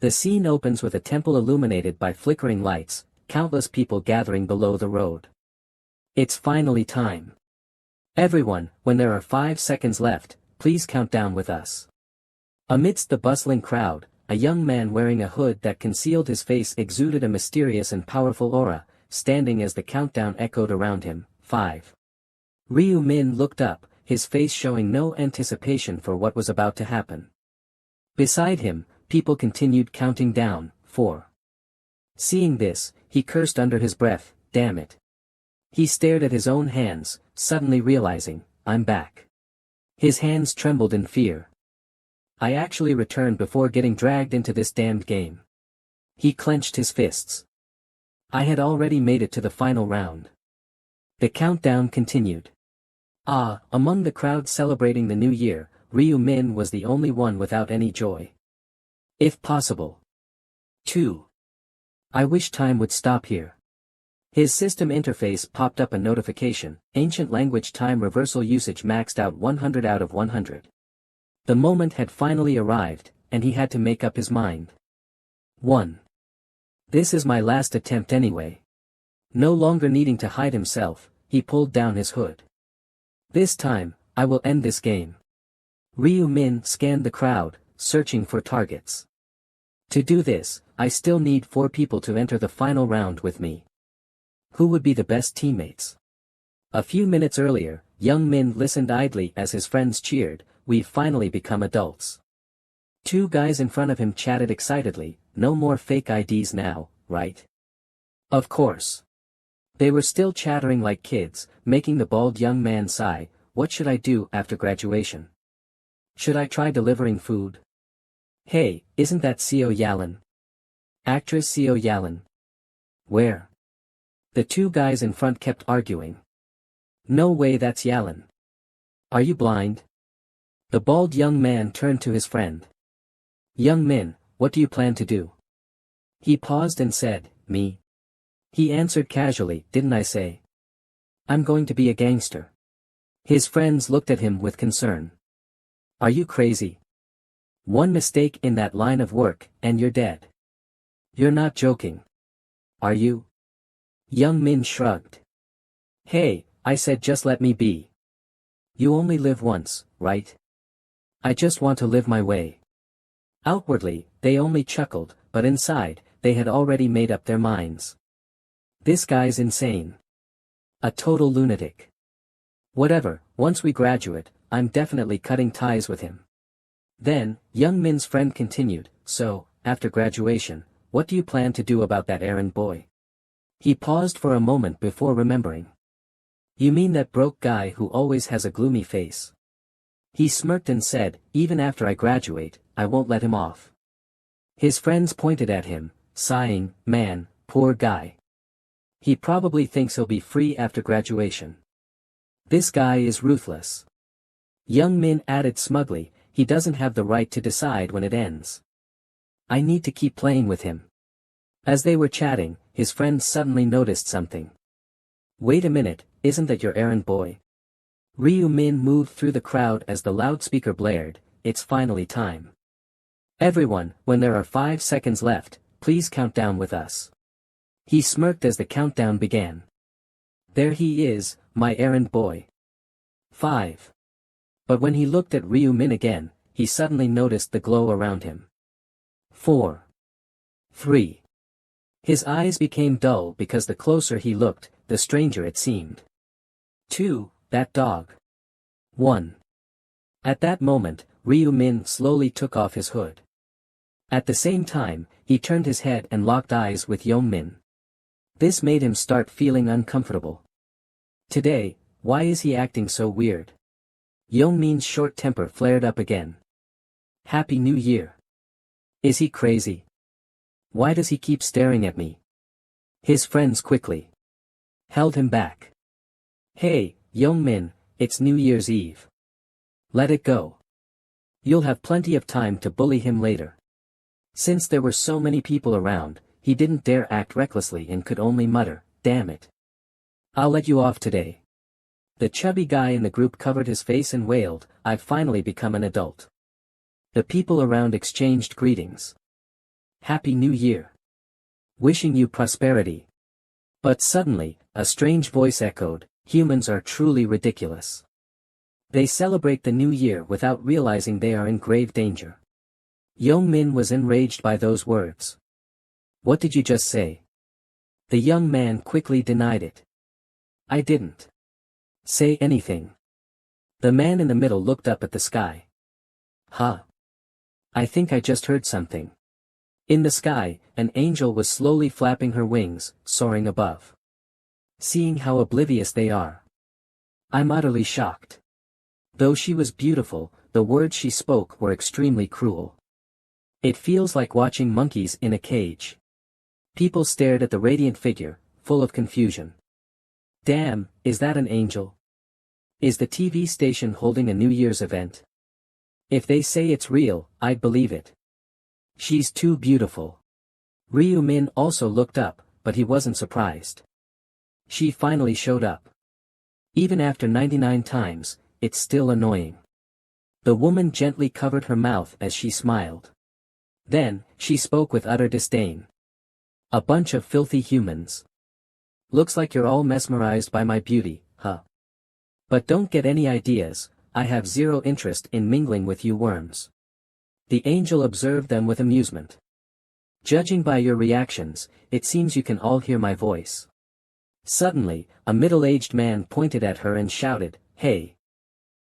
The scene opens with a temple illuminated by flickering lights, countless people gathering below the road. It's finally time. Everyone, when there are 5 seconds left, please count down with us. Amidst the bustling crowd, a young man wearing a hood that concealed his face exuded a mysterious and powerful aura, standing as the countdown echoed around him. 5. Ryu Min looked up, his face showing no anticipation for what was about to happen. Beside him, people continued counting down. 4. Seeing this, he cursed under his breath, damn it. He stared at his own hands, suddenly realizing, I'm back. His hands trembled in fear. I actually returned before getting dragged into this damned game. He clenched his fists. I had already made it to the final round. The countdown continued. Among the crowd celebrating the new year, Ryu Min was the only one without any joy. If possible. 2. I wish time would stop here. His system interface popped up a notification, ancient language time reversal usage maxed out 100 out of 100. The moment had finally arrived, and he had to make up his mind. 1. This is my last attempt anyway. No longer needing to hide himself, he pulled down his hood. This time, I will end this game. Ryu Min scanned the crowd, searching for targets. To do this, I still need 4 people to enter the final round with me. Who would be the best teammates? A few minutes earlier, young Min listened idly as his friends cheered, we've finally become adults. 2 guys in front of him chatted excitedly, no more fake IDs now, right? Of course. They were still chattering like kids, making the bald young man sigh, what should I do after graduation? Should I try delivering food? Hey, isn't that Seo Yalin? Actress Seo Yalin. Where? The 2 guys in front kept arguing. No way, that's Yalin. Are you blind? The bald young man turned to his friend. Young Min, what do you plan to do? He paused and said, me. He answered casually, didn't I say? I'm going to be a gangster. His friends looked at him with concern. Are you crazy? One mistake in that line of work, and you're dead. You're not joking. Are you? Young Min shrugged. Hey, I said just let me be. You only live once, right? I just want to live my way. Outwardly, they only chuckled, but inside, they had already made up their minds. This guy's insane. A total lunatic. Whatever, once we graduate, I'm definitely cutting ties with him. Then, young Min's friend continued, so, after graduation, what do you plan to do about that errand boy? He paused for a moment before remembering. You mean that broke guy who always has a gloomy face? He smirked and said, even after I graduate, I won't let him off. His friends pointed at him, sighing, man, poor guy. He probably thinks he'll be free after graduation. This guy is ruthless. Young Min added smugly, he doesn't have the right to decide when it ends. I need to keep playing with him. As they were chatting, his friend suddenly noticed something. Wait a minute, isn't that your errand boy? Ryu Min moved through the crowd as the loudspeaker blared, it's finally time. Everyone, when there are 5 seconds left, please count down with us. He smirked as the countdown began. There he is, my errand boy. 5. But when he looked at Ryu Min again, he suddenly noticed the glow around him. 4. 3. His eyes became dull because the closer he looked, the stranger it seemed. 2. That dog. 1. At that moment, Ryu Min slowly took off his hood. At the same time, he turned his head and locked eyes with Young Min. This made him start feeling uncomfortable. Today, why is he acting so weird? Young Min's short temper flared up again. Happy New Year. Is he crazy? Why does he keep staring at me? His friends quickly held him back. Hey, Young Min, it's New Year's Eve. Let it go. You'll have plenty of time to bully him later. Since there were so many people around, he didn't dare act recklessly and could only mutter, damn it. I'll let you off today. The chubby guy in the group covered his face and wailed, I've finally become an adult. The people around exchanged greetings. Happy New Year. Wishing you prosperity. But suddenly, a strange voice echoed, humans are truly ridiculous. They celebrate the new year without realizing they are in grave danger. Min was enraged by those words. What did you just say? The young man quickly denied it. I didn't say anything. The man in the middle looked up at the sky. Huh. I think I just heard something. In the sky, an angel was slowly flapping her wings, soaring above. Seeing how oblivious they are. I'm utterly shocked. Though she was beautiful, the words she spoke were extremely cruel. It feels like watching monkeys in a cage. People stared at the radiant figure, full of confusion. Damn, is that an angel? Is the TV station holding a New Year's event? If they say it's real, I'd believe it. She's too beautiful. Min also looked up, but he wasn't surprised. She finally showed up. Even after 99 times, it's still annoying. The woman gently covered her mouth as she smiled. Then, she spoke with utter disdain. A bunch of filthy humans. Looks like you're all mesmerized by my beauty, huh? But don't get any ideas, I have zero interest in mingling with you worms. The angel observed them with amusement. Judging by your reactions, it seems you can all hear my voice. Suddenly, a middle-aged man pointed at her and shouted, Hey!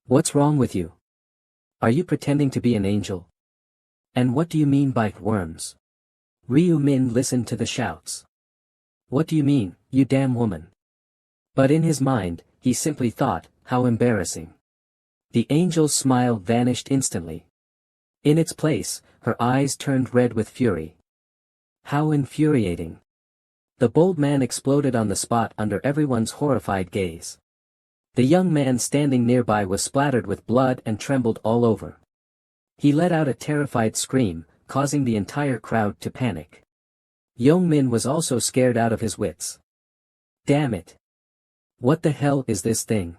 What's wrong with you? Are you pretending to be an angel? And what do you mean by worms? Min listened to the shouts. What do you mean, you damn woman? But in his mind, he simply thought, how embarrassing. The angel's smile vanished instantly. In its place, her eyes turned red with fury. How infuriating. The bold man exploded on the spot under everyone's horrified gaze. The young man standing nearby was splattered with blood and trembled all over. He let out a terrified scream, causing the entire crowd to panic. Min was also scared out of his wits. Damn it. What the hell is this thing?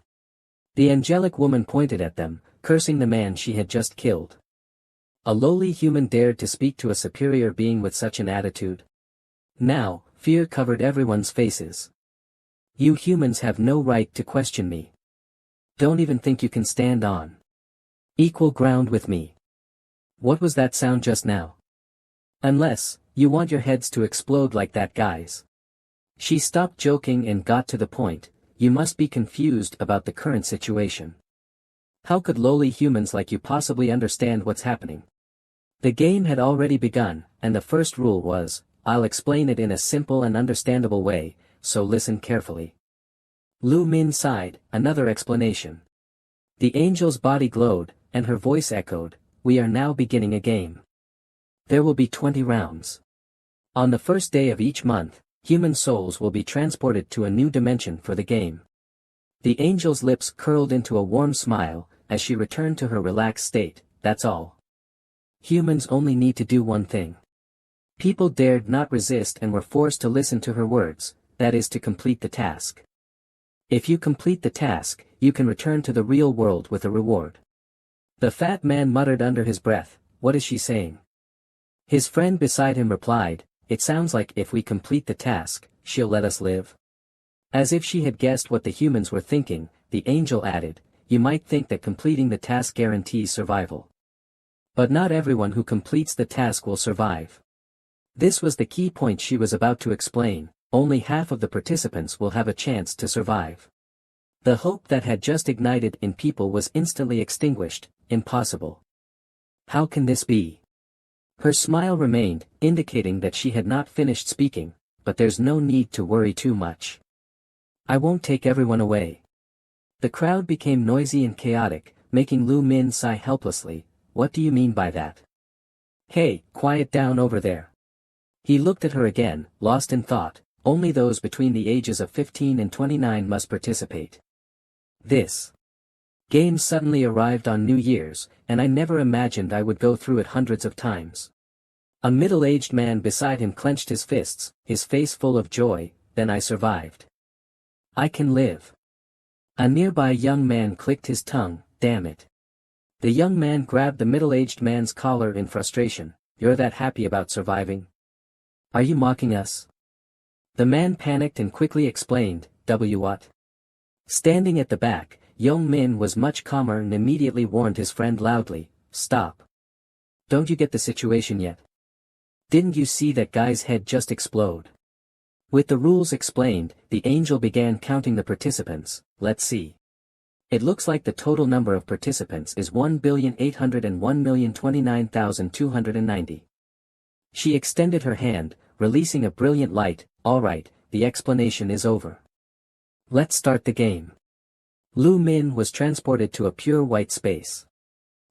The angelic woman pointed at them, cursing the man she had just killed. A lowly human dared to speak to a superior being with such an attitude? Now, fear covered everyone's faces. You humans have no right to question me. Don't even think you can stand on equal ground with me. What was that sound just now? Unless, you want your heads to explode like that guy's. She stopped joking and got to the point, you must be confused about the current situation. How could lowly humans like you possibly understand what's happening? The game had already begun, and the first rule was, I'll explain it in a simple and understandable way, so listen carefully. Min sighed, another explanation. The angel's body glowed, and her voice echoed, we are now beginning a game. There will be 20 rounds. On the first day of each month, human souls will be transported to a new dimension for the game. The angel's lips curled into a warm smile, as she returned to her relaxed state, that's all. Humans only need to do one thing. People dared not resist and were forced to listen to her words, that is to complete the task. If you complete the task, you can return to the real world with a reward. The fat man muttered under his breath, what is she saying? His friend beside him replied, it sounds like if we complete the task, she'll let us live. As if she had guessed what the humans were thinking, the angel added, you might think that completing the task guarantees survival. But not everyone who completes the task will survive. This was the key point she was about to explain, only half of the participants will have a chance to survive. The hope that had just ignited in people was instantly extinguished, impossible. How can this be? Her smile remained, indicating that she had not finished speaking, but there's no need to worry too much. I won't take everyone away. The crowd became noisy and chaotic, making Min sigh helplessly, what do you mean by that? Hey, quiet down over there. He looked at her again, lost in thought, only those between the ages of 15 and 29 must participate. This game suddenly arrived on New Year's, and I never imagined I would go through it hundreds of times. A middle-aged man beside him clenched his fists, his face full of joy, then I survived. I can live. A nearby young man clicked his tongue, damn it. The young man grabbed the middle-aged man's collar in frustration, you're that happy about surviving? Are you mocking us? The man panicked and quickly explained, what? Standing at the back, Young Min was much calmer and immediately warned his friend loudly, stop. Don't you get the situation yet? Didn't you see that guy's head just explode? With the rules explained, the angel began counting the participants. Let's see. It looks like the total number of participants is 1,801,029,290. She extended her hand, releasing a brilliant light. Alright, the explanation is over. Let's start the game. Lu Min was transported to a pure white space.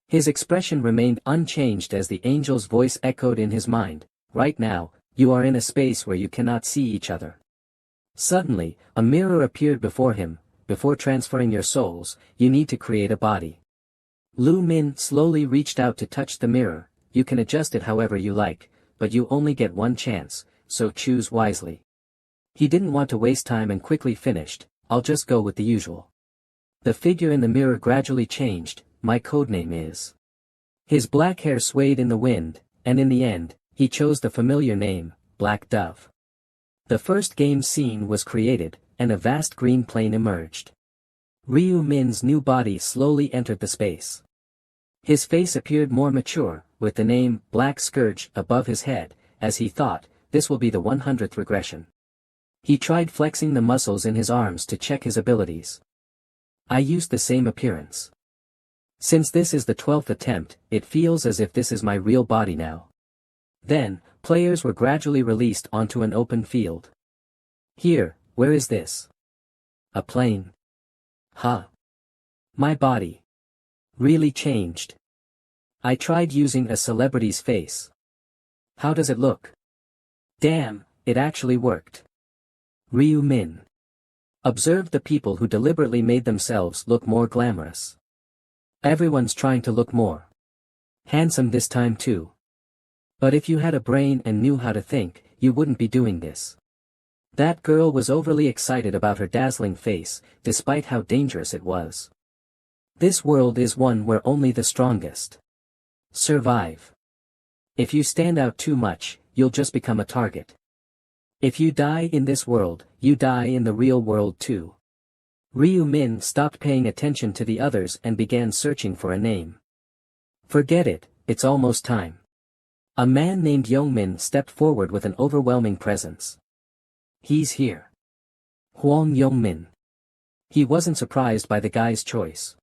His expression remained unchanged as the angel's voice echoed in his mind. Right now, you are in a space where you cannot see each other. Suddenly, a mirror appeared before him. Before transferring your souls, you need to create a body. Lu Min slowly reached out to touch the mirror. You can adjust it however you like, but you only get one chance, so choose wisely. He didn't want to waste time and quickly finished, I'll just go with the usual. The figure in the mirror gradually changed. My codename is. His black hair swayed in the wind, and in the end, he chose the familiar name, Black Dove. The first game scene was created, and a vast green plain emerged. Ryu Min's new body slowly entered the space. His face appeared more mature, with the name, Black Scourge, above his head, as he thought, this will be the 100th regression. He tried flexing the muscles in his arms to check his abilities. I used the same appearance. Since this is the 12th attempt, it feels as if this is my real body now. Then, players were gradually released onto an open field. Here, where is this? A plane. Huh. My body. Really changed. I tried using a celebrity's face. How does it look? Damn, it actually worked. Ryu Min observed the people who deliberately made themselves look more glamorous. Everyone's trying to look more handsome this time too. But if you had a brain and knew how to think, you wouldn't be doing this. That girl was overly excited about her dazzling face, despite how dangerous it was. This world is one where only the strongest survive. If you stand out too much, you'll just become a target. If you die in this world, you die in the real world too. Ryu Min stopped paying attention to the others and began searching for a name. Forget it, it's almost time. A man named Yongmin stepped forward with an overwhelming presence. He's here. Huang Yongmin. He wasn't surprised by the guy's choice.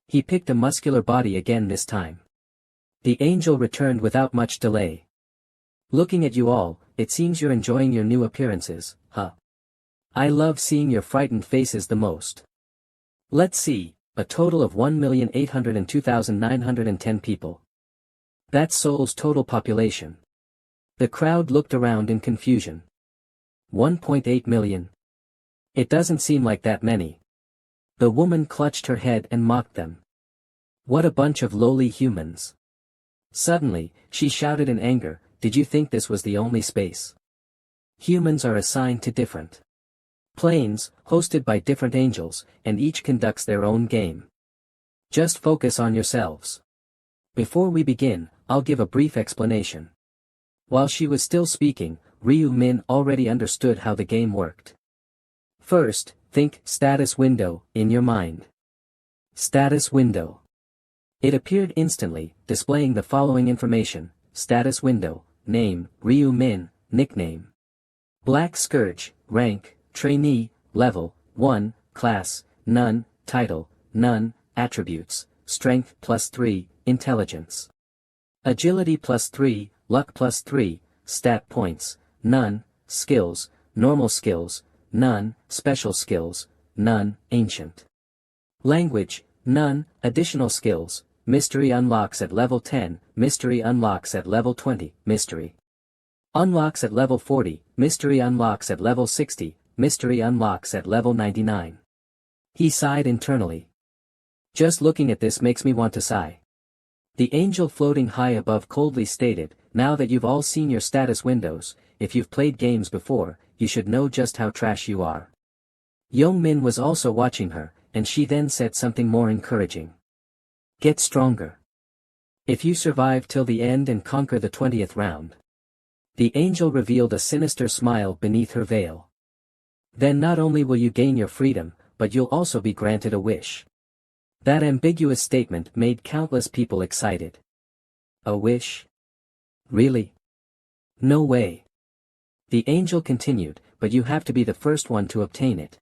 He picked a muscular body again this time. The angel returned without much delay. Looking at you all, it seems you're enjoying your new appearances, huh? I love seeing your frightened faces the most. Let's see, a total of 1,802,910 people. That's Seoul's total population. The crowd looked around in confusion. 1.8 million. It doesn't seem like that many. The woman clutched her head and mocked them. What a bunch of lowly humans. Suddenly, she shouted in anger, did you think this was the only space? Humans are assigned to different planes, hosted by different angels, and each conducts their own game. Just focus on yourselves. Before we begin, I'll give a brief explanation. While she was still speaking, Ryu Min already understood how the game worked. First, think status window in your mind. Status window. It appeared instantly, displaying the following information: status window, name, Ryu Min, nickname. Black Scourge, rank, trainee, level, 1, class, none, title, none, attributes, strength +3, intelligence. Agility +3, luck +3, stat points, none, skills, normal skills, none, special skills, none, ancient. Language, none, additional skills, mystery unlocks at level 10, mystery unlocks at level 20, mystery unlocks at level 40, mystery unlocks at level 60, mystery unlocks at level 99. He sighed internally. Just looking at this makes me want to sigh. The angel floating high above coldly stated, now that you've all seen your status windows, if you've played games before, you should know just how trash you are. Yongmin was also watching her, and she then said something more encouraging. Get stronger. If you survive till the end and conquer the 20th round. The angel revealed a sinister smile beneath her veil. Then not only will you gain your freedom, but you'll also be granted a wish. That ambiguous statement made countless people excited. A wish? Really? No way. The angel continued, but you have to be the first one to obtain it.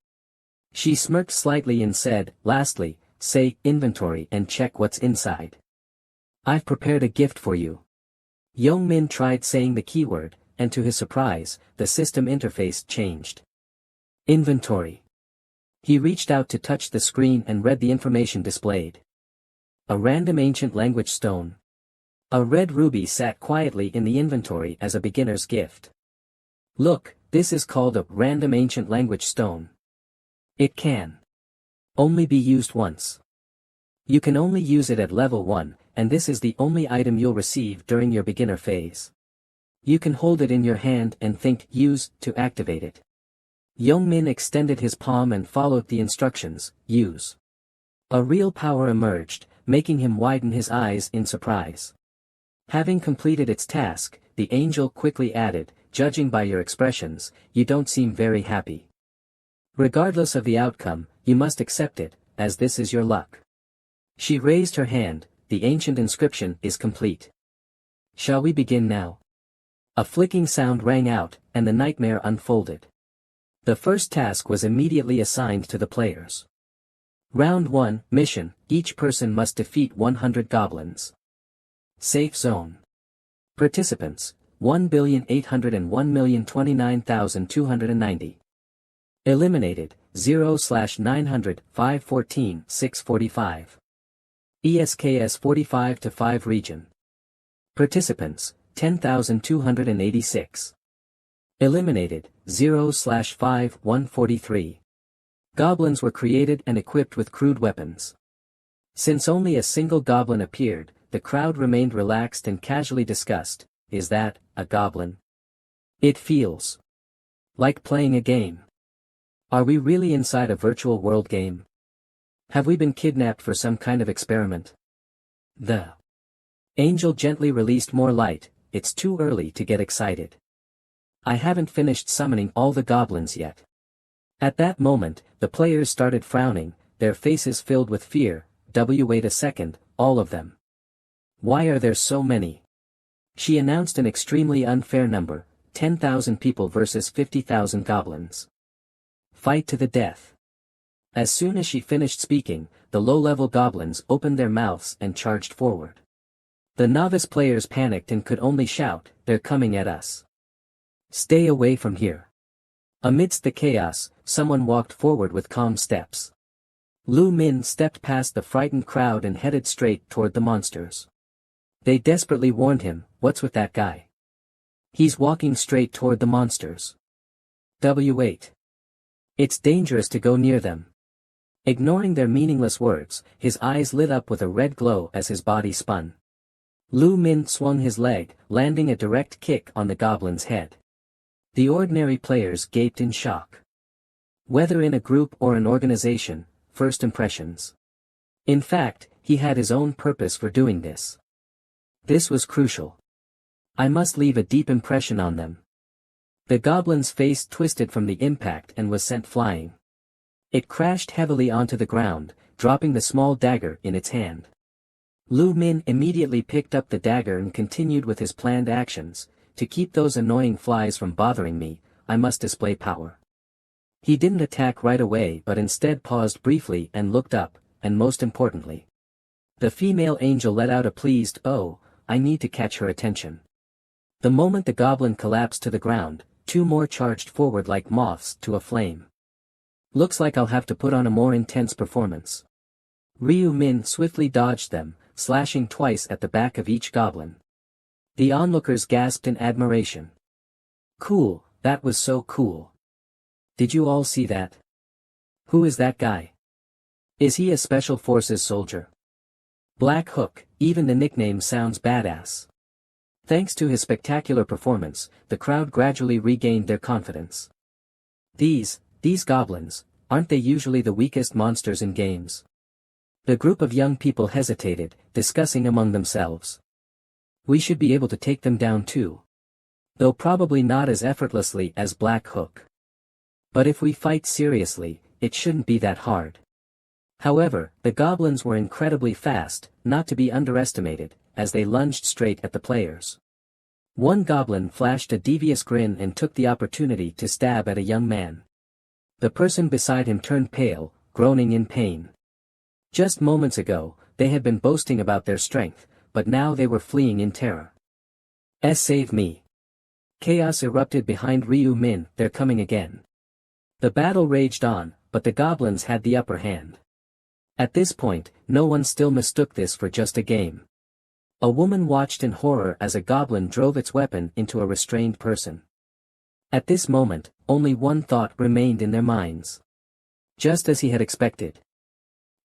She smirked slightly and said, lastly, say inventory and check what's inside. I've prepared a gift for you. Young-min tried saying the keyword, and to his surprise, the system interface changed. Inventory. He reached out to touch the screen and read the information displayed. A random ancient language stone. A red ruby sat quietly in the inventory as a beginner's gift. Look, this is called a random ancient language stone. It can only be used once. You can only use it at level 1, and this is the only item you'll receive during your beginner phase. You can hold it in your hand and think use to activate it. Young-min extended his palm and followed the instructions, use. A real power emerged, making him widen his eyes in surprise. Having completed its task, the angel quickly added, judging by your expressions, you don't seem very happy. Regardless of the outcome, you must accept it, as this is your luck. She raised her hand, the ancient inscription is complete. Shall we begin now? A flicking sound rang out, and the nightmare unfolded. The first task was immediately assigned to the players. Round 1, mission, each person must defeat 100 goblins. Safe zone. Participants, 1,801,029,290. Eliminated, 0/900, 514, 645. ESKS 45 to 5 region. Participants, 10,286. Eliminated, 0/5, 143. Goblins were created and equipped with crude weapons. Since only a single goblin appeared, the crowd remained relaxed and casually discussed, is that a goblin? It feels like playing a game. Are we really inside a virtual world game? Have we been kidnapped for some kind of experiment? The angel gently released more light, it's too early to get excited. I haven't finished summoning all the goblins yet. At that moment, the players started frowning, their faces filled with fear. Wait a second, all of them. Why are there so many? She announced an extremely unfair number, 10,000 people versus 50,000 goblins. Fight to the death. As soon as she finished speaking, the low-level goblins opened their mouths and charged forward. The novice players panicked and could only shout, they're coming at us. Stay away from here. Amidst the chaos, someone walked forward with calm steps. Lu Min stepped past the frightened crowd and headed straight toward the monsters. They desperately warned him, what's with that guy? He's walking straight toward the monsters. Wait. It's dangerous to go near them. Ignoring their meaningless words, his eyes lit up with a red glow as his body spun. Lu Min swung his leg, landing a direct kick on the goblin's head. The ordinary players gaped in shock. Whether in a group or an organization, first impressions. In fact, he had his own purpose for doing this. This was crucial. I must leave a deep impression on them. The goblin's face twisted from the impact and was sent flying. It crashed heavily onto the ground, dropping the small dagger in its hand. Lu Min immediately picked up the dagger and continued with his planned actions. To keep those annoying flies from bothering me, I must display power. He didn't attack right away but instead paused briefly and looked up, and most importantly. The female angel let out a pleased, oh, I need to catch her attention. The moment the goblin collapsed to the ground, 2 more charged forward like moths to a flame. Looks like I'll have to put on a more intense performance. Ryu Min swiftly dodged them, slashing twice at the back of each goblin. The onlookers gasped in admiration. Cool, that was so cool. Did you all see that? Who is that guy? Is he a Special Forces soldier? Black Hook, even the nickname sounds badass. Thanks to his spectacular performance, the crowd gradually regained their confidence. These goblins, aren't they usually the weakest monsters in games? The group of young people hesitated, discussing among themselves. We should be able to take them down too. Though probably not as effortlessly as Black Hook. But if we fight seriously, it shouldn't be that hard. However, the goblins were incredibly fast, not to be underestimated, as they lunged straight at the players. One goblin flashed a devious grin and took the opportunity to stab at a young man. The person beside him turned pale, groaning in pain. Just moments ago, they had been boasting about their strength, but now they were fleeing in terror. Save me. Chaos erupted behind Ryu Min, they're coming again. The battle raged on, but the goblins had the upper hand. At this point, no one still mistook this for just a game. A woman watched in horror as a goblin drove its weapon into a restrained person. At this moment, only one thought remained in their minds. Just as he had expected.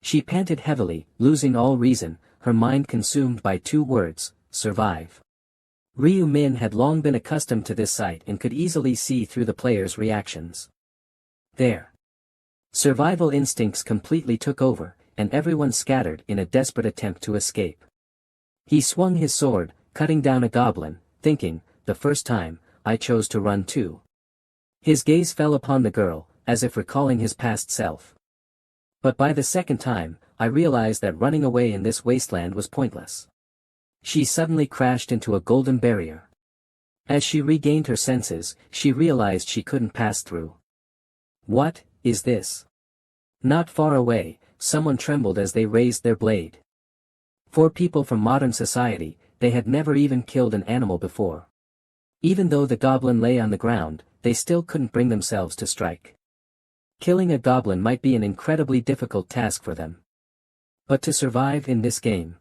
She panted heavily, losing all reason, her mind consumed by two words, survive. Ryu Min had long been accustomed to this sight and could easily see through the players' reactions. There. Survival instincts completely took over, and everyone scattered in a desperate attempt to escape. He swung his sword, cutting down a goblin, thinking, the first time, I chose to run too. His gaze fell upon the girl, as if recalling his past self. But by the second time, I realized that running away in this wasteland was pointless. She suddenly crashed into a golden barrier. As she regained her senses, she realized she couldn't pass through. What is this? Not far away, someone trembled as they raised their blade. For people from modern society, they had never even killed an animal before. Even though the goblin lay on the ground, they still couldn't bring themselves to strike. Killing a goblin might be an incredibly difficult task for them. But to survive in this game.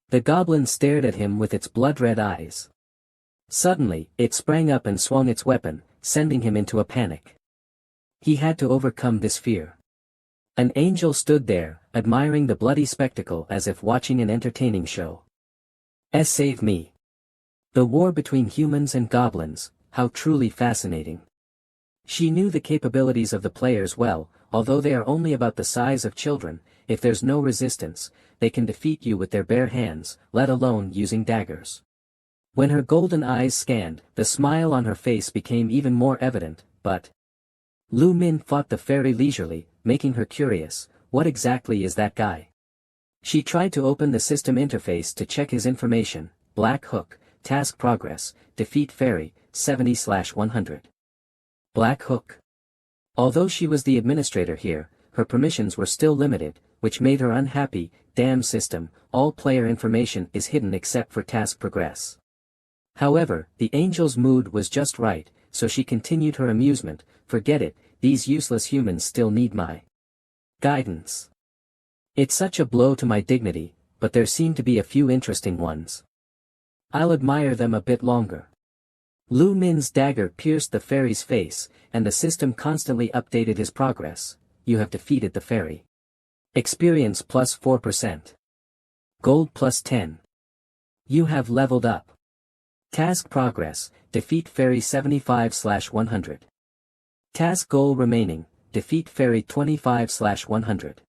The goblin stared at him with its blood-red eyes. Suddenly, it sprang up and swung its weapon, sending him into a panic. He had to overcome this fear. An angel stood there, admiring the bloody spectacle as if watching an entertaining show. Save me. The war between humans and goblins, how truly fascinating. She knew the capabilities of the players well, although they are only about the size of children, if there's no resistance, they can defeat you with their bare hands, let alone using daggers. When her golden eyes scanned, the smile on her face became even more evident, but Lu Min fought the fairy leisurely, making her curious, what exactly is that guy? She tried to open the system interface to check his information, Black Hook, task progress, defeat fairy, 70/100. Black Hook. Although she was the administrator here, her permissions were still limited, which made her unhappy. Damn system, all player information is hidden except for task progress. However, the angel's mood was just right, so she continued her amusement, forget it, these useless humans still need my guidance. It's such a blow to my dignity, but there seem to be a few interesting ones. I'll admire them a bit longer. Lu Min's dagger pierced the fairy's face, and the system constantly updated his progress. You have defeated the fairy. Experience plus 4%. Gold plus 10. You have leveled up. Task progress, defeat fairy 75/100. Task goal remaining, defeat fairy 25/100.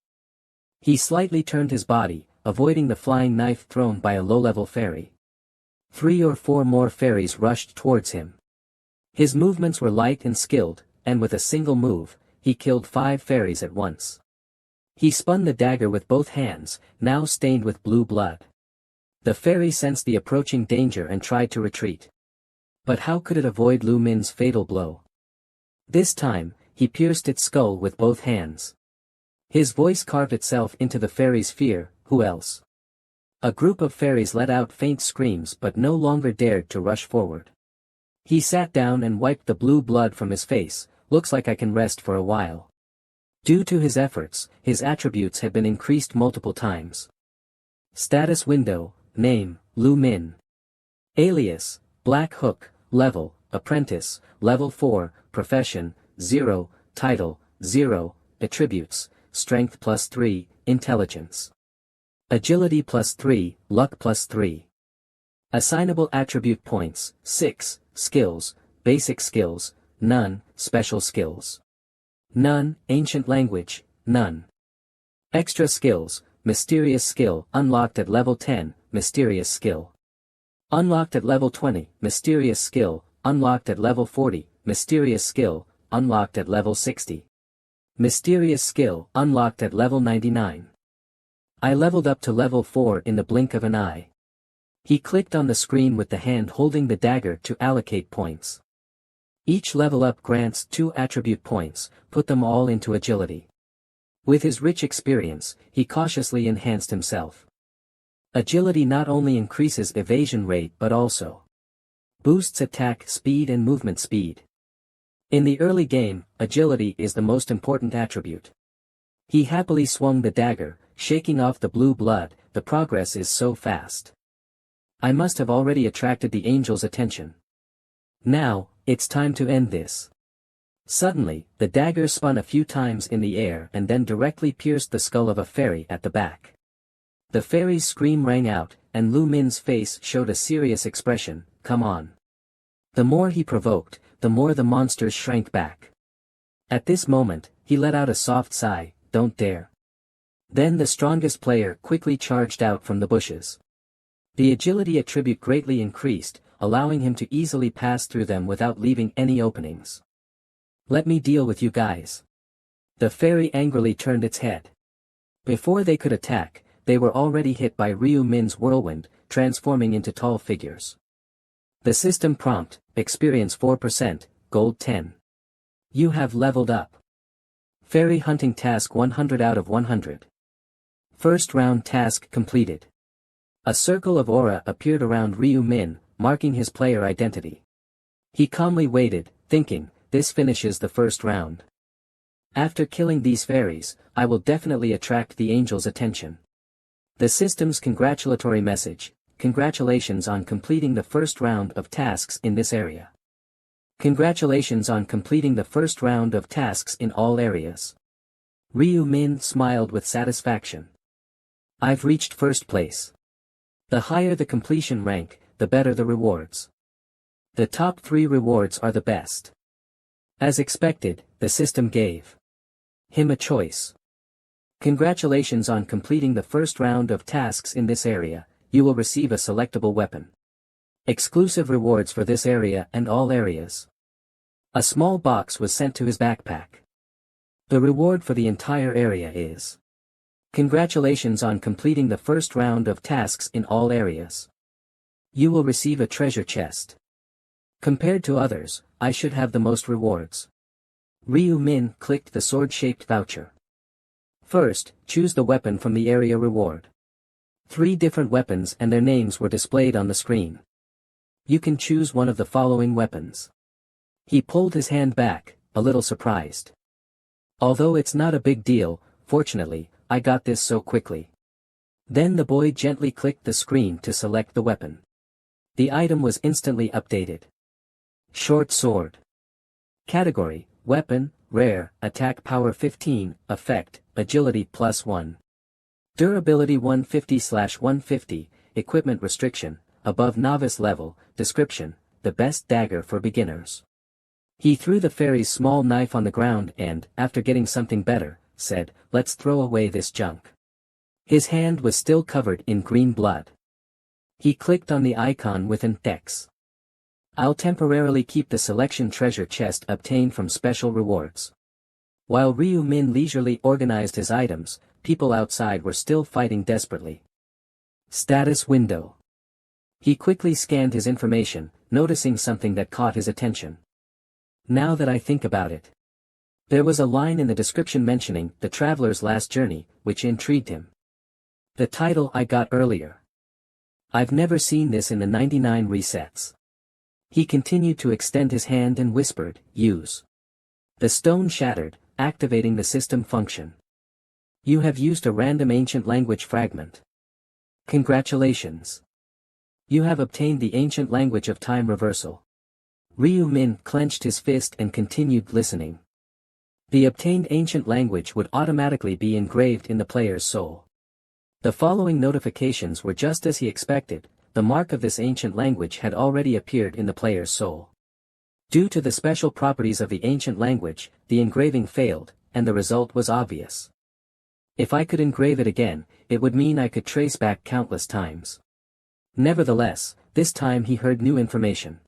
He slightly turned his body, avoiding the flying knife thrown by a low-level fairy. 3 or 4 more fairies rushed towards him. His movements were light and skilled, and with a single move, he killed 5 fairies at once. He spun the dagger with both hands, now stained with blue blood. The fairy sensed the approaching danger and tried to retreat. But how could it avoid Lu Min's fatal blow? This time, he pierced its skull with both hands. His voice carved itself into the fairy's fear, who else? A group of fairies let out faint screams but no longer dared to rush forward. He sat down and wiped the blue blood from his face, looks like I can rest for a while. Due to his efforts, his attributes had been increased multiple times. Status window, name, Lu Min. Alias, Black Hook, level, apprentice, level 4, profession, 0, title, 0, attributes, strength plus 3, intelligence. Agility plus 3, luck plus 3. Assignable attribute points, 6, skills, basic skills, none, special skills. None, ancient language, none. Extra skills, mysterious skill, unlocked at level 10, mysterious skill. Unlocked at level 20, mysterious skill, unlocked at level 40, mysterious skill, unlocked at level 60. Mysterious skill, unlocked at level 99. I leveled up to level 4 in the blink of an eye. He clicked on the screen with the hand holding the dagger to allocate points. Each level up grants 2 attribute points, put them all into agility. With his rich experience, he cautiously enhanced himself. Agility not only increases evasion rate but also boosts attack speed and movement speed. In the early game, agility is the most important attribute. He happily swung the dagger, shaking off the blue blood. The progress is so fast. I must have already attracted the angel's attention. Now, it's time to end this. Suddenly, the dagger spun a few times in the air and then directly pierced the skull of a fairy at the back. The fairy's scream rang out, and Lu Min's face showed a serious expression. Come on. The more he provoked, the more the monsters shrank back. At this moment, he let out a soft sigh. Don't dare. Then the strongest player quickly charged out from the bushes. The agility attribute greatly increased, allowing him to easily pass through them without leaving any openings. Let me deal with you guys. The fairy angrily turned its head. Before they could attack, they were already hit by Ryu Min's whirlwind, transforming into tall figures. The system prompt, experience 4%, gold 10. You have leveled up. Fairy hunting task 100 out of 100. First round task completed. A circle of aura appeared around Ryu Min, marking his player identity. He calmly waited, thinking, this finishes the first round. After killing these fairies, I will definitely attract the angel's attention. The system's congratulatory message: congratulations on completing the first round of tasks in this area. Congratulations on completing the first round of tasks in all areas. Ryu Min smiled with satisfaction. I've reached first place. The higher the completion rank, the better the rewards. The top 3 rewards are the best. As expected, the system gave him a choice. Congratulations on completing the first round of tasks in this area. You will receive a selectable weapon. Exclusive rewards for this area and all areas. A small box was sent to his backpack. The reward for the entire area is: congratulations on completing the first round of tasks in all areas. You will receive a treasure chest. Compared to others, I should have the most rewards. Ryu Min clicked the sword-shaped voucher. First, choose the weapon from the area reward. 3 different weapons and their names were displayed on the screen. You can choose one of the following weapons. He pulled his hand back, a little surprised. Although it's not a big deal, fortunately, I got this so quickly. Then the boy gently clicked the screen to select the weapon. The item was instantly updated. Short sword. Category: weapon, rare, attack power 15, effect, agility +1. Durability 150/150, equipment restriction, above novice level, description, the best dagger for beginners. He threw the fairy's small knife on the ground and, after getting something better, said, let's throw away this junk. His hand was still covered in green blood. He clicked on the icon with an X. I'll temporarily keep the selection treasure chest obtained from special rewards. While Ryu Min leisurely organized his items, people outside were still fighting desperately. Status window. He quickly scanned his information, noticing something that caught his attention. Now that I think about it. There was a line in the description mentioning the traveler's last journey, which intrigued him. The title I got earlier. I've never seen this in the 99 resets. He continued to extend his hand and whispered, use. The stone shattered, activating the system function. You have used a random ancient language fragment. Congratulations. You have obtained the ancient language of time reversal. Ryu Min clenched his fist and continued listening. The obtained ancient language would automatically be engraved in the player's soul. The following notifications were just as he expected. The mark of this ancient language had already appeared in the player's soul. Due to the special properties of the ancient language, the engraving failed, and the result was obvious. If I could engrave it again, it would mean I could trace back countless times. Nevertheless, this time he heard new information.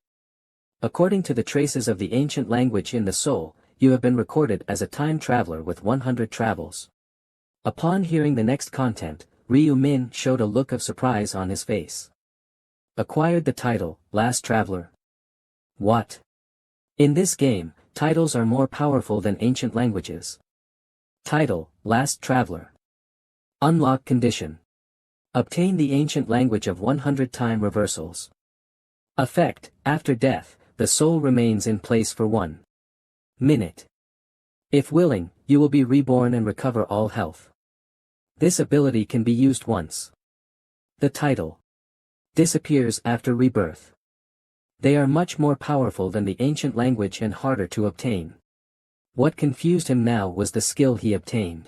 According to the traces of the ancient language in the soul, you have been recorded as a time traveler with 100 travels. Upon hearing the next content, Ryu Min showed a look of surprise on his face. Acquired the title, Last Traveler. What? In this game, titles are more powerful than ancient languages. Title, Last Traveler. Unlock condition. Obtain the ancient language of 100 time reversals. Effect, after death, the soul remains in place for 1 minute. If willing, you will be reborn and recover all health. This ability can be used once. The title disappears after rebirth. They are much more powerful than the ancient language and harder to obtain. What confused him now was the skill he obtained.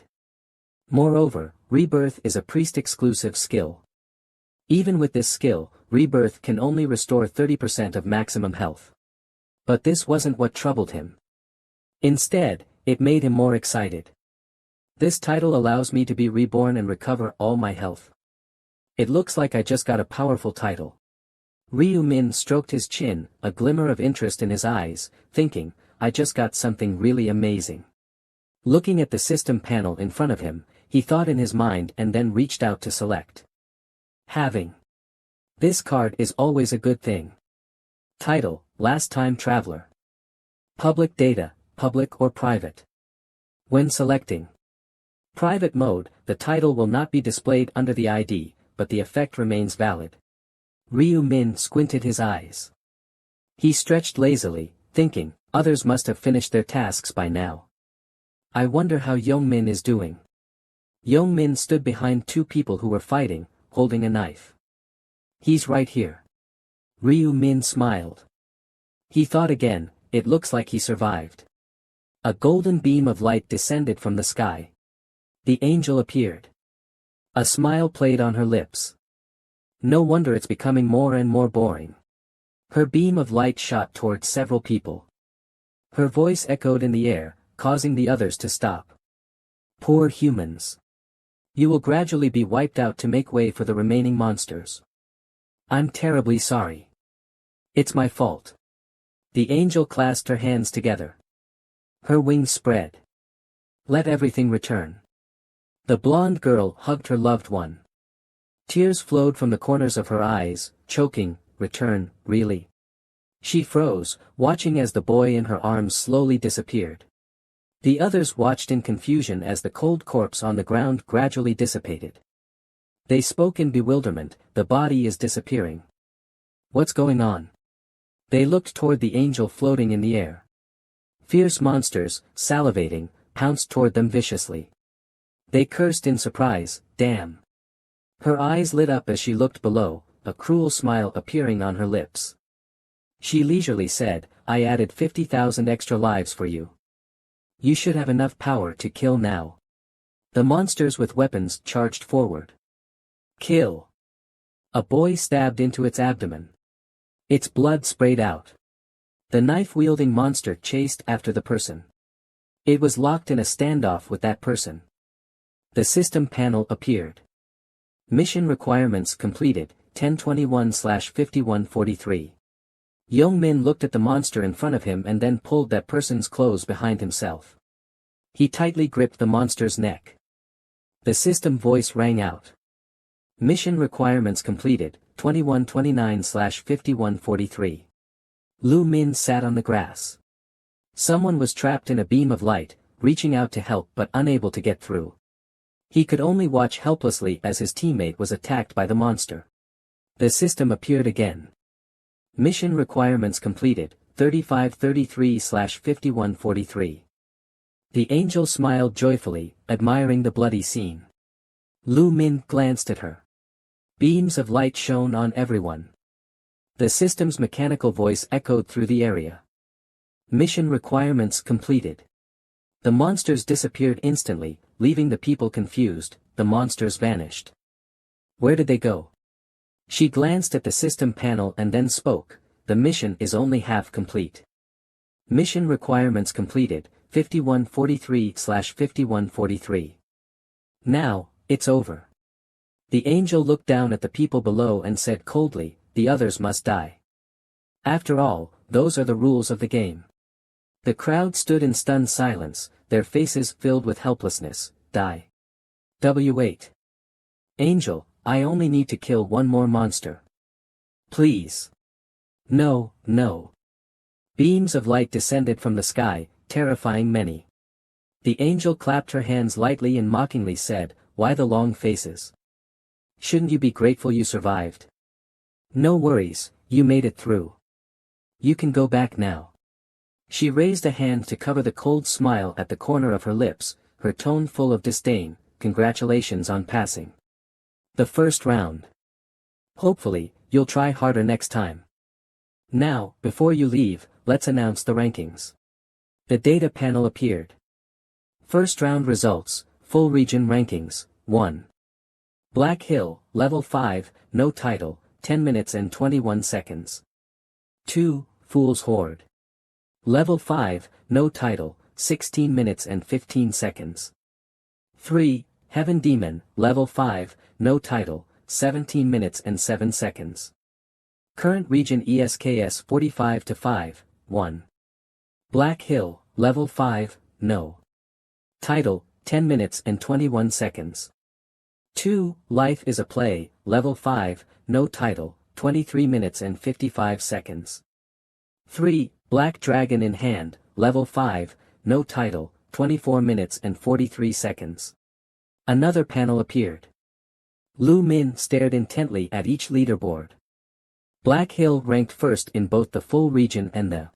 Moreover, rebirth is a priest-exclusive skill. Even with this skill, rebirth can only restore 30% of maximum health. But this wasn't what troubled him. Instead, it made him more excited. This title allows me to be reborn and recover all my health. It looks like I just got a powerful title. Ryu Min stroked his chin, a glimmer of interest in his eyes, thinking, I just got something really amazing. Looking at the system panel in front of him, he thought in his mind and then reached out to select. Having. This card is always a good thing. Title, Last Time Traveler. Public data, public or private. When selecting private mode, the title will not be displayed under the ID, but the effect remains valid. Ryu Min squinted his eyes. He stretched lazily, thinking, others must have finished their tasks by now. I wonder how Yongmin is doing. Yongmin stood behind 2 people who were fighting, holding a knife. He's right here. Ryu Min smiled. He thought again, it looks like he survived. A golden beam of light descended from the sky. The angel appeared. A smile played on her lips. No wonder it's becoming more and more boring. Her beam of light shot towards several people. Her voice echoed in the air, causing the others to stop. Poor humans. You will gradually be wiped out to make way for the remaining monsters. I'm terribly sorry. It's my fault. The angel clasped her hands together. Her wings spread. Let everything return. The blonde girl hugged her loved one. Tears flowed from the corners of her eyes, choking, return, really? She froze, watching as the boy in her arms slowly disappeared. The others watched in confusion as the cold corpse on the ground gradually dissipated. They spoke in bewilderment, the body is disappearing. What's going on? They looked toward the angel floating in the air. Fierce monsters, salivating, pounced toward them viciously. They cursed in surprise, damn. Her eyes lit up as she looked below, a cruel smile appearing on her lips. She leisurely said, I added 50,000 extra lives for you. You should have enough power to kill now. The monsters with weapons charged forward. Kill. A boy stabbed into its abdomen. Its blood sprayed out. The knife-wielding monster chased after the person. It was locked in a standoff with that person. The system panel appeared. Mission requirements completed, 1021/5143. Yongmin looked at the monster in front of him and then pulled that person's clothes behind himself. He tightly gripped the monster's neck. The system voice rang out. Mission requirements completed, 2129/5143. Lu Min sat on the grass. Someone was trapped in a beam of light, reaching out to help but unable to get through. He could only watch helplessly as his teammate was attacked by the monster. The system appeared again. Mission requirements completed, 3533/5143. The angel smiled joyfully, admiring the bloody scene. Lu Min glanced at her. Beams of light shone on everyone. The system's mechanical voice echoed through the area. Mission requirements completed. The monsters disappeared instantly, leaving the people confused. The monsters vanished. Where did they go? She glanced at the system panel and then spoke, the mission is only half complete. Mission requirements completed, 5143/5143. Now, it's over. The angel looked down at the people below and said coldly, the others must die. After all, those are the rules of the game. The crowd stood in stunned silence, their faces filled with helplessness. Die. W8. Angel, I only need to kill one more monster. Please. No, no. Beams of light descended from the sky, terrifying many. The angel clapped her hands lightly and mockingly said, why the long faces? Shouldn't you be grateful you survived? No worries, you made it through. You can go back now. She raised a hand to cover the cold smile at the corner of her lips, her tone full of disdain. Congratulations on passing the first round. Hopefully, you'll try harder next time. Now, before you leave, let's announce the rankings. The data panel appeared. First round results, full region rankings, 1. Black Hill, level 5, no title, 10 minutes and 21 seconds. 2. Fool's Horde. Level 5, no title, 16 minutes and 15 seconds. 3. Heaven Demon, level 5, no title, 17 minutes and 7 seconds. Current region ESKS 45-5, 1. Black Hill, level 5, no title, 10 minutes and 21 seconds. 2. Life is a Play, level 5, no title, 23 minutes and 55 seconds. 3. Black Dragon in Hand, level 5, no title, 24 minutes and 43 seconds. Another panel appeared. Lu Min stared intently at each leaderboard. Black Hill ranked first in both the full region and the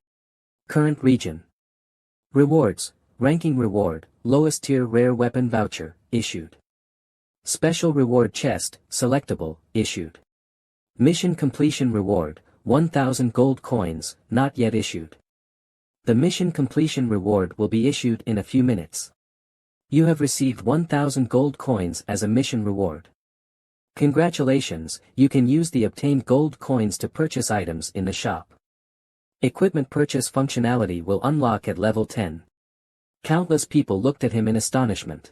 current region. Rewards, ranking reward, lowest tier rare weapon voucher, issued. Special reward chest, selectable, issued. Mission completion reward, 1,000 gold coins, not yet issued. The mission completion reward will be issued in a few minutes. You have received 1,000 gold coins as a mission reward. Congratulations, you can use the obtained gold coins to purchase items in the shop. Equipment purchase functionality will unlock at level 10. Countless people looked at him in astonishment.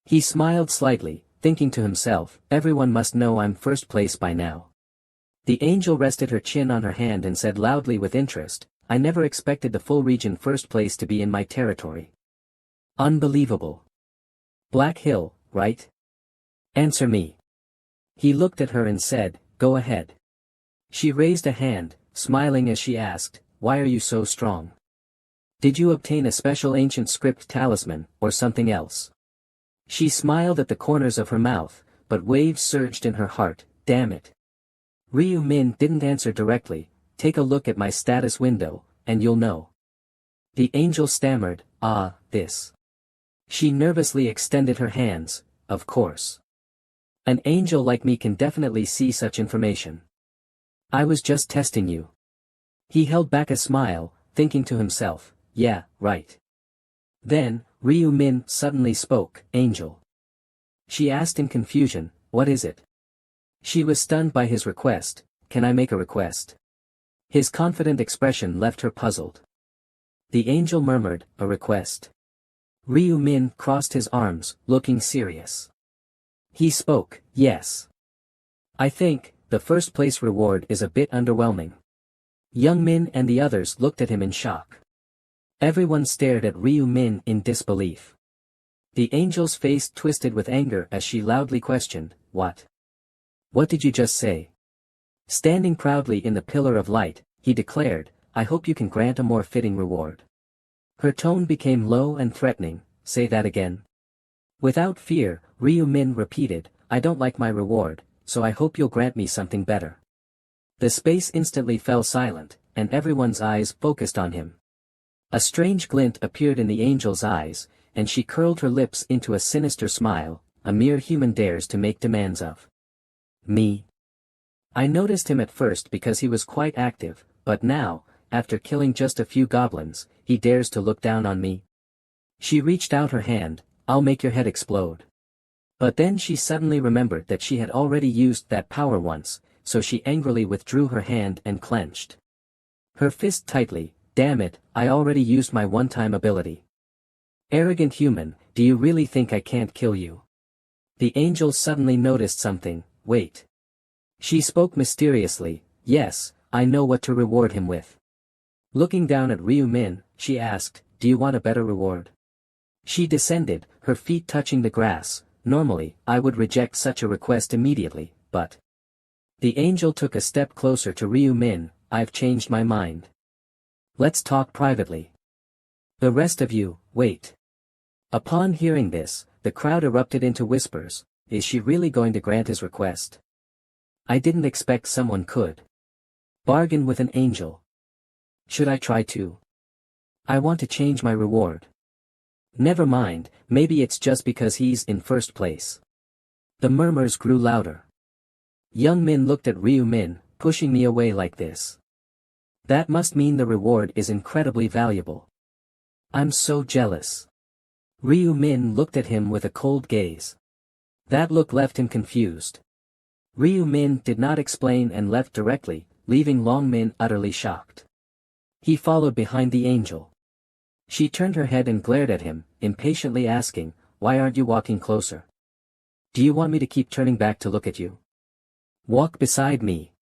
He smiled slightly, thinking to himself, everyone must know I'm first place by now. The angel rested her chin on her hand and said loudly with interest, I never expected the full region first place to be in my territory. Unbelievable. Black Hill, right? Answer me. He looked at her and said, go ahead. She raised a hand, smiling as she asked, why are you so strong? Did you obtain a special ancient script talisman, or something else? She smiled at the corners of her mouth, but waves surged in her heart, damn it. Ryu Min didn't answer directly, take a look at my status window, and you'll know. The angel stammered, this. She nervously extended her hands, of course. An angel like me can definitely see such information. I was just testing you. He held back a smile, thinking to himself, yeah, right. Then, Ryu Min suddenly spoke, Angel. She asked in confusion, what is it? She was stunned by his request, can I make a request? His confident expression left her puzzled. The angel murmured, a request. Ryu Min crossed his arms, looking serious. He spoke, yes. I think, the first place reward is a bit underwhelming. Young Min and the others looked at him in shock. Everyone stared at Ryu Min in disbelief. The angel's face twisted with anger as she loudly questioned, what? What did you just say? Standing proudly in the pillar of light, he declared, I hope you can grant a more fitting reward. Her tone became low and threatening, say that again. Without fear, Ryu Min repeated, I don't like my reward, so I hope you'll grant me something better. The space instantly fell silent, and everyone's eyes focused on him. A strange glint appeared in the angel's eyes, and she curled her lips into a sinister smile, a mere human dares to make demands of me. I noticed him at first because he was quite active, but now, after killing just a few goblins, he dares to look down on me. She reached out her hand, I'll make your head explode. But then she suddenly remembered that she had already used that power once, so she angrily withdrew her hand and clenched her fist tightly, damn it, I already used my one-time ability. Arrogant human, do you really think I can't kill you? The angel suddenly noticed something. Wait. She spoke mysteriously. Yes, I know what to reward him with. Looking down at Ryu Min, she asked, do you want a better reward? She descended, her feet touching the grass. Normally, I would reject such a request immediately, but... The angel took a step closer to Ryu Min. I've changed my mind. Let's talk privately. The rest of you, wait. Upon hearing this, the crowd erupted into whispers. Is she really going to grant his request? I didn't expect someone could bargain with an angel. Should I try to? I want to change my reward. Never mind, maybe it's just because he's in first place. The murmurs grew louder. Young Min looked at Ryu Min, pushing me away like this. That must mean the reward is incredibly valuable. I'm so jealous. Ryu Min looked at him with a cold gaze. That look left him confused. Ryu Min did not explain and left directly, leaving Long Min utterly shocked. He followed behind the angel. She turned her head and glared at him, impatiently asking, why aren't you walking closer? Do you want me to keep turning back to look at you? Walk beside me.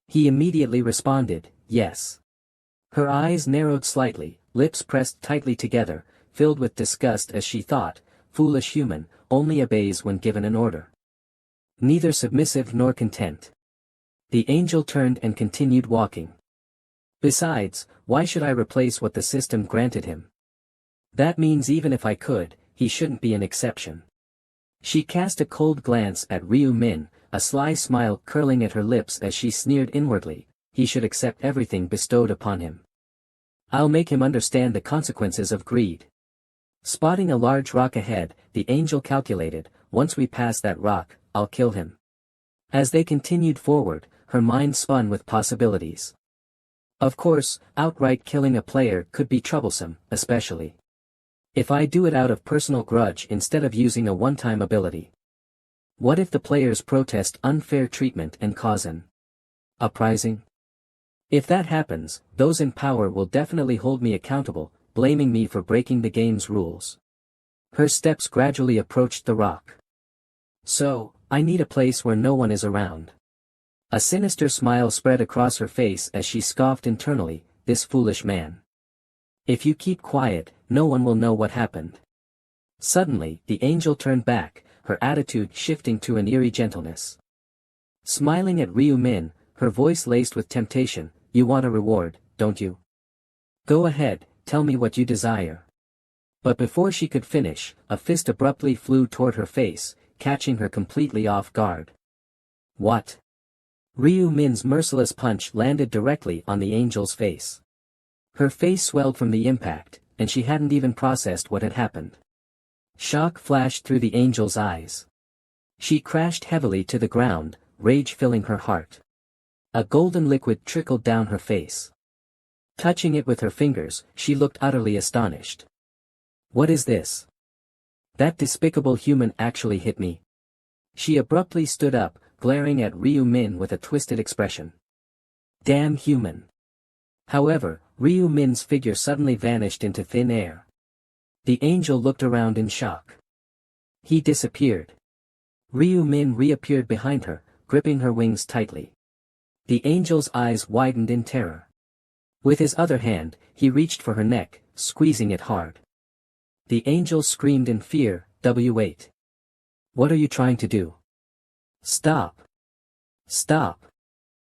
He immediately responded, yes. Her eyes narrowed slightly, lips pressed tightly together, filled with disgust as she thought, foolish human, only obeys when given an order. Neither submissive nor content. The angel turned and continued walking. Besides, why should I replace what the system granted him? That means even if I could, he shouldn't be an exception. She cast a cold glance at Ryu Min, a sly smile curling at her lips as she sneered inwardly, he should accept everything bestowed upon him. I'll make him understand the consequences of greed. Spotting a large rock ahead, the angel calculated, once we pass that rock, I'll kill him. As they continued forward, her mind spun with possibilities. Of course, outright killing a player could be troublesome, especially if I do it out of personal grudge instead of using a one-time ability. What if the players protest unfair treatment and cause an uprising? If that happens, those in power will definitely hold me accountable, blaming me for breaking the game's rules. Her steps gradually approached the rock. So, I need a place where no one is around. A sinister smile spread across her face as she scoffed internally, this foolish man. If you keep quiet, no one will know what happened. Suddenly, the angel turned back, her attitude shifting to an eerie gentleness. Smiling at Ryu Min, her voice laced with temptation, you want a reward, don't you? Go ahead, tell me what you desire. But before she could finish, a fist abruptly flew toward her face, catching her completely off guard. What? Ryu Min's merciless punch landed directly on the angel's face. Her face swelled from the impact, and she hadn't even processed what had happened. Shock flashed through the angel's eyes. She crashed heavily to the ground, rage filling her heart. A golden liquid trickled down her face. Touching it with her fingers, she looked utterly astonished. What is this? That despicable human actually hit me. She abruptly stood up, glaring at Ryu Min with a twisted expression. Damn human. However, Ryu Min's figure suddenly vanished into thin air. The angel looked around in shock. He disappeared. Ryu Min reappeared behind her, gripping her wings tightly. The angel's eyes widened in terror. With his other hand, he reached for her neck, squeezing it hard. The angel screamed in fear, "Wait. What are you trying to do? Stop. Stop."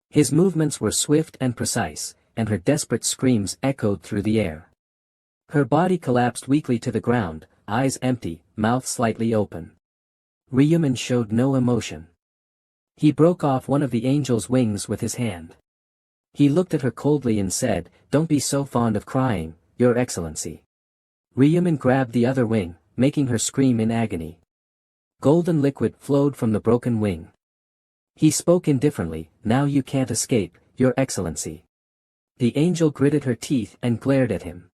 His movements were swift and precise, and her desperate screams echoed through the air. Her body collapsed weakly to the ground, eyes empty, mouth slightly open. Ryumin showed no emotion. He broke off one of the angel's wings with his hand. He looked at her coldly and said, "Don't be so fond of crying, Your Excellency." Ryumin grabbed the other wing, making her scream in agony. Golden liquid flowed from the broken wing. He spoke indifferently, "Now you can't escape, Your Excellency." The angel gritted her teeth and glared at him.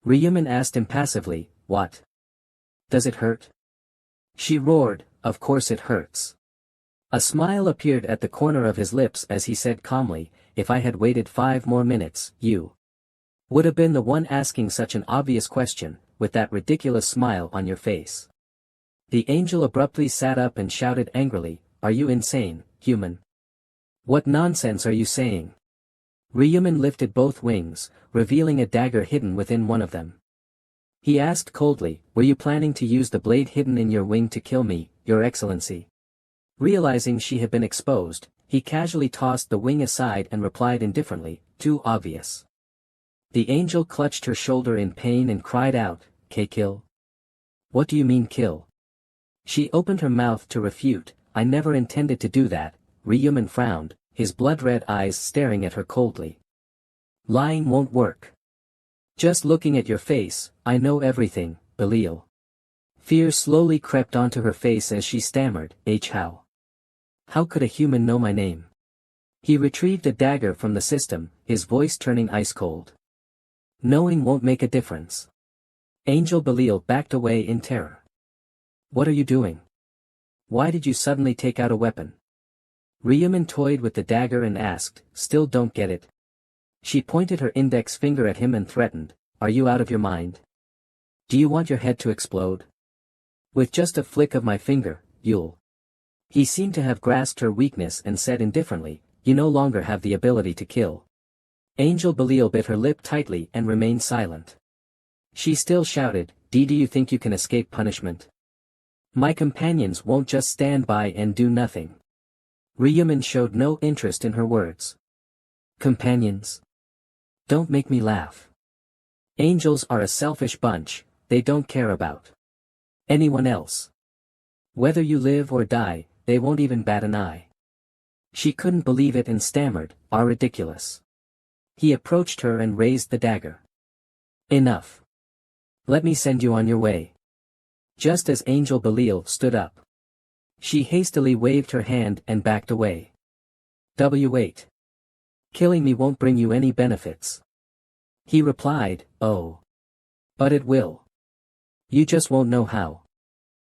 Ryumin asked impassively, "What? Does it hurt?" She roared, "Of course it hurts." A smile appeared at the corner of his lips as he said calmly, "If I had waited 5 more minutes, you would have been the one asking such an obvious question, with that ridiculous smile on your face. The angel abruptly sat up and shouted angrily, "Are you insane, human? What nonsense are you saying?" Ryuman lifted both wings, revealing a dagger hidden within one of them. He asked coldly, "Were you planning to use the blade hidden in your wing to kill me, Your Excellency?" Realizing she had been exposed, he casually tossed the wing aside and replied indifferently, "Too obvious." The angel clutched her shoulder in pain and cried out, "Kill? What do you mean kill?" She opened her mouth to refute, "I never intended to do that." Ryuman frowned, his blood-red eyes staring at her coldly. "Lying won't work. Just looking at your face, I know everything, Belial." Fear slowly crept onto her face as she stammered, "How? How could a human know my name?" He retrieved a dagger from the system, his voice turning ice-cold. "Knowing won't make a difference." Angel Belial backed away in terror. "What are you doing? Why did you suddenly take out a weapon?" Ryuman toyed with the dagger and asked, "Still don't get it?" She pointed her index finger at him and threatened, "Are you out of your mind? Do you want your head to explode? With just a flick of my finger, you'll..." He seemed to have grasped her weakness and said indifferently, "You no longer have the ability to kill." Angel Belial bit her lip tightly and remained silent. She still shouted, Do you think you can escape punishment? My companions won't just stand by and do nothing." Ryuman showed no interest in her words. "Companions? Don't make me laugh. Angels are a selfish bunch, they don't care about anyone else. Whether you live or die, they won't even bat an eye." She couldn't believe it and stammered, "Are ridiculous." He approached her and raised the dagger. "Enough. Let me send you on your way." Just as Angel Belial stood up, she hastily waved her hand and backed away. "Wait. Killing me won't bring you any benefits." He replied, "Oh. But it will. You just won't know how."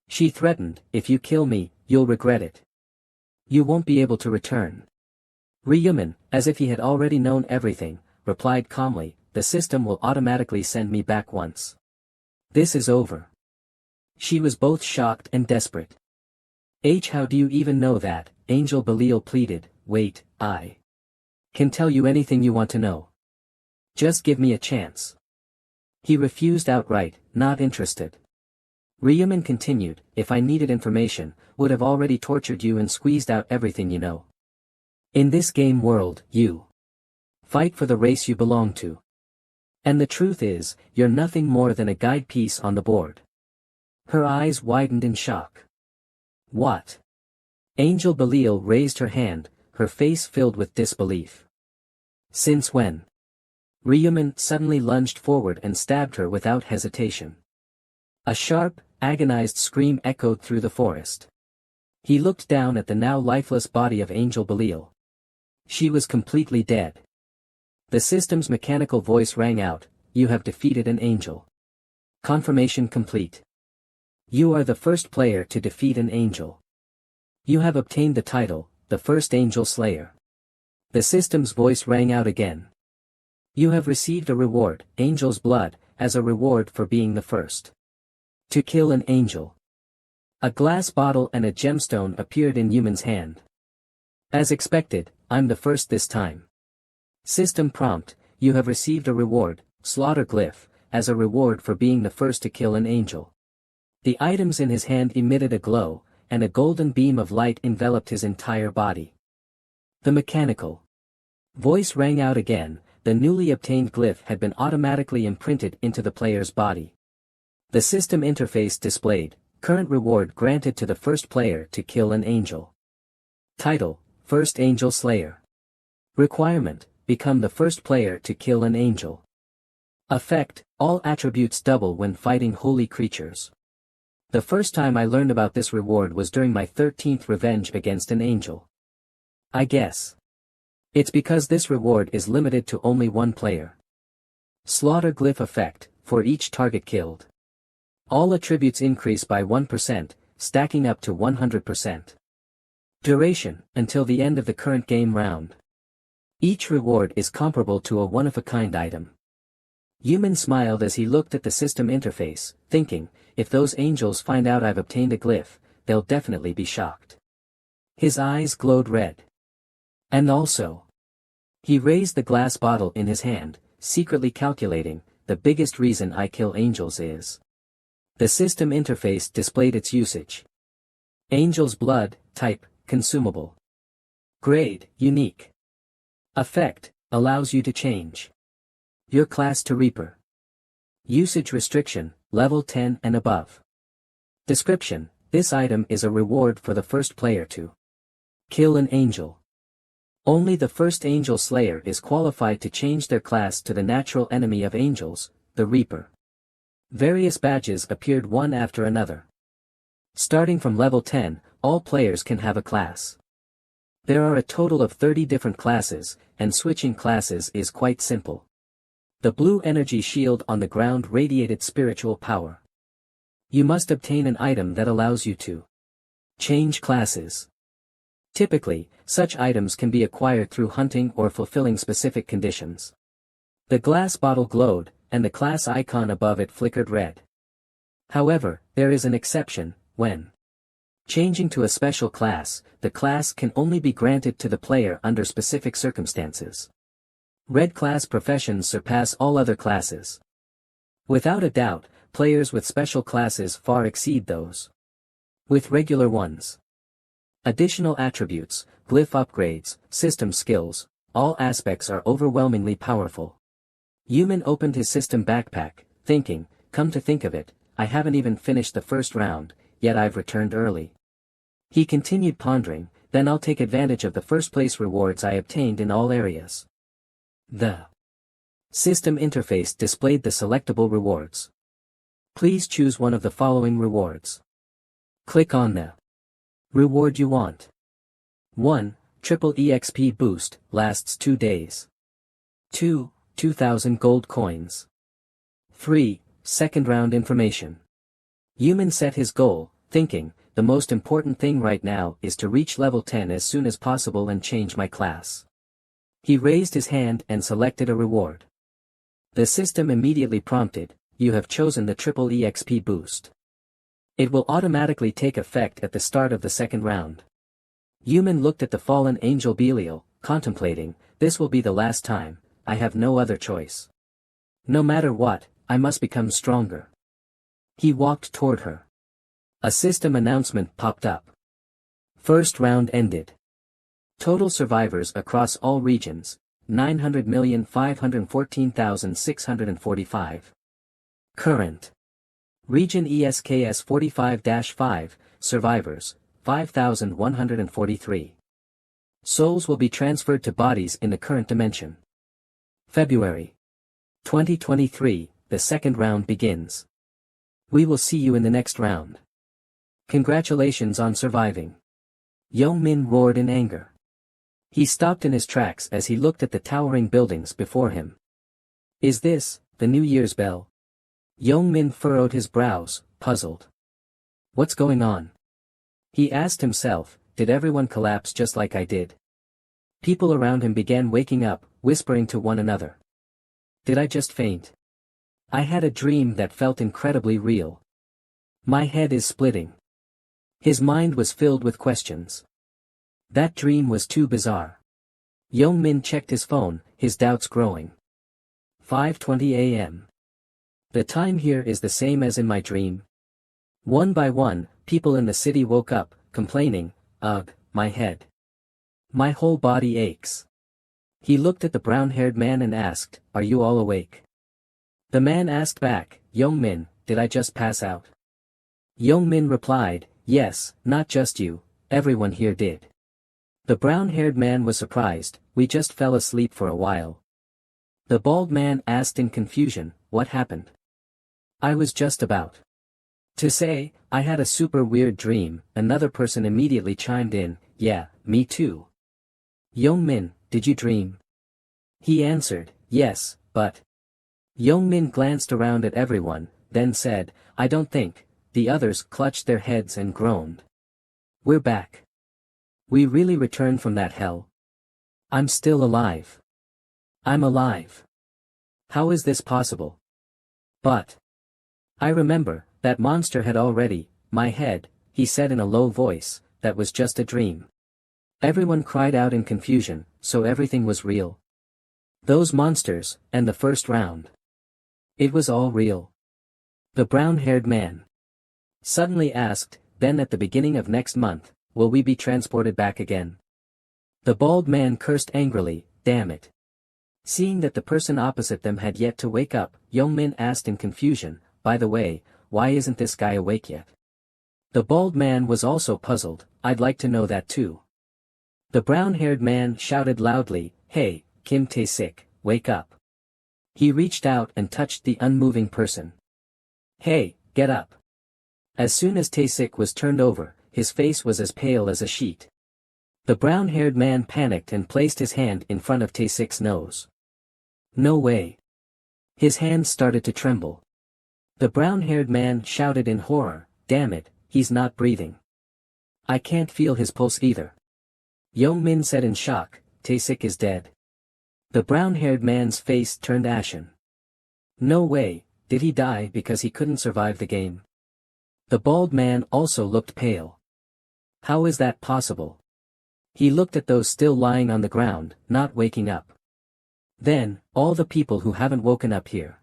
She threatened, "If you kill me, you'll regret it. You won't be able to return." Ryuman, as if he had already known everything, replied calmly, "The system will automatically send me back once. This is over." She was both shocked and desperate. How do you even know that?" Angel Belial pleaded, "Wait, I can tell you anything you want to know. Just give me a chance." He refused outright, not interested. Ryuman continued, "If I needed information, would have already tortured you and squeezed out everything you know. In this game world, you fight for the race you belong to. And the truth is, you're nothing more than a guide piece on the board." Her eyes widened in shock. "What?" Angel Belial raised her hand, her face filled with disbelief. "Since when?" Ryuman suddenly lunged forward and stabbed her without hesitation. A sharp, agonized scream echoed through the forest. He looked down at the now lifeless body of Angel Belial. She was completely dead. The system's mechanical voice rang out, "You have defeated an angel. Confirmation complete. You are the first player to defeat an angel. You have obtained the title, the first angel slayer." The system's voice rang out again. "You have received a reward, angel's blood, as a reward for being the first to kill an angel." A glass bottle and a gemstone appeared in Yuman's hand. "As expected, I'm the first this time." System prompt, "You have received a reward, slaughter glyph, as a reward for being the first to kill an angel." The items in his hand emitted a glow, and a golden beam of light enveloped his entire body. The mechanical voice rang out again, the newly obtained glyph had been automatically imprinted into the player's body. The system interface displayed, "Current reward granted to the first player to kill an angel." Title, First Angel Slayer. Requirement, become the first player to kill an angel. Effect, all attributes double when fighting holy creatures. The first time I learned about this reward was during my 13th revenge against an angel. I guess it's because this reward is limited to only one player. Slaughter glyph effect, for each target killed. All attributes increase by 1%, stacking up to 100%. Duration, until the end of the current game round. Each reward is comparable to a one-of-a-kind item. Yuman smiled as he looked at the system interface, thinking, if those angels find out I've obtained a glyph, they'll definitely be shocked. His eyes glowed red. And also. He raised the glass bottle in his hand, secretly calculating, the biggest reason I kill angels is. The system interface displayed its usage. Angel's blood, type, consumable. Grade, unique. Effect, allows you to change your class to Reaper. Usage restriction, level 10 and above. Description, this item is a reward for the first player to kill an angel. Only the first angel slayer is qualified to change their class to the natural enemy of angels, the Reaper. Various badges appeared one after another. Starting from level 10, all players can have a class. There are a total of 30 different classes, and switching classes is quite simple. The blue energy shield on the ground radiated spiritual power. You must obtain an item that allows you to change classes. Typically, such items can be acquired through hunting or fulfilling specific conditions. The glass bottle glowed, and the class icon above it flickered red. However, there is an exception, when changing to a special class, the class can only be granted to the player under specific circumstances. Red class professions surpass all other classes. Without a doubt, players with special classes far exceed those with regular ones. Additional attributes, glyph upgrades, system skills, all aspects are overwhelmingly powerful. Yuman opened his system backpack, thinking, come to think of it, I haven't even finished the first round, yet I've returned early. He continued pondering, then I'll take advantage of the first place rewards I obtained in all areas. The system interface displayed the selectable rewards. Please choose one of the following rewards. Click on the reward you want. 1. Triple EXP boost, lasts 2 days. 2. 2,000 gold coins. 3. Second round information. Yuman set his goal, thinking, the most important thing right now is to reach level 10 as soon as possible and change my class. He raised his hand and selected a reward. The system immediately prompted, you have chosen the triple EXP boost. It will automatically take effect at the start of the second round. Yuman looked at the fallen angel Belial, contemplating, this will be the last time, I have no other choice. No matter what, I must become stronger. He walked toward her. A system announcement popped up. First round ended. Total survivors across all regions, 900,514,645. Current. Region ESKS 45-5, survivors, 5,143. Souls will be transferred to bodies in the current dimension. February 2023, the second round begins. We will see you in the next round. Congratulations on surviving. Yongmin roared in anger. He stopped in his tracks as he looked at the towering buildings before him. Is this, the New Year's bell? Yongmin furrowed his brows, puzzled. What's going on? He asked himself, did everyone collapse just like I did? People around him began waking up, whispering to one another. Did I just faint? I had a dream that felt incredibly real. My head is splitting. His mind was filled with questions. That dream was too bizarre. Yongmin checked his phone, his doubts growing. 5:20 a.m. The time here is the same as in my dream. One by one, people in the city woke up, complaining, ugh, my head. My whole body aches. He looked at the brown-haired man and asked, are you all awake? The man asked back, Yongmin, did I just pass out? Yongmin replied, yes, not just you, everyone here did. The brown-haired man was surprised, we just fell asleep for a while. The bald man asked in confusion, what happened? I was just about to say, I had a super weird dream. Another person immediately chimed in, yeah, me too. Yongmin, did you dream? He answered, yes, but... Yongmin glanced around at everyone, then said, I don't think. The others clutched their heads and groaned. We're back. We really returned from that hell. I'm still alive. I'm alive. How is this possible? But I remember, that monster had already, my head, he said in a low voice, that was just a dream. Everyone cried out in confusion, so everything was real. Those monsters, and the first round. It was all real. The brown-haired man suddenly asked, then at the beginning of next month, will we be transported back again? The bald man cursed angrily, damn it. Seeing that the person opposite them had yet to wake up, Youngmin asked in confusion, by the way, why isn't this guy awake yet? The bald man was also puzzled, I'd like to know that too. The brown-haired man shouted loudly, hey, Kim Tae-sik, wake up. He reached out and touched the unmoving person. Hey, get up. As soon as Tae-sik was turned over, his face was as pale as a sheet. The brown-haired man panicked and placed his hand in front of Tae-sik's nose. No way. His hands started to tremble. The brown-haired man shouted in horror, damn it, he's not breathing. I can't feel his pulse either. Youngmin said in shock, Tae-sik is dead. The brown-haired man's face turned ashen. No way, did he die because he couldn't survive the game? The bald man also looked pale. How is that possible? He looked at those still lying on the ground, not waking up. Then, all the people who haven't woken up here.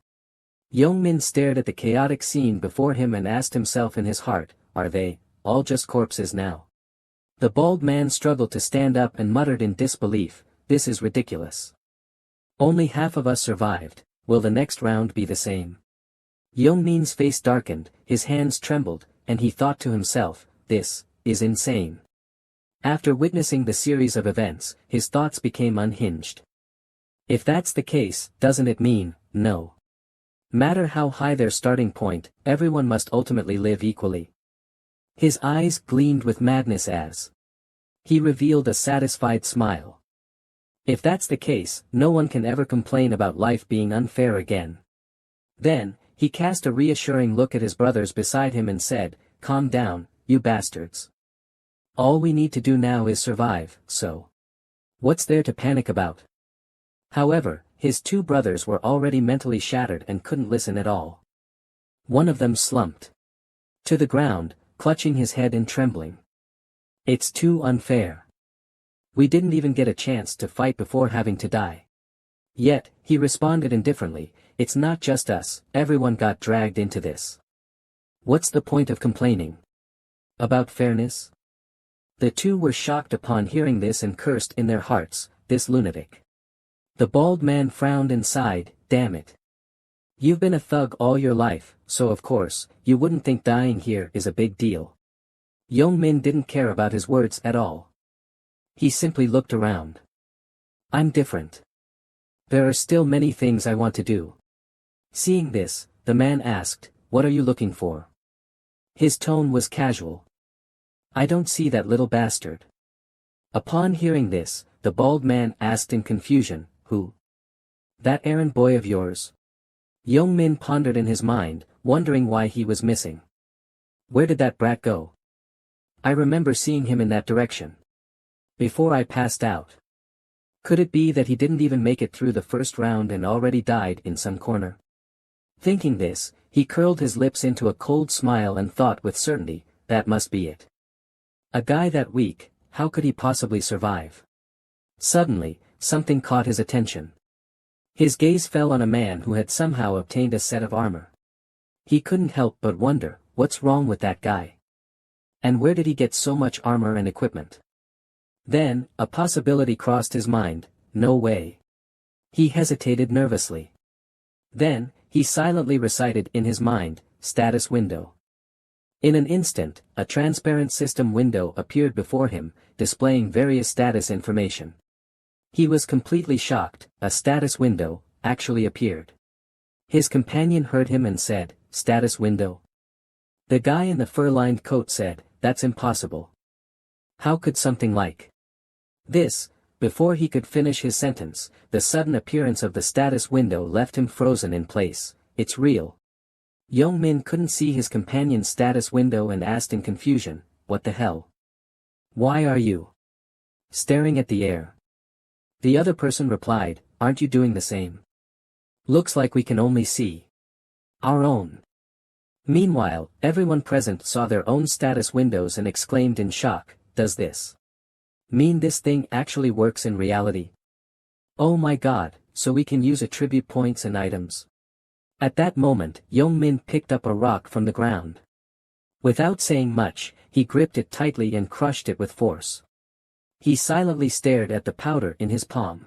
Youngmin stared at the chaotic scene before him and asked himself in his heart, are they, all just corpses now? The bald man struggled to stand up and muttered in disbelief, this is ridiculous. Only half of us survived, will the next round be the same? Youngmin's face darkened, his hands trembled, and he thought to himself, this is insane. After witnessing the series of events, his thoughts became unhinged. If that's the case, doesn't it mean, no matter how high their starting point, everyone must ultimately live equally? His eyes gleamed with madness as he revealed a satisfied smile. If that's the case, no one can ever complain about life being unfair again. Then, he cast a reassuring look at his brothers beside him and said, calm down, you bastards. All we need to do now is survive, so what's there to panic about? However, his two brothers were already mentally shattered and couldn't listen at all. One of them slumped to the ground, clutching his head and trembling. It's too unfair. We didn't even get a chance to fight before having to die. Yet, he responded indifferently, it's not just us, everyone got dragged into this. What's the point of complaining about fairness? The two were shocked upon hearing this and cursed in their hearts, this lunatic. The bald man frowned and sighed, damn it. You've been a thug all your life, so of course, you wouldn't think dying here is a big deal. Youngmin didn't care about his words at all. He simply looked around. I'm different. There are still many things I want to do. Seeing this, the man asked, what are you looking for? His tone was casual. I don't see that little bastard. Upon hearing this, the bald man asked in confusion, who? That errand boy of yours? Youngmin pondered in his mind, wondering why he was missing. Where did that brat go? I remember seeing him in that direction. Before I passed out. Could it be that he didn't even make it through the first round and already died in some corner? Thinking this, he curled his lips into a cold smile and thought with certainty, that must be it. A guy that weak, how could he possibly survive? Suddenly, something caught his attention. His gaze fell on a man who had somehow obtained a set of armor. He couldn't help but wonder, what's wrong with that guy? And where did he get so much armor and equipment? Then, a possibility crossed his mind, no way. He hesitated nervously. Then, he silently recited in his mind, status window. In an instant, a transparent system window appeared before him, displaying various status information. He was completely shocked, a status window actually appeared. His companion heard him and said, status window? The guy in the fur-lined coat said, that's impossible. How could something like this? Before he could finish his sentence, the sudden appearance of the status window left him frozen in place. It's real. Youngmin couldn't see his companion's status window and asked in confusion, what the hell? Why are you staring at the air? The other person replied, aren't you doing the same? Looks like we can only see our own. Meanwhile, everyone present saw their own status windows and exclaimed in shock, does this mean this thing actually works in reality? Oh my god, so we can use attribute points and items. At that moment, Yongmin picked up a rock from the ground. Without saying much, he gripped it tightly and crushed it with force. He silently stared at the powder in his palm.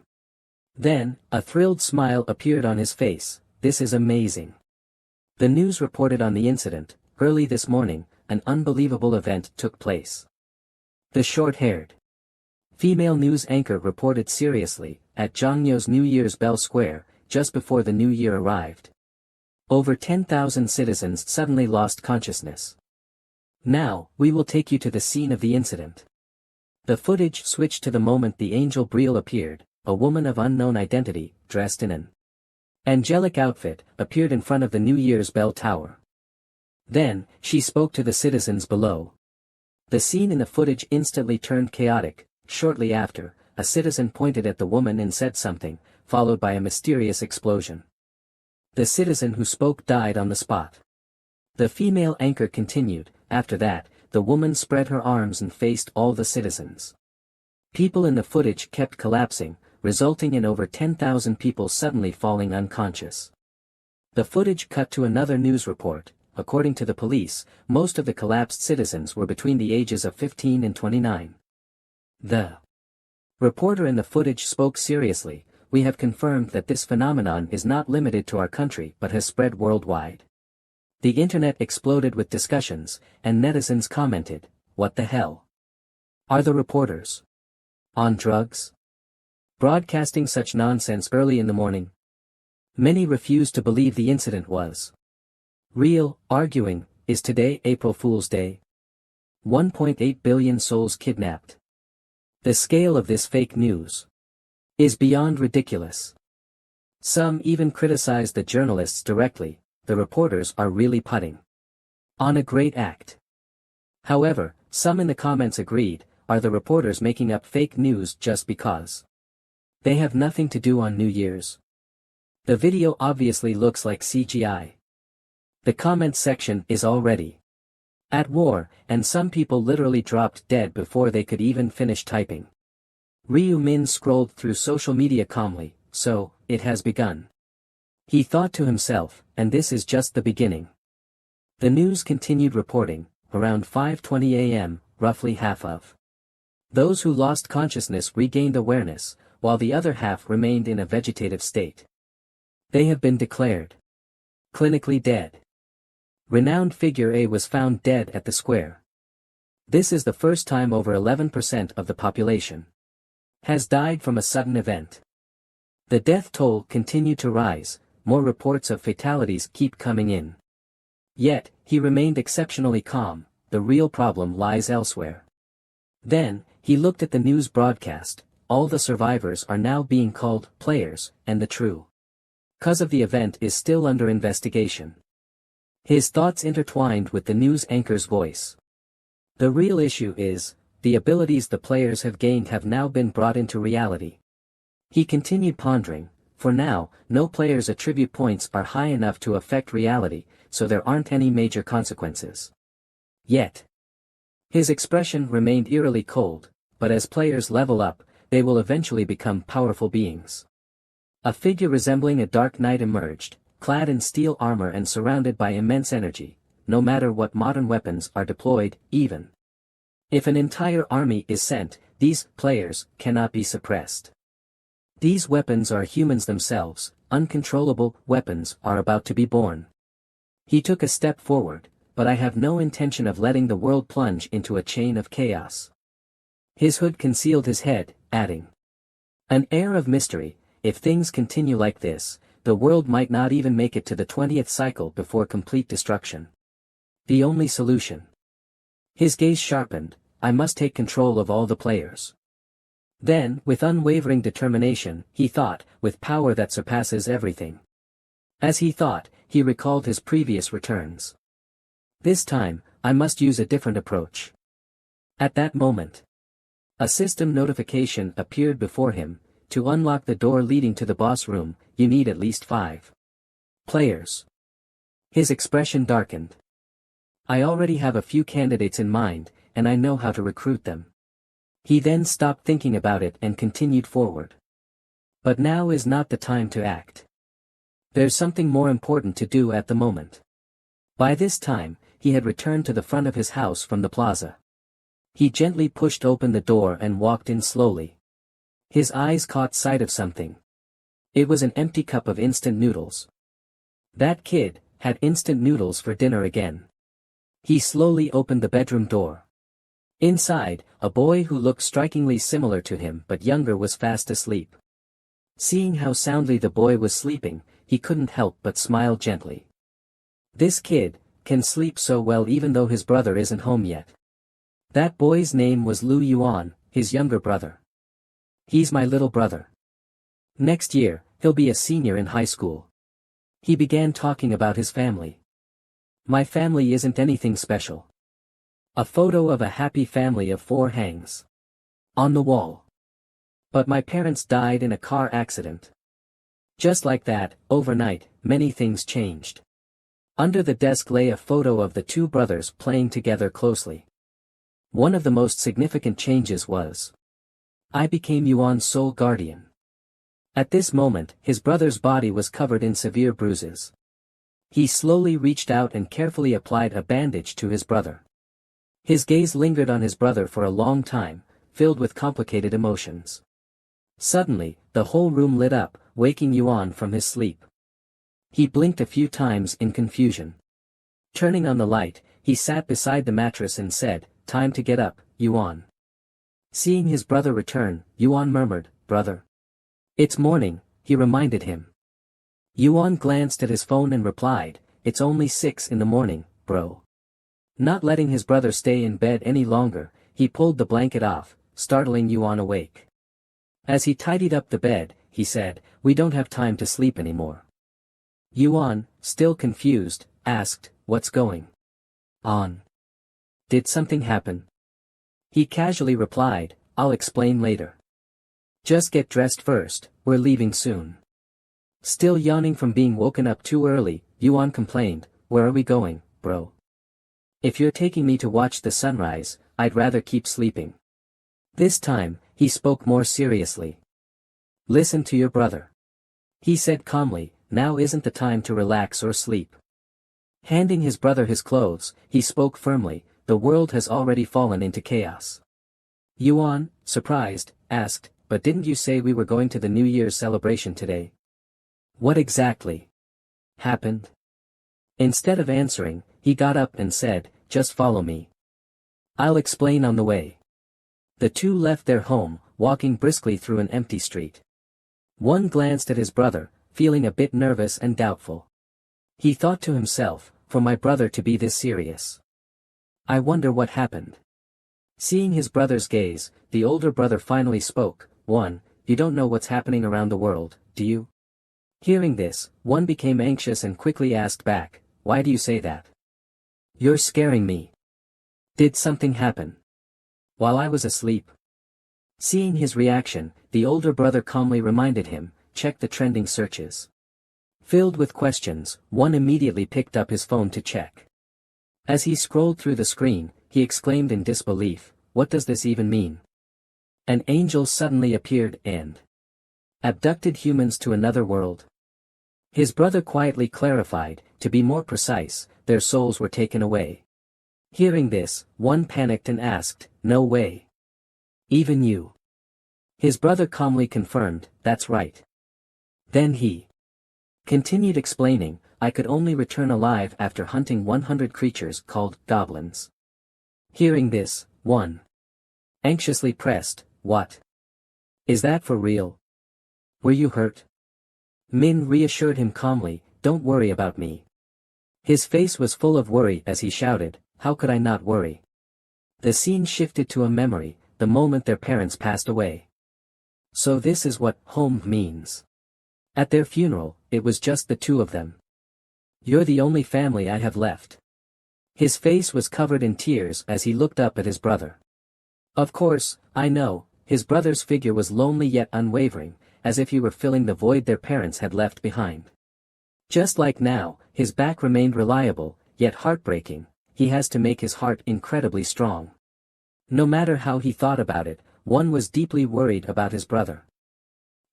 Then, a thrilled smile appeared on his face. This is amazing. The news reported on the incident. Early this morning, an unbelievable event took place. The short-haired female news anchor reported seriously, at Zhangyo's New Year's Bell Square, just before the new year arrived. Over 10,000 citizens suddenly lost consciousness. Now, we will take you to the scene of the incident. The footage switched to the moment the angel Brielle appeared. A woman of unknown identity, dressed in an angelic outfit, appeared in front of the New Year's Bell Tower. Then, she spoke to the citizens below. The scene in the footage instantly turned chaotic. Shortly after, a citizen pointed at the woman and said something, followed by a mysterious explosion. The citizen who spoke died on the spot. The female anchor continued. After that, the woman spread her arms and faced all the citizens. People in the footage kept collapsing, resulting in over 10,000 people suddenly falling unconscious. The footage cut to another news report. According to the police, most of the collapsed citizens were between the ages of 15 and 29. The reporter in the footage spoke seriously. We have confirmed that this phenomenon is not limited to our country but has spread worldwide. The internet exploded with discussions, and netizens commented, what the hell? Are the reporters on drugs? Broadcasting such nonsense early in the morning? Many refused to believe the incident was real, arguing, is today April Fool's Day? 1.8 billion souls kidnapped. The scale of this fake news is beyond ridiculous. Some even criticized the journalists directly. The reporters are really putting on a great act. However, some in the comments agreed, are the reporters making up fake news just because they have nothing to do on New Year's? The video obviously looks like CGI. The comments section is already at war, and some people literally dropped dead before they could even finish typing. Ryu Min scrolled through social media calmly, so, it has begun. He thought to himself, and this is just the beginning. The news continued reporting. Around 5:20 a.m., roughly half of those who lost consciousness regained awareness, while the other half remained in a vegetative state. They have been declared clinically dead. Renowned figure A was found dead at the square. This is the first time over 11% of the population has died from a sudden event. The death toll continued to rise. More reports of fatalities keep coming in. Yet, he remained exceptionally calm. The real problem lies elsewhere. Then, he looked at the news broadcast. All the survivors are now being called players, and the true cause of the event is still under investigation. His thoughts intertwined with the news anchor's voice. The real issue is, the abilities the players have gained have now been brought into reality. He continued pondering. For now, no player's attribute points are high enough to affect reality, so there aren't any major consequences. Yet, his expression remained eerily cold, but as players level up, they will eventually become powerful beings. A figure resembling a dark knight emerged, clad in steel armor and surrounded by immense energy. No matter what modern weapons are deployed, even if an entire army is sent, these players cannot be suppressed. These weapons are humans themselves. Uncontrollable weapons are about to be born. He took a step forward, but I have no intention of letting the world plunge into a chain of chaos. His hood concealed his head, adding an air of mystery. If things continue like this, the world might not even make it to the 20th cycle before complete destruction. The only solution. His gaze sharpened. I must take control of all the players. Then, with unwavering determination, he thought, with power that surpasses everything. As he thought, he recalled his previous returns. This time, I must use a different approach. At that moment, a system notification appeared before him. To unlock the door leading to the boss room, you need at least 5 players. His expression darkened. I already have a few candidates in mind, and I know how to recruit them. He then stopped thinking about it and continued forward. But now is not the time to act. There's something more important to do at the moment. By this time, he had returned to the front of his house from the plaza. He gently pushed open the door and walked in slowly. His eyes caught sight of something. It was an empty cup of instant noodles. That kid had instant noodles for dinner again. He slowly opened the bedroom door. Inside, a boy who looked strikingly similar to him but younger was fast asleep. Seeing how soundly the boy was sleeping, he couldn't help but smile gently. This kid can sleep so well even though his brother isn't home yet. That boy's name was Lu Yuan, his younger brother. He's my little brother. Next year, he'll be a senior in high school. He began talking about his family. My family isn't anything special. A photo of a happy family of 4 hangs on the wall. But my parents died in a car accident. Just like that, overnight, many things changed. Under the desk lay a photo of the 2 brothers playing together closely. One of the most significant changes was I became Yuan's sole guardian. At this moment, his brother's body was covered in severe bruises. He slowly reached out and carefully applied a bandage to his brother. His gaze lingered on his brother for a long time, filled with complicated emotions. Suddenly, the whole room lit up, waking Yuan from his sleep. He blinked a few times in confusion. Turning on the light, he sat beside the mattress and said, "Time to get up, Yuan." Seeing his brother return, Yuan murmured, "Brother." "It's morning," he reminded him. Yuan glanced at his phone and replied, "It's only 6 in the morning, bro." Not letting his brother stay in bed any longer, he pulled the blanket off, startling Yuan awake. As he tidied up the bed, he said, "We don't have time to sleep anymore." Yuan, still confused, asked, "What's going on? Did something happen?" He casually replied, "I'll explain later. Just get dressed first, we're leaving soon." Still yawning from being woken up too early, Yuan complained, "Where are we going, bro? If you're taking me to watch the sunrise, I'd rather keep sleeping." This time, he spoke more seriously. "Listen to your brother," he said calmly, "now isn't the time to relax or sleep." Handing his brother his clothes, he spoke firmly, "The world has already fallen into chaos." Yuan, surprised, asked, "But didn't you say we were going to the New Year's celebration today? What exactly happened?" Instead of answering, he got up and said, "Just follow me. I'll explain on the way." The 2 left their home, walking briskly through an empty street. One glanced at his brother, feeling a bit nervous and doubtful. He thought to himself, "For my brother to be this serious. I wonder what happened." Seeing his brother's gaze, the older brother finally spoke, "One, you don't know what's happening around the world, do you?" Hearing this, one became anxious and quickly asked back, "Why do you say that? You're scaring me. Did something happen while I was asleep?" Seeing his reaction, the older brother calmly reminded him, "Check the trending searches." Filled with questions, one immediately picked up his phone to check. As he scrolled through the screen, he exclaimed in disbelief, "What does this even mean?" An angel suddenly appeared and abducted humans to another world. His brother quietly clarified, to be more precise, their souls were taken away. Hearing this, one panicked and asked, "No way. Even you?" His brother calmly confirmed, "That's right." Then he continued explaining, "I could only return alive after hunting 100 creatures called goblins." Hearing this, one anxiously pressed, "What? Is that for real? Were you hurt?" Min reassured him calmly, "Don't worry about me." His face was full of worry as he shouted, "How could I not worry?" The scene shifted to a memory, the moment their parents passed away. So this is what home means. At their funeral, it was just the 2 of them. "You're the only family I have left." His face was covered in tears as he looked up at his brother. Of course, I know, his brother's figure was lonely yet unwavering, as if he were filling the void their parents had left behind. Just like now, his back remained reliable, yet heartbreaking. He has to make his heart incredibly strong. No matter how he thought about it, one was deeply worried about his brother.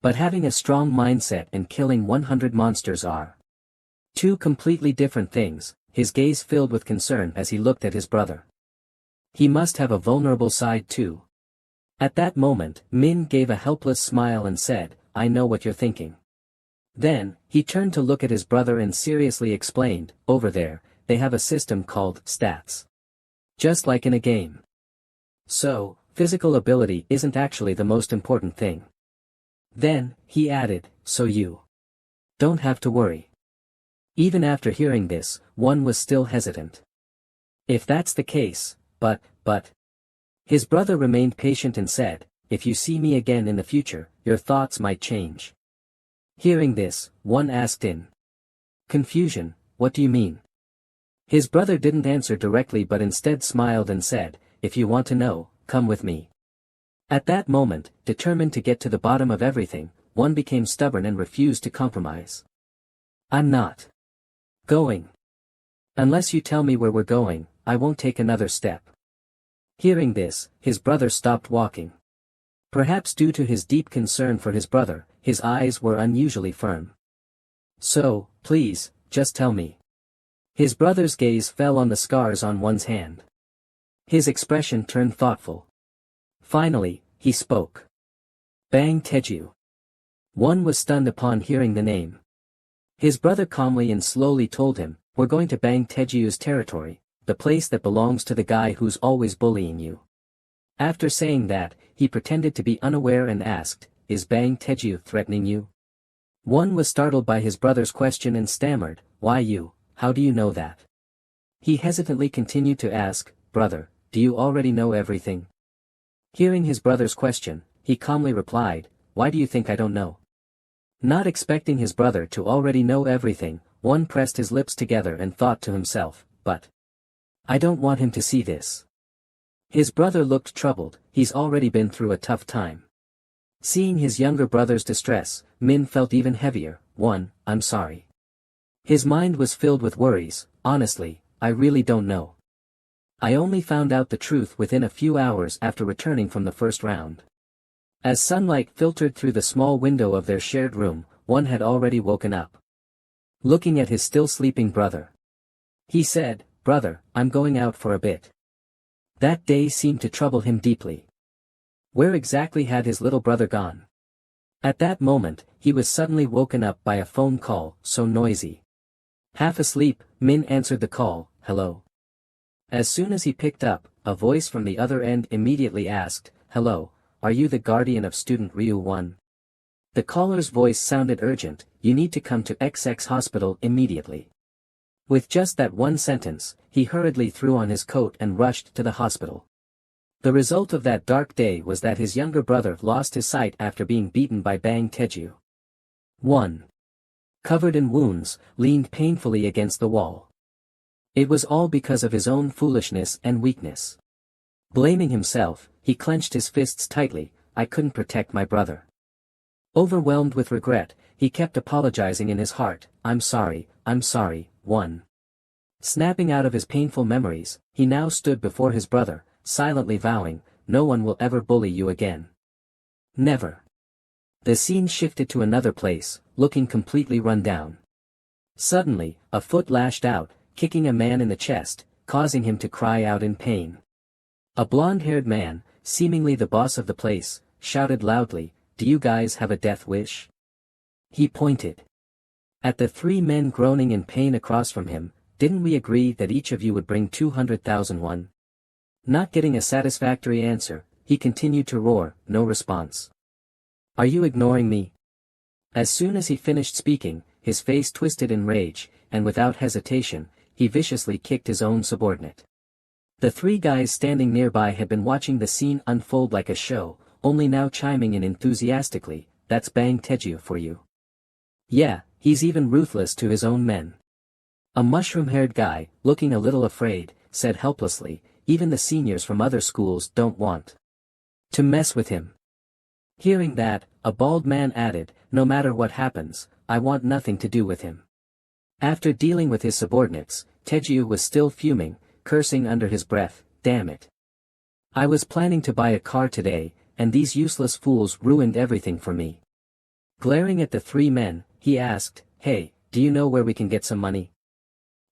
But having a strong mindset and killing 100 monsters are two completely different things. His gaze filled with concern as he looked at his brother. He must have a vulnerable side too. At that moment, Min gave a helpless smile and said, "I know what you're thinking." Then, he turned to look at his brother and seriously explained, "Over there, they have a system called stats. Just like in a game. So, physical ability isn't actually the most important thing." Then, he added, "So you don't have to worry." Even after hearing this, one was still hesitant. If that's the case, but. His brother remained patient and said, "If you see me again in the future, your thoughts might change." Hearing this, one asked in confusion, "What do you mean?" His brother didn't answer directly but instead smiled and said, "If you want to know, come with me." At that moment, determined to get to the bottom of everything, one became stubborn and refused to compromise. "I'm not going. Unless you tell me where we're going, I won't take another step." Hearing this, his brother stopped walking. Perhaps due to his deep concern for his brother, his eyes were unusually firm. "So, please, just tell me." His brother's gaze fell on the scars on one's hand. His expression turned thoughtful. Finally, he spoke. "Bang Teju." One was stunned upon hearing the name. His brother calmly and slowly told him, "We're going to Bang Teju's territory, the place that belongs to the guy who's always bullying you." After saying that, he pretended to be unaware and asked, "Is Bang Teju threatening you?" One was startled by his brother's question and stammered, "Why you? How do you know that?" He hesitantly continued to ask, "Brother, do you already know everything?" Hearing his brother's question, he calmly replied, "Why do you think I don't know?" Not expecting his brother to already know everything, one pressed his lips together and thought to himself, "But I don't want him to see this." His brother looked troubled. He's already been through a tough time. Seeing his younger brother's distress, Min felt even heavier. "I'm sorry." His mind was filled with worries. "Honestly, I really don't know. I only found out the truth within a few hours after returning from the first round." As sunlight filtered through the small window of their shared room, one had already woken up. Looking at his still sleeping brother, he said, "Brother, I'm going out for a bit." That day seemed to trouble him deeply. Where exactly had his little brother gone? At that moment, he was suddenly woken up by a phone call, so noisy. Half asleep, Min answered the call, "Hello." As soon as he picked up, a voice from the other end immediately asked, "Hello, are you the guardian of student Ryu 1? The caller's voice sounded urgent. "You need to come to XX hospital immediately." With just that one sentence, he hurriedly threw on his coat and rushed to the hospital. The result of that dark day was that his younger brother lost his sight after being beaten by Bang Teju. 1. Covered in wounds, leaned painfully against the wall. It was all because of his own foolishness and weakness. Blaming himself, he clenched his fists tightly. "I couldn't protect my brother." Overwhelmed with regret, he kept apologizing in his heart, I'm sorry. 1. Snapping out of his painful memories, he now stood before his brother, silently vowing, "No one will ever bully you again. Never." The scene shifted to another place, looking completely run down. Suddenly, a foot lashed out, kicking a man in the chest, causing him to cry out in pain. A blonde-haired man, seemingly the boss of the place, shouted loudly, "Do you guys have a death wish?" He pointed at the three men groaning in pain across from him. "Didn't we agree that each of you would bring 200,001? Not getting a satisfactory answer, he continued to roar, no response. "Are you ignoring me?" As soon as he finished speaking, his face twisted in rage, and without hesitation, he viciously kicked his own subordinate. The three guys standing nearby had been watching the scene unfold like a show, only now chiming in enthusiastically, "That's Bang Teju for you. Yeah, he's even ruthless to his own men." A mushroom-haired guy, looking a little afraid, said helplessly, "Even the seniors from other schools don't want to mess with him. Hearing that, a bald man added, no matter what happens, I want nothing to do with him. After dealing with his subordinates, Teju was still fuming, cursing under his breath, damn it. I was planning to buy a car today, and these useless fools ruined everything for me. Glaring at the three men, he asked, hey, do you know where we can get some money?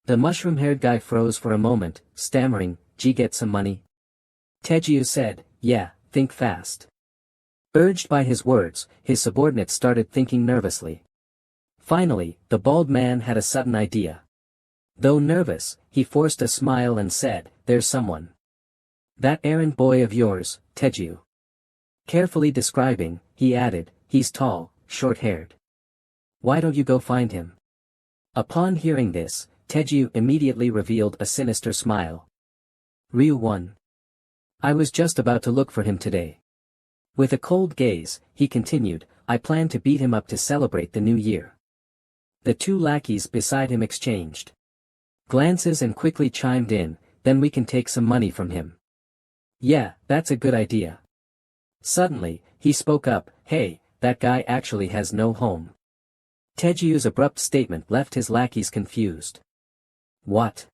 The mushroom-haired guy froze for a moment, stammering, get some money? Teju said, yeah, think fast. Urged by his words, his subordinates started thinking nervously. Finally, the bald man had a sudden idea. Though nervous, he forced a smile and said, there's someone. That errand boy of yours, Teju. Carefully describing, he added, he's tall, short-haired. Why don't you go find him? Upon hearing this, Teju immediately revealed a sinister smile. Ryu-1. I was just about to look for him today. With a cold gaze, he continued, I plan to beat him up to celebrate the new year. The two lackeys beside him exchanged glances and quickly chimed in, then we can take some money from him. Yeah, that's a good idea. Suddenly, he spoke up, hey, that guy actually has no home. Teju's abrupt statement left his lackeys confused. What?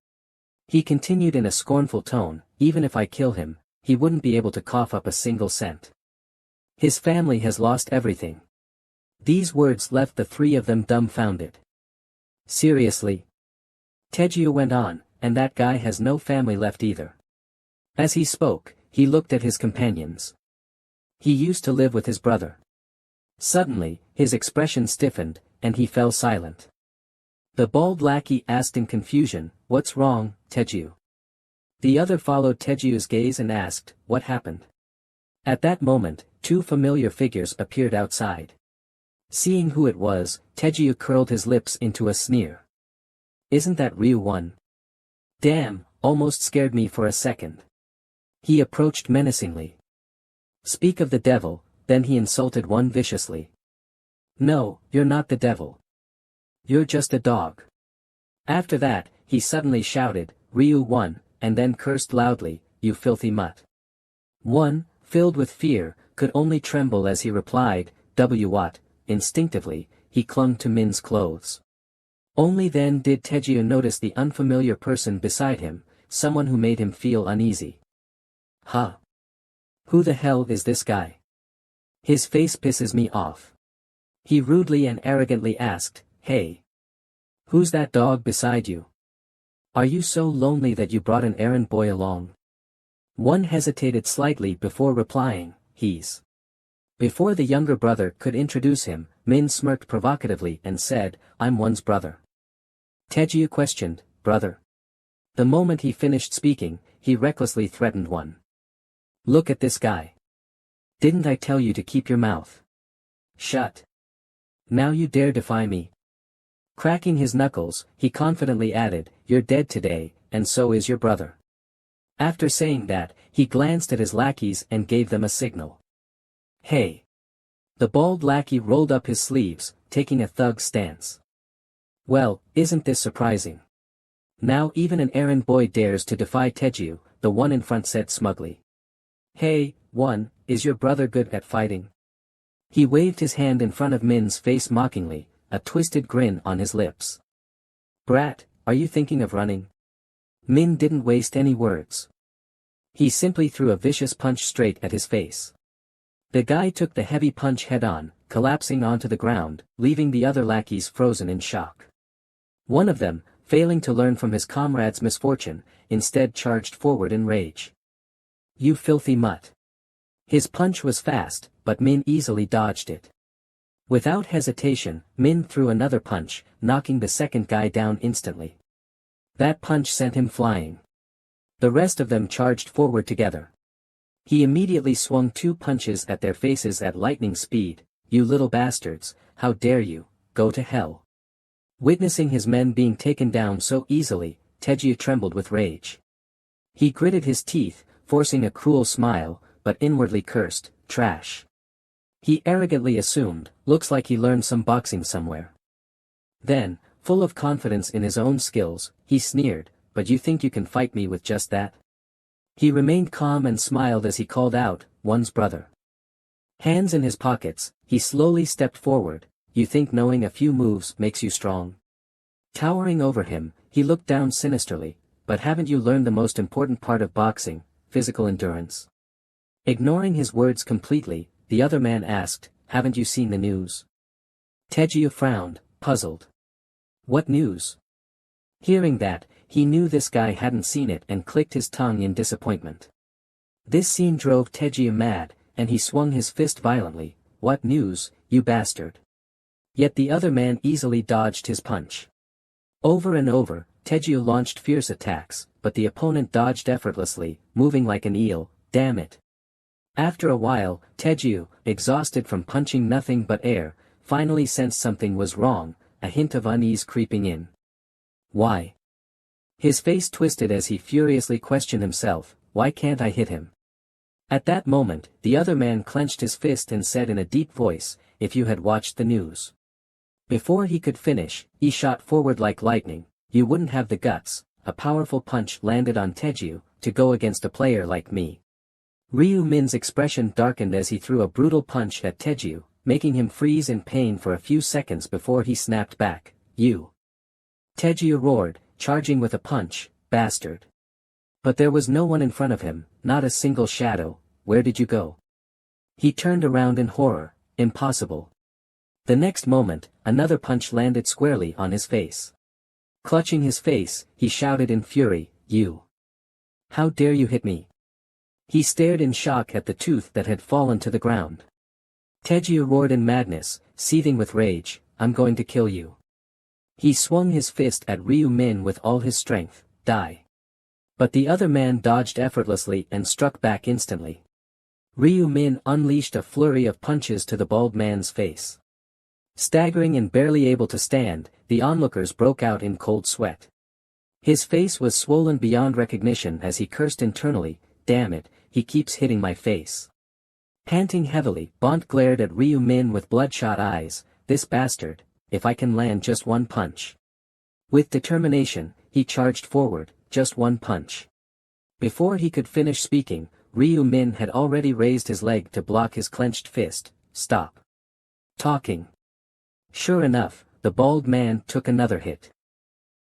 He continued in a scornful tone, even if I kill him, he wouldn't be able to cough up a single cent. His family has lost everything. These words left the three of them dumbfounded. Seriously? Teju went on, and that guy has no family left either. As he spoke, he looked at his companions. He used to live with his brother. Suddenly, his expression stiffened, and he fell silent. The bald lackey asked in confusion, what's wrong, Teju? The other followed Teju's gaze and asked, what happened? At that moment, two familiar figures appeared outside. Seeing who it was, Teju curled his lips into a sneer. Isn't that Ryu-1? Damn, almost scared me for a second. He approached menacingly. Speak of the devil, then he insulted one viciously. No, you're not the devil. You're just a dog. After that, he suddenly shouted, Ryu-1, and then cursed loudly, you filthy mutt. One, filled with fear, could only tremble as he replied, what? Instinctively, he clung to Min's clothes. Only then did Teju notice the unfamiliar person beside him, someone who made him feel uneasy. Huh? Who the hell is this guy? His face pisses me off. He rudely and arrogantly asked, hey. Who's that dog beside you? Are you so lonely that you brought an errand boy along? One hesitated slightly before replying, he's. Before the younger brother could introduce him, Min smirked provocatively and said, I'm one's brother. Teju questioned, brother? The moment he finished speaking, he recklessly threatened one. Look at this guy. Didn't I tell you to keep your mouth? Shut. Now you dare defy me. Cracking his knuckles, he confidently added, you're dead today, and so is your brother. After saying that, he glanced at his lackeys and gave them a signal. Hey. The bald lackey rolled up his sleeves, taking a thug stance. Well, isn't this surprising? Now even an errand boy dares to defy Teju, the one in front said smugly. Hey, one, is your brother good at fighting? He waved his hand in front of Min's face mockingly, a twisted grin on his lips. Brat, are you thinking of running? Min didn't waste any words. He simply threw a vicious punch straight at his face. The guy took the heavy punch head-on, collapsing onto the ground, leaving the other lackeys frozen in shock. One of them, failing to learn from his comrade's misfortune, instead charged forward in rage. You filthy mutt. His punch was fast, but Min easily dodged it. Without hesitation, Min threw another punch, knocking the second guy down instantly. That punch sent him flying. The rest of them charged forward together. He immediately swung two punches at their faces at lightning speed. You little bastards, how dare you, go to hell. Witnessing his men being taken down so easily, Teju trembled with rage. He gritted his teeth, forcing a cruel smile, but inwardly cursed, trash. He arrogantly assumed, looks like he learned some boxing somewhere. Then, full of confidence in his own skills, he sneered, but you think you can fight me with just that? He remained calm and smiled as he called out, one's brother. Hands in his pockets, he slowly stepped forward. You think knowing a few moves makes you strong? Towering over him, he looked down sinisterly. But haven't you learned the most important part of boxing, physical endurance? Ignoring his words completely, the other man asked, haven't you seen the news? Tejiu frowned, puzzled. What news? Hearing that, he knew this guy hadn't seen it and clicked his tongue in disappointment. This scene drove Tejiu mad, and he swung his fist violently. What news, you bastard? Yet the other man easily dodged his punch. Over and over, Tejiu launched fierce attacks, but the opponent dodged effortlessly, moving like an eel. Damn it. After a while, Tejiu, exhausted from punching nothing but air, finally sensed something was wrong, a hint of unease creeping in. Why? His face twisted as he furiously questioned himself, why can't I hit him? At that moment, the other man clenched his fist and said in a deep voice, if you had watched the news. Before he could finish, he shot forward like lightning. You wouldn't have the guts. A powerful punch landed on Tejiu, to go against a player like me. Ryu Min's expression darkened as he threw a brutal punch at Tejiu, making him freeze in pain for a few seconds before he snapped back. You. Tejiu roared, charging with a punch, bastard. But there was no one in front of him, not a single shadow. Where did you go? He turned around in horror. Impossible. The next moment, another punch landed squarely on his face. Clutching his face, he shouted in fury, you. How dare you hit me? He stared in shock at the tooth that had fallen to the ground. Tejiu roared in madness, seething with rage, I'm going to kill you. He swung his fist at Ryu Min with all his strength, die. But the other man dodged effortlessly and struck back instantly. Ryu Min unleashed a flurry of punches to the bald man's face. Staggering and barely able to stand, the onlookers broke out in cold sweat. His face was swollen beyond recognition as he cursed internally, damn it, he keeps hitting my face. Panting heavily, Bont glared at Ryu Min with bloodshot eyes, this bastard, if I can land just one punch. With determination, he charged forward, just one punch. Before he could finish speaking, Ryu Min had already raised his leg to block his clenched fist. Stop talking. Sure enough, the bald man took another hit.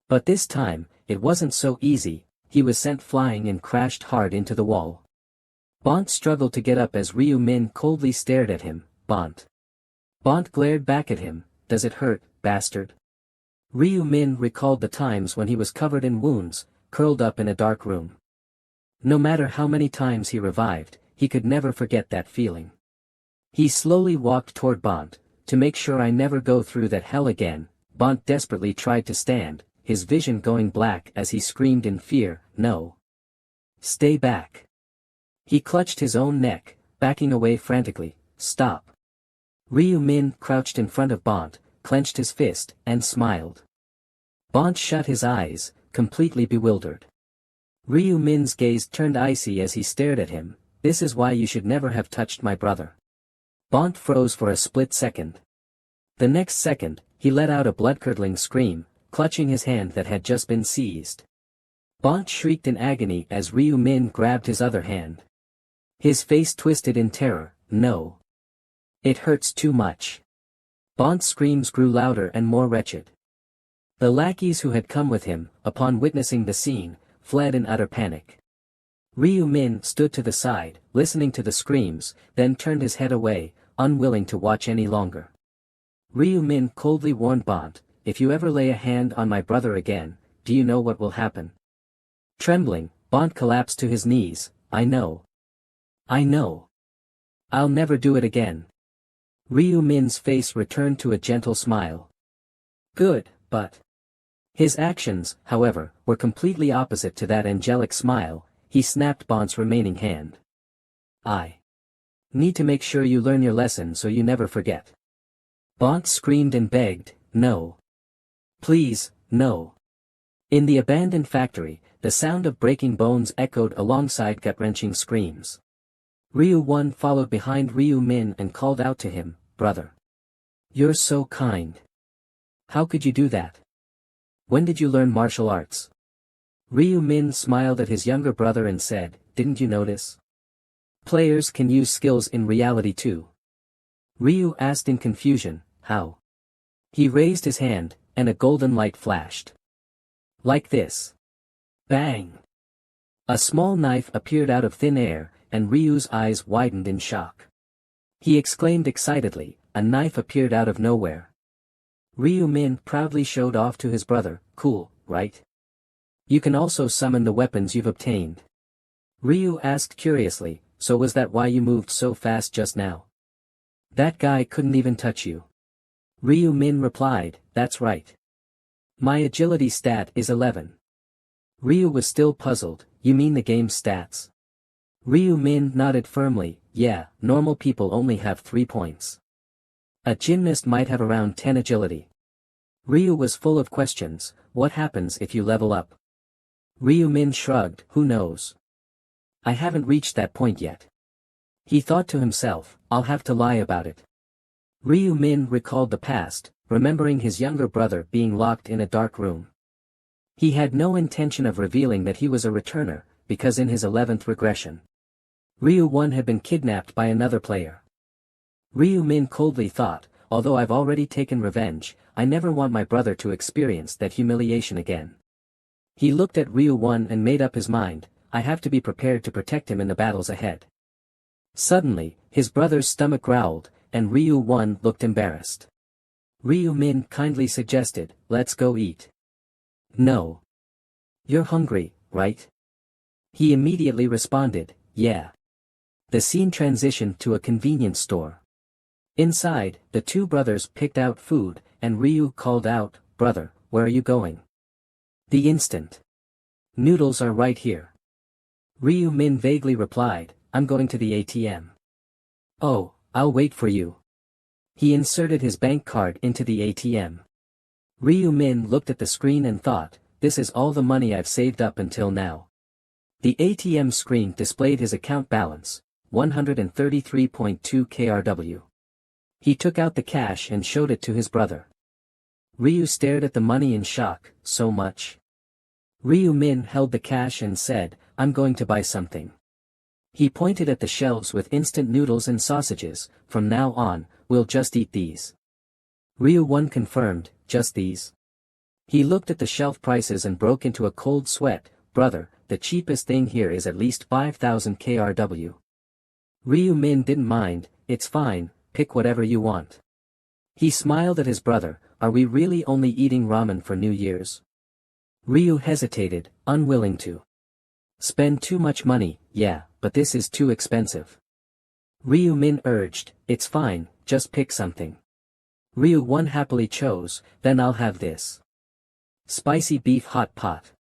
But this time, it wasn't so easy. He was sent flying and crashed hard into the wall. Bont struggled to get up as Ryu Min coldly stared at him. Bont. Bont glared back at him, does it hurt, bastard? Ryu Min recalled the times when he was covered in wounds, curled up in a dark room. No matter how many times he revived, he could never forget that feeling. He slowly walked toward Bont. To make sure I never go through that hell again, Bont desperately tried to stand, his vision going black as he screamed in fear, no. Stay back. He clutched his own neck, backing away frantically, stop. Ryu Min crouched in front of Bont, clenched his fist, and smiled. Bont shut his eyes, completely bewildered. Ryu Min's gaze turned icy as he stared at him, this is why you should never have touched my brother. Bont froze for a split second. The next second, he let out a blood-curdling scream, clutching his hand that had just been seized. Bont shrieked in agony as Ryu Min grabbed his other hand. His face twisted in terror, no. It hurts too much. Bont's screams grew louder and more wretched. The lackeys who had come with him, upon witnessing the scene, fled in utter panic. Ryu Min stood to the side, listening to the screams, then turned his head away, unwilling to watch any longer. Ryu Min coldly warned Bont, if you ever lay a hand on my brother again, do you know what will happen? Trembling, Bont collapsed to his knees, I know. I know. I'll never do it again. Ryu Min's face returned to a gentle smile. Good, but... His actions, however, were completely opposite to that angelic smile. He snapped Bont's remaining hand. I need to make sure you learn your lesson so you never forget. Bont screamed and begged, no. Please, no. In the abandoned factory, the sound of breaking bones echoed alongside gut-wrenching screams. Ryu Won followed behind Ryu Min and called out to him, brother. You're so kind. How could you do that? When did you learn martial arts? Ryu Min smiled at his younger brother and said, didn't you notice? Players can use skills in reality too. Ryu asked in confusion, how? He raised his hand, and a golden light flashed. Like this. Bang! A small knife appeared out of thin air, and Ryu's eyes widened in shock. He exclaimed excitedly, a knife appeared out of nowhere. Ryu Min proudly showed off to his brother, cool, right? You can also summon the weapons you've obtained. Ryu asked curiously, so was that why you moved so fast just now? That guy couldn't even touch you. Ryu Min replied, that's right. My agility stat is 11. Ryu was still puzzled, you mean the game's stats? Ryu Min nodded firmly, yeah, normal people only have 3 points. A gymnast might have around 10 agility. Ryu was full of questions, what happens if you level up? Ryu Min shrugged, who knows? I haven't reached that point yet. He thought to himself, I'll have to lie about it. Ryu Min recalled the past, remembering his younger brother being locked in a dark room. He had no intention of revealing that he was a returner, because in his 11th regression, Ryu 1 had been kidnapped by another player. Ryu Min coldly thought, although I've already taken revenge, I never want my brother to experience that humiliation again. He looked at Ryu 1 and made up his mind, I have to be prepared to protect him in the battles ahead. Suddenly, his brother's stomach growled, and Ryu 1 looked embarrassed. Ryu Min kindly suggested, let's go eat. No. You're hungry, right? He immediately responded, yeah. The scene transitioned to a convenience store. Inside, the two brothers picked out food, and Ryu called out, brother, where are you going? The instant. Noodles are right here. Ryu Min vaguely replied, I'm going to the ATM. Oh, I'll wait for you. He inserted his bank card into the ATM. Ryu Min looked at the screen and thought, this is all the money I've saved up until now. The ATM screen displayed his account balance, 133.2 KRW. He took out the cash and showed it to his brother. Ryu stared at the money in shock, so much. Ryu Min held the cash and said, I'm going to buy something. He pointed at the shelves with instant noodles and sausages, from now on, we'll just eat these. Ryu 1 confirmed, just these. He looked at the shelf prices and broke into a cold sweat, brother, the cheapest thing here is at least 5,000 KRW. Ryu Min didn't mind, it's fine, pick whatever you want. He smiled at his brother, are we really only eating ramen for New Year's? Ryu hesitated, unwilling to spend too much money, yeah, but this is too expensive. Ryu Min urged, it's fine, just pick something. Ryu 1 happily chose, then I'll have this. Spicy beef hot pot.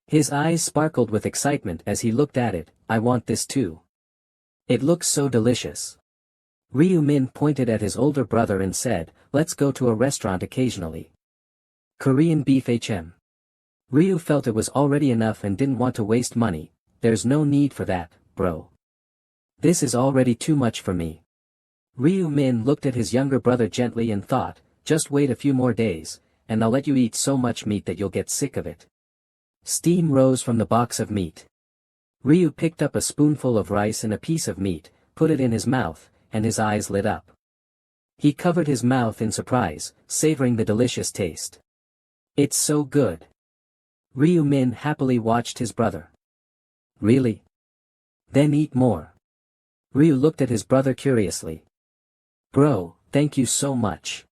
His eyes sparkled with excitement as he looked at it, I want this too. It looks so delicious. Ryu Min pointed at his older brother and said, let's go to a restaurant occasionally. Korean beef HM. Ryu felt it was already enough and didn't want to waste money, there's no need for that, bro. This is already too much for me. Ryu Min looked at his younger brother gently and thought, just wait a few more days, and I'll let you eat so much meat that you'll get sick of it. Steam rose from the box of meat. Ryu picked up a spoonful of rice and a piece of meat, put it in his mouth, and his eyes lit up. He covered his mouth in surprise, savoring the delicious taste. It's so good. Ryu Min happily watched his brother. Really? Then eat more. Ryu looked at his brother curiously. Bro, thank you so much.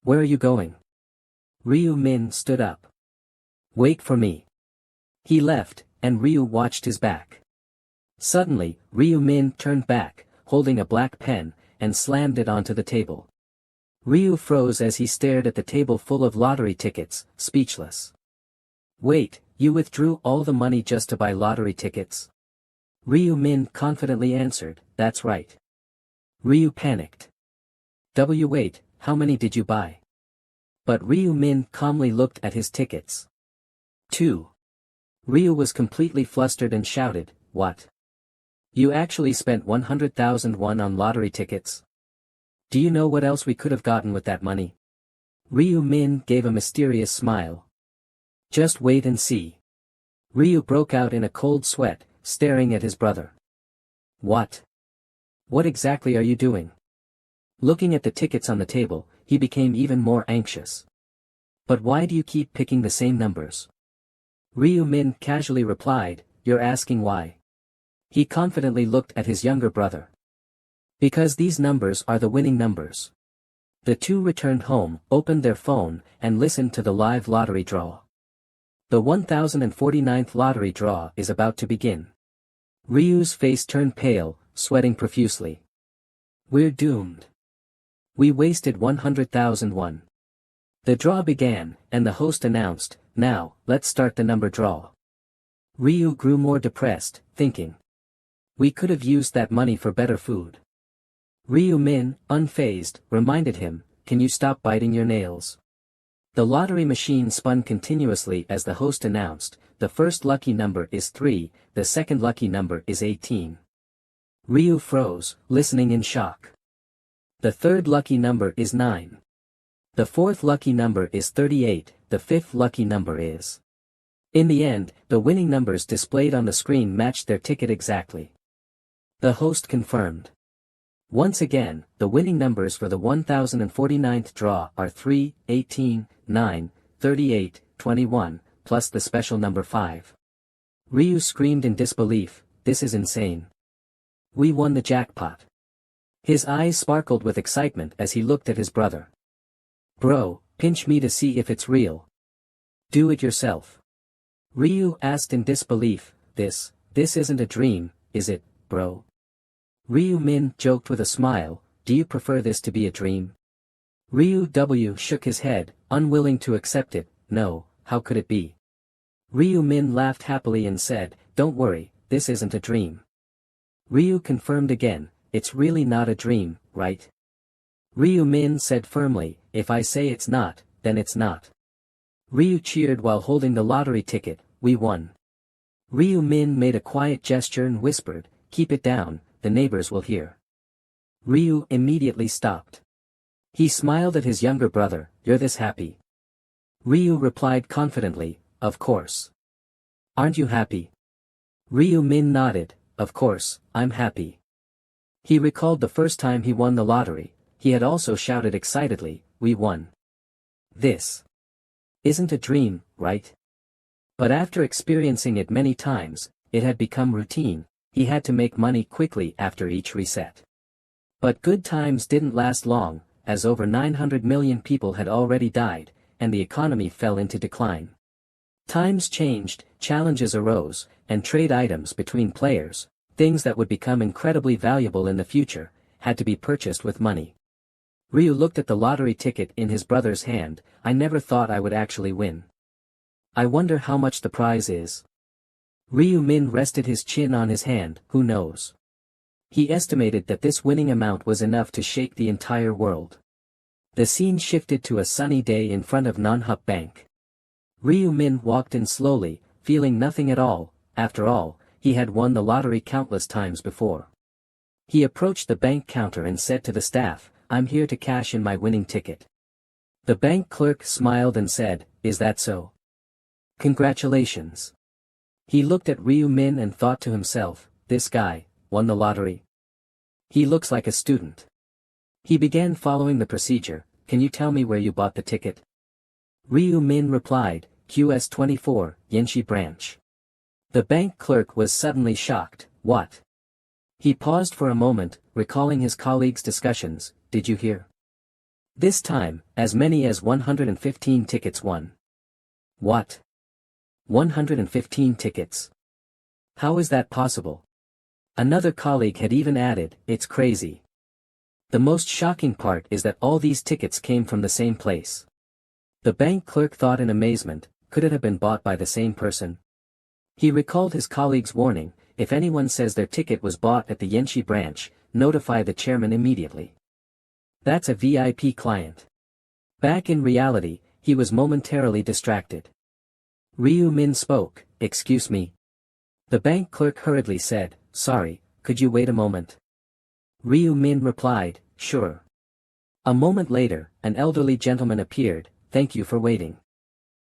Where are you going? Ryu Min stood up. Wait for me. He left, and Ryu watched his back. Suddenly, Ryu Min turned back, holding a black pen, and slammed it onto the table. Ryu froze as he stared at the table full of lottery tickets, speechless. Wait, you withdrew all the money just to buy lottery tickets? Ryu Min confidently answered, that's right. Ryu panicked. Wait, how many did you buy? But Ryu Min calmly looked at his tickets. 2. Ryu was completely flustered and shouted, what? You actually spent 100,000 won on lottery tickets? Do you know what else we could have gotten with that money? Ryu Min gave a mysterious smile. Just wait and see. Ryu broke out in a cold sweat, staring at his brother. What? What exactly are you doing? Looking at the tickets on the table, he became even more anxious. But why do you keep picking the same numbers? Ryu Min casually replied, you're asking why. He confidently looked at his younger brother. Because these numbers are the winning numbers. The two returned home, opened their phone, and listened to the live lottery draw. The 1049th lottery draw is about to begin. Ryu's face turned pale, sweating profusely. We're doomed. We wasted 100,000 won. The draw began, and the host announced, now, let's start the number draw. Ryu grew more depressed, thinking. We could have used that money for better food. Ryu Min, unfazed, reminded him, can you stop biting your nails? The lottery machine spun continuously as the host announced, the first lucky number is 3, the second lucky number is 18. Ryu froze, listening in shock. The third lucky number is 9. The fourth lucky number is 38, the fifth lucky number is. In the end, the winning numbers displayed on the screen matched their ticket exactly. The host confirmed. Once again, the winning numbers for the 1049th draw are 3, 18, 9, 38, 21, plus the special number 5. Ryu screamed in disbelief, this is insane. We won the jackpot. His eyes sparkled with excitement as he looked at his brother. Bro, pinch me to see if it's real. Do it yourself. Ryu asked in disbelief, this isn't a dream, is it, bro? Ryu Min joked with a smile, do you prefer this to be a dream? Ryu W shook his head, unwilling to accept it, no, how could it be? Ryu Min laughed happily and said, don't worry, this isn't a dream. Ryu confirmed again, it's really not a dream, right? Ryu Min said firmly, if I say it's not, then it's not. Ryu cheered while holding the lottery ticket, we won. Ryu Min made a quiet gesture and whispered, keep it down, the neighbors will hear. Ryu immediately stopped. He smiled at his younger brother, you're this happy? Ryu replied confidently, of course. Aren't you happy? Ryu Min nodded, of course, I'm happy. He recalled the first time he won the lottery, he had also shouted excitedly, we won. This isn't a dream, right? But after experiencing it many times, it had become routine, he had to make money quickly after each reset. But good times didn't last long, as over 900 million people had already died, and the economy fell into decline. Times changed, challenges arose, and trade items between players, things that would become incredibly valuable in the future, had to be purchased with money. Ryu looked at the lottery ticket in his brother's hand, I never thought I would actually win. I wonder how much the prize is. Ryu Min rested his chin on his hand, who knows? He estimated that this winning amount was enough to shake the entire world. The scene shifted to a sunny day in front of MANHWA Bank. Ryu Min walked in slowly, feeling nothing at all, after all, he had won the lottery countless times before. He approached the bank counter and said to the staff, I'm here to cash in my winning ticket. The bank clerk smiled and said, is that so? Congratulations. He looked at Ryu Min and thought to himself, this guy, won the lottery. He looks like a student. He began following the procedure, can you tell me where you bought the ticket? Ryu Min replied, QS24, Yenshi branch. The bank clerk was suddenly shocked, what? He paused for a moment, recalling his colleagues' discussions, did you hear? This time, as many as 115 tickets won. What? 115 tickets. How is that possible? Another colleague had even added, it's crazy. The most shocking part is that all these tickets came from the same place. The bank clerk thought in amazement, could it have been bought by the same person? He recalled his colleague's warning, if anyone says their ticket was bought at the Yenshi branch, notify the chairman immediately. That's a VIP client. Back in reality, he was momentarily distracted. Ryu Min spoke, excuse me. The bank clerk hurriedly said, sorry, could you wait a moment? Ryu Min replied, sure. A moment later, an elderly gentleman appeared, thank you for waiting.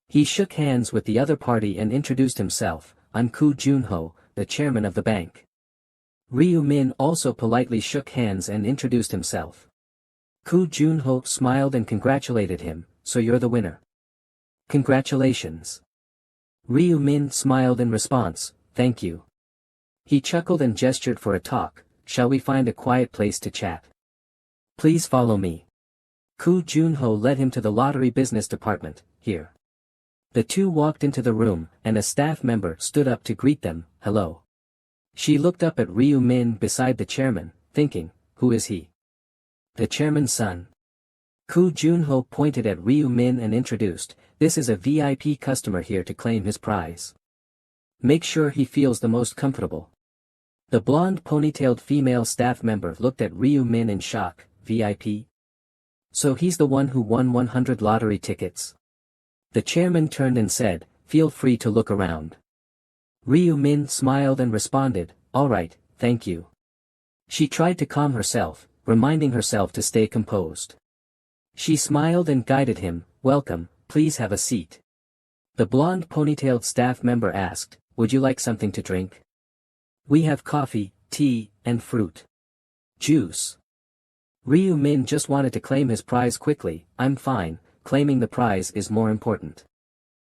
He shook hands with the other party and introduced himself, I'm Koo Junho, the chairman of the bank. Ryu Min also politely shook hands and introduced himself. Koo Junho smiled and congratulated him, so you're the winner. Congratulations. Ryu Min smiled in response, thank you. He chuckled and gestured for a talk, shall we find a quiet place to chat? Please follow me. Koo Junho led him to the lottery business department, here. The two walked into the room, and a staff member stood up to greet them, hello. She looked up at Ryu Min beside the chairman, thinking, who is he? The chairman's son. Koo Junho pointed at Ryu Min and introduced, this is a VIP customer here to claim his prize. Make sure he feels the most comfortable. The blonde ponytailed female staff member looked at Ryu Min in shock, VIP? So he's the one who won 100 lottery tickets. The chairman turned and said, feel free to look around. Ryu Min smiled and responded, alright, thank you. She tried to calm herself, reminding herself to stay composed. She smiled and guided him, welcome, please have a seat. The blonde ponytailed staff member asked, would you like something to drink? We have coffee, tea, and fruit. Juice. Ryu Min just wanted to claim his prize quickly, I'm fine, claiming the prize is more important.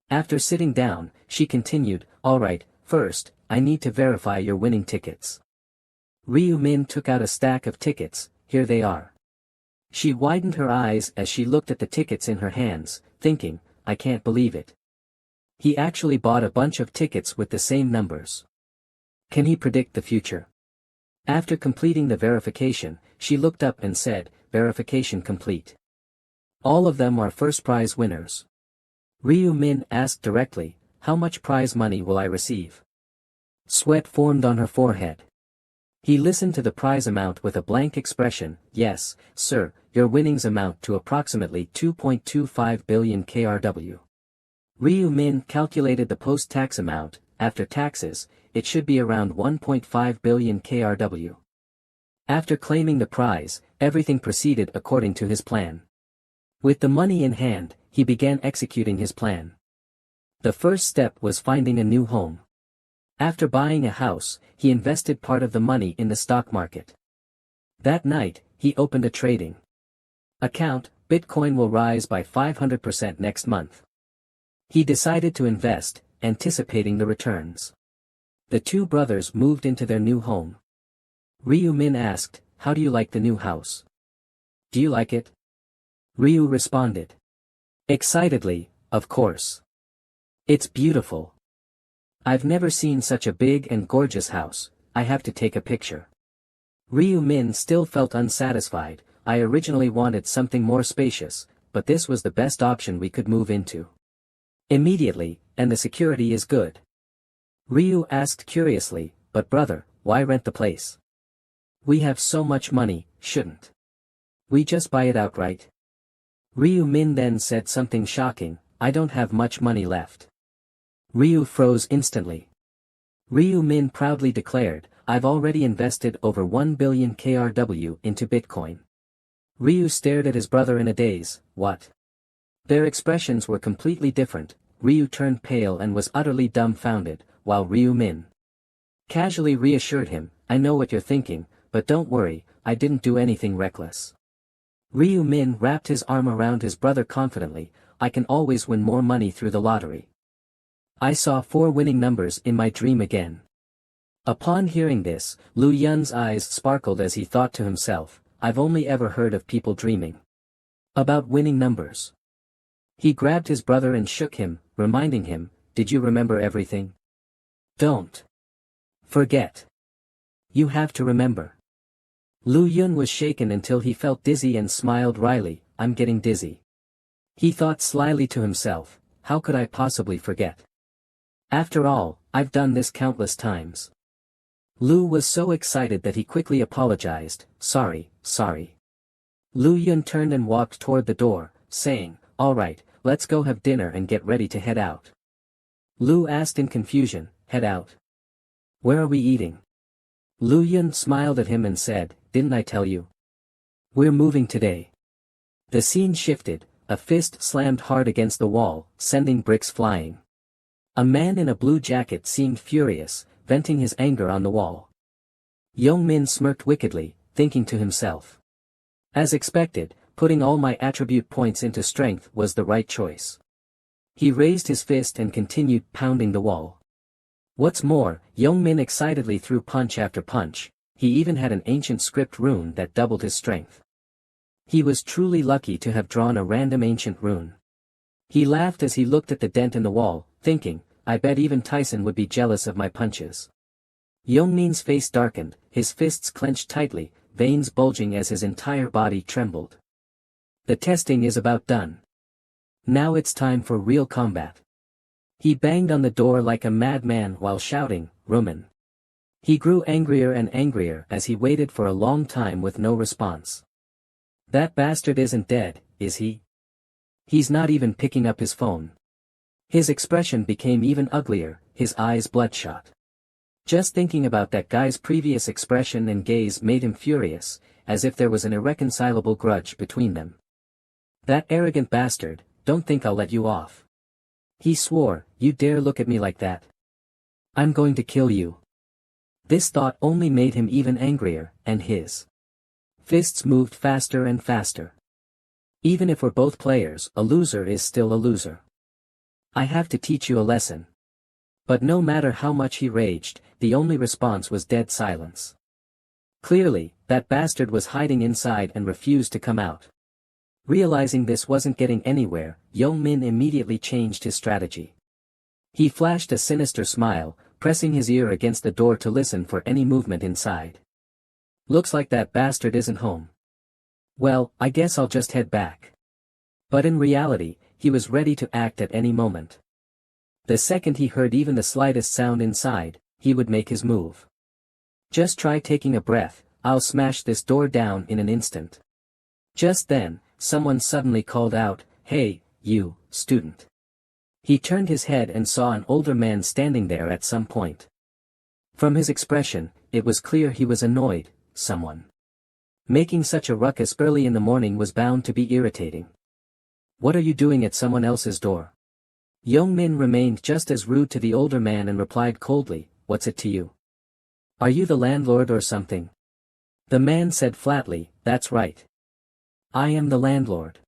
After sitting down, she continued, alright, first, I need to verify your winning tickets. Ryu Min took out a stack of tickets, here they are. She widened her eyes as she looked at the tickets in her hands, thinking, I can't believe it. He actually bought a bunch of tickets with the same numbers. Can he predict the future? After completing the verification, she looked up and said, verification complete. All of them are first prize winners. Ryu Min asked directly, how much prize money will I receive? Sweat formed on her forehead. He listened to the prize amount with a blank expression, yes, sir, your winnings amount to approximately 2.25 billion KRW. Ryu Min calculated the post-tax amount, after taxes, it should be around 1.5 billion KRW. After claiming the prize, everything proceeded according to his plan. With the money in hand, he began executing his plan. The first step was finding a new home. After buying a house, he invested part of the money in the stock market. That night, he opened a trading account. Bitcoin will rise by 500% next month. He decided to invest, anticipating the returns. The two brothers moved into their new home. Ryu Min asked, how do you like the new house? Do you like it? Ryu responded. Excitedly, of course. It's beautiful. I've never seen such a big and gorgeous house, I have to take a picture. Ryu Min still felt unsatisfied, I originally wanted something more spacious, but this was the best option we could move into. Immediately, and the security is good. Ryu asked curiously, but brother, why rent the place? We have so much money, shouldn't we just buy it outright? Ryu Min then said something shocking, I don't have much money left. Ryu froze instantly. Ryu Min proudly declared, I've already invested over 1 billion KRW into Bitcoin. Ryu stared at his brother in a daze, what? Their expressions were completely different. Ryu turned pale and was utterly dumbfounded, while Ryu Min casually reassured him, I know what you're thinking, but don't worry, I didn't do anything reckless. Ryu Min wrapped his arm around his brother confidently, I can always win more money through the lottery. I saw 4 winning numbers in my dream again. Upon hearing this, Lu Yun's eyes sparkled as he thought to himself, I've only ever heard of people dreaming about winning numbers. He grabbed his brother and shook him, reminding him, did you remember everything? Don't forget. You have to remember. Lu Yun was shaken until he felt dizzy and smiled wryly, I'm getting dizzy. He thought slyly to himself, how could I possibly forget? After all, I've done this countless times. Lu was so excited that he quickly apologized, sorry. Lu Yun turned and walked toward the door, saying, alright, let's go have dinner and get ready to head out. Lu asked in confusion, head out? Where are we eating? Lu Yun smiled at him and said, didn't I tell you? We're moving today. The scene shifted, a fist slammed hard against the wall, sending bricks flying. A man in a blue jacket seemed furious, venting his anger on the wall. Yong Min smirked wickedly, thinking to himself. As expected, putting all my attribute points into strength was the right choice. He raised his fist and continued pounding the wall. What's more, Young-min excitedly threw punch after punch. He even had an ancient script rune that doubled his strength. He was truly lucky to have drawn a random ancient rune. He laughed as he looked at the dent in the wall, thinking, I bet even Tyson would be jealous of my punches. Young-min's face darkened, his fists clenched tightly, veins bulging as his entire body trembled. The testing is about done. Now it's time for real combat. He banged on the door like a madman while shouting, Rumen. He grew angrier and angrier as he waited for a long time with no response. That bastard isn't dead, is he? He's not even picking up his phone. His expression became even uglier, his eyes bloodshot. Just thinking about that guy's previous expression and gaze made him furious, as if there was an irreconcilable grudge between them. That arrogant bastard, don't think I'll let you off. He swore, you dare look at me like that. I'm going to kill you. This thought only made him even angrier, and his fists moved faster and faster. Even if we're both players, a loser is still a loser. I have to teach you a lesson. But no matter how much he raged, the only response was dead silence. Clearly, that bastard was hiding inside and refused to come out. Realizing this wasn't getting anywhere, Young-min immediately changed his strategy. He flashed a sinister smile, pressing his ear against the door to listen for any movement inside. Looks like that bastard isn't home. Well, I guess I'll just head back. But in reality, he was ready to act at any moment. The second he heard even the slightest sound inside, he would make his move. Just try taking a breath, I'll smash this door down in an instant. Just then, someone suddenly called out, Hey, you, student. He turned his head and saw an older man standing there at some point. From his expression, it was clear he was annoyed. Someone making such a ruckus early in the morning was bound to be irritating. What are you doing at someone else's door? Young-min remained just as rude to the older man and replied coldly, What's it to you? Are you the landlord or something? The man said flatly, That's right. I am the landlord.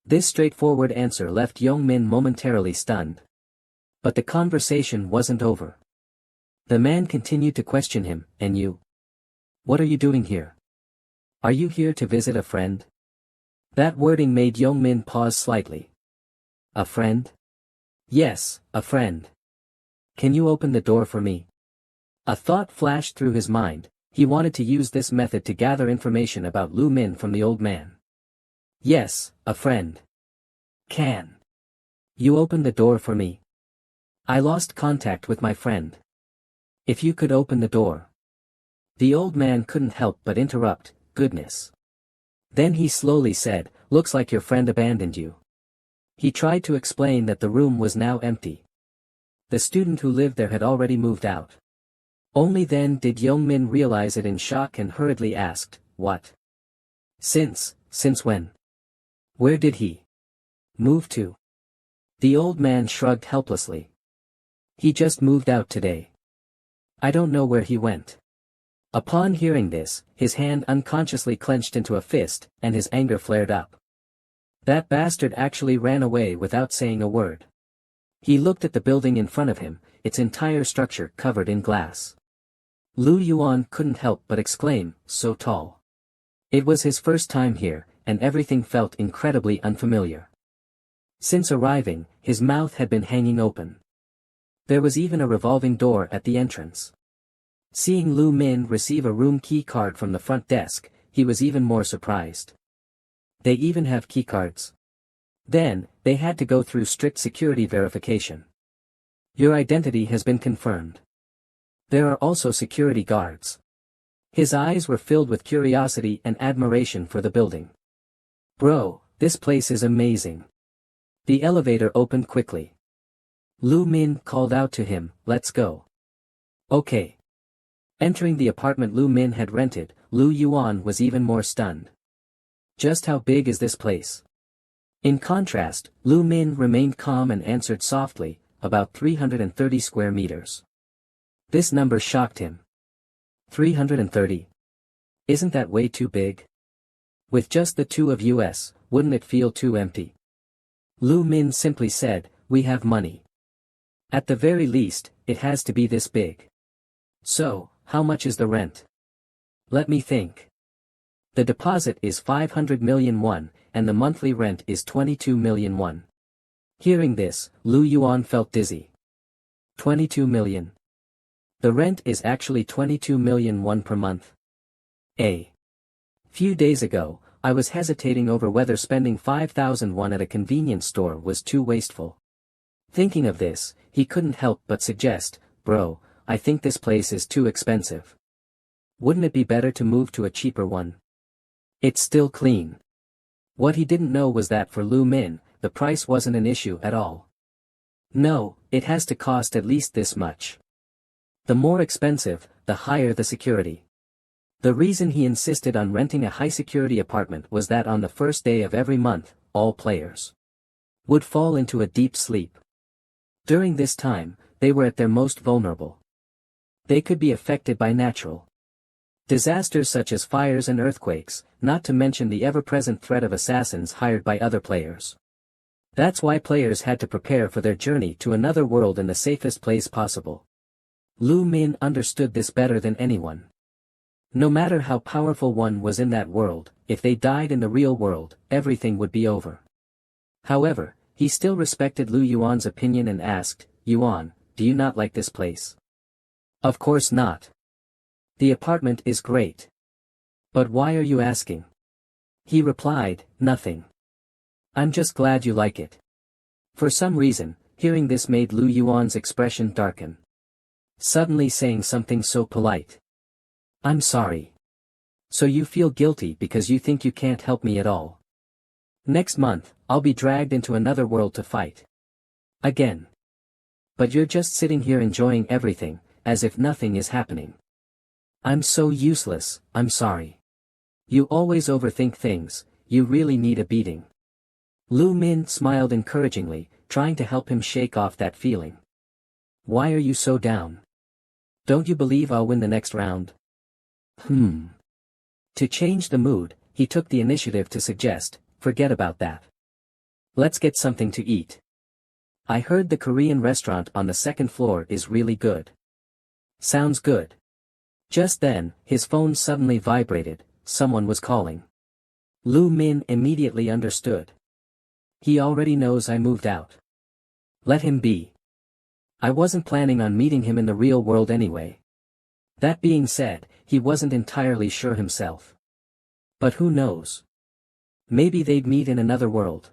This straightforward answer left Young-min momentarily stunned. But the conversation wasn't over. The man continued to question him, And you? What are you doing here? Are you here to visit a friend? That wording made Young-min pause slightly. A friend? Yes, a friend. Can you open the door for me? A thought flashed through his mind. He wanted to use this method to gather information about Lu Min from the old man. Yes, a friend. Can you open the door for me? I lost contact with my friend. If you could open the door. The old man couldn't help but interrupt, Goodness. Then he slowly said, Looks like your friend abandoned you. He tried to explain that the room was now empty. The student who lived there had already moved out. Only then did Young-min realize it in shock and hurriedly asked, What? Since when? Where did he move to? The old man shrugged helplessly. He just moved out today. I don't know where he went. Upon hearing this, his hand unconsciously clenched into a fist, and his anger flared up. That bastard actually ran away without saying a word. He looked at the building in front of him, its entire structure covered in glass. Lu Yuan couldn't help but exclaim, So tall. It was his first time here, and everything felt incredibly unfamiliar. Since arriving, his mouth had been hanging open. There was even a revolving door at the entrance. Seeing Lu Min receive a room key card from the front desk, he was even more surprised. They even have keycards. Then, they had to go through strict security verification. Your identity has been confirmed. There are also security guards. His eyes were filled with curiosity and admiration for the building. Bro, this place is amazing. The elevator opened quickly. Lu Min called out to him, Let's go. Okay. Entering the apartment Lu Min had rented, Lu Yuan was even more stunned. Just how big is this place? In contrast, Lu Min remained calm and answered softly, about 330 square meters. This number shocked him. 330. Isn't that way too big? With just the two of us, wouldn't it feel too empty? Lu Min simply said, we have money. At the very least, it has to be this big. So, how much is the rent? Let me think. The deposit is 500 million won, and the monthly rent is 22 million won. Hearing this, Lu Yuan felt dizzy. 22 million. The rent is actually 22 million won per month. A few days ago, I was hesitating over whether spending 5,000 won at a convenience store was too wasteful. Thinking of this, he couldn't help but suggest, bro, I think this place is too expensive. Wouldn't it be better to move to a cheaper one? It's still clean. What he didn't know was that for Lu Min, the price wasn't an issue at all. No, it has to cost at least this much. The more expensive, the higher the security. The reason he insisted on renting a high-security apartment was that on the first day of every month, all players would fall into a deep sleep. During this time, they were at their most vulnerable. They could be affected by natural disasters such as fires and earthquakes, not to mention the ever-present threat of assassins hired by other players. That's why players had to prepare for their journey to another world in the safest place possible. Lu Min understood this better than anyone. No matter how powerful one was in that world, if they died in the real world, everything would be over. However, he still respected Lu Yuan's opinion and asked, Yuan, do you not like this place? Of course not. The apartment is great. But why are you asking? He replied, nothing. I'm just glad you like it. For some reason, hearing this made Lu Yuan's expression darken. Suddenly saying something so polite. I'm sorry. So you feel guilty because you think you can't help me at all. Next month, I'll be dragged into another world to fight. Again. But you're just sitting here enjoying everything, as if nothing is happening. I'm so useless, I'm sorry. You always overthink things, you really need a beating. Lu Min smiled encouragingly, trying to help him shake off that feeling. Why are you so down? Don't you believe I'll win the next round? To change the mood, he took the initiative to suggest, forget about that. Let's get something to eat. I heard the Korean restaurant on the second floor is really good. Sounds good. Just then, his phone suddenly vibrated, someone was calling. Lu Min immediately understood. He already knows I moved out. Let him be. I wasn't planning on meeting him in the real world anyway. That being said, he wasn't entirely sure himself. But who knows? Maybe they'd meet in another world.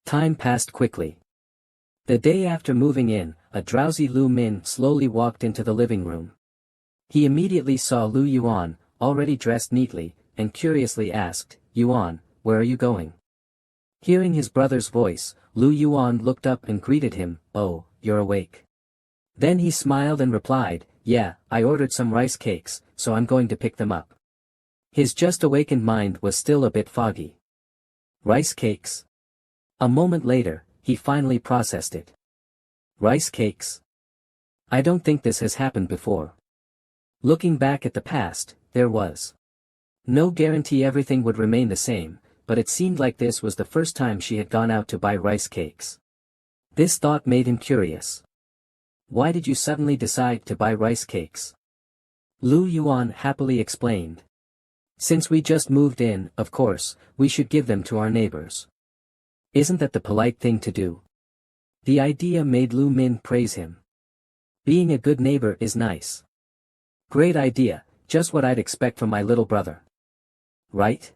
Time passed quickly. The day after moving in, a drowsy Lu Min slowly walked into the living room. He immediately saw Lu Yuan, already dressed neatly, and curiously asked, Yuan, where are you going? Hearing his brother's voice, Lu Yuan looked up and greeted him, oh, you're awake. Then he smiled and replied, yeah, I ordered some rice cakes, so I'm going to pick them up. His just awakened mind was still a bit foggy. Rice cakes? A moment later, he finally processed it. Rice cakes? I don't think this has happened before. Looking back at the past, there was no guarantee everything would remain the same, but it seemed like this was the first time she had gone out to buy rice cakes. This thought made him curious. Why did you suddenly decide to buy rice cakes? Lu Yuan happily explained. Since we just moved in, of course, we should give them to our neighbors. Isn't that the polite thing to do? The idea made Lu Min praise him. Being a good neighbor is nice. Great idea, just what I'd expect from my little brother. Right?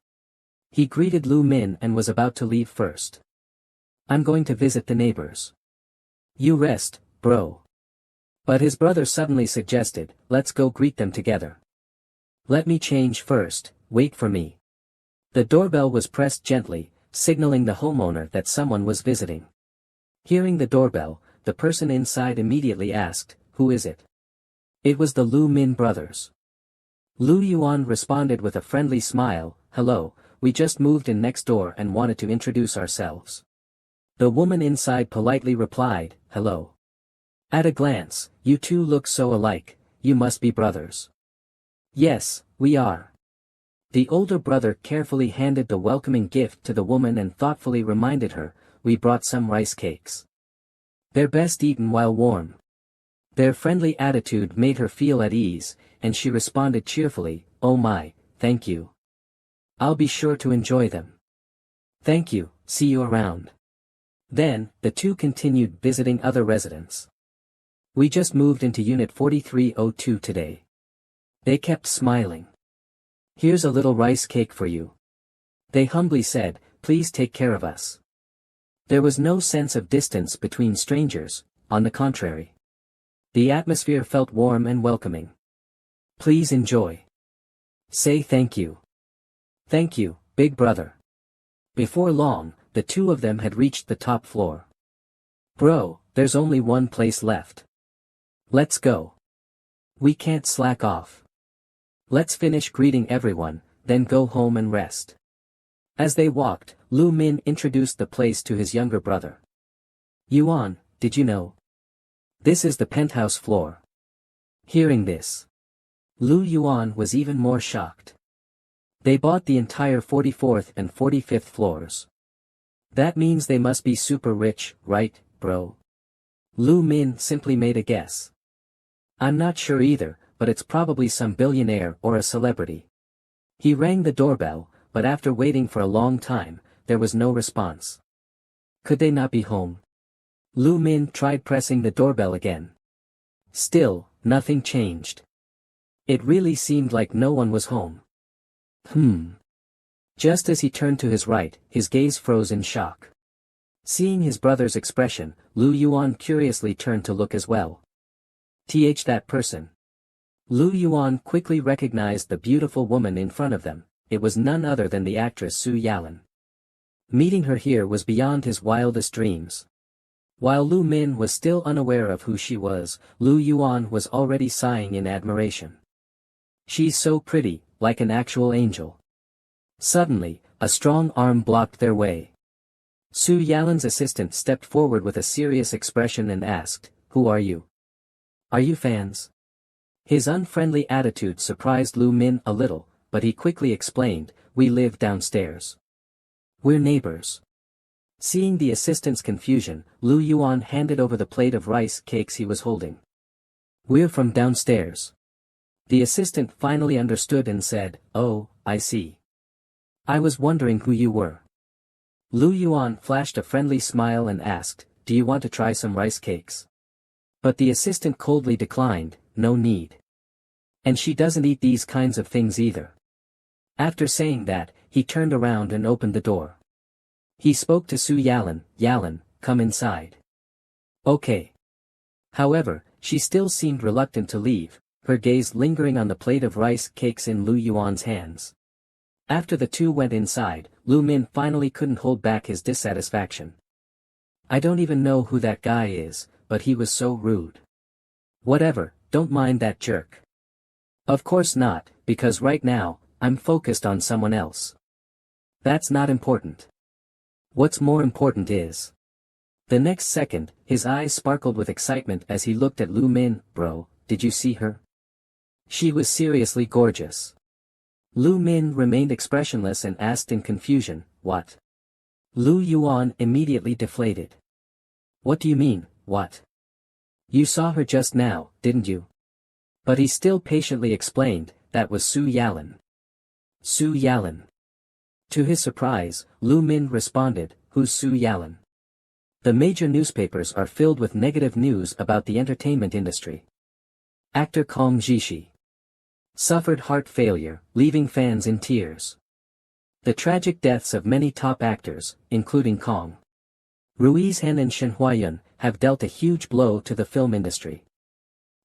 He greeted Lu Min and was about to leave first. I'm going to visit the neighbors. You rest, bro. But his brother suddenly suggested, let's go greet them together. Let me change first, wait for me. The doorbell was pressed gently, signaling the homeowner that someone was visiting. Hearing the doorbell, the person inside immediately asked, who is it? It was the Lu Min brothers. Lu Yuan responded with a friendly smile, hello, we just moved in next door and wanted to introduce ourselves. The woman inside politely replied, hello. At a glance, you two look so alike, you must be brothers. Yes, we are. The older brother carefully handed the welcoming gift to the woman and thoughtfully reminded her, "We brought some rice cakes. They're best eaten while warm." Their friendly attitude made her feel at ease, and she responded cheerfully, "Oh my, thank you. I'll be sure to enjoy them." "Thank you, see you around." Then, the two continued visiting other residents. "We just moved into Unit 4302 today." They kept smiling. "Here's a little rice cake for you." They humbly said, "Please take care of us." There was no sense of distance between strangers, on the contrary. The atmosphere felt warm and welcoming. "Please enjoy. Say thank you." "Thank you, big brother." Before long, the two of them had reached the top floor. "Bro, there's only one place left. Let's go. We can't slack off. Let's finish greeting everyone, then go home and rest." As they walked, Lu Min introduced the place to his younger brother. "Yuan, did you know? This is the penthouse floor." Hearing this, Lu Yuan was even more shocked. They bought the entire 44th and 45th floors. That means they must be super rich, right, bro? Lu Min simply made a guess. "I'm not sure either, but it's probably some billionaire or a celebrity." He rang the doorbell, but after waiting for a long time, there was no response. Could they not be home? Lu Min tried pressing the doorbell again. Still, nothing changed. It really seemed like no one was home. Just as he turned to his right, his gaze froze in shock. Seeing his brother's expression, Lu Yuan curiously turned to look as well. That person. Lu Yuan quickly recognized the beautiful woman in front of them. It was none other than the actress Su Yalan. Meeting her here was beyond his wildest dreams. While Lu Min was still unaware of who she was, Lu Yuan was already sighing in admiration. "She's so pretty, like an actual angel." Suddenly, a strong arm blocked their way. Su Yalan's assistant stepped forward with a serious expression and asked, "Who are you? Are you fans?" His unfriendly attitude surprised Lu Min a little, but he quickly explained, "We live downstairs. We're neighbors." Seeing the assistant's confusion, Lu Yuan handed over the plate of rice cakes he was holding. "We're from downstairs." The assistant finally understood and said, "Oh, I see. I was wondering who you were." Lu Yuan flashed a friendly smile and asked, "Do you want to try some rice cakes?" But the assistant coldly declined, "No need. And she doesn't eat these kinds of things either." After saying that, he turned around and opened the door. He spoke to Su Yalan, "Yalan, come inside." "Okay." However, she still seemed reluctant to leave, her gaze lingering on the plate of rice cakes in Lu Yuan's hands. After the two went inside, Lu Min finally couldn't hold back his dissatisfaction. "I don't even know who that guy is, but he was so rude." "Whatever, don't mind that jerk." "Of course not, because right now, I'm focused on someone else." "That's not important. What's more important is..." The next second, his eyes sparkled with excitement as he looked at Lu Min. "Bro, did you see her? She was seriously gorgeous." Lu Min remained expressionless and asked in confusion, "What?" Lu Yuan immediately deflated. "What do you mean, what? You saw her just now, didn't you?" But he still patiently explained, "That was Su Yalan." "Su Yalan." To his surprise, Lu Min responded, "Who's Su Yalan?" The major newspapers are filled with negative news about the entertainment industry. Actor Kong Jishi suffered heart failure, leaving fans in tears. The tragic deaths of many top actors, including Kong Ruiz Han and Shen Huayun, have dealt a huge blow to the film industry.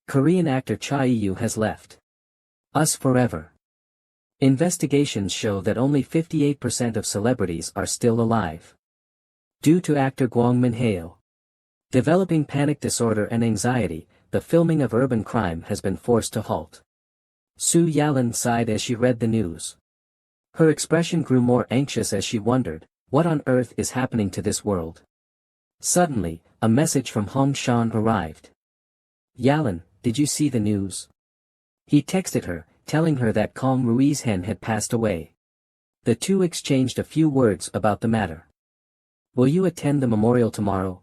Korean actor Cha Eui has left us forever. Investigations show that only 58% of celebrities are still alive. Due to actor Gwang Min-hae developing panic disorder and anxiety, the filming of urban crime has been forced to halt. Su Yalan sighed as she read the news. Her expression grew more anxious as she wondered, what on earth is happening to this world? Suddenly, a message from Hong Shan arrived. "Yalan, did you see the news?" He texted her, telling her that Kong Rui's hen had passed away. The two exchanged a few words about the matter. Will you attend the memorial tomorrow?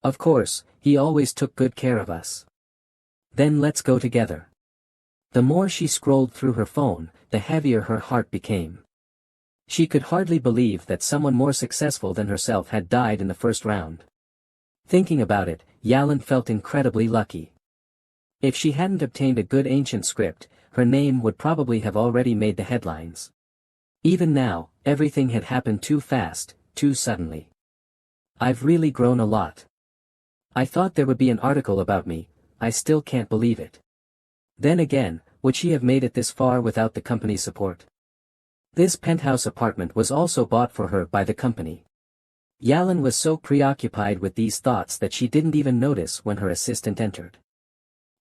Of course, he always took good care of us. Then let's go together. The more she scrolled through her phone, the heavier her heart became. She could hardly believe that someone more successful than herself had died in the first round. Thinking about it, Yalan felt incredibly lucky. If she hadn't obtained a good ancient script, her name would probably have already made the headlines. Even now, everything had happened too fast, too suddenly. I've really grown a lot. I thought there would be an article about me, I still can't believe it. Then again, would she have made it this far without the company's support? This penthouse apartment was also bought for her by the company. Yalan was so preoccupied with these thoughts that she didn't even notice when her assistant entered.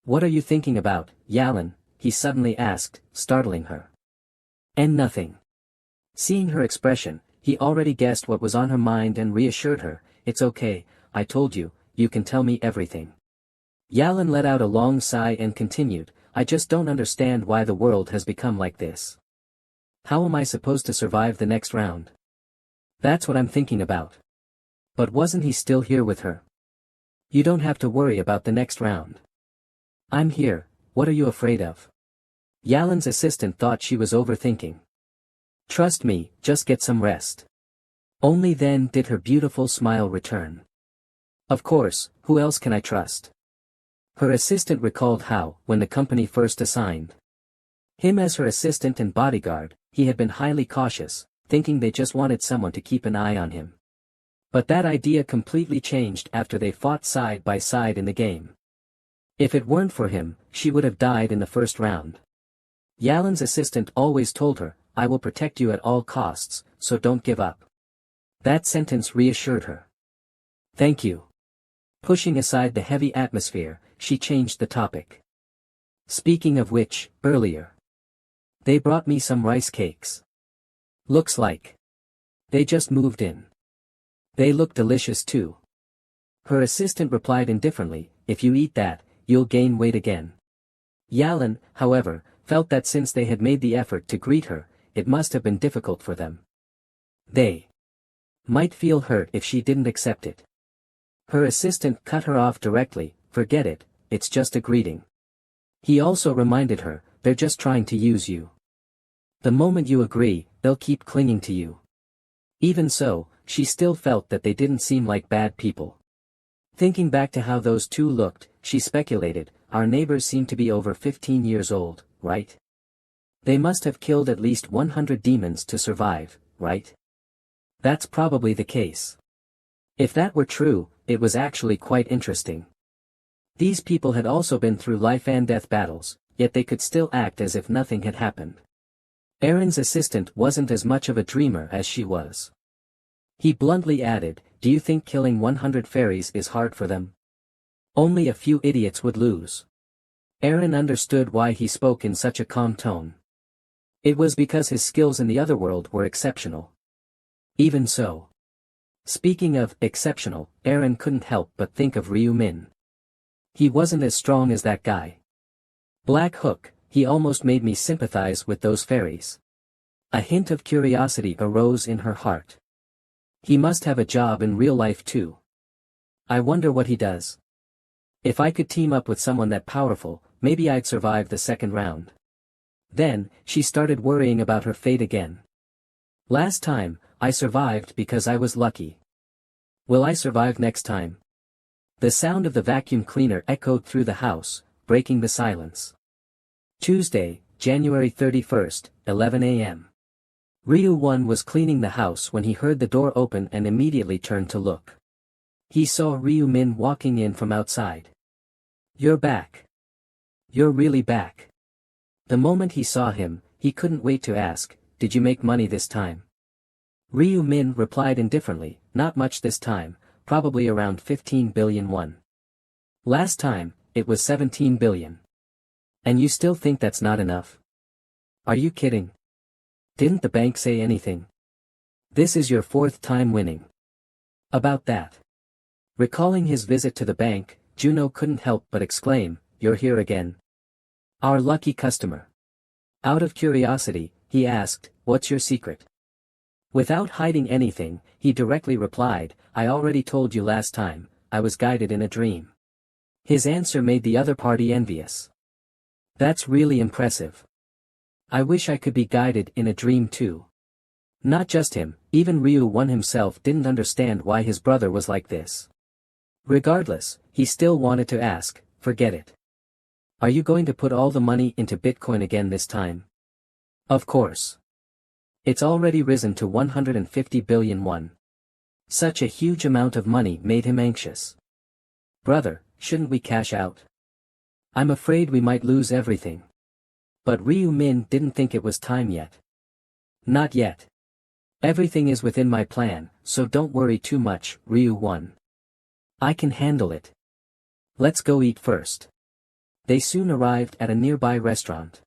What are you thinking about, Yalan? He suddenly asked, startling her. And nothing. Seeing her expression, he already guessed what was on her mind and reassured her, it's okay, I told you, you can tell me everything. Yalan let out a long sigh and continued, I just don't understand why the world has become like this. How am I supposed to survive the next round? That's what I'm thinking about. But wasn't he still here with her? You don't have to worry about the next round. I'm here, what are you afraid of? Yalan's assistant thought she was overthinking. Trust me, just get some rest. Only then did her beautiful smile return. Of course, who else can I trust? Her assistant recalled how, when the company first assigned him as her assistant and bodyguard, he had been highly cautious, thinking they just wanted someone to keep an eye on him. But that idea completely changed after they fought side by side in the game. If it weren't for him, she would have died in the first round. Yalan's assistant always told her, I will protect you at all costs, so don't give up. That sentence reassured her. Thank you. Pushing aside the heavy atmosphere, she changed the topic. Speaking of which, earlier. They brought me some rice cakes. Looks like they just moved in. They look delicious too. Her assistant replied indifferently, if you eat that, you'll gain weight again. Yalan, however, felt that since they had made the effort to greet her, it must have been difficult for them. They might feel hurt if she didn't accept it. Her assistant cut her off directly, forget it, it's just a greeting. He also reminded her, they're just trying to use you. The moment you agree, they'll keep clinging to you. Even so, she still felt that they didn't seem like bad people. Thinking back to how those two looked, she speculated, our neighbors seem to be over 15 years old, right? They must have killed at least 100 demons to survive, right? That's probably the case. If that were true, it was actually quite interesting. These people had also been through life and death battles, yet they could still act as if nothing had happened. Aaron's assistant wasn't as much of a dreamer as she was. He bluntly added, do you think killing 100 fairies is hard for them? Only a few idiots would lose. Aaron understood why he spoke in such a calm tone. It was because his skills in the other world were exceptional. Even so. Speaking of exceptional, Aaron couldn't help but think of Ryu Min. He wasn't as strong as that guy. Black Hook, he almost made me sympathize with those fairies. A hint of curiosity arose in her heart. He must have a job in real life too. I wonder what he does. If I could team up with someone that powerful, maybe I'd survive the second round. Then, she started worrying about her fate again. Last time, I survived because I was lucky. Will I survive next time? The sound of the vacuum cleaner echoed through the house, breaking the silence. Tuesday, January 31st, 11 a.m. Ryu-1 was cleaning the house when he heard the door open and immediately turned to look. He saw Ryu-min walking in from outside. You're back. You're really back. The moment he saw him, he couldn't wait to ask, did you make money this time? Ryu-min replied indifferently, not much this time, probably around 15 billion won. Last time, it was 17 billion. And you still think that's not enough? Are you kidding? Didn't the bank say anything? This is your fourth time winning. About that. Recalling his visit to the bank, Juno couldn't help but exclaim, you're here again. Our lucky customer. Out of curiosity, he asked, "What's your secret?" Without hiding anything, he directly replied, "I already told you last time, I was guided in a dream." His answer made the other party envious. That's really impressive. I wish I could be guided in a dream too. Not just him, even Ryu-1 himself didn't understand why his brother was like this. Regardless, he still wanted to ask, "Forget it. Are you going to put all the money into Bitcoin again this time?" Of course. It's already risen to 150 billion won. Such a huge amount of money made him anxious. "Brother, shouldn't we cash out? I'm afraid we might lose everything." But Ryu-min didn't think it was time yet. "Not yet. Everything is within my plan, so don't worry too much, Ryu-1. I can handle it. Let's go eat first." They soon arrived at a nearby restaurant.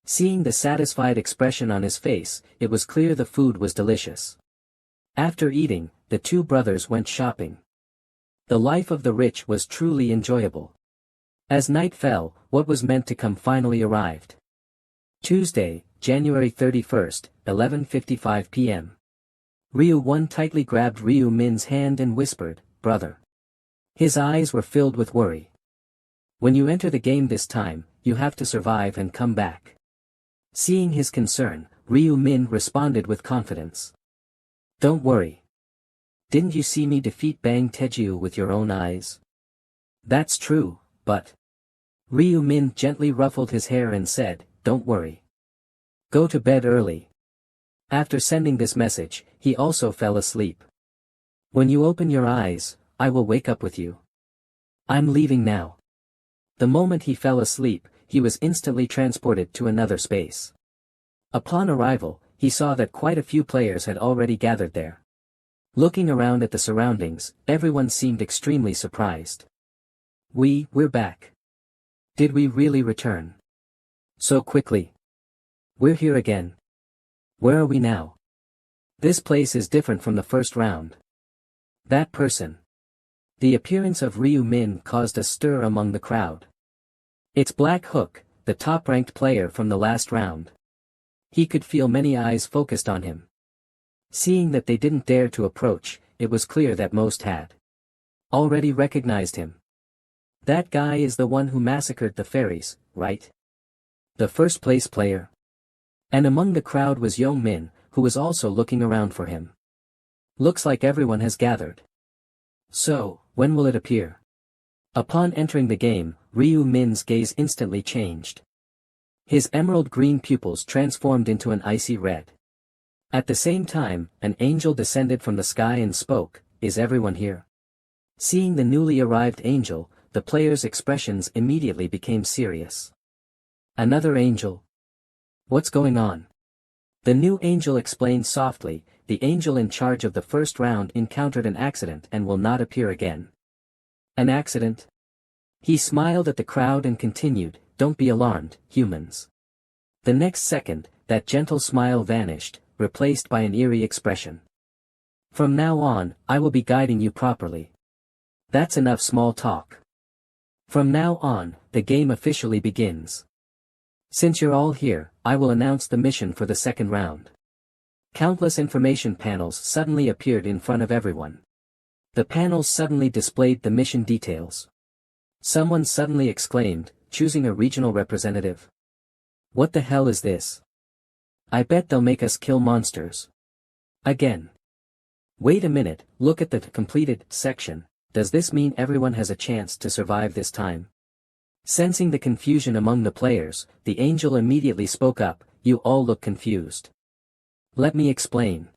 Seeing the satisfied expression on his face, it was clear the food was delicious. After eating, the two brothers went shopping. The life of the rich was truly enjoyable. As night fell, what was meant to come finally arrived. Tuesday, January 31st, 11:55 p.m. Ryu-1 tightly grabbed Ryu-min's hand and whispered, "Brother." His eyes were filled with worry. "When you enter the game this time, you have to survive and come back." Seeing his concern, Ryu-min responded with confidence. "Don't worry. Didn't you see me defeat Bang Taeju with your own eyes?" "That's true, but..." Ryu-min gently ruffled his hair and said, "Don't worry. Go to bed early." After sending this message, he also fell asleep. "When you open your eyes, I will wake up with you. I'm leaving now." The moment he fell asleep, he was instantly transported to another space. Upon arrival, he saw that quite a few players had already gathered there. Looking around at the surroundings, everyone seemed extremely surprised. We're back. Did we really return? So quickly? We're here again. Where are we now? This place is different from the first round. That person. The appearance of Ryu-min caused a stir among the crowd. It's Black Hook, the top-ranked player from the last round. He could feel many eyes focused on him. Seeing that they didn't dare to approach, it was clear that most had already recognized him. That guy is the one who massacred the fairies, right? The first place player. And among the crowd was Yong-min, who was also looking around for him. Looks like everyone has gathered. So, when will it appear? Upon entering the game, Ryu-min's gaze instantly changed. His emerald green pupils transformed into an icy red. At the same time, an angel descended from the sky and spoke, "Is everyone here?" Seeing the newly arrived angel, the players' expressions immediately became serious. Another angel? What's going on? The new angel explained softly, "The angel in charge of the first round encountered an accident and will not appear again." An accident? He smiled at the crowd and continued, "Don't be alarmed, humans." The next second, that gentle smile vanished, replaced by an eerie expression. "From now on, I will be guiding you properly. That's enough small talk. From now on, the game officially begins. Since you're all here, I will announce the mission for the second round." Countless information panels suddenly appeared in front of everyone. The panels suddenly displayed the mission details. Someone suddenly exclaimed, "Choosing a regional representative? What the hell is this? I bet they'll make us kill monsters. Again. Wait a minute, look at the completed section. Does this mean everyone has a chance to survive this time?" Sensing the confusion among the players, the angel immediately spoke up, "You all look confused. Let me explain."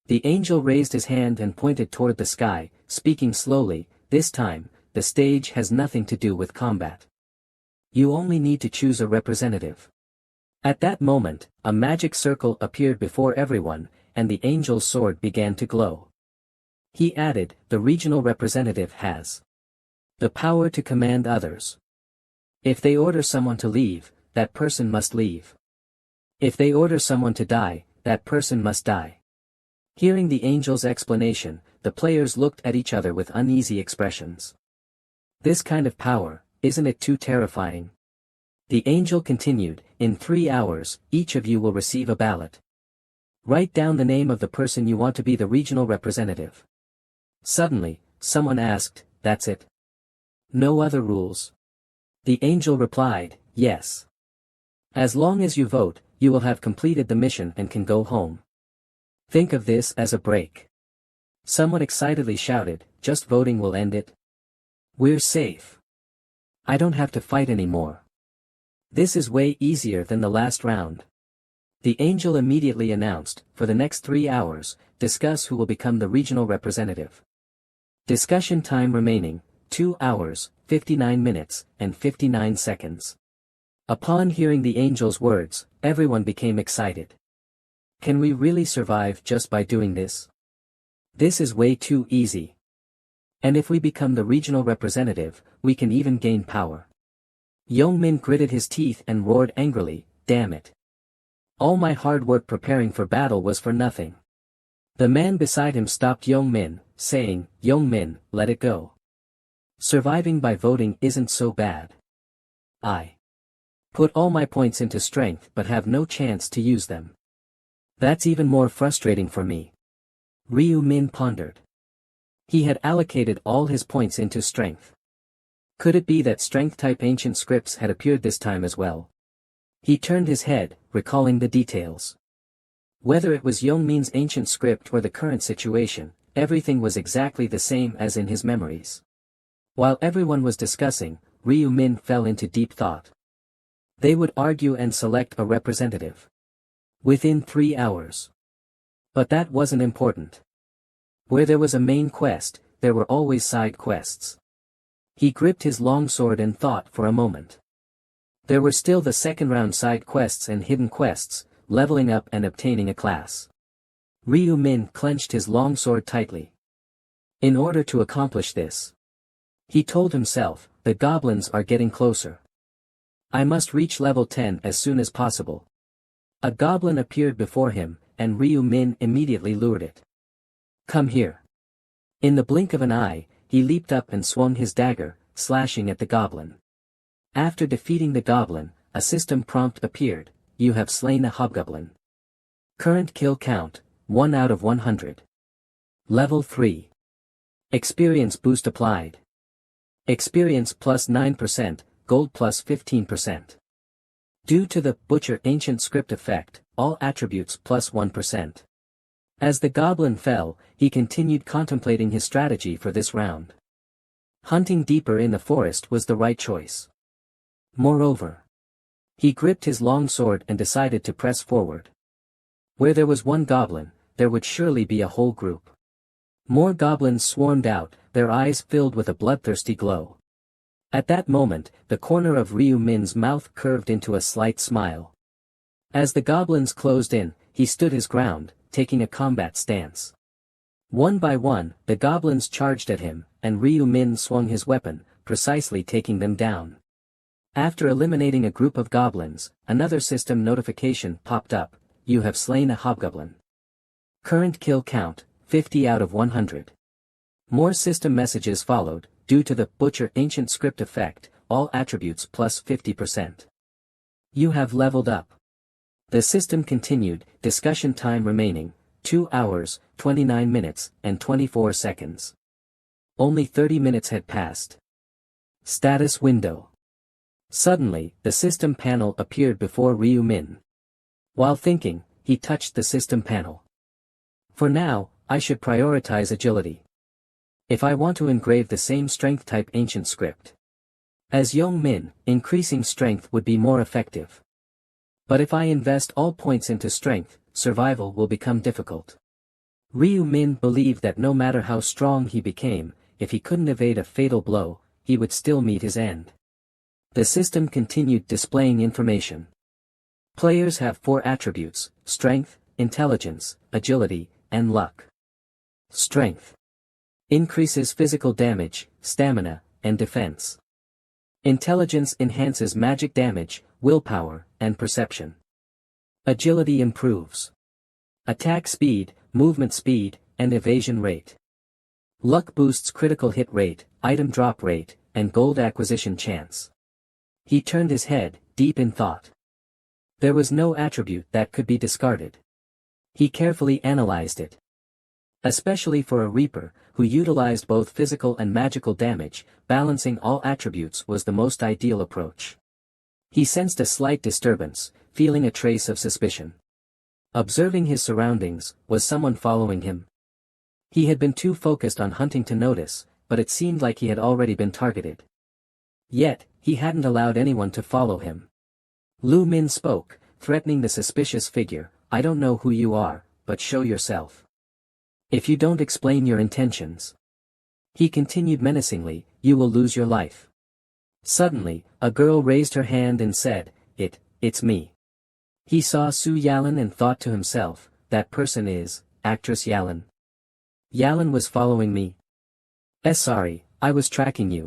The angel raised his hand and pointed toward the sky, speaking slowly, "This time, the stage has nothing to do with combat. You only need to choose a representative." At that moment, a magic circle appeared before everyone, and the angel's sword began to glow. He added, "The regional representative has the power to command others. If they order someone to leave, that person must leave. If they order someone to die, that person must die." Hearing the angel's explanation, the players looked at each other with uneasy expressions. This kind of power, isn't it too terrifying? The angel continued, in 3 hours, each of you will receive a ballot. Write down the name of the person you want to be the regional representative. Suddenly, someone asked, that's it? No other rules? The angel replied, yes. As long as you vote, you will have completed the mission and can go home. Think of this as a break. Someone excitedly shouted, just voting will end it. We're safe. I don't have to fight anymore. This is way easier than the last round. The angel immediately announced, for the next 3 hours, discuss who will become the regional representative. Discussion time remaining, 2 hours, 59 minutes, and 59 seconds. Upon hearing the angel's words, everyone became excited. Can we really survive just by doing this? This is way too easy. And if we become the regional representative, we can even gain power. Youngmin gritted his teeth and roared angrily, damn it. All my hard work preparing for battle was for nothing. The man beside him stopped Youngmin, saying, Youngmin, let it go. Surviving by voting isn't so bad. I put all my points into strength but have no chance to use them. That's even more frustrating for me. Ryu Min pondered. He had allocated all his points into strength. Could it be that strength-type ancient scripts had appeared this time as well? He turned his head, recalling the details. Whether it was Youngmin's ancient script or the current situation, everything was exactly the same as in his memories. While everyone was discussing, Ryu Min fell into deep thought. They would argue and select a representative. Within 3 hours. But that wasn't important. Where there was a main quest, there were always side quests. He gripped his longsword and thought for a moment. There were still the second round side quests and hidden quests, leveling up and obtaining a class. Ryu Min clenched his longsword tightly. In order to accomplish this, he told himself, the goblins are getting closer. I must reach level 10 as soon as possible. A goblin appeared before him, and Ryu Min immediately lured it. Come here. In the blink of an eye, he leaped up and swung his dagger, slashing at the goblin. After defeating the goblin, a system prompt appeared, you have slain a hobgoblin. Current kill count, 1 out of 100. Level 3. Experience boost applied. Experience plus 9%, gold plus 15%. Due to the Butcher Ancient Script effect, all attributes plus 1%. As the goblin fell, he continued contemplating his strategy for this round. Hunting deeper in the forest was the right choice. Moreover, he gripped his long sword and decided to press forward. Where there was one goblin, there would surely be a whole group. More goblins swarmed out, their eyes filled with a bloodthirsty glow. At that moment, the corner of Ryu Min's mouth curved into a slight smile. As the goblins closed in, he stood his ground, taking a combat stance. One by one, the goblins charged at him, and Ryu Min swung his weapon, precisely taking them down. After eliminating a group of goblins, another system notification popped up, you have slain a hobgoblin. Current kill count, 50 out of 100. More system messages followed, due to the Butcher Ancient Script effect, all attributes plus 50%. You have leveled up. The system continued, discussion time remaining, 2 hours, 29 minutes, and 24 seconds. Only 30 minutes had passed. Status window. Suddenly, the system panel appeared before Ryu Min. While thinking, he touched the system panel. For now, I should prioritize agility. If I want to engrave the same strength type ancient script as Youngmin, increasing strength would be more effective. But if I invest all points into strength, survival will become difficult. Ryu Min believed that no matter how strong he became, if he couldn't evade a fatal blow, he would still meet his end. The system continued displaying information. Players have 4 attributes, strength, intelligence, agility, and luck. Strength increases physical damage, stamina, and defense. Intelligence enhances magic damage, willpower, and perception. Agility improves attack speed, movement speed, and evasion rate. Luck boosts critical hit rate, item drop rate, and gold acquisition chance. He turned his head, deep in thought. There was no attribute that could be discarded. He carefully analyzed it. Especially for a Reaper, who utilized both physical and magical damage, balancing all attributes was the most ideal approach. He sensed a slight disturbance, feeling a trace of suspicion. Observing his surroundings, was someone following him? He had been too focused on hunting to notice, but it seemed like he had already been targeted. Yet, he hadn't allowed anyone to follow him. Lu Min spoke, threatening the suspicious figure, "I don't know who you are, but show yourself. If you don't explain your intentions," he continued menacingly, "you will lose your life." Suddenly, a girl raised her hand and said, It's me." He saw Su Yalan and thought to himself, that person is, actress Yalan. Yalan was following me. Sorry, I was tracking you.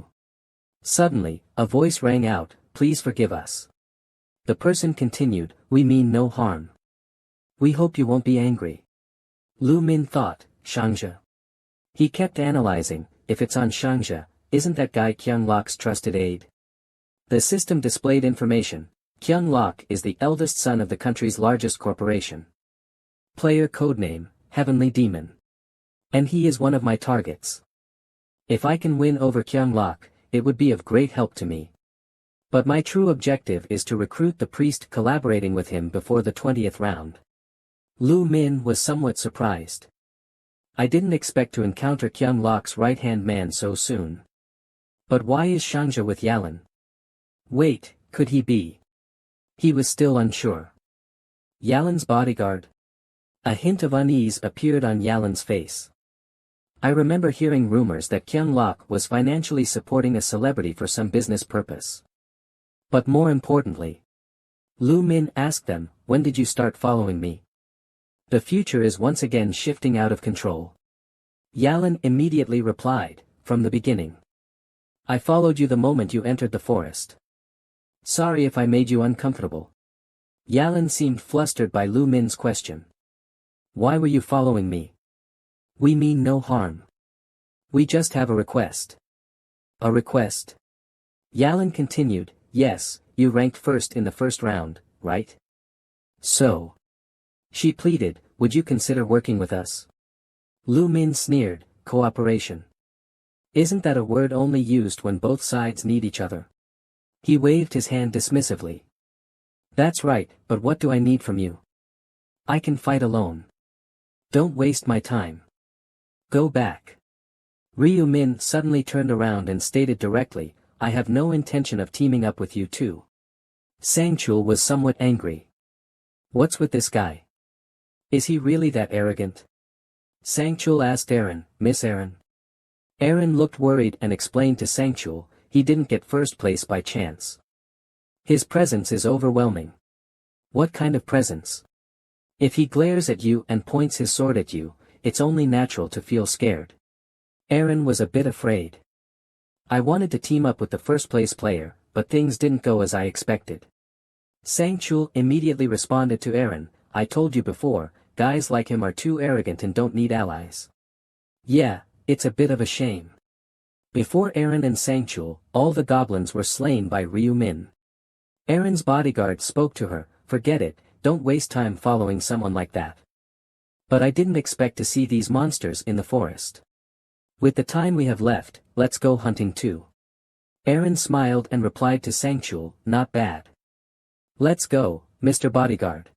Suddenly, a voice rang out, "Please forgive us." The person continued, "We mean no harm. We hope you won't be angry." Lu Min thought, Shangja. He kept analyzing, if it's on Shangja, isn't that guy Kyung Lok's trusted aide? The system displayed information. Kyung Lok is the eldest son of the country's largest corporation. Player codename, Heavenly Demon. And he is one of my targets. If I can win over Kyung Lok, it would be of great help to me. But my true objective is to recruit the priest collaborating with him before the 20th round. Lu Min was somewhat surprised. I didn't expect to encounter Kyung Lok's right-hand man so soon. But why is Shangja with Yalan? Wait, could he be? He was still unsure. Yalan's bodyguard? A hint of unease appeared on Yalan's face. I remember hearing rumors that Kyung Lok was financially supporting a celebrity for some business purpose. But more importantly, Lu Min asked them, "When did you start following me?" The future is once again shifting out of control. Yalan immediately replied, "From the beginning. I followed you the moment you entered the forest. Sorry if I made you uncomfortable." Yalan seemed flustered by Lu Min's question. "Why were you following me?" "We mean no harm. We just have a request." "A request?" Yalan continued, "Yes, you ranked first in the first round, right? So," she pleaded, "would you consider working with us?" Lu Min sneered, "Cooperation. Isn't that a word only used when both sides need each other?" He waved his hand dismissively. "That's right, but what do I need from you? I can fight alone. Don't waste my time. Go back." Ryu Min suddenly turned around and stated directly, "I have no intention of teaming up with you too." Sangchul was somewhat angry. "What's with this guy? Is he really that arrogant?" Sangchul asked Aaron, "Miss Aaron?" Aaron looked worried and explained to Sangchul, he didn't get first place by chance. His presence is overwhelming. What kind of presence? If he glares at you and points his sword at you, it's only natural to feel scared. Aaron was a bit afraid. "I wanted to team up with the first place player, but things didn't go as I expected." Sangchul immediately responded to Aaron, "I told you before, guys like him are too arrogant and don't need allies." "Yeah, it's a bit of a shame." Before Aaron and Sangchul, all the goblins were slain by Ryu Min. Aaron's bodyguard spoke to her, "Forget it, don't waste time following someone like that." "But I didn't expect to see these monsters in the forest. With the time we have left, let's go hunting too." Aaron smiled and replied to Sangchul, "Not bad. Let's go, Mr. Bodyguard."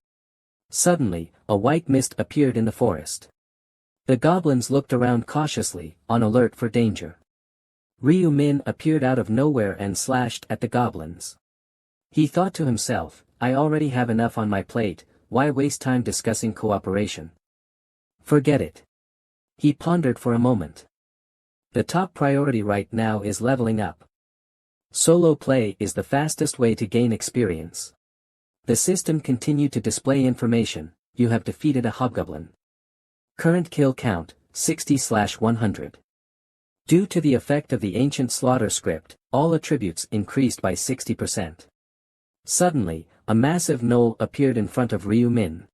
Suddenly, a white mist appeared in the forest. The goblins looked around cautiously, on alert for danger. Ryu Min appeared out of nowhere and slashed at the goblins. He thought to himself, "I already have enough on my plate, why waste time discussing cooperation? Forget it." He pondered for a moment. The top priority right now is leveling up. Solo play is the fastest way to gain experience. The system continued to display information, you have defeated a hobgoblin. Current kill count, 60/100. Due to the effect of the ancient slaughter script, all attributes increased by 60%. Suddenly, a massive knoll appeared in front of Ryu Min.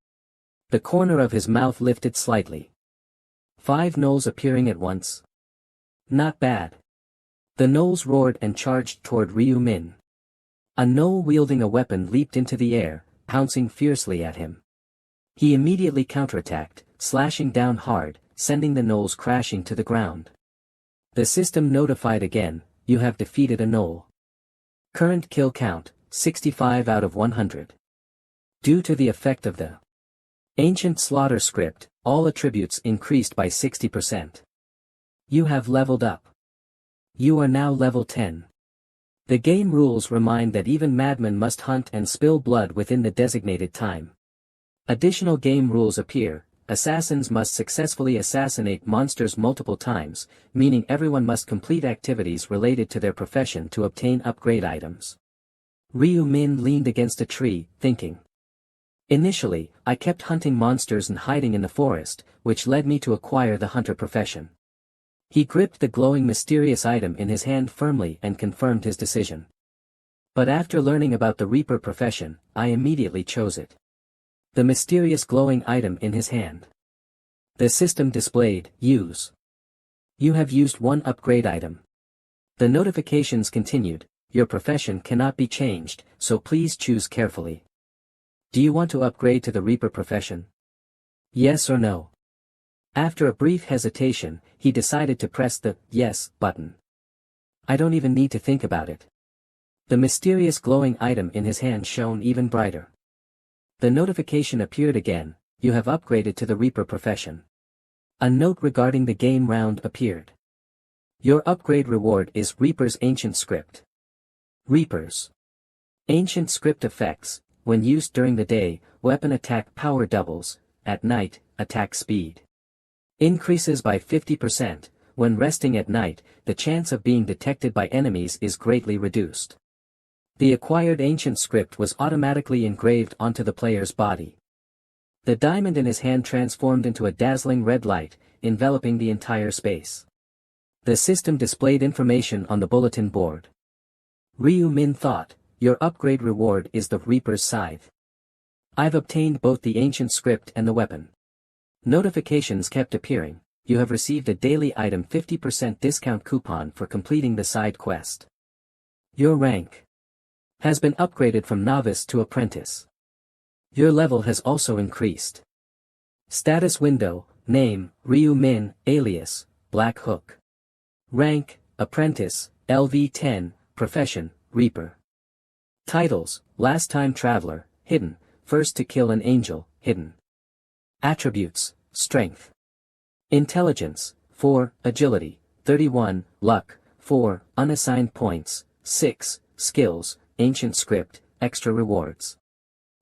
The corner of his mouth lifted slightly. 5 gnolls appearing at once. Not bad. The gnolls roared and charged toward Ryu Min. A gnoll wielding a weapon leaped into the air, pouncing fiercely at him. He immediately counterattacked, slashing down hard, sending the gnolls crashing to the ground. The system notified again, you have defeated a gnoll. Current kill count, 65 out of 100. Due to the effect of the ancient slaughter script, all attributes increased by 60%. You have leveled up. You are now level 10. The game rules remind that even madmen must hunt and spill blood within the designated time. Additional game rules appear. Assassins must successfully assassinate monsters multiple times, meaning everyone must complete activities related to their profession to obtain upgrade items. Ryu Min leaned against a tree, thinking. Initially, I kept hunting monsters and hiding in the forest, which led me to acquire the hunter profession. He gripped the glowing mysterious item in his hand firmly and confirmed his decision. But after learning about the Reaper profession, I immediately chose it. The mysterious glowing item in his hand. The system displayed, use. You have used one upgrade item. The notifications continued, your profession cannot be changed, so please choose carefully. Do you want to upgrade to the Reaper profession? Yes or no? After a brief hesitation, he decided to press the yes button. I don't even need to think about it. The mysterious glowing item in his hand shone even brighter. The notification appeared again, you have upgraded to the Reaper profession. A note regarding the game round appeared. Your upgrade reward is Reaper's Ancient Script. Reaper's Ancient Script effects, when used during the day, weapon attack power doubles, at night, attack speed increases by 50%, when resting at night, the chance of being detected by enemies is greatly reduced. The acquired ancient script was automatically engraved onto the player's body. The diamond in his hand transformed into a dazzling red light, enveloping the entire space. The system displayed information on the bulletin board. Ryu Min thought, your upgrade reward is the Reaper's Scythe. I've obtained both the ancient script and the weapon. Notifications kept appearing, you have received a daily item 50% discount coupon for completing the side quest. Your rank has been upgraded from novice to apprentice. Your level has also increased. Status window, name, Ryu Min, alias, Black Hook. Rank, apprentice, LV10, profession, Reaper. Titles, Last Time Traveler, hidden, First to Kill an Angel, hidden. Attributes, Strength. Intelligence, 4, Agility, 31, Luck, 4, Unassigned Points, 6, Skills, Ancient Script, Extra Rewards.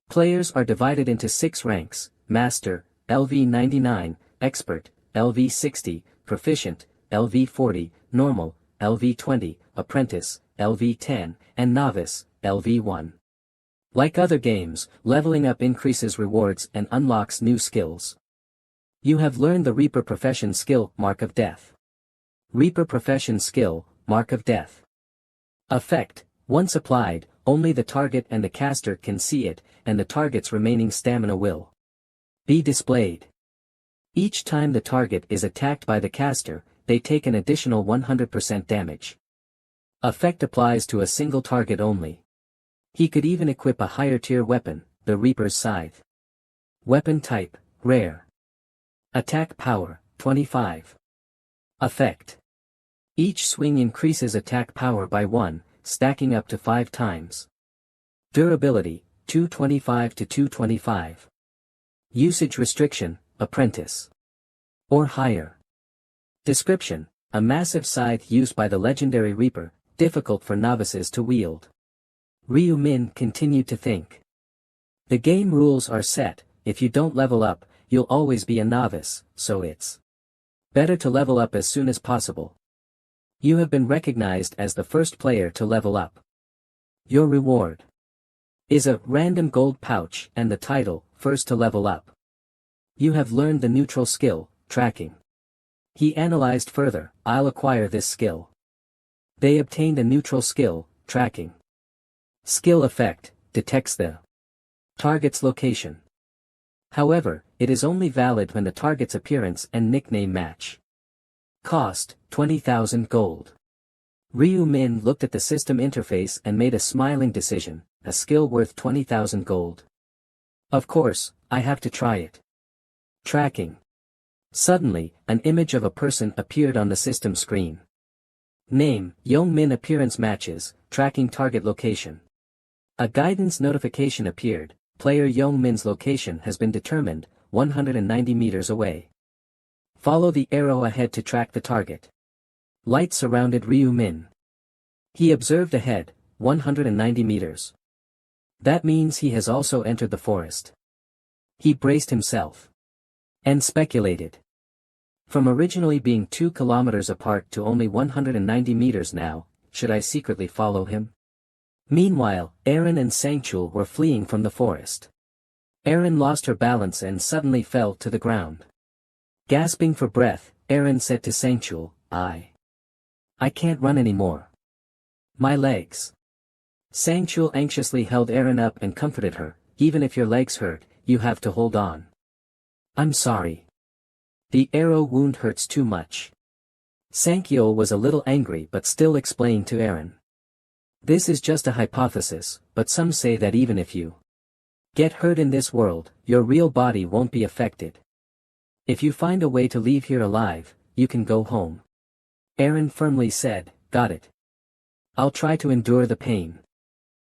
Players are divided into 6 ranks, Master, LV99, Expert, LV60, Proficient, LV40, Normal, LV20, Apprentice, LV10, and Novice, LV1. Like other games, leveling up increases rewards and unlocks new skills. You have learned the Reaper Profession Skill, Mark of Death. Reaper Profession Skill, Mark of Death. Effect, once applied, only the target and the caster can see it, and the target's remaining stamina will be displayed. Each time the target is attacked by the caster, they take an additional 100% damage. Effect applies to a single target only. He could even equip a higher tier weapon, the Reaper's Scythe. Weapon type, rare. Attack power, 25. Effect. Each swing increases attack power by 1, stacking up to 5 times. Durability, 225 to 225. Usage restriction, apprentice. Or higher. Description, a massive scythe used by the legendary Reaper, difficult for novices to wield. Ryu Min continued to think. The game rules are set, if you don't level up, you'll always be a novice, so it's better to level up as soon as possible. You have been recognized as the first player to level up. Your reward is a random gold pouch and the title, First to Level Up. You have learned the neutral skill, Tracking. He analyzed further, I'll acquire this skill. They obtained a neutral skill, Tracking. Skill effect, detects the target's location. However, it is only valid when the target's appearance and nickname match. Cost, 20,000 gold. Ryu Min looked at the system interface and made a smiling decision, a skill worth 20,000 gold. Of course, I have to try it. Tracking. Suddenly, an image of a person appeared on the system screen. Name, Young Min appearance matches, tracking target location. A guidance notification appeared, player Young Min's location has been determined, 190 meters away. Follow the arrow ahead to track the target. Light surrounded Ryu Min. He observed ahead, 190 meters. That means he has also entered the forest. He braced himself. And speculated. From originally being 2 kilometers apart to only 190 meters now, should I secretly follow him? Meanwhile, Aaron and Sangchul were fleeing from the forest. Aaron lost her balance and suddenly fell to the ground. Gasping for breath, Aaron said to Sangchul, I can't run anymore. My legs. Sangchul anxiously held Aaron up and comforted her, even if your legs hurt, you have to hold on. I'm sorry. The arrow wound hurts too much. Sangchul was a little angry but still explained to Aaron. This is just a hypothesis, but some say that even if you get hurt in this world, your real body won't be affected. If you find a way to leave here alive, you can go home. Aaron firmly said, got it. I'll try to endure the pain.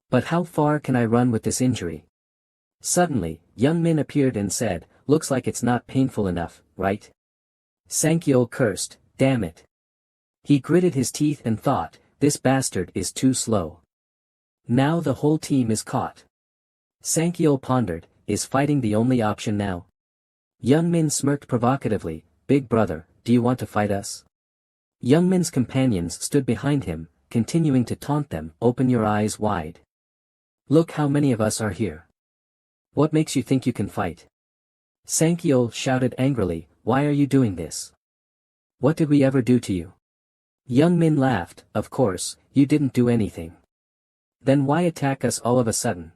But how far can I run with this injury? Suddenly, Young Min appeared and said, looks like it's not painful enough, right? Sangchul cursed, damn it. He gritted his teeth and thought, this bastard is too slow. Now the whole team is caught. Sangchul pondered, is fighting the only option now? Young Min smirked provocatively, big brother, do you want to fight us? Young Min's companions stood behind him, continuing to taunt them, open your eyes wide. Look how many of us are here. What makes you think you can fight? Sangchul shouted angrily, why are you doing this? What did we ever do to you? Young Min laughed, of course, you didn't do anything. Then why attack us all of a sudden?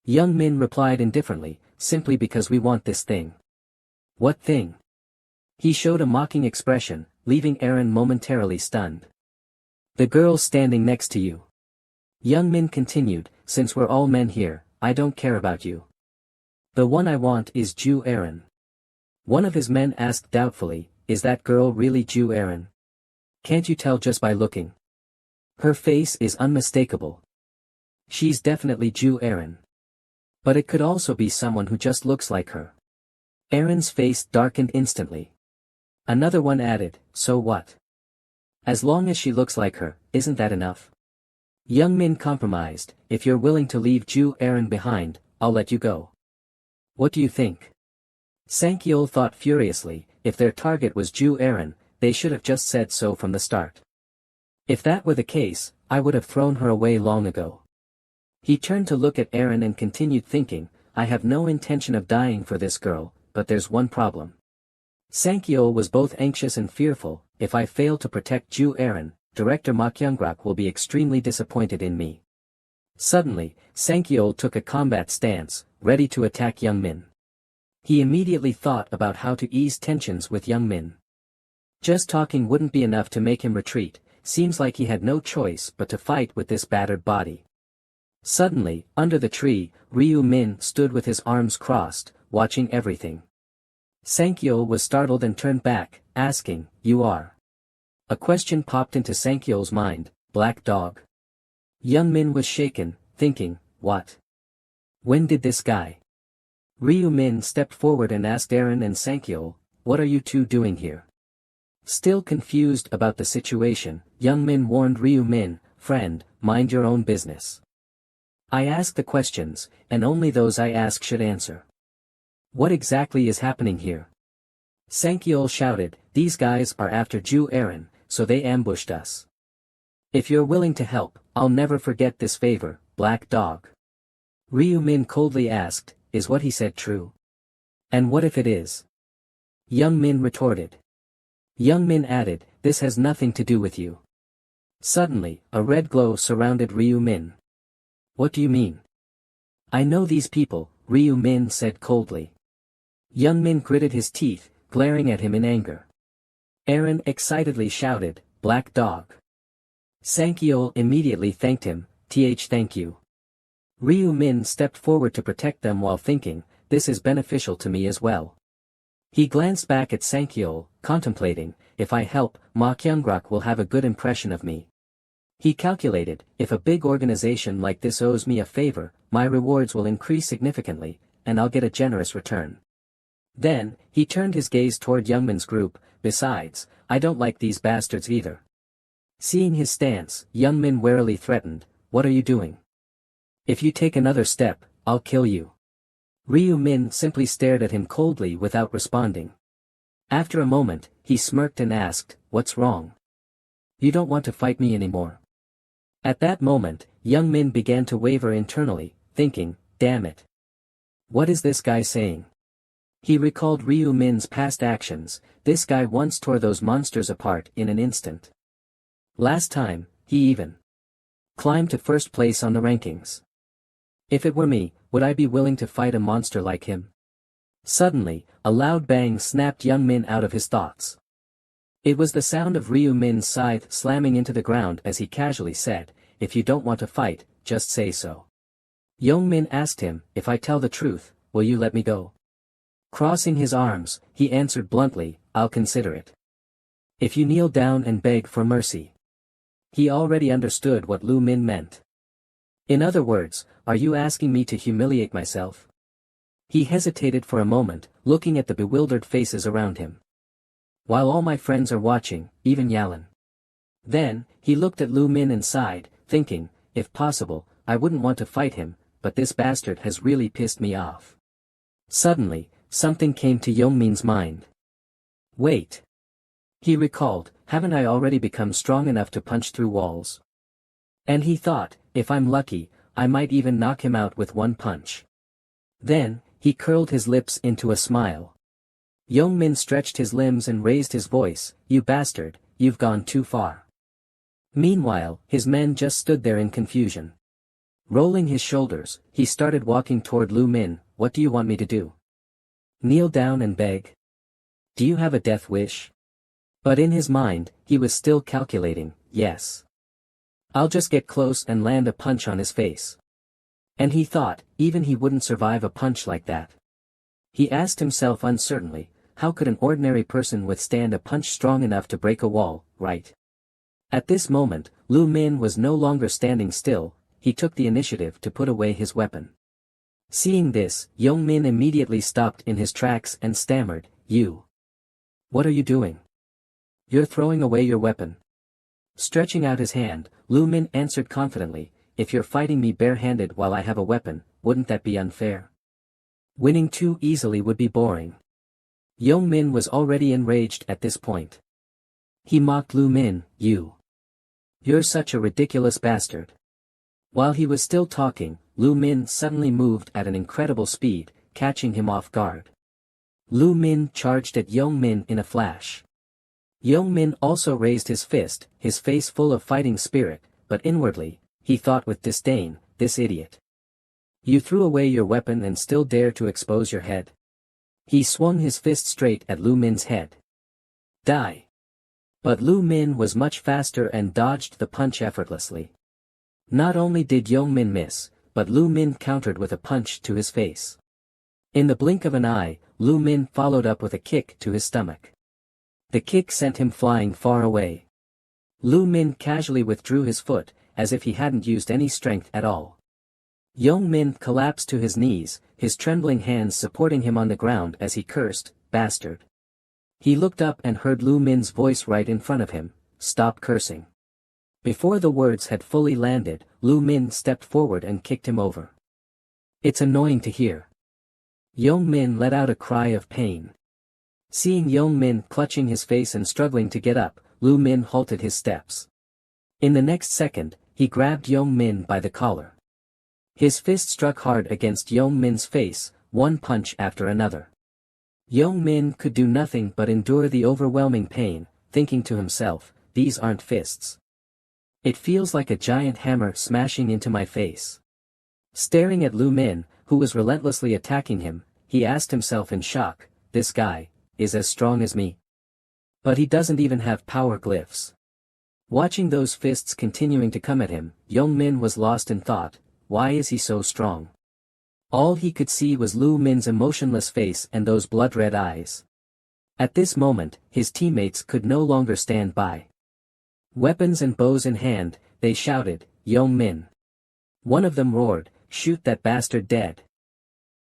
Young Min replied indifferently, simply because we want this thing. What thing? He showed a mocking expression, leaving Aaron momentarily stunned. The girl standing next to you. Young Min continued, since we're all men here, I don't care about you. The one I want is Ju Aaron. One of his men asked doubtfully, is that girl really Ju Aaron? Can't you tell just by looking? Her face is unmistakable. She's definitely Ju Aaron. But it could also be someone who just looks like her. Aaron's face darkened instantly. Another one added, so what? As long as she looks like her, isn't that enough? Young Min compromised, if you're willing to leave Ju Aaron behind, I'll let you go. What do you think? Sangchul thought furiously, if their target was Ju Aaron, they should have just said so from the start. If that were the case, I would have thrown her away long ago. He turned to look at Aaron and continued thinking, I have no intention of dying for this girl, but there's one problem. Sangchul was both anxious and fearful, if I fail to protect Ju Aaron, Director Makyungrak will be extremely disappointed in me. Suddenly, Sangchul took a combat stance, ready to attack Young Min. He immediately thought about how to ease tensions with Young Min. Just talking wouldn't be enough to make him retreat, seems like he had no choice but to fight with this battered body. Suddenly, under the tree, Ryu Min stood with his arms crossed, watching everything. Sangchul was startled and turned back, asking, you are? A question popped into Sangchul's mind, black dog. Young Min was shaken, thinking, what? When did this guy? Ryu Min stepped forward and asked Aaron and Sangchul, what are you two doing here? Still confused about the situation, Young Min warned Ryu Min, friend, mind your own business. I ask the questions, and only those I ask should answer. What exactly is happening here? Sangchul shouted, these guys are after Ju Aaron, so they ambushed us. If you're willing to help, I'll never forget this favor, black dog. Ryu Min coldly asked, is what he said true? And what if it is? Young Min retorted. Young Min added, this has nothing to do with you. Suddenly, a red glow surrounded Ryu Min. What do you mean? I know these people, Ryu Min said coldly. Young Min gritted his teeth, glaring at him in anger. Aaron excitedly shouted, black dog. Sankyo immediately thanked him, thank you. Ryu Min stepped forward to protect them while thinking, this is beneficial to me as well. He glanced back at Sankyo, contemplating, if I help, Ma Kyungrak will have a good impression of me. He calculated, if a big organization like this owes me a favor, my rewards will increase significantly, and I'll get a generous return. Then, he turned his gaze toward Youngmin's group, besides, I don't like these bastards either. Seeing his stance, Youngmin warily threatened, what are you doing? If you take another step, I'll kill you. Ryu Min simply stared at him coldly without responding. After a moment, he smirked and asked, what's wrong? You don't want to fight me anymore. At that moment, Youngmin began to waver internally, thinking, damn it. What is this guy saying? He recalled Ryu Min's past actions, this guy once tore those monsters apart in an instant. Last time, he even climbed to first place on the rankings. If it were me, would I be willing to fight a monster like him? Suddenly, a loud bang snapped Youngmin out of his thoughts. It was the sound of Ryu Min's scythe slamming into the ground as he casually said, if you don't want to fight, just say so. Youngmin asked him, if I tell the truth, will you let me go? Crossing his arms, he answered bluntly, I'll consider it. If you kneel down and beg for mercy. He already understood what Lu Min meant. In other words, are you asking me to humiliate myself? He hesitated for a moment, looking at the bewildered faces around him. While all my friends are watching, even Yalan. Then, he looked at Lu Min and sighed, thinking, if possible, I wouldn't want to fight him, but this bastard has really pissed me off. Suddenly, something came to Youngmin's mind. Wait. He recalled, haven't I already become strong enough to punch through walls? And he thought, if I'm lucky, I might even knock him out with one punch. Then, he curled his lips into a smile. Youngmin stretched his limbs and raised his voice, you bastard, you've gone too far. Meanwhile, his men just stood there in confusion. Rolling his shoulders, he started walking toward Lu Min, what do you want me to do? Kneel down and beg? Do you have a death wish? But in his mind, he was still calculating, yes. I'll just get close and land a punch on his face. And he thought, even he wouldn't survive a punch like that. He asked himself uncertainly, how could an ordinary person withstand a punch strong enough to break a wall, right? At this moment, Lu Min was no longer standing still, he took the initiative to put away his weapon. Seeing this, Youngmin immediately stopped in his tracks and stammered, you. What are you doing? You're throwing away your weapon. Stretching out his hand, Lu Min answered confidently, if you're fighting me barehanded while I have a weapon, wouldn't that be unfair? Winning too easily would be boring. Youngmin was already enraged at this point. He mocked Lu Min, You're such a ridiculous bastard. While he was still talking, Lu Min suddenly moved at an incredible speed, catching him off guard. Lu Min charged at Youngmin in a flash. Youngmin also raised his fist, his face full of fighting spirit, but inwardly, he thought with disdain, this idiot. You threw away your weapon and still dare to expose your head. He swung his fist straight at Lu Min's head. Die. But Lu Min was much faster and dodged the punch effortlessly. Not only did Youngmin miss, but Lu Min countered with a punch to his face. In the blink of an eye, Lu Min followed up with a kick to his stomach. The kick sent him flying far away. Lu Min casually withdrew his foot, as if he hadn't used any strength at all. Youngmin collapsed to his knees, his trembling hands supporting him on the ground as he cursed, bastard. He looked up and heard Lu Min's voice right in front of him, stop cursing. Before the words had fully landed, Lu Min stepped forward and kicked him over. It's annoying to hear. Youngmin let out a cry of pain. Seeing Youngmin clutching his face and struggling to get up, Lu Min halted his steps. In the next second, he grabbed Youngmin by the collar. His fist struck hard against Youngmin's face, one punch after another. Youngmin could do nothing but endure the overwhelming pain, thinking to himself, these aren't fists. It feels like a giant hammer smashing into my face. Staring at Lu Min, who was relentlessly attacking him, he asked himself in shock, this guy is as strong as me. But he doesn't even have power glyphs. Watching those fists continuing to come at him, Young Min was lost in thought. Why is he so strong? All he could see was Lu Min's emotionless face and those blood-red eyes. At this moment, his teammates could no longer stand by. Weapons and bows in hand, they shouted, "Young Min!" One of them roared, "Shoot that bastard dead!"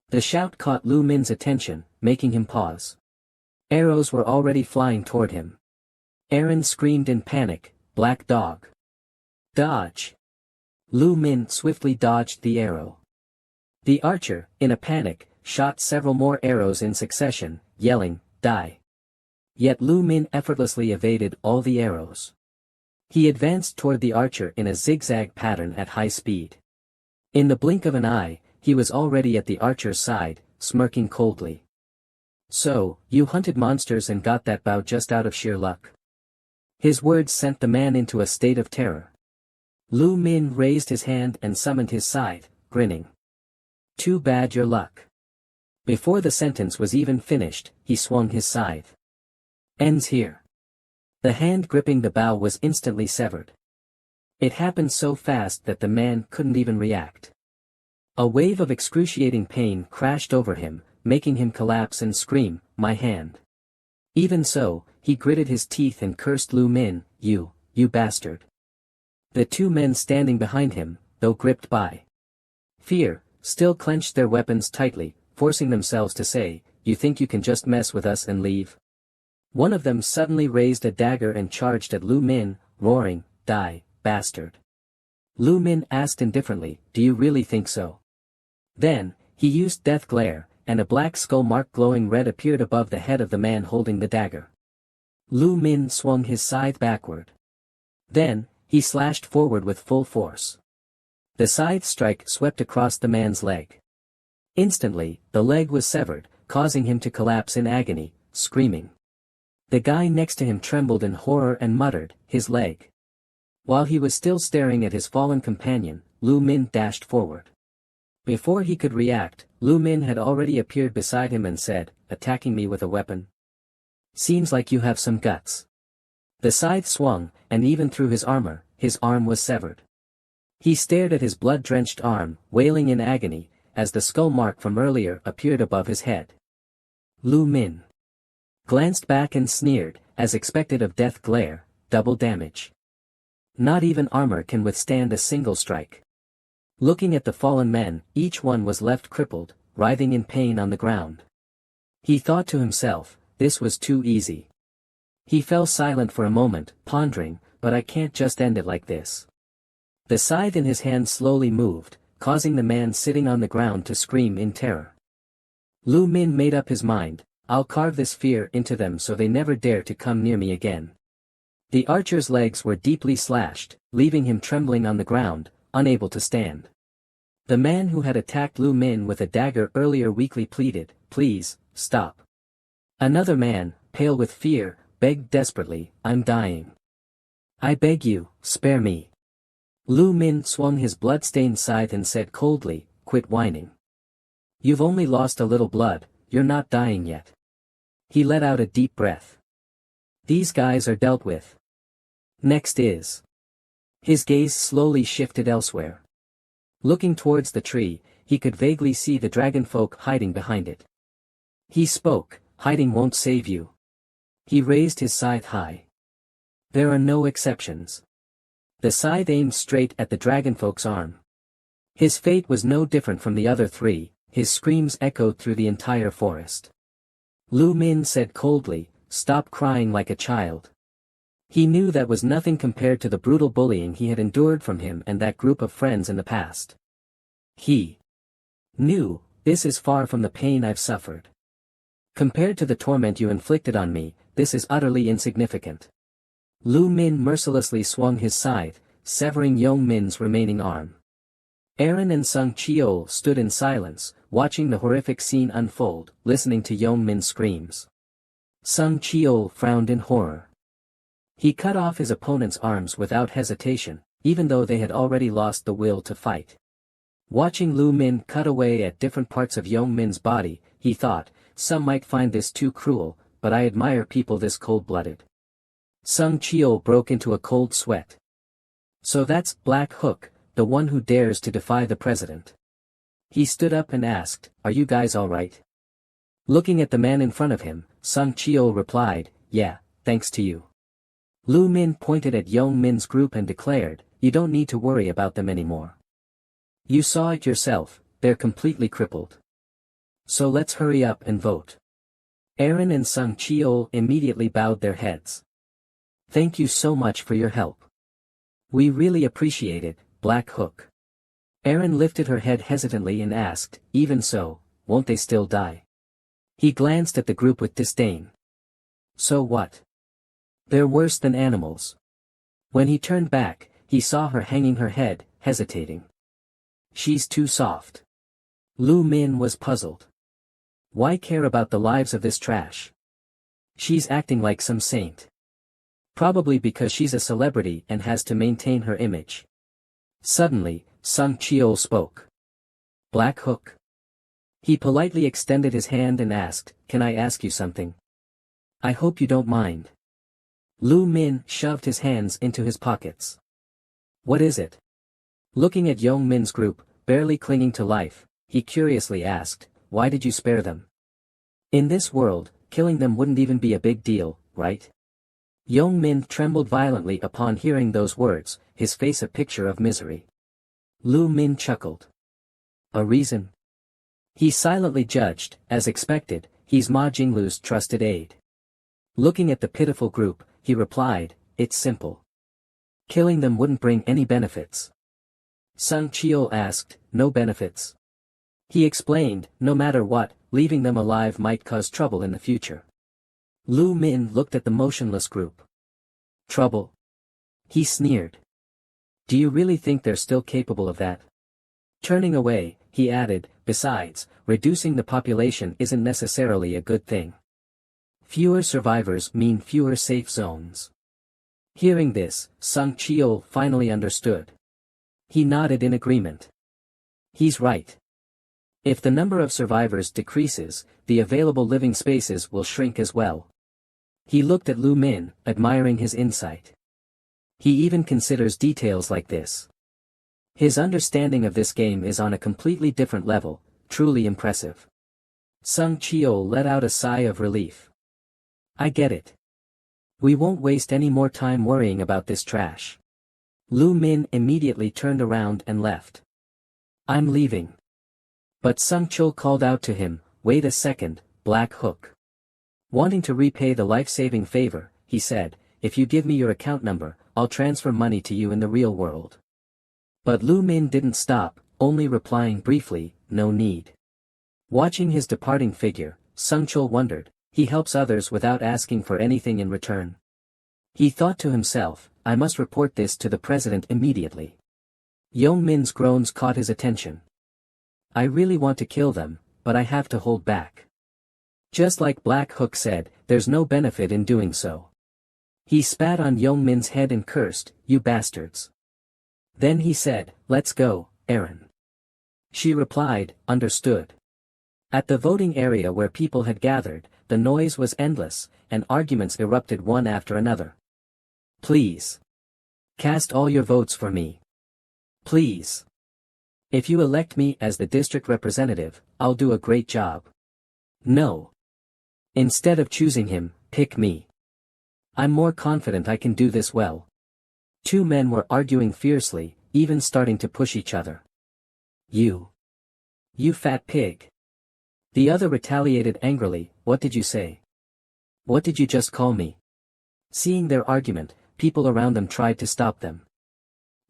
The shout caught Lu Min's attention, making him pause. Arrows were already flying toward him. Aaron screamed in panic, "Black dog! Dodge!" Lu Min swiftly dodged the arrow. The archer, in a panic, shot several more arrows in succession, yelling, "Die!" Yet Lu Min effortlessly evaded all the arrows. He advanced toward the archer in a zigzag pattern at high speed. In the blink of an eye, he was already at the archer's side, smirking coldly. "So, you hunted monsters and got that bow just out of sheer luck." His words sent the man into a state of terror. Lu Min raised his hand and summoned his scythe, grinning. "Too bad your luck." Before the sentence was even finished, he swung his scythe. "Ends here." The hand gripping the bow was instantly severed. It happened so fast that the man couldn't even react. A wave of excruciating pain crashed over him, making him collapse and scream, "My hand." Even so, he gritted his teeth and cursed Lu Min, You bastard." The two men standing behind him, though gripped by fear, still clenched their weapons tightly, forcing themselves to say, "You think you can just mess with us and leave?" One of them suddenly raised a dagger and charged at Lu Min, roaring, "Die, bastard." Lu Min asked indifferently, "Do you really think so?" Then, he used death glare, and a black skull mark glowing red appeared above the head of the man holding the dagger. Lu Min swung his scythe backward. Then, he slashed forward with full force. The scythe strike swept across the man's leg. Instantly, the leg was severed, causing him to collapse in agony, screaming. The guy next to him trembled in horror and muttered, "His leg." While he was still staring at his fallen companion, Lu Min dashed forward. Before he could react, Lu Min had already appeared beside him and said, "Attacking me with a weapon? Seems like you have some guts." The scythe swung, and even through his armor, his arm was severed. He stared at his blood-drenched arm, wailing in agony, as the skull mark from earlier appeared above his head. Lu Min glanced back and sneered, as expected of death glare, "Double damage. Not even armor can withstand a single strike." Looking at the fallen men, each one was left crippled, writhing in pain on the ground. He thought to himself, this was too easy. He fell silent for a moment, pondering, "But I can't just end it like this." The scythe in his hand slowly moved, causing the man sitting on the ground to scream in terror. Lu Min made up his mind, "I'll carve this fear into them so they never dare to come near me again." The archer's legs were deeply slashed, leaving him trembling on the ground, unable to stand. The man who had attacked Lu Min with a dagger earlier weakly pleaded, "Please, stop." Another man, pale with fear, begged desperately, "I'm dying. I beg you, spare me." Lu Min swung his blood-stained scythe and said coldly, "Quit whining. You've only lost a little blood, you're not dying yet." He let out a deep breath. "These guys are dealt with. Next is." His gaze slowly shifted elsewhere. Looking towards the tree, he could vaguely see the dragonfolk hiding behind it. He spoke, "Hiding won't save you." He raised his scythe high. "There are no exceptions." The scythe aimed straight at the dragonfolk's arm. His fate was no different from the other three, his screams echoed through the entire forest. Lu Min said coldly, "Stop crying like a child." He knew that was nothing compared to the brutal bullying he had endured from him and that group of friends in the past. He knew, "This is far from the pain I've suffered. Compared to the torment you inflicted on me, this is utterly insignificant." Lu Min mercilessly swung his scythe, severing Young Min's remaining arm. Aaron and Sung Cheol stood in silence, watching the horrific scene unfold, listening to Young Min's screams. Sung Cheol frowned in horror. He cut off his opponent's arms without hesitation, even though they had already lost the will to fight. Watching Lu Min cut away at different parts of Young Min's body, he thought, "Some might find this too cruel, but I admire people this cold-blooded." Sung Cheol broke into a cold sweat. So that's Black Hook, the one who dares to defy the president. He stood up and asked, "Are you guys alright?" Looking at the man in front of him, Sung Cheol replied, "Yeah, thanks to you." Lu Min pointed at Yong Min's group and declared, "You don't need to worry about them anymore. You saw it yourself, they're completely crippled. So let's hurry up and vote." Aaron and Sung Cheol immediately bowed their heads. "Thank you so much for your help. We really appreciate it, Black Hook." Aaron lifted her head hesitantly and asked, "Even so, won't they still die?" He glanced at the group with disdain. "So what? They're worse than animals." When he turned back, he saw her hanging her head, hesitating. "She's too soft." Lu Min was puzzled. Why care about the lives of this trash? She's acting like some saint. Probably because she's a celebrity and has to maintain her image. Suddenly, Sung Cheol spoke. "Black Hook." He politely extended his hand and asked, "Can I ask you something? I hope you don't mind." Lu Min shoved his hands into his pockets. "What is it?" Looking at Yong Min's group, barely clinging to life, he curiously asked, "Why did you spare them? In this world, killing them wouldn't even be a big deal, right?" Yong Min trembled violently upon hearing those words, his face a picture of misery. Lu Min chuckled. "A reason?" He silently judged, as expected, he's Ma Jinglu's trusted aide. Looking at the pitiful group, he replied, "It's simple. Killing them wouldn't bring any benefits." Sung Cheol asked, "No benefits?" He explained, "No matter what, leaving them alive might cause trouble in the future." Lu Min looked at the motionless group. "Trouble?" He sneered. "Do you really think they're still capable of that?" Turning away, he added, "Besides, reducing the population isn't necessarily a good thing. Fewer survivors mean fewer safe zones." Hearing this, Sung Cheol finally understood. He nodded in agreement. He's right. If the number of survivors decreases, the available living spaces will shrink as well. He looked at Lu Min, admiring his insight. He even considers details like this. His understanding of this game is on a completely different level, truly impressive. Sung Cheol let out a sigh of relief. "I get it. We won't waste any more time worrying about this trash." Lu Min immediately turned around and left. "I'm leaving." But Sung Cheol called out to him, "Wait a second, Black Hook." Wanting to repay the life-saving favor, he said, "If you give me your account number, I'll transfer money to you in the real world." But Lu Min didn't stop, only replying briefly, "No need." Watching his departing figure, Sung Cheol wondered, he helps others without asking for anything in return. He thought to himself, "I must report this to the president immediately." Yong Min's groans caught his attention. "I really want to kill them, but I have to hold back." Just like Black Hook said, there's no benefit in doing so. He spat on Yong Min's head and cursed, "You bastards." Then he said, "Let's go, Aaron." She replied, "Understood." At the voting area where people had gathered, the noise was endless, and arguments erupted one after another. "Please. Cast all your votes for me. Please. If you elect me as the district representative, I'll do a great job. No. Instead of choosing him, pick me. I'm more confident I can do this well." Two men were arguing fiercely, even starting to push each other. You fat pig." The other retaliated angrily, "What did you say? What did you just call me?" Seeing their argument, people around them tried to stop them.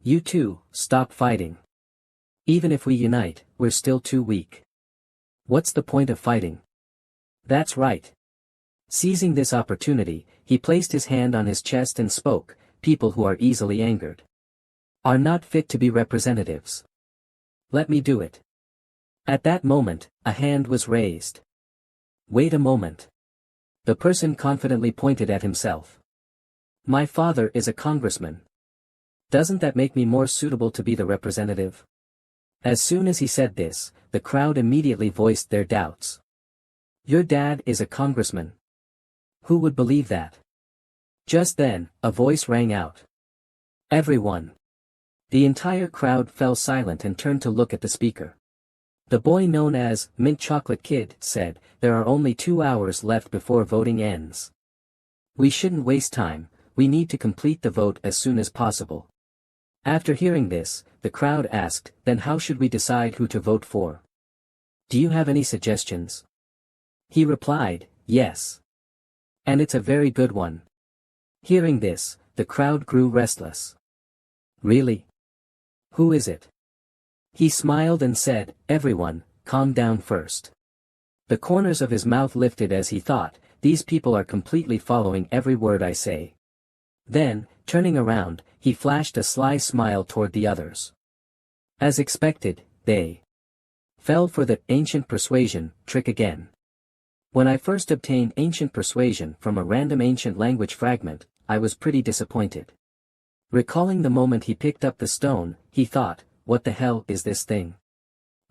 "You two, stop fighting. Even if we unite, we're still too weak. What's the point of fighting?" "That's right." Seizing this opportunity, he placed his hand on his chest and spoke, "People who are easily angered are not fit to be representatives. Let me do it." At that moment, a hand was raised. "Wait a moment." The person confidently pointed at himself. "My father is a congressman. Doesn't that make me more suitable to be the representative?" As soon as he said this, the crowd immediately voiced their doubts. "Your dad is a congressman? Who would believe that?" Just then, a voice rang out. Everyone. The entire crowd fell silent and turned to look at the speaker. The boy known as Mint Chocolate Kid said, "There are only 2 hours left before voting ends. We shouldn't waste time, we need to complete the vote as soon as possible." After hearing this, the crowd asked, "Then how should we decide who to vote for? Do you have any suggestions?" He replied, "Yes. And it's a very good one." Hearing this, the crowd grew restless. "Really? Who is it?" He smiled and said, "Everyone, calm down first." The corners of his mouth lifted as he thought, "These people are completely following every word I say." Then, turning around, he flashed a sly smile toward the others. As expected, they fell for the ancient persuasion trick again. When I first obtained ancient persuasion from a random ancient language fragment, I was pretty disappointed. Recalling the moment he picked up the stone, he thought, "What the hell is this thing?"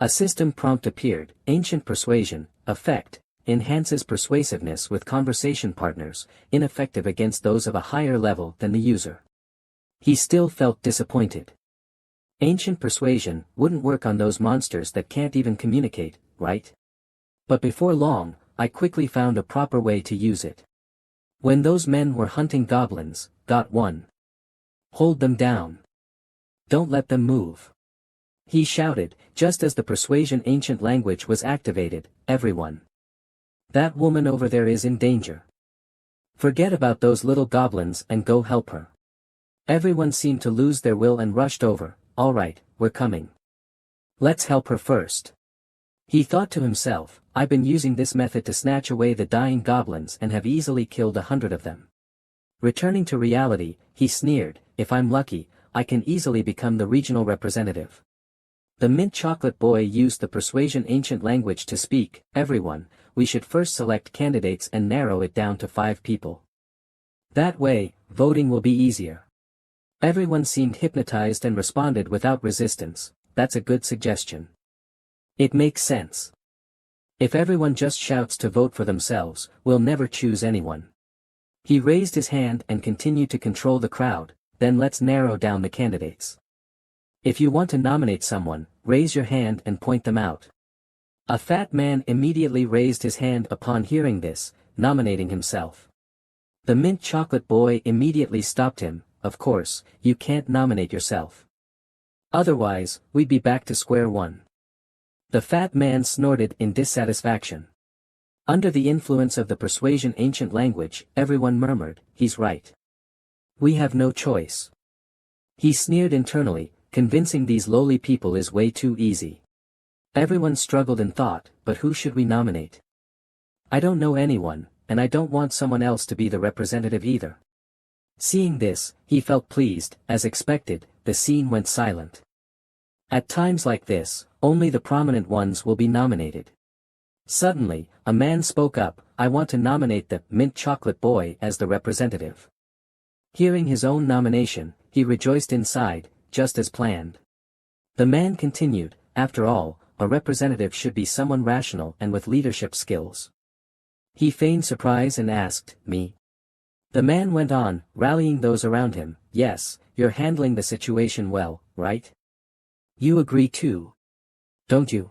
A system prompt appeared, ancient persuasion, effect, enhances persuasiveness with conversation partners, ineffective against those of a higher level than the user. He still felt disappointed. Ancient persuasion wouldn't work on those monsters that can't even communicate, right? But before long, I quickly found a proper way to use it. When those men were hunting goblins, got one. Hold them down. Don't let them move. He shouted, just as the persuasion ancient language was activated, "Everyone. That woman over there is in danger. Forget about those little goblins and go help her." Everyone seemed to lose their will and rushed over. "All right, we're coming. Let's help her first." He thought to himself, "I've been using this method to snatch away the dying goblins and have easily killed 100 of them." Returning to reality, he sneered, "If I'm lucky, I can easily become the regional representative." The Mint Chocolate Boy used the persuasion ancient language to speak, "Everyone, we should first select candidates and narrow it down to 5 people. That way, voting will be easier." Everyone seemed hypnotized and responded without resistance. "That's a good suggestion. It makes sense. If everyone just shouts to vote for themselves, we'll never choose anyone." He raised his hand and continued to control the crowd. "Then let's narrow down the candidates. If you want to nominate someone, raise your hand and point them out." A fat man immediately raised his hand upon hearing this, nominating himself. The Mint Chocolate Boy immediately stopped him. "Of course, you can't nominate yourself. Otherwise, we'd be back to square one." The fat man snorted in dissatisfaction. Under the influence of the persuasion ancient language, everyone murmured, "He's right. We have no choice." He sneered internally, "Convincing these lowly people is way too easy." Everyone struggled and thought, "But who should we nominate? I don't know anyone, and I don't want someone else to be the representative either." Seeing this, he felt pleased. As expected, the scene went silent. At times like this, only the prominent ones will be nominated. Suddenly, a man spoke up, "I want to nominate the Mint Chocolate Boy as the representative." Hearing his own nomination, he rejoiced inside, just as planned. The man continued, "After all, a representative should be someone rational and with leadership skills." He feigned surprise and asked, "Me?" The man went on, rallying those around him, "Yes, you're handling the situation well, right? You agree too, don't you?"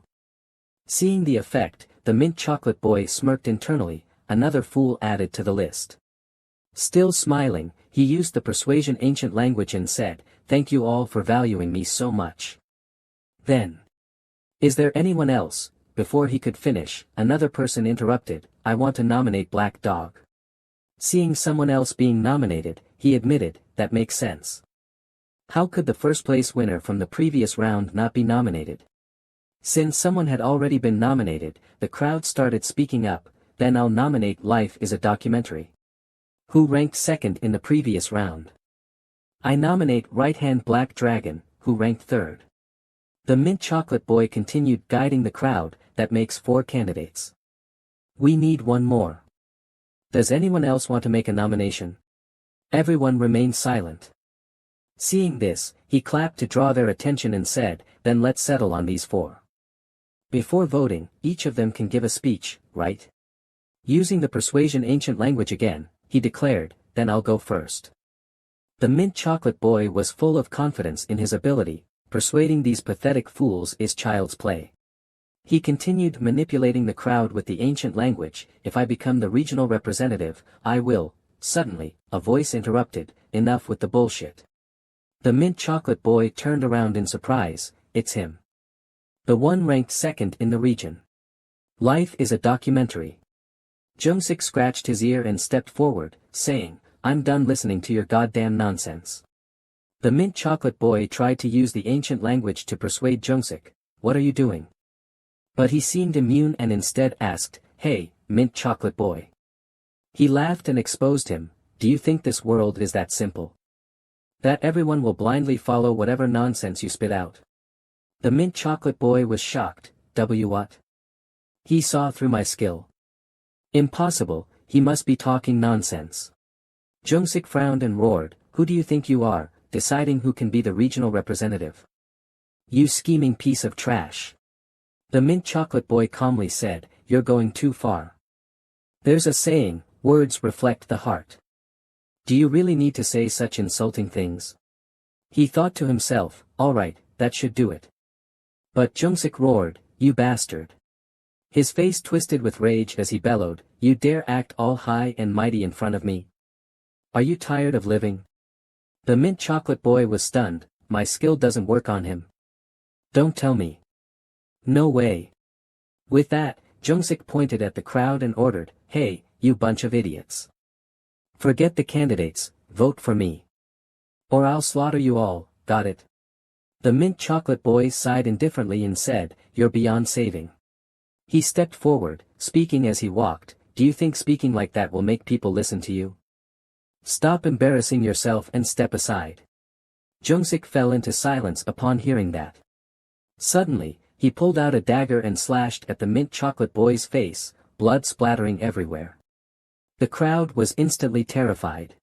Seeing the effect, the Mint Chocolate Boy smirked internally, another fool added to the list. Still smiling, he used the persuasion ancient language and said, "Thank you all for valuing me so much." Then, "Is there anyone else?" Before he could finish, another person interrupted, "I want to nominate Black Dog." Seeing someone else being nominated, he admitted, "That makes sense. How could the first place winner from the previous round not be nominated?" Since someone had already been nominated, the crowd started speaking up. "Then I'll nominate Life is a Documentary. Who ranked second in the previous round. I nominate Right Hand Black Dragon, who ranked third." The Mint Chocolate Boy continued guiding the crowd. "That makes 4 candidates. We need one more. Does anyone else want to make a nomination?" Everyone remained silent. Seeing this, he clapped to draw their attention and said, "Then let's settle on these 4. Before voting, each of them can give a speech, right?" Using the persuasion ancient language again, he declared, then I'll go first. The mint chocolate boy was full of confidence in his ability. Persuading these pathetic fools is child's play. He continued manipulating the crowd with the ancient language. If I become the regional representative, I will. Suddenly, a voice interrupted, enough with the bullshit. The mint chocolate boy turned around in surprise. It's him. The one ranked second in the region. Life is a documentary. Jungsik scratched his ear and stepped forward, saying, I'm done listening to your goddamn nonsense. The mint chocolate boy tried to use the ancient language to persuade Jungsik. What are you doing? But he seemed immune and instead asked, Hey, mint chocolate boy. He laughed and exposed him. Do you think this world is that simple? That everyone will blindly follow whatever nonsense you spit out? The mint chocolate boy was shocked. What? He saw through my skill. Impossible, he must be talking nonsense. Jungsik frowned and roared, Who do you think you are, deciding who can be the regional representative? You scheming piece of trash. The mint chocolate boy calmly said, You're going too far. There's a saying, words reflect the heart. Do you really need to say such insulting things? He thought to himself, all right, that should do it. But Jungsik roared, You bastard. His face twisted with rage as he bellowed, You dare act all high and mighty in front of me? Are you tired of living? The mint chocolate boy was stunned. My skill doesn't work on him. Don't tell me. No way. With that, Jungsik pointed at the crowd and ordered, Hey, you bunch of idiots. Forget the candidates, vote for me. Or I'll slaughter you all, got it? The mint chocolate boy sighed indifferently and said, You're beyond saving. He stepped forward, speaking as he walked, Do you think speaking like that will make people listen to you? Stop embarrassing yourself and step aside. Jungsik fell into silence upon hearing that. Suddenly, he pulled out a dagger and slashed at the mint chocolate boy's face, blood splattering everywhere. The crowd was instantly terrified.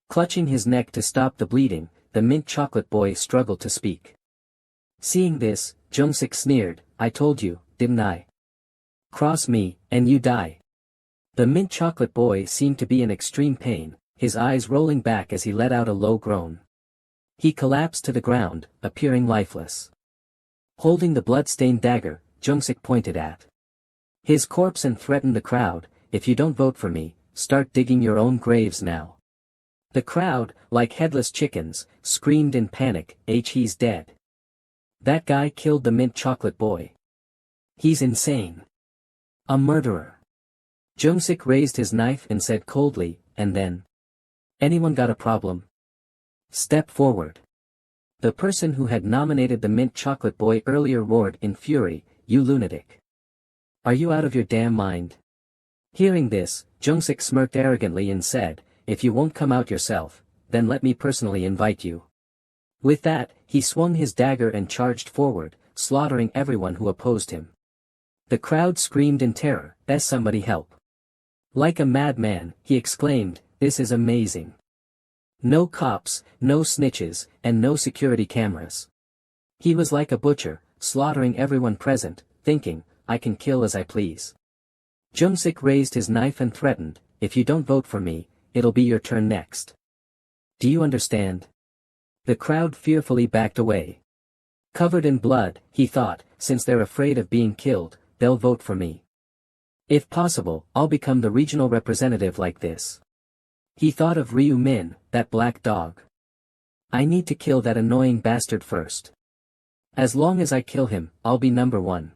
Clutching his neck to stop the bleeding, the mint chocolate boy struggled to speak. Seeing this, Jungsik sneered, I told you, didn't I? Cross me, and you die. The mint chocolate boy seemed to be in extreme pain, his eyes rolling back as he let out a low groan. He collapsed to the ground, appearing lifeless. Holding the blood-stained dagger, Jungsik pointed at his corpse and threatened the crowd, If you don't vote for me, start digging your own graves now. The crowd, like headless chickens, screamed in panic, He's dead. That guy killed the mint chocolate boy. He's insane. A murderer. Jungsik raised his knife and said coldly, and then, Anyone got a problem? Step forward. The person who had nominated the mint chocolate boy earlier roared in fury, You lunatic. Are you out of your damn mind? Hearing this, Jungsik smirked arrogantly and said, If you won't come out yourself, then let me personally invite you. With that, he swung his dagger and charged forward, slaughtering everyone who opposed him. The crowd screamed in terror, Somebody help. Like a madman, he exclaimed, This is amazing. No cops, no snitches, and no security cameras. He was like a butcher, slaughtering everyone present, thinking, I can kill as I please. Jungsik raised his knife and threatened, If you don't vote for me, it'll be your turn next. Do you understand? The crowd fearfully backed away. Covered in blood, he thought, since they're afraid of being killed, they'll vote for me. If possible, I'll become the regional representative like this. He thought of Ryu Min, that black dog. I need to kill that annoying bastard first. As long as I kill him, I'll be number one.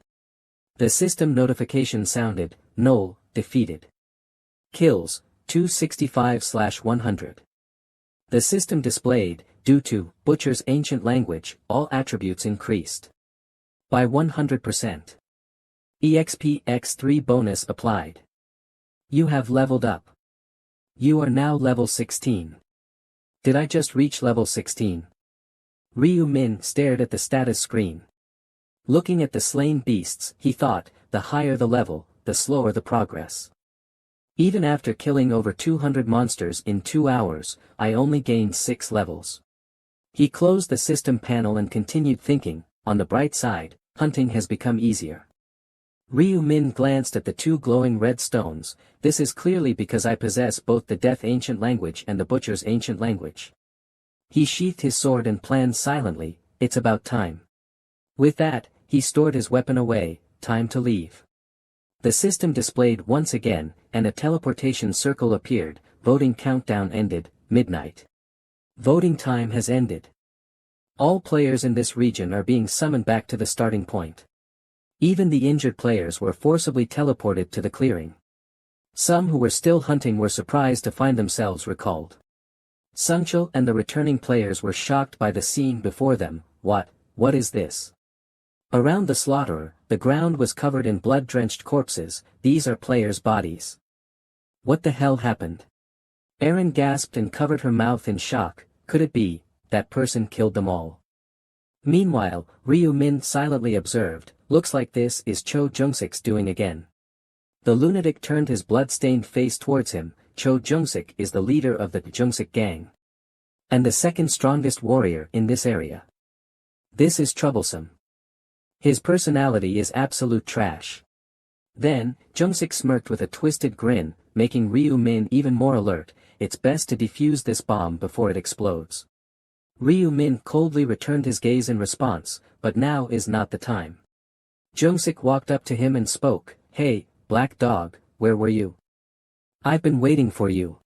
The system notification sounded, Null, defeated. Kills, 265/100. The system displayed, due to Butcher's ancient language, all attributes increased by 100%. EXP X3 bonus applied. You have leveled up. You are now level 16. Did I just reach level 16? Ryu Min stared at the status screen. Looking at the slain beasts, he thought, the higher the level, the slower the progress. Even after killing over 200 monsters in 2 hours, I only gained 6 levels. He closed the system panel and continued thinking, on the bright side, hunting has become easier. Ryu Min glanced at the two glowing red stones. This is clearly because I possess both the Death Ancient Language and the Butcher's Ancient Language. He sheathed his sword and planned silently, it's about time. With that, he stored his weapon away, time to leave. The system displayed once again, and a teleportation circle appeared. Voting countdown ended, midnight. Voting time has ended. All players in this region are being summoned back to the starting point. Even the injured players were forcibly teleported to the clearing. Some who were still hunting were surprised to find themselves recalled. Sunchul and the returning players were shocked by the scene before them. What is this? Around the slaughterer, the ground was covered in blood-drenched corpses. These are players' bodies. What the hell happened? Erin gasped and covered her mouth in shock. Could it be that person killed them all? Meanwhile, Ryu Min silently observed, looks like this is Cho Jungsik's doing again. The lunatic turned his blood-stained face towards him. Cho Jungsik is the leader of the Jungsik gang. And the second strongest warrior in this area. This is troublesome. His personality is absolute trash. Then, Jungsik smirked with a twisted grin, making Ryu Min even more alert. It's best to defuse this bomb before it explodes. Ryu Min coldly returned his gaze in response, but now is not the time. Jungsik walked up to him and spoke, "Hey, black dog, where were you? I've been waiting for you."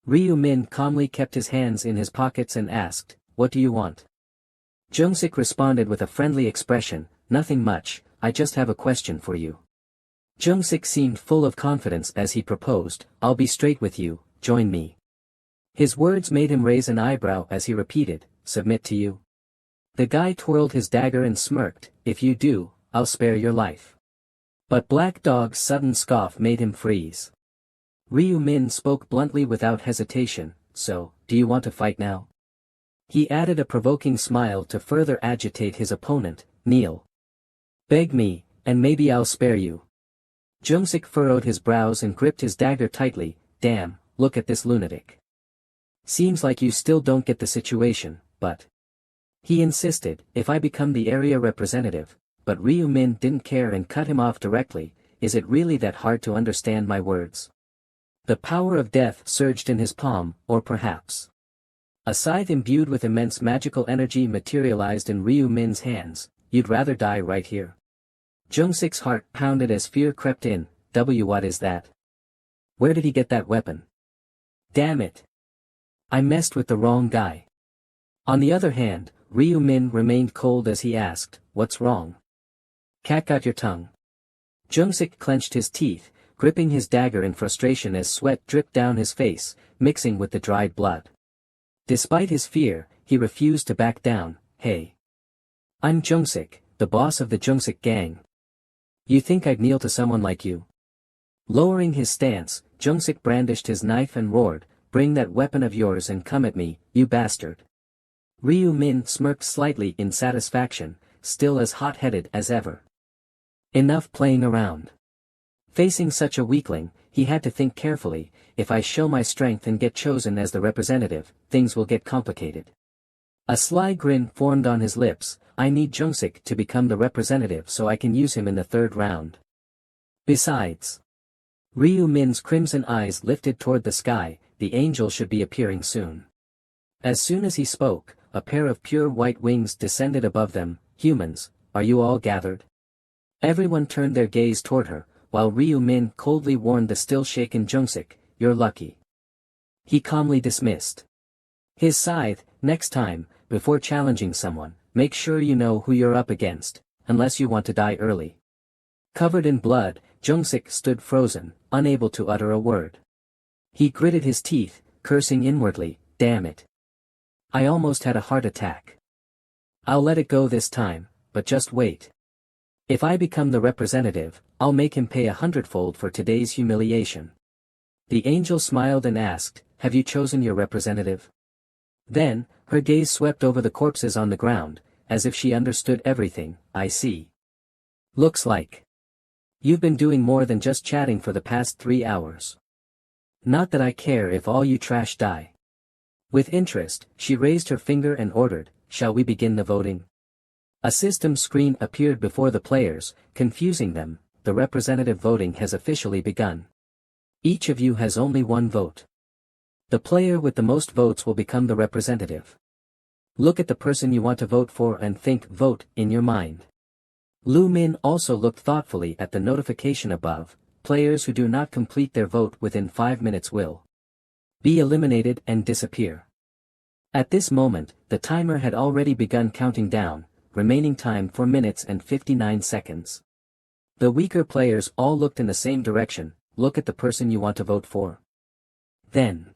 Ryu Min calmly kept his hands in his pockets and asked, "What do you want?" Jungsik responded with a friendly expression, "Nothing much, I just have a question for you." Jungsik seemed full of confidence as he proposed, "I'll be straight with you, join me." His words made him raise an eyebrow as he repeated, "Submit to you?" The guy twirled his dagger and smirked, "If you do, I'll spare your life." But Black Dog's sudden scoff made him freeze. Ryu Min spoke bluntly without hesitation, "So, do you want to fight now?" He added a provoking smile to further agitate his opponent, "Kneel. Beg me, and maybe I'll spare you." Jungsik furrowed his brows and gripped his dagger tightly. "Damn, look at this lunatic. Seems like you still don't get the situation, but..." He insisted, "If I become the area representative," but Ryu Min didn't care and cut him off directly. "Is it really that hard to understand my words?" The power of death surged in his palm, or perhaps a scythe imbued with immense magical energy materialized in Ryu Min's hands. "You'd rather die right here?" Jungsik's heart pounded as fear crept in. What is that? Where did he get that weapon? Damn it. I messed with the wrong guy. On the other hand, Ryu Min remained cold as he asked, "What's wrong? Cat got your tongue?" Jungsik clenched his teeth, gripping his dagger in frustration as sweat dripped down his face, mixing with the dried blood. Despite his fear, he refused to back down. "Hey. I'm Jungsik, the boss of the Jungsik gang. You think I'd kneel to someone like you?" Lowering his stance, Jungsik brandished his knife and roared, "Bring that weapon of yours and come at me, you bastard." Ryu Min smirked slightly in satisfaction, still as hot-headed as ever. Enough playing around. Facing such a weakling, he had to think carefully. If I show my strength and get chosen as the representative, things will get complicated. A sly grin formed on his lips. I need Jungsik to become the representative so I can use him in the third round. Besides, Ryu Min's crimson eyes lifted toward the sky. The angel should be appearing soon. As soon as he spoke, a pair of pure white wings descended above them. "Humans, are you all gathered?" Everyone turned their gaze toward her, while Ryu Min coldly warned the still-shaken Jungsik, "You're lucky." He calmly dismissed his scythe. "Next time, before challenging someone, make sure you know who you're up against, unless you want to die early." Covered in blood, Jungsik stood frozen, unable to utter a word. He gritted his teeth, cursing inwardly, "Damn it. I almost had a heart attack. I'll let it go this time, but just wait. If I become the representative, I'll make him pay 100-fold for today's humiliation." The angel smiled and asked, "Have you chosen your representative?" Then, her gaze swept over the corpses on the ground, as if she understood everything. "I see. Looks like you've been doing more than just chatting for the past 3 hours. Not that I care if all you trash die." With interest, she raised her finger and ordered, "Shall we begin the voting?" A system screen appeared before the players, confusing them. the representative voting has officially begun. Each of you has only one vote. The player with the most votes will become the representative. Look at the person you want to vote for and think "vote" in your mind. Lu Min also looked thoughtfully at the notification above. Players who do not complete their vote within 5 minutes will be eliminated and disappear. At this moment, the timer had already begun counting down, remaining time 4 minutes and 59 seconds. The weaker players all looked in the same direction. Look at the person you want to vote for. Then,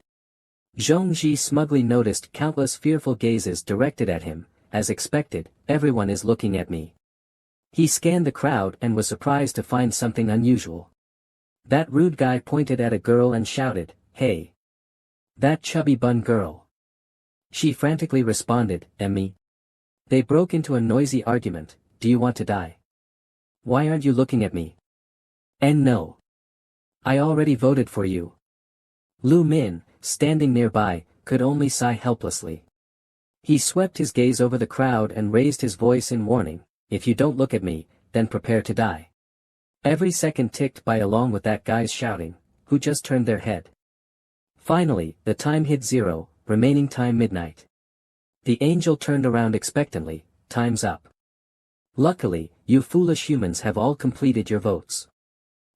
Zhongji smugly noticed countless fearful gazes directed at him. As expected, everyone is looking at me. He scanned the crowd and was surprised to find something unusual. That rude guy pointed at a girl and shouted, "Hey! That chubby bun girl!" She frantically responded, "Me." They broke into a noisy argument. "Do you want to die? Why aren't you looking at me?" "And no. I already voted for you." Lu Min, standing nearby, could only sigh helplessly. He swept his gaze over the crowd and raised his voice in warning, "If you don't look at me, then prepare to die." Every second ticked by along with that guy's shouting, who just turned their head. Finally, the time hit 0, remaining time midnight. The angel turned around expectantly. "Time's up. Luckily, you foolish humans have all completed your votes."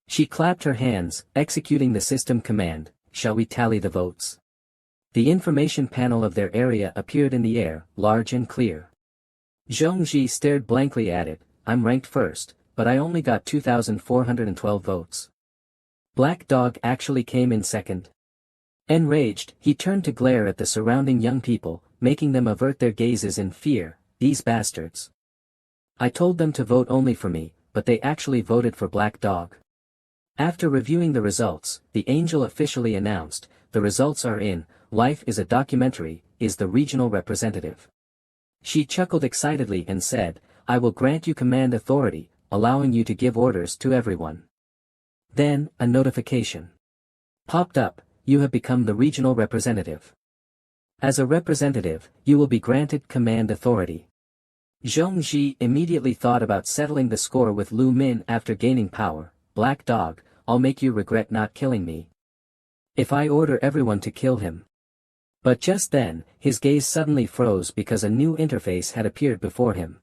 She clapped her hands, executing the system command, "Shall we tally the votes?" The information panel of their area appeared in the air, large and clear. Zhongji stared blankly at it. "I'm ranked first, but I only got 2,412 votes. Black Dog actually came in second." Enraged, he turned to glare at the surrounding young people, making them avert their gazes in fear. "These bastards. I told them to vote only for me, but they actually voted for Black Dog." After reviewing the results, the angel officially announced, "The results are in. Life is a documentary, is the regional representative." She chuckled excitedly and said, "I will grant you command authority, allowing you to give orders to everyone." Then, a notification popped up. "You have become the regional representative. As a representative, you will be granted command authority." Zhongji immediately thought about settling the score with Lu Min after gaining power. "Black Dog, I'll make you regret not killing me if I order everyone to kill him." But just then, his gaze suddenly froze because a new interface had appeared before him.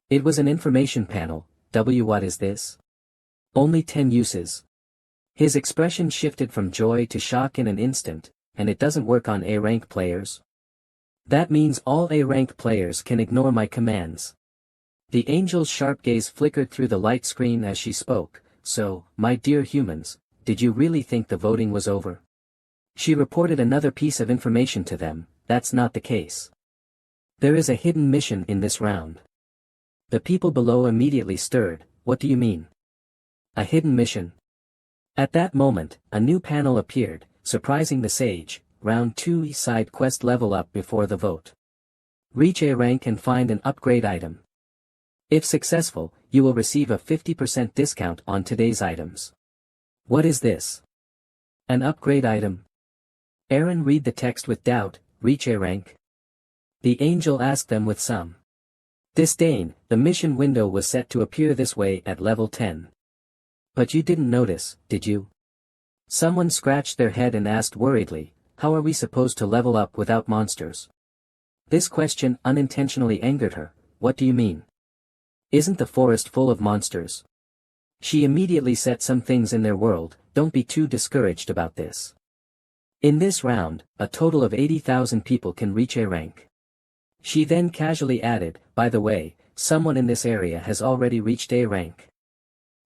It was an information panel. What is this? Only 10 uses. His expression shifted from joy to shock in an instant, and it doesn't work on A-rank players. That means all A-rank players can ignore my commands. The angel's sharp gaze flickered through the light screen as she spoke. "So, my dear humans, did you really think the voting was over?" She reported another piece of information to them. "That's not the case. There is a hidden mission in this round." The people below immediately stirred. "What do you mean? A hidden mission?" At that moment, a new panel appeared, surprising the sage. Round 2 side quest: level up before the vote. Reach A rank and find an upgrade item. If successful, you will receive a 50% discount on today's items. What is this? An upgrade item? Aaron read the text with doubt. Reach A rank? The angel asked them with some disdain. The mission window was set to appear this way at level 10. But you didn't notice, did you? Someone scratched their head and asked worriedly, "How are we supposed to level up without monsters?" This question unintentionally angered her. "What do you mean? Isn't the forest full of monsters?" She immediately set some things in their world. "Don't be too discouraged about this. In this round, a total of 80,000 people can reach A rank." She then casually added, "By the way, someone in this area has already reached A rank."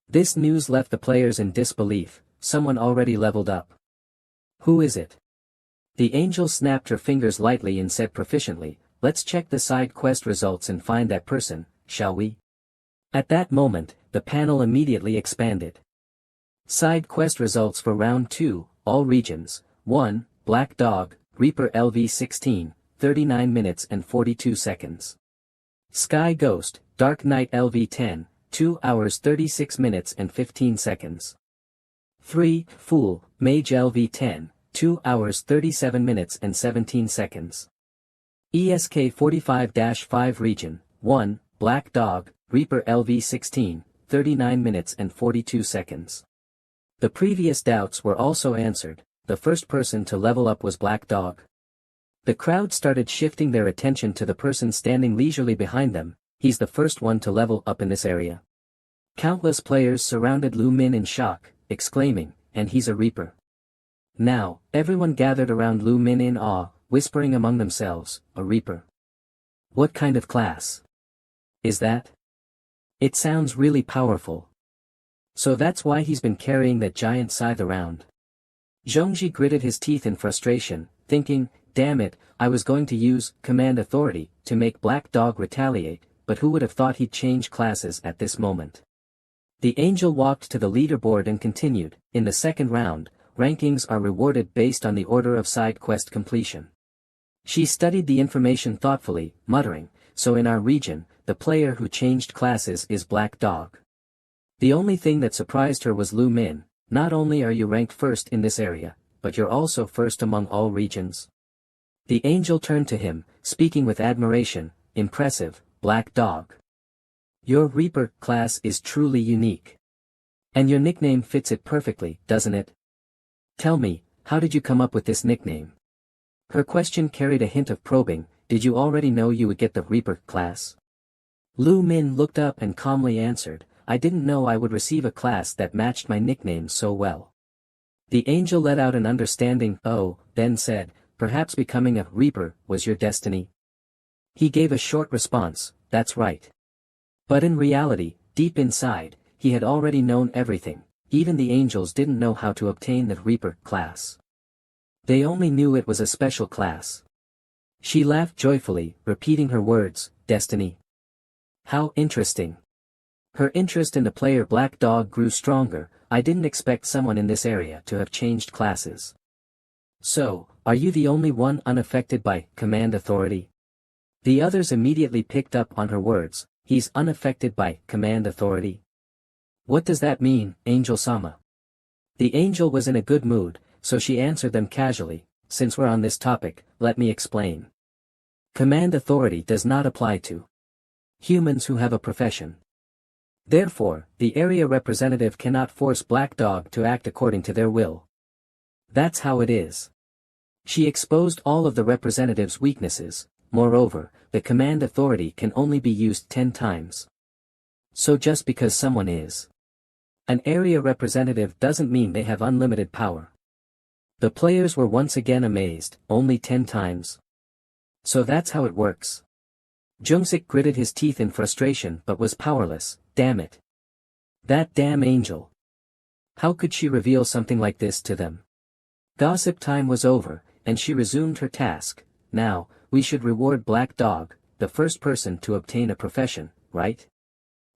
This news left the players in disbelief. Someone already leveled up. Who is it? The angel snapped her fingers lightly and said proficiently, "Let's check the side quest results and find that person, shall we?" At that moment, the panel immediately expanded. Side quest results for round 2, all regions. 1, Black Dog, Reaper LV16, 39 minutes and 42 seconds. Sky Ghost, Dark Knight LV10, 2 hours 36 minutes and 15 seconds. 3, Fool, Mage LV10, 2 hours 37 minutes and 17 seconds. ESK 45-5 region, 1, Black Dog, Reaper LV16, 39 minutes and 42 seconds. The previous doubts were also answered. The first person to level up was Black Dog. The crowd started shifting their attention to the person standing leisurely behind them. He's the first one to level up in this area. Countless players surrounded Lu Min in shock, exclaiming, "And he's a Reaper." Now, everyone gathered around Lu Min in awe, whispering among themselves, "A Reaper? What kind of class is that? It sounds really powerful. So that's why he's been carrying that giant scythe around." Zhongji gritted his teeth in frustration, thinking, "Damn it, I was going to use command authority to make Black Dog retaliate, but who would have thought he'd change classes at this moment?" The angel walked to the leaderboard and continued, "In the second round, rankings are rewarded based on the order of side quest completion." She studied the information thoughtfully, muttering, "So in our region, the player who changed classes is Black Dog." The only thing that surprised her was Lu Min. "Not only are you ranked first in this area, but you're also first among all regions." The angel turned to him, speaking with admiration, "Impressive, Black Dog. Your Reaper class is truly unique. And your nickname fits it perfectly, doesn't it? Tell me, how did you come up with this nickname?" Her question carried a hint of probing. "Did you already know you would get the Reaper class?" Lu Min looked up and calmly answered, "I didn't know I would receive a class that matched my nickname so well." The angel let out an understanding "oh," then said, "Perhaps becoming a Reaper was your destiny?" He gave a short response, "That's right." But in reality, deep inside, he had already known everything. Even the angels didn't know how to obtain the Reaper class. They only knew it was a special class. She laughed joyfully, repeating her words, "Destiny. How interesting." Her interest in the player Black Dog grew stronger. "I didn't expect someone in this area to have changed classes. So, are you the only one unaffected by command authority?" The others immediately picked up on her words. "He's unaffected by command authority? What does that mean, Angel-sama?" The angel was in a good mood, so she answered them casually, "Since we're on this topic, let me explain. Command authority does not apply to humans who have a profession. Therefore, the area representative cannot force Black Dog to act according to their will. That's how it is." She exposed all of the representative's weaknesses. Moreover, the command authority can only be used 10 times. So just because someone is an area representative doesn't mean they have unlimited power. The players were once again amazed, only 10 times. So that's how it works. Jungsik gritted his teeth in frustration but was powerless. Damn it. That damn angel. How could she reveal something like this to them? Gossip time was over, and she resumed her task. "Now, we should reward Black Dog, the first person to obtain a profession, right?"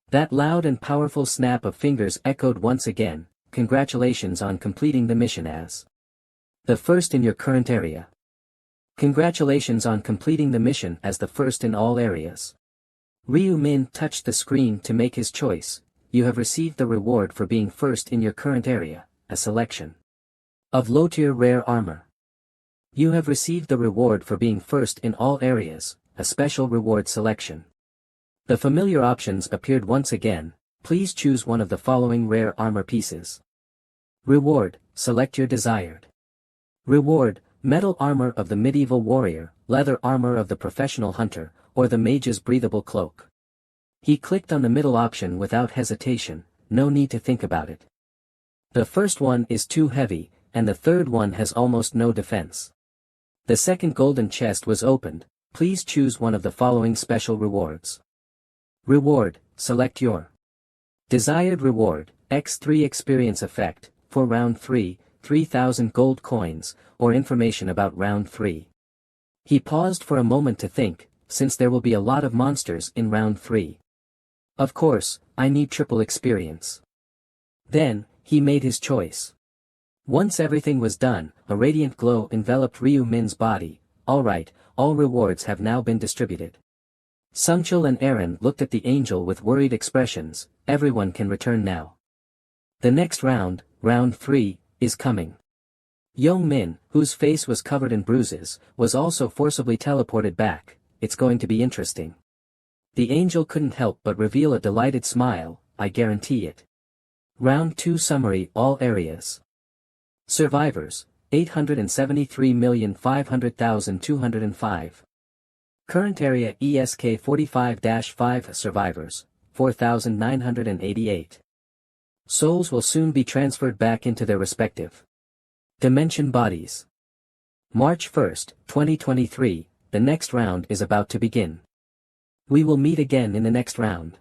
That loud and powerful snap of fingers echoed once again. "Congratulations on completing the mission as the first in your current area. Congratulations on completing the mission as the first in all areas." Ryu Min touched the screen to make his choice. "You have received the reward for being first in your current area, a selection of low-tier rare armor. You have received the reward for being first in all areas, a special reward selection." The familiar options appeared once again. Please choose one of the following rare armor pieces. Reward, select your desired. Reward, metal armor of the medieval warrior, leather armor of the professional hunter, or the mage's breathable cloak. He clicked on the middle option without hesitation. No need to think about it. The first one is too heavy, and the third one has almost no defense. The second golden chest was opened. Please choose one of the following special rewards. Reward, select your desired reward, X3 experience effect, for round 3, 3,000 gold coins, or information about round 3. He paused for a moment to think, since there will be a lot of monsters in round 3. Of course, I need triple experience. Then, he made his choice. Once everything was done, a radiant glow enveloped Ryu Min's body. Alright, all rewards have now been distributed. Sungchul and Aaron looked at the angel with worried expressions. Everyone can return now. The next round, round 3, is coming. Yong Min, whose face was covered in bruises, was also forcibly teleported back. It's going to be interesting. The angel couldn't help but reveal a delighted smile. I guarantee it. Round 2 Summary. All areas. Survivors, 873,500,205. Current area ESK 45-5 survivors, 4,988. Souls will soon be transferred back into their respective dimension bodies. March 1, 2023, the next round is about to begin. We will meet again in the next round.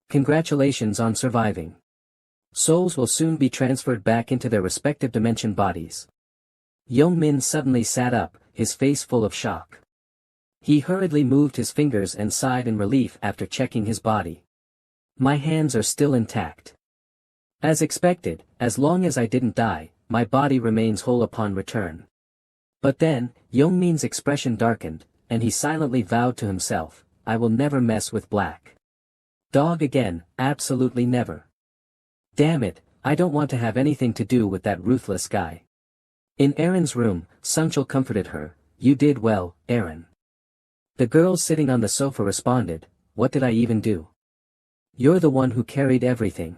Congratulations on surviving. Souls will soon be transferred back into their respective dimension bodies. Young-min suddenly sat up, his face full of shock. He hurriedly moved his fingers and sighed in relief after checking his body. My hands are still intact. As expected, as long as I didn't die, my body remains whole upon return. But then, Young-min's expression darkened, and he silently vowed to himself, I will never mess with Black Dog again, absolutely never. Damn it, I don't want to have anything to do with that ruthless guy. In Erin's room, Sungchul comforted her, you did well, Erin. The girl sitting on the sofa responded, what did I even do? You're the one who carried everything.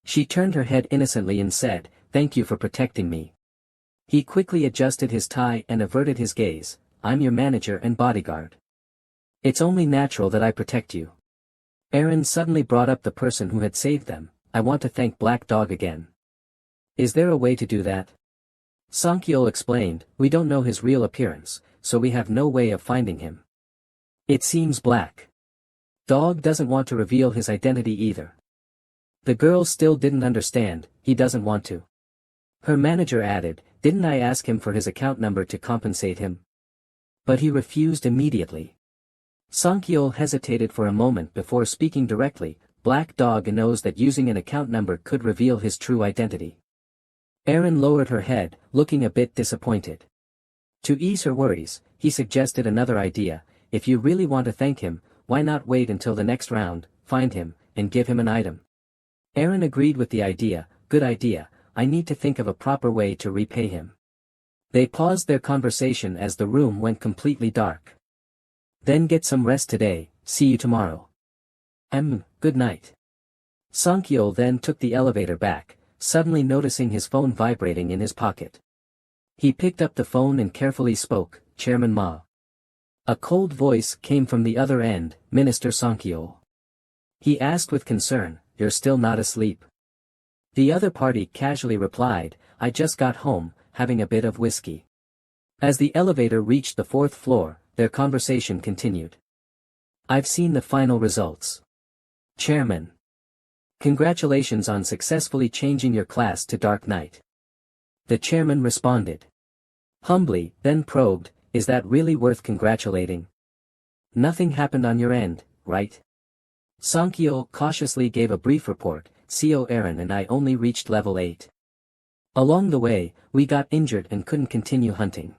She turned her head innocently and said, thank you for protecting me. He quickly adjusted his tie and averted his gaze, I'm your manager and bodyguard. It's only natural that I protect you. Erin suddenly brought up the person who had saved them, I want to thank Black Dog again. Is there a way to do that? Songkyul explained, we don't know his real appearance, so we have no way of finding him. It seems Black Dog doesn't want to reveal his identity either. The girl still didn't understand, he doesn't want to. Her manager added, didn't I ask him for his account number to compensate him? But he refused immediately. Songkyul hesitated for a moment before speaking directly, Black Dog knows that using an account number could reveal his true identity. Erin lowered her head, looking a bit disappointed. To ease her worries, he suggested another idea, if you really want to thank him, why not wait until the next round, find him, and give him an item. Erin agreed with the idea, good idea, I need to think of a proper way to repay him. They paused their conversation as the room went completely dark. Then get some rest today, see you tomorrow. Good night. Songkyul then took the elevator back, suddenly noticing his phone vibrating in his pocket. He picked up the phone and carefully spoke, Chairman Ma. A cold voice came from the other end, Minister Songkyul. He asked with concern, you're still not asleep? The other party casually replied, I just got home, having a bit of whiskey. As the elevator reached the 4th floor, their conversation continued. I've seen the final results. Chairman. Congratulations on successfully changing your class to Dark Knight. The chairman responded. Humbly, then probed, is that really worth congratulating? Nothing happened on your end, right? Songkyul cautiously gave a brief report, CO Erin and I only reached level 8. Along the way, we got injured and couldn't continue hunting.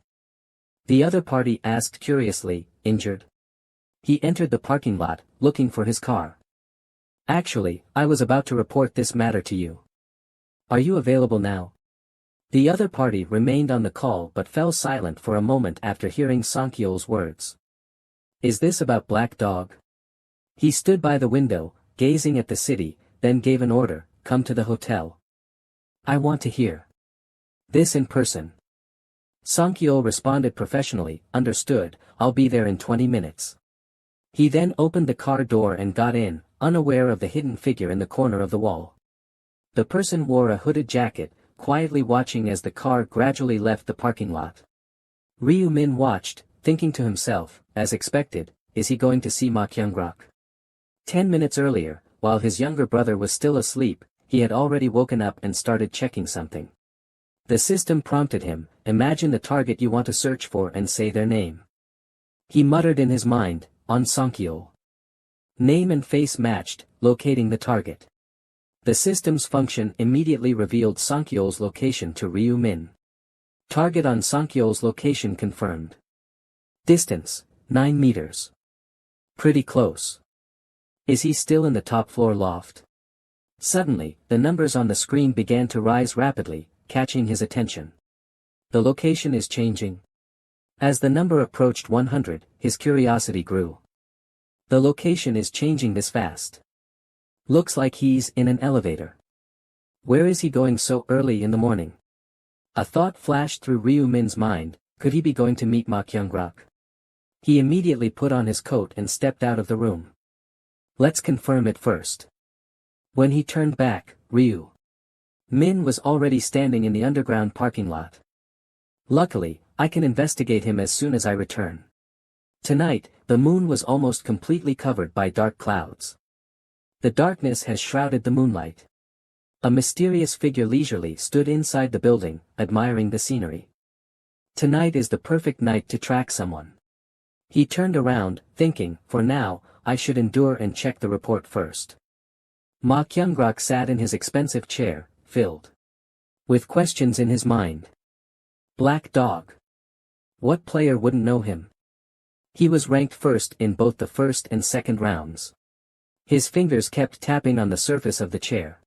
The other party asked curiously, injured? He entered the parking lot, looking for his car. Actually, I was about to report this matter to you. Are you available now? The other party remained on the call but fell silent for a moment after hearing Songkyul's words. Is this about Black Dog? He stood by the window, gazing at the city, then gave an order, come to the hotel. I want to hear this in person. Songkyul responded professionally, understood, I'll be there in 20 minutes. He then opened the car door and got in, unaware of the hidden figure in the corner of the wall. The person wore a hooded jacket, quietly watching as the car gradually left the parking lot. Ryu Min watched, thinking to himself, as expected, is he going to see Ma Kyungrok? 10 minutes earlier, while his younger brother was still asleep, he had already woken up and started checking something. The system prompted him, imagine the target you want to search for and say their name. He muttered in his mind, on Songkyul. Name and face matched, locating the target. The system's function immediately revealed Songkyul's location to Ryu Min. Target on Songkyul's location confirmed. Distance, 9 meters. Pretty close. Is he still in the top floor loft? Suddenly, the numbers on the screen began to rise rapidly, catching his attention. The location is changing. As the number approached 100, his curiosity grew. The location is changing this fast. Looks like he's in an elevator. Where is he going so early in the morning? A thought flashed through Ryu Min's mind, could he be going to meet Ma Kyungrak? He immediately put on his coat and stepped out of the room. Let's confirm it first. When he turned back, Ryu Min was already standing in the underground parking lot. Luckily, I can investigate him as soon as I return. Tonight, the moon was almost completely covered by dark clouds. The darkness has shrouded the moonlight. A mysterious figure leisurely stood inside the building, admiring the scenery. Tonight is the perfect night to track someone. He turned around, thinking, for now, I should endure and check the report first. Ma Kyungrak sat in his expensive chair, filled with questions in his mind. Black Dog. What player wouldn't know him? He was ranked first in both the first and second rounds. His fingers kept tapping on the surface of the chair.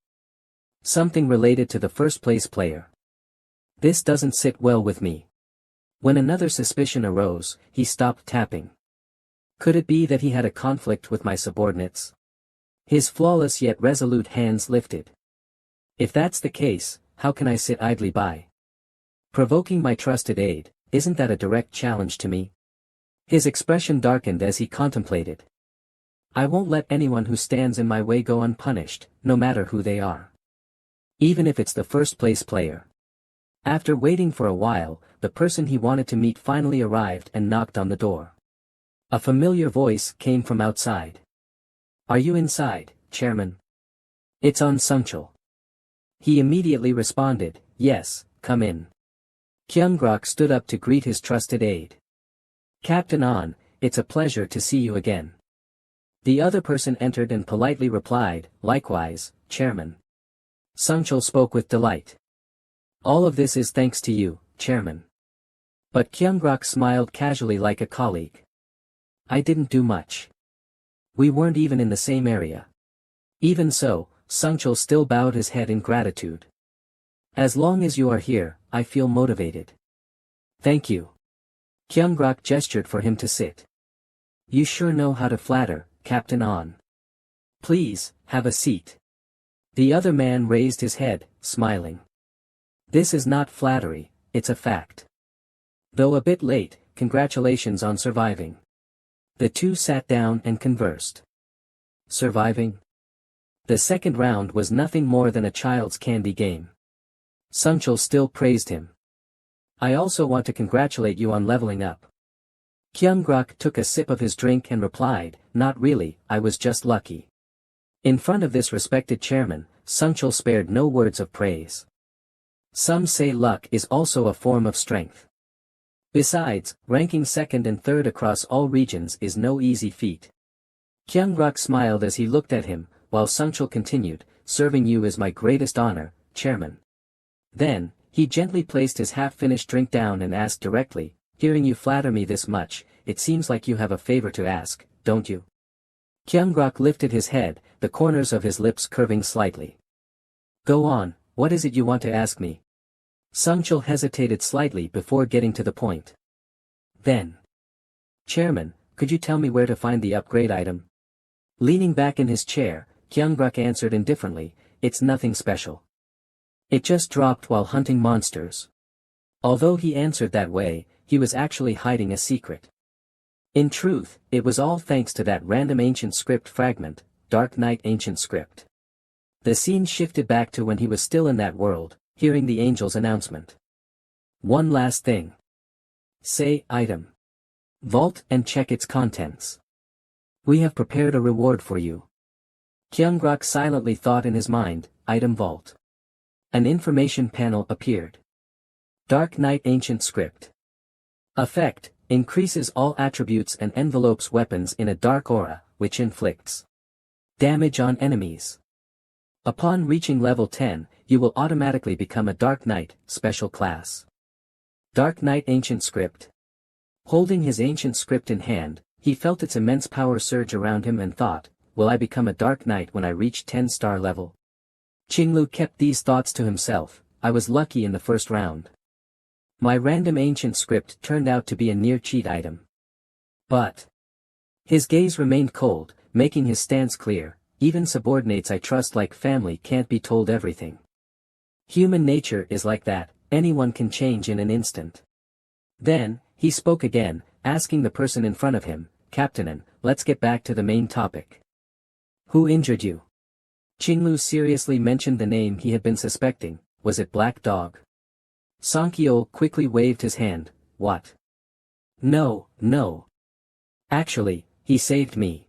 Something related to the first place player. This doesn't sit well with me. When another suspicion arose, he stopped tapping. Could it be that he had a conflict with my subordinates? His flawless yet resolute hands lifted. If that's the case, how can I sit idly by? Provoking my trusted aide, isn't that a direct challenge to me? His expression darkened as he contemplated. I won't let anyone who stands in my way go unpunished, no matter who they are. Even if it's the first place player. After waiting for a while, the person he wanted to meet finally arrived and knocked on the door. A familiar voice came from outside. Are you inside, Chairman? It's on Sungchul. He immediately responded, yes, come in. Kyungrak stood up to greet his trusted aide. Captain An, it's a pleasure to see you again. The other person entered and politely replied, likewise, Chairman. Sungchul spoke with delight. All of this is thanks to you, Chairman. But Kyungrak smiled casually like a colleague. I didn't do much. We weren't even in the same area. Even so, Sungchul still bowed his head in gratitude. As long as you are here, I feel motivated. Thank you. Kyungrak gestured for him to sit. You sure know how to flatter, Captain An. Please, have a seat. The other man raised his head, smiling. This is not flattery, it's a fact. Though a bit late, congratulations on surviving. The two sat down and conversed. Surviving? The second round was nothing more than a child's candy game. Sungchul still praised him. I also want to congratulate you on leveling up. Kyungrak took a sip of his drink and replied, not really, I was just lucky. In front of this respected chairman, Sungchul spared no words of praise. Some say luck is also a form of strength. Besides, ranking second and third across all regions is no easy feat. Kyungrak smiled as he looked at him, while Sungchul continued, serving you is my greatest honor, Chairman. Then, he gently placed his half-finished drink down and asked directly, hearing you flatter me this much, it seems like you have a favor to ask, don't you? Kyungrak lifted his head, the corners of his lips curving slightly. Go on, what is it you want to ask me? Sungchul hesitated slightly before getting to the point. Then. Chairman, could you tell me where to find the upgrade item? Leaning back in his chair, Kyungrak answered indifferently, it's nothing special. It just dropped while hunting monsters. Although he answered that way, he was actually hiding a secret. In truth, it was all thanks to that random ancient script fragment, Dark Knight ancient script. The scene shifted back to when he was still in that world, hearing the angel's announcement. One last thing. Say, item. Vault and check its contents. We have prepared a reward for you. Kyungrak silently thought in his mind, item vault. An information panel appeared. Dark Knight ancient script. Effect, increases all attributes and envelopes weapons in a dark aura, which inflicts damage on enemies. Upon reaching level 10, you will automatically become a Dark Knight, special class. Dark Knight ancient script. Holding his ancient script in hand, he felt its immense power surge around him and thought, will I become a Dark Knight when I reach 10-star level? Qinglu kept these thoughts to himself, I was lucky in the first round. My random ancient script turned out to be a near cheat item. But his gaze remained cold, making his stance clear, even subordinates I trust like family can't be told everything. Human nature is like that, anyone can change in an instant. Then, he spoke again, asking the person in front of him, Captain, let's get back to the main topic. Who injured you? Qinglu seriously mentioned the name he had been suspecting. Was it Black Dog? Sankyo quickly waved his hand. What? No. Actually, he saved me.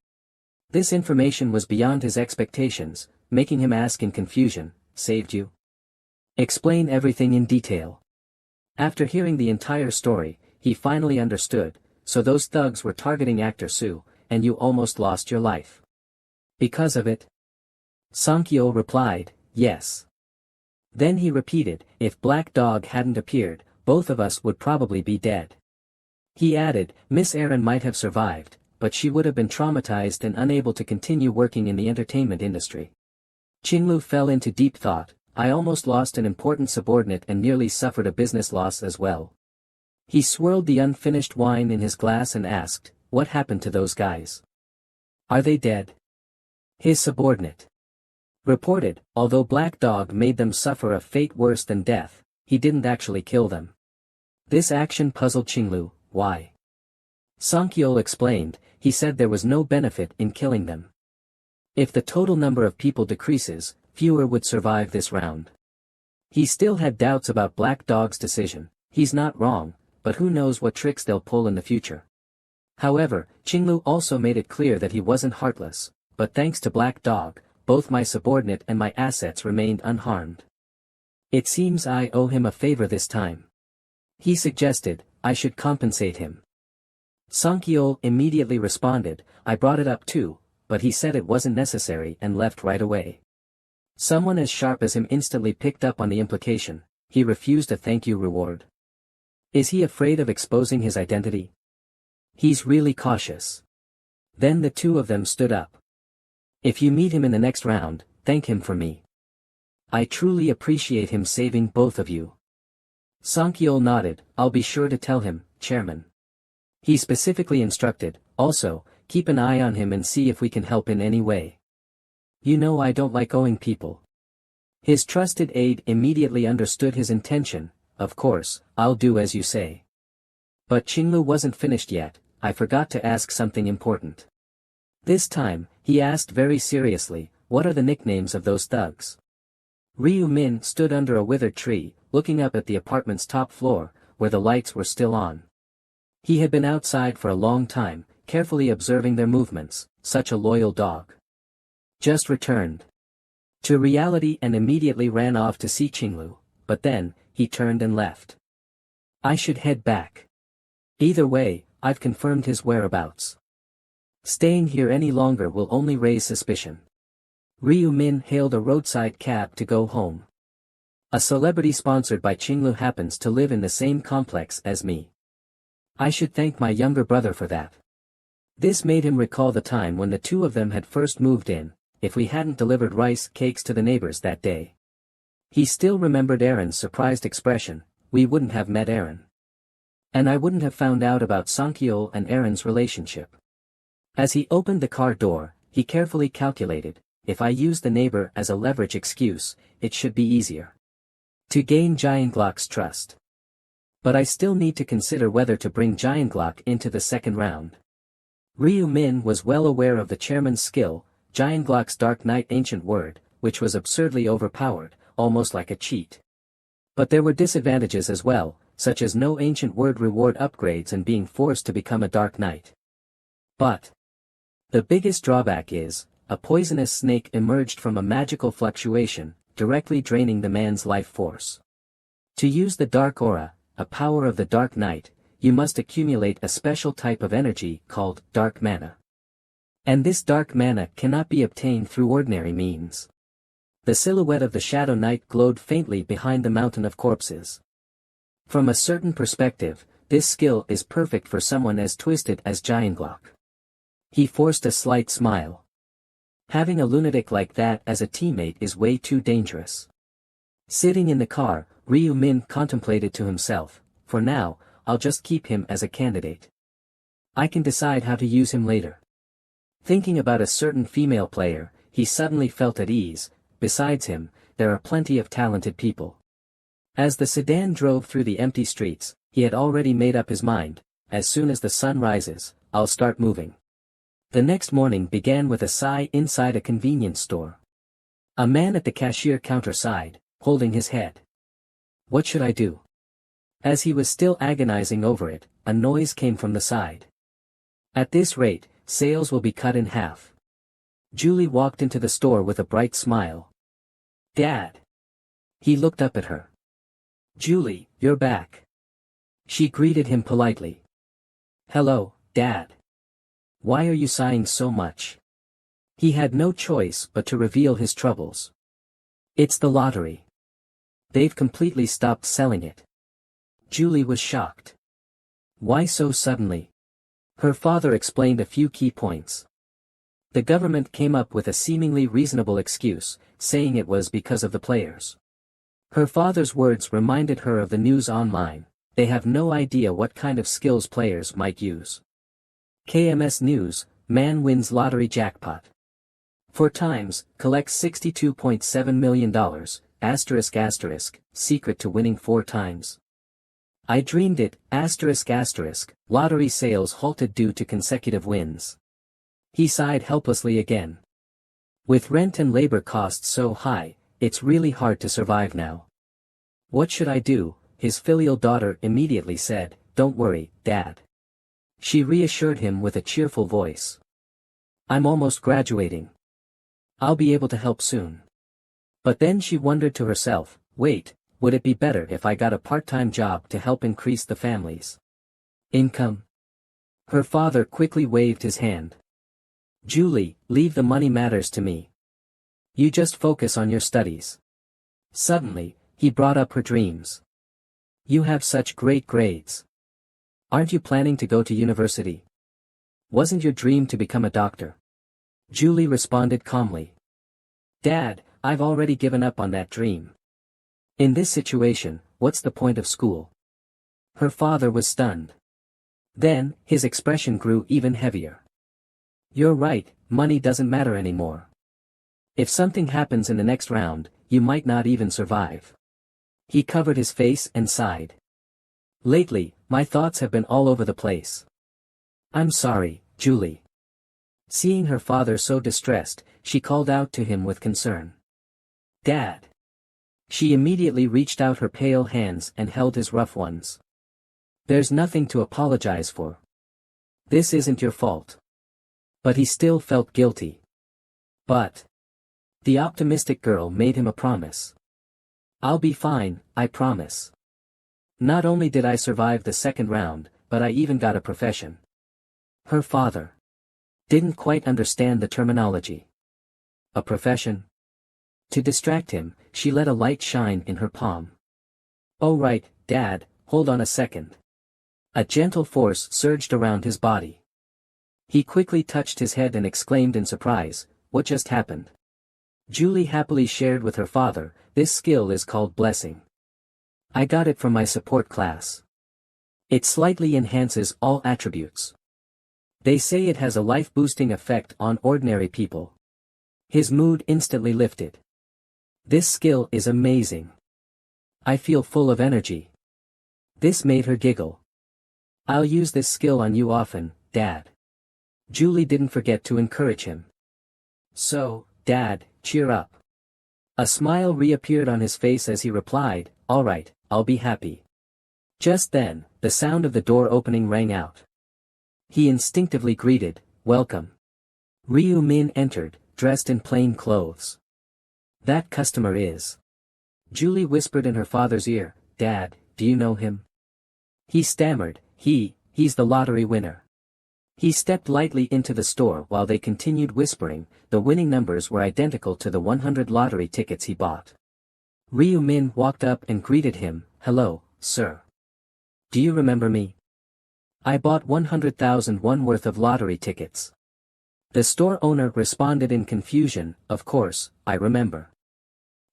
This information was beyond his expectations, making him ask in confusion, saved you? Explain everything in detail. After hearing the entire story, he finally understood, so those thugs were targeting actor Su, and you almost lost your life. Because of it? Sankyo replied, yes. Then he repeated, if Black Dog hadn't appeared, both of us would probably be dead. He added, Miss Aaron might have survived, but she would have been traumatized and unable to continue working in the entertainment industry. Qinglu fell into deep thought. I almost lost an important subordinate and nearly suffered a business loss as well. He swirled the unfinished wine in his glass and asked, what happened to those guys? Are they dead? His subordinate reported, although Black Dog made them suffer a fate worse than death, he didn't actually kill them. This action puzzled Qinglu. Why? Sankyo explained, he said there was no benefit in killing them. If the total number of people decreases, fewer would survive this round. He still had doubts about Black Dog's decision. He's not wrong, but who knows what tricks they'll pull in the future. However, Qinglu also made it clear that he wasn't heartless, but thanks to Black Dog, both my subordinate and my assets remained unharmed. It seems I owe him a favor this time. He suggested, I should compensate him. Sankyo immediately responded, I brought it up too, but he said it wasn't necessary and left right away. Someone as sharp as him instantly picked up on the implication. He refused a thank you reward. Is he afraid of exposing his identity? He's really cautious. Then the two of them stood up. If you meet him in the next round, thank him for me. I truly appreciate him saving both of you. Sankyo nodded, I'll be sure to tell him, Chairman. He specifically instructed, also, keep an eye on him and see if we can help in any way. You know I don't like owing people. His trusted aide immediately understood his intention. Of course, I'll do as you say. But Qinglu wasn't finished yet. I forgot to ask something important. This time, he asked very seriously, what are the nicknames of those thugs? Ryu Min stood under a withered tree, looking up at the apartment's top floor, where the lights were still on. He had been outside for a long time, carefully observing their movements, such a loyal dog. Just returned to reality and immediately ran off to see Qinglu, but then, he turned and left. I should head back. Either way, I've confirmed his whereabouts. Staying here any longer will only raise suspicion. Ryu Min hailed a roadside cab to go home. A celebrity sponsored by Qinglu happens to live in the same complex as me. I should thank my younger brother for that. This made him recall the time when the two of them had first moved in. If we hadn't delivered rice cakes to the neighbors that day. He still remembered Aaron's surprised expression. We wouldn't have met Aaron. And I wouldn't have found out about Sankyo and Aaron's relationship. As he opened the car door, he carefully calculated, if I use the neighbor as a leverage excuse, it should be easier to gain Giantglock's trust. But I still need to consider whether to bring Giantglock into the second round. Ryu Min was well aware of the chairman's skill, Giantglock's Dark Knight ancient word, which was absurdly overpowered, almost like a cheat. But there were disadvantages as well, such as no ancient word reward upgrades and being forced to become a Dark Knight. But the biggest drawback is, a poisonous snake emerged from a magical fluctuation, directly draining the man's life force. To use the Dark Aura, a power of the Dark Knight, you must accumulate a special type of energy called Dark Mana. And this dark mana cannot be obtained through ordinary means. The silhouette of the Shadow Knight glowed faintly behind the mountain of corpses. From a certain perspective, this skill is perfect for someone as twisted as Giantglock. He forced a slight smile. Having a lunatic like that as a teammate is way too dangerous. Sitting in the car, Ryu Min contemplated to himself, for now, I'll just keep him as a candidate. I can decide how to use him later. Thinking about a certain female player, he suddenly felt at ease. Besides him, there are plenty of talented people. As the sedan drove through the empty streets, he had already made up his mind. As soon as the sun rises, I'll start moving. The next morning began with a sigh inside a convenience store. A man at the cashier counter sighed, holding his head. What should I do? As he was still agonizing over it, a noise came from the side. At this rate, sales will be cut in half. Julie walked into the store with a bright smile. Dad! He looked up at her. Julie, you're back. She greeted him politely. Hello, Dad. Why are you sighing so much? He had no choice but to reveal his troubles. It's the lottery. They've completely stopped selling it. Julie was shocked. Why so suddenly? Her father explained a few key points. The government came up with a seemingly reasonable excuse, saying it was because of the players. Her father's words reminded her of the news online. They have no idea what kind of skills players might use. KMS News, man wins lottery jackpot. 4 times, collects $62.7 million, asterisk asterisk, secret to winning 4 times. I dreamed it, asterisk asterisk, lottery sales halted due to consecutive wins. He sighed helplessly again. With rent and labor costs so high, it's really hard to survive now. What should I do? His filial daughter immediately said, Don't worry, Dad. She reassured him with a cheerful voice. I'm almost graduating. I'll be able to help soon. But then she wondered to herself, wait, would it be better if I got a part-time job to help increase the family's income? Her father quickly waved his hand. Julie, leave the money matters to me. You just focus on your studies. Suddenly, he brought up her dreams. You have such great grades. Aren't you planning to go to university? Wasn't your dream to become a doctor? Julie responded calmly. Dad, I've already given up on that dream. In this situation, what's the point of school? Her father was stunned. Then, his expression grew even heavier. You're right, money doesn't matter anymore. If something happens in the next round, you might not even survive. He covered his face and sighed. Lately, my thoughts have been all over the place. I'm sorry, Julie. Seeing her father so distressed, she called out to him with concern. Dad. She immediately reached out her pale hands and held his rough ones. There's nothing to apologize for. This isn't your fault. But he still felt guilty. But the optimistic girl made him a promise. I'll be fine, I promise. Not only did I survive the second round, but I even got a profession. Her father didn't quite understand the terminology. A profession? To distract him, she let a light shine in her palm. Oh right, Dad, hold on a second. A gentle force surged around his body. He quickly touched his head and exclaimed in surprise, what just happened? Julie happily shared with her father, this skill is called blessing. I got it from my support class. It slightly enhances all attributes. They say it has a life-boosting effect on ordinary people. His mood instantly lifted. This skill is amazing. I feel full of energy. This made her giggle. I'll use this skill on you often, Dad. Julie didn't forget to encourage him. So, Dad, cheer up. A smile reappeared on his face as he replied, all right, I'll be happy. Just then, the sound of the door opening rang out. He instinctively greeted, welcome. Ryu Min entered, dressed in plain clothes. That customer is. Julie whispered in her father's ear, Dad, do you know him? He stammered, he's the lottery winner. He stepped lightly into the store while they continued whispering, the winning numbers were identical to the 100 lottery tickets he bought. Ryu Min walked up and greeted him, hello, sir. Do you remember me? I bought 100,000 won worth of lottery tickets. The store owner responded in confusion, of course, I remember.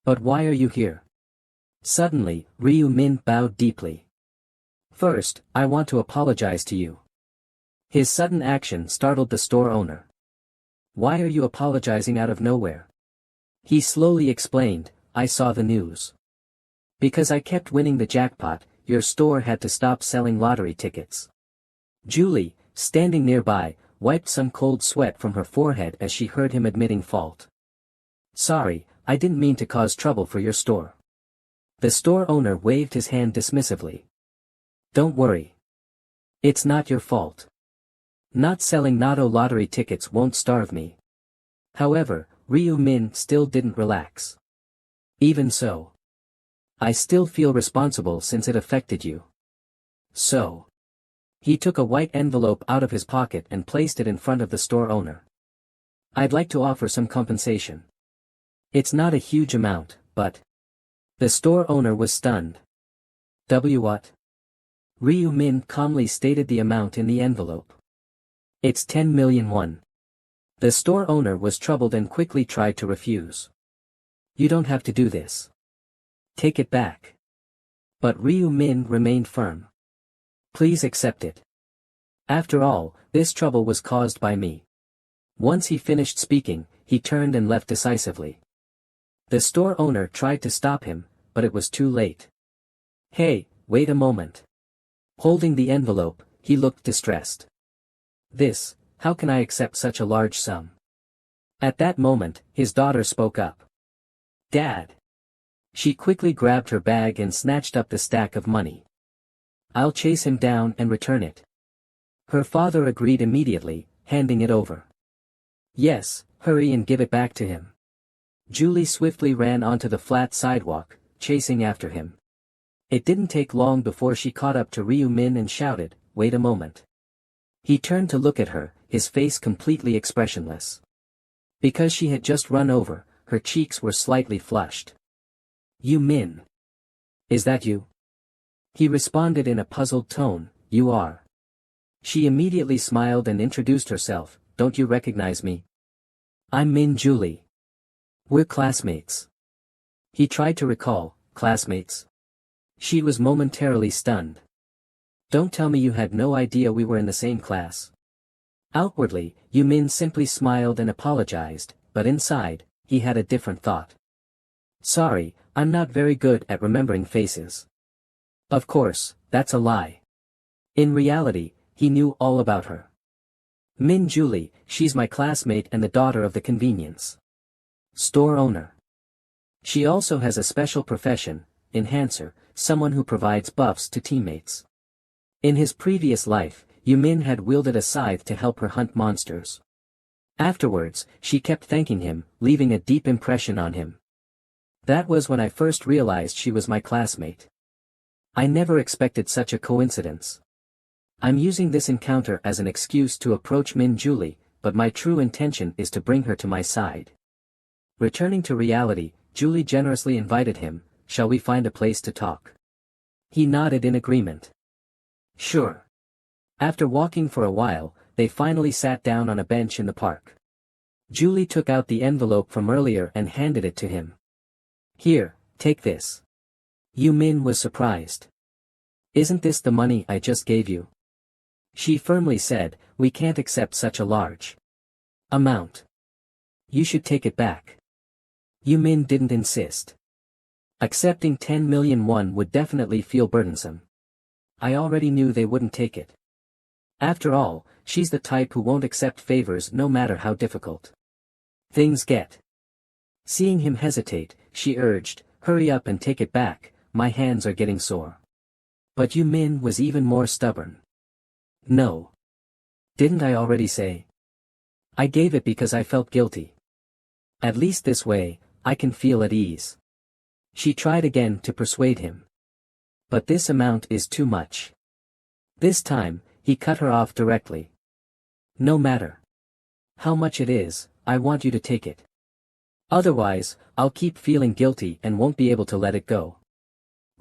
But why are you here? Suddenly, Ryu Min bowed deeply. First, I want to apologize to you. His sudden action startled the store owner. Why are you apologizing out of nowhere? He slowly explained, I saw the news. Because I kept winning the jackpot, your store had to stop selling lottery tickets. Julie, standing nearby, wiped some cold sweat from her forehead as she heard him admitting fault. Sorry, I didn't mean to cause trouble for your store. The store owner waved his hand dismissively. Don't worry. It's not your fault. Not selling Nato lottery tickets won't starve me. However, Ryu Min still didn't relax. Even so, I still feel responsible since it affected you. So, he took a white envelope out of his pocket and placed it in front of the store owner. I'd like to offer some compensation. It's not a huge amount, but... The store owner was stunned. What? Ryu Min calmly stated the amount in the envelope. It's 10 million won. The store owner was troubled and quickly tried to refuse. You don't have to do this. Take it back. But Ryu Min remained firm. Please accept it. After all, this trouble was caused by me. Once he finished speaking, he turned and left decisively. The store owner tried to stop him, but it was too late. Hey, wait a moment. Holding the envelope, he looked distressed. How can I accept such a large sum? At that moment, his daughter spoke up. Dad. She quickly grabbed her bag and snatched up the stack of money. I'll chase him down and return it. Her father agreed immediately, handing it over. Yes, hurry and give it back to him. Julie swiftly ran onto the flat sidewalk, chasing after him. It didn't take long before she caught up to Ryu Min and shouted, wait a moment. He turned to look at her, his face completely expressionless. Because she had just run over, her cheeks were slightly flushed. You Min. Is that you? He responded in a puzzled tone, you are. She immediately smiled and introduced herself, don't you recognize me? I'm Min Julie. We're classmates. He tried to recall, classmates. She was momentarily stunned. Don't tell me you had no idea we were in the same class. Outwardly, Yu Min simply smiled and apologized, but inside, he had a different thought. Sorry, I'm not very good at remembering faces. Of course, that's a lie. In reality, he knew all about her. Min Julie, she's my classmate and the daughter of the convenience store owner. She also has a special profession, enhancer, someone who provides buffs to teammates. In his previous life, Yu Min had wielded a scythe to help her hunt monsters. Afterwards, she kept thanking him, leaving a deep impression on him. That was when I first realized she was my classmate. I never expected such a coincidence. I'm using this encounter as an excuse to approach Min Julie, but my true intention is to bring her to my side. Returning to reality, Julie generously invited him, shall we find a place to talk? He nodded in agreement. Sure. After walking for a while, they finally sat down on a bench in the park. Julie took out the envelope from earlier and handed it to him. Here, take this. Yu Min was surprised. Isn't this the money I just gave you? She firmly said, we can't accept such a large amount. You should take it back. Yu Min didn't insist. Accepting 10 million won would definitely feel burdensome. I already knew they wouldn't take it. After all, she's the type who won't accept favors no matter how difficult things get. Seeing him hesitate, she urged, hurry up and take it back, my hands are getting sore. But Yu Min was even more stubborn. No. Didn't I already say? I gave it because I felt guilty. At least this way, I can feel at ease. She tried again to persuade him. But this amount is too much. This time, he cut her off directly. No matter how much it is, I want you to take it. Otherwise, I'll keep feeling guilty and won't be able to let it go.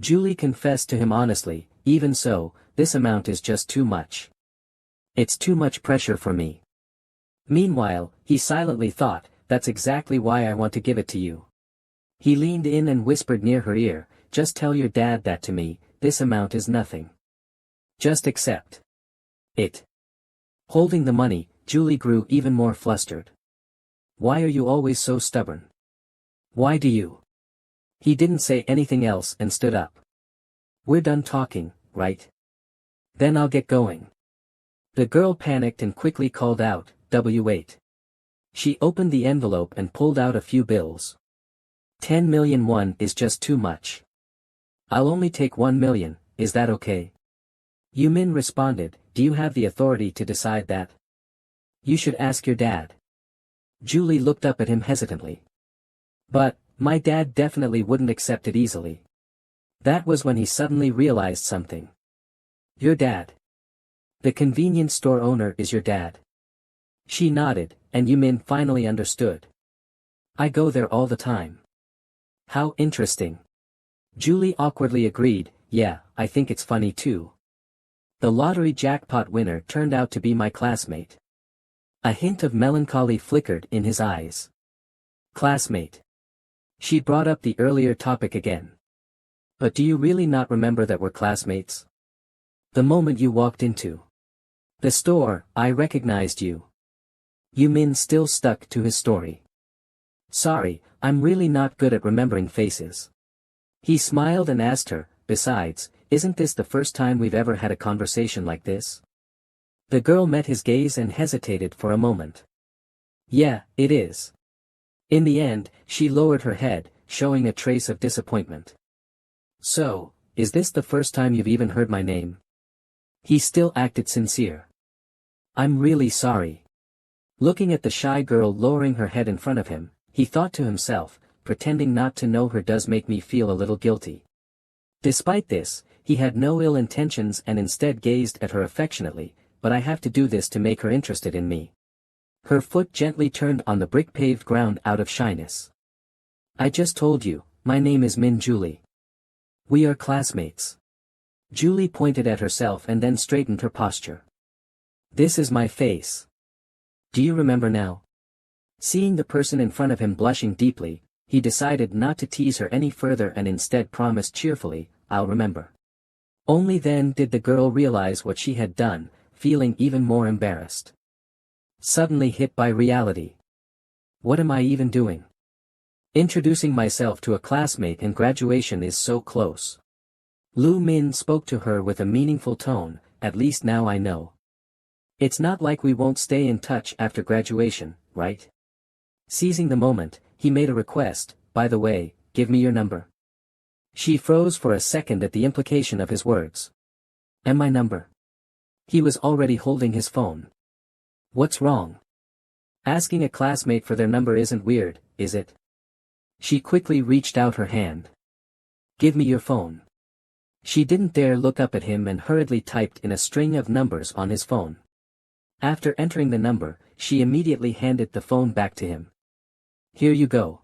Julie confessed to him honestly, even so, this amount is just too much. It's too much pressure for me. Meanwhile, he silently thought, that's exactly why I want to give it to you. He leaned in and whispered near her ear, just tell your dad that to me, this amount is nothing. Just accept it. Holding the money, Julie grew even more flustered. Why are you always so stubborn? Why do you? He didn't say anything else and stood up. We're done talking, right? Then I'll get going. The girl panicked and quickly called out, W8. She opened the envelope and pulled out a few bills. 10 million won is just too much. I'll only take 1 million, is that okay? Yumin responded, do you have the authority to decide that? You should ask your dad. Julie looked up at him hesitantly. But, my dad definitely wouldn't accept it easily. That was when he suddenly realized something. Your dad. The convenience store owner is your dad. She nodded, and Yumin finally understood. I go there all the time. How interesting. Julie awkwardly agreed, yeah, I think it's funny too. The lottery jackpot winner turned out to be my classmate. A hint of melancholy flickered in his eyes. Classmate. She brought up the earlier topic again. But do you really not remember that we're classmates? The moment you walked into the store, I recognized you. Yumin still stuck to his story. Sorry, I'm really not good at remembering faces. He smiled and asked her, besides, isn't this the first time we've ever had a conversation like this? The girl met his gaze and hesitated for a moment. Yeah, it is. In the end, she lowered her head, showing a trace of disappointment. So, is this the first time you've even heard my name? He still acted sincere. I'm really sorry. Looking at the shy girl lowering her head in front of him, he thought to himself, pretending not to know her does make me feel a little guilty. Despite this, he had no ill intentions and instead gazed at her affectionately, but I have to do this to make her interested in me. Her foot gently turned on the brick-paved ground out of shyness. I just told you, my name is Min Julie. We are classmates. Julie pointed at herself and then straightened her posture. This is my face. Do you remember now? Seeing the person in front of him blushing deeply, he decided not to tease her any further and instead promised cheerfully, I'll remember. Only then did the girl realize what she had done, feeling even more embarrassed. Suddenly hit by reality. What am I even doing? Introducing myself to a classmate and graduation is so close. Lu Min spoke to her with a meaningful tone, at least now I know. It's not like we won't stay in touch after graduation, right? Seizing the moment, he made a request, by the way, give me your number. She froze for a second at the implication of his words. And my number? He was already holding his phone. What's wrong? Asking a classmate for their number isn't weird, is it? She quickly reached out her hand. Give me your phone. She didn't dare look up at him and hurriedly typed in a string of numbers on his phone. After entering the number, she immediately handed the phone back to him. Here you go.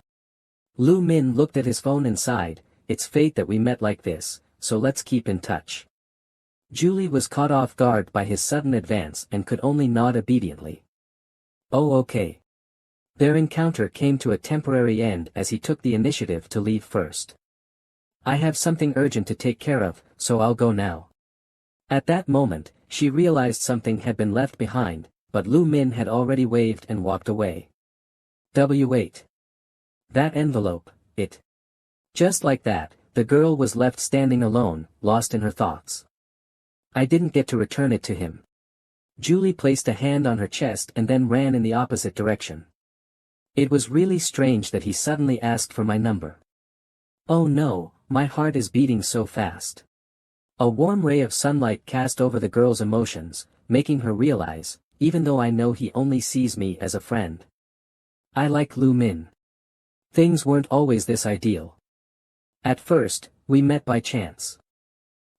Lu Min looked at his phone and sighed, it's fate that we met like this, so let's keep in touch. Julie was caught off guard by his sudden advance and could only nod obediently. Oh okay. Their encounter came to a temporary end as he took the initiative to leave first. I have something urgent to take care of, so I'll go now. At that moment, she realized something had been left behind, but Lu Min had already waved and walked away. W8. That envelope, it. Just like that, the girl was left standing alone, lost in her thoughts. I didn't get to return it to him. Julie placed a hand on her chest and then ran in the opposite direction. It was really strange that he suddenly asked for my number. Oh no, my heart is beating so fast. A warm ray of sunlight cast over the girl's emotions, making her realize, even though I know he only sees me as a friend. I like Lu Min. Things weren't always this ideal. At first, we met by chance.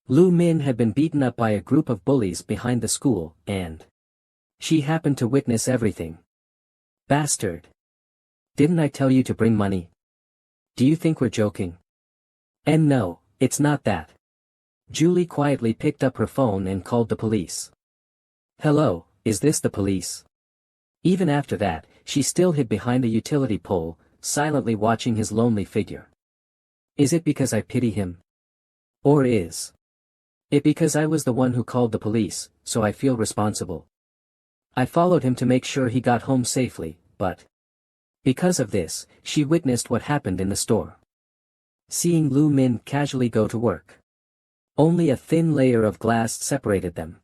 Lu Min had been beaten up by a group of bullies behind the school, and she happened to witness everything. Bastard. Didn't I tell you to bring money? Do you think we're joking? And no, it's not that. Julie quietly picked up her phone and called the police. Hello, is this the police? Even after that, she still hid behind a utility pole, silently watching his lonely figure. Is it because I pity him? Or is it because I was the one who called the police, so I feel responsible? I followed him to make sure he got home safely, but Because of this, she witnessed what happened in the store. Seeing Lu Min casually go to work. Only a thin layer of glass separated them.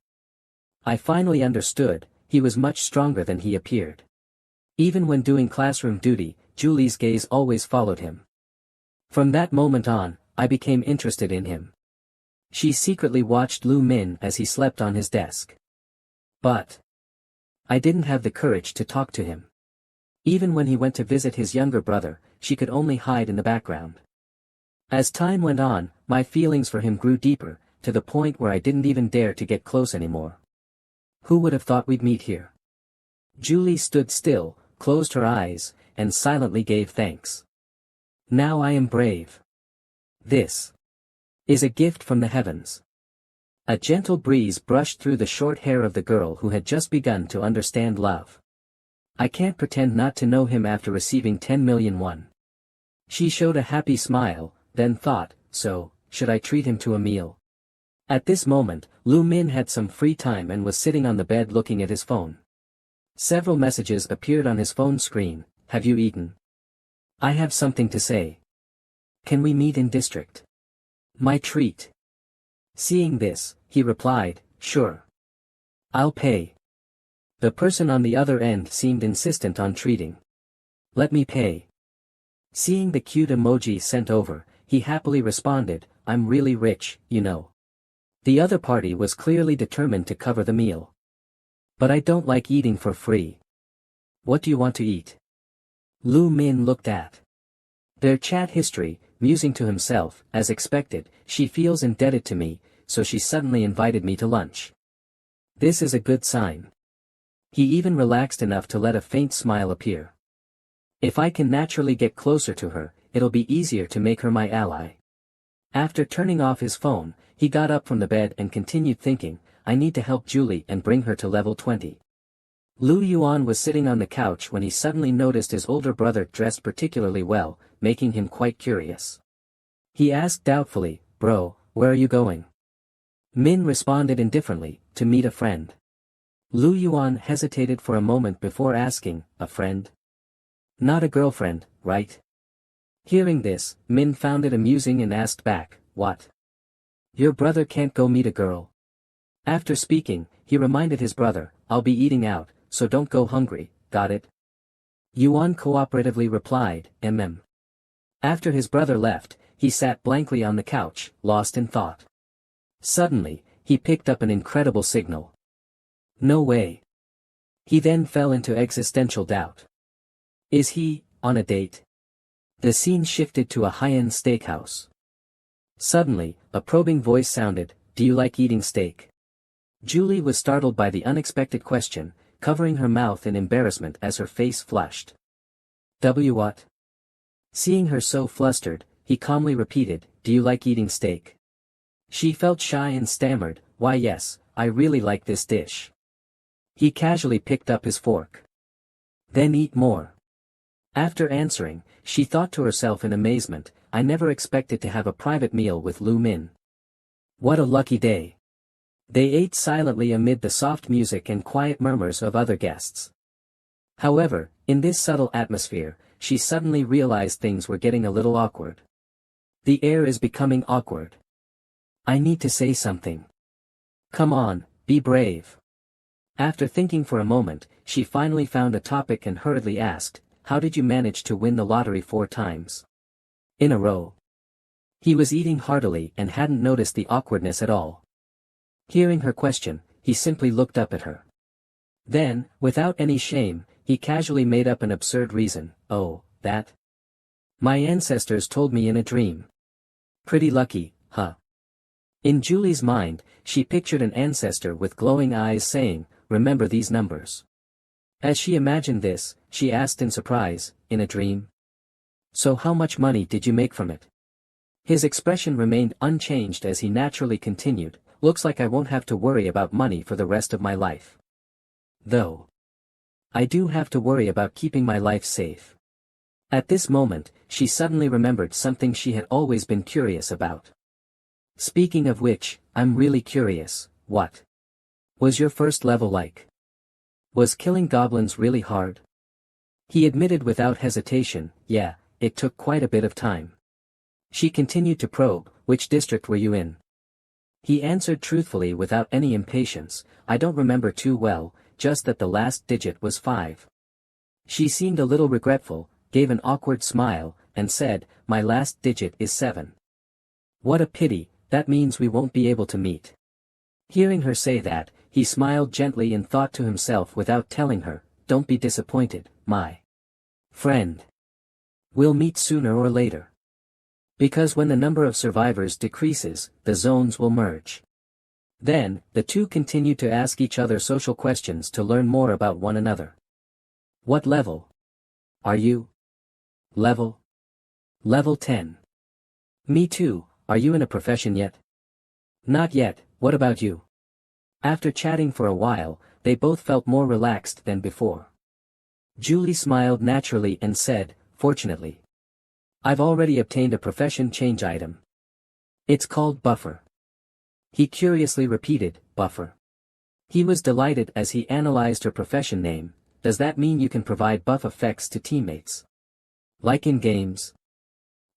I finally understood, he was much stronger than he appeared. Even when doing classroom duty, Julie's gaze always followed him. From that moment on, I became interested in him. She secretly watched Lu Min as he slept on his desk. But I didn't have the courage to talk to him. Even when he went to visit his younger brother, she could only hide in the background. As time went on, my feelings for him grew deeper, to the point where I didn't even dare to get close anymore. Who would have thought we'd meet here? Julie stood still, closed her eyes, and silently gave thanks. Now I am brave. This is a gift from the heavens. A gentle breeze brushed through the short hair of the girl who had just begun to understand love. I can't pretend not to know him after receiving 10 million won. She showed a happy smile, then thought, so, should I treat him to a meal? At this moment, Lu Min had some free time and was sitting on the bed looking at his phone. Several messages appeared on his phone screen. Have you eaten? I have something to say. Can we meet in district? My treat. Seeing this, he replied, sure. I'll pay. The person on the other end seemed insistent on treating. Let me pay. Seeing the cute emoji sent over, he happily responded, I'm really rich, you know. The other party was clearly determined to cover the meal. But I don't like eating for free. What do you want to eat? Lu Min looked at their chat history, musing to himself, as expected, she feels indebted to me, so she suddenly invited me to lunch. This is a good sign. He even relaxed enough to let a faint smile appear. If I can naturally get closer to her, it'll be easier to make her my ally. After turning off his phone, he got up from the bed and continued thinking, I need to help Julie and bring her to level 20. Lu Yuan was sitting on the couch when he suddenly noticed his older brother dressed particularly well, making him quite curious. He asked doubtfully, bro, where are you going? Min responded indifferently, to meet a friend. Lu Yuan hesitated for a moment before asking, a friend? Not a girlfriend, right? Hearing this, Min found it amusing and asked back, what? Your brother can't go meet a girl? After speaking, he reminded his brother, I'll be eating out, so don't go hungry, got it? Yuan cooperatively replied, After his brother left, he sat blankly on the couch, lost in thought. Suddenly, he picked up an incredible signal. No way. He then fell into existential doubt. Is he, on a date? The scene shifted to a high-end steakhouse. Suddenly, a probing voice sounded, do you like eating steak? Julie was startled by the unexpected question, covering her mouth in embarrassment as her face flushed. What? Seeing her so flustered, he calmly repeated, do you like eating steak? She felt shy and stammered, why yes, I really like this dish. He casually picked up his fork. Then eat more. After answering, she thought to herself in amazement, I never expected to have a private meal with Lu Min. What a lucky day. They ate silently amid the soft music and quiet murmurs of other guests. However, in this subtle atmosphere, she suddenly realized things were getting a little awkward. The air is becoming awkward. I need to say something. Come on, be brave. After thinking for a moment, she finally found a topic and hurriedly asked, how did you manage to win the lottery 4 times? In a row. He was eating heartily and hadn't noticed the awkwardness at all. Hearing her question, he simply looked up at her. Then, without any shame, he casually made up an absurd reason, oh, that? My ancestors told me in a dream. Pretty lucky, huh? In Julie's mind, she pictured an ancestor with glowing eyes saying, remember these numbers. As she imagined this, she asked in surprise, in a dream? So how much money did you make from it? His expression remained unchanged as he naturally continued, looks like I won't have to worry about money for the rest of my life. Though. I do have to worry about keeping my life safe. At this moment, she suddenly remembered something she had always been curious about. Speaking of which, I'm really curious, what was your first level like? Was killing goblins really hard? He admitted without hesitation, yeah, it took quite a bit of time. She continued to probe, which district were you in? He answered truthfully without any impatience, I don't remember too well, just that the last digit was 5. She seemed a little regretful, gave an awkward smile, and said, my last digit is 7. What a pity, that means we won't be able to meet. Hearing her say that, he smiled gently and thought to himself without telling her, don't be disappointed, my friend. We'll meet sooner or later. Because when the number of survivors decreases, the zones will merge. Then, the two continued to ask each other social questions to learn more about one another. What level are you? Level 10. Me too, are you in a profession yet? Not yet, what about you? After chatting for a while, they both felt more relaxed than before. Julie smiled naturally and said, fortunately. I've already obtained a profession change item. It's called buffer. He curiously repeated, buffer. He was delighted as he analyzed her profession name. Does that mean you can provide buff effects to teammates? Like in games?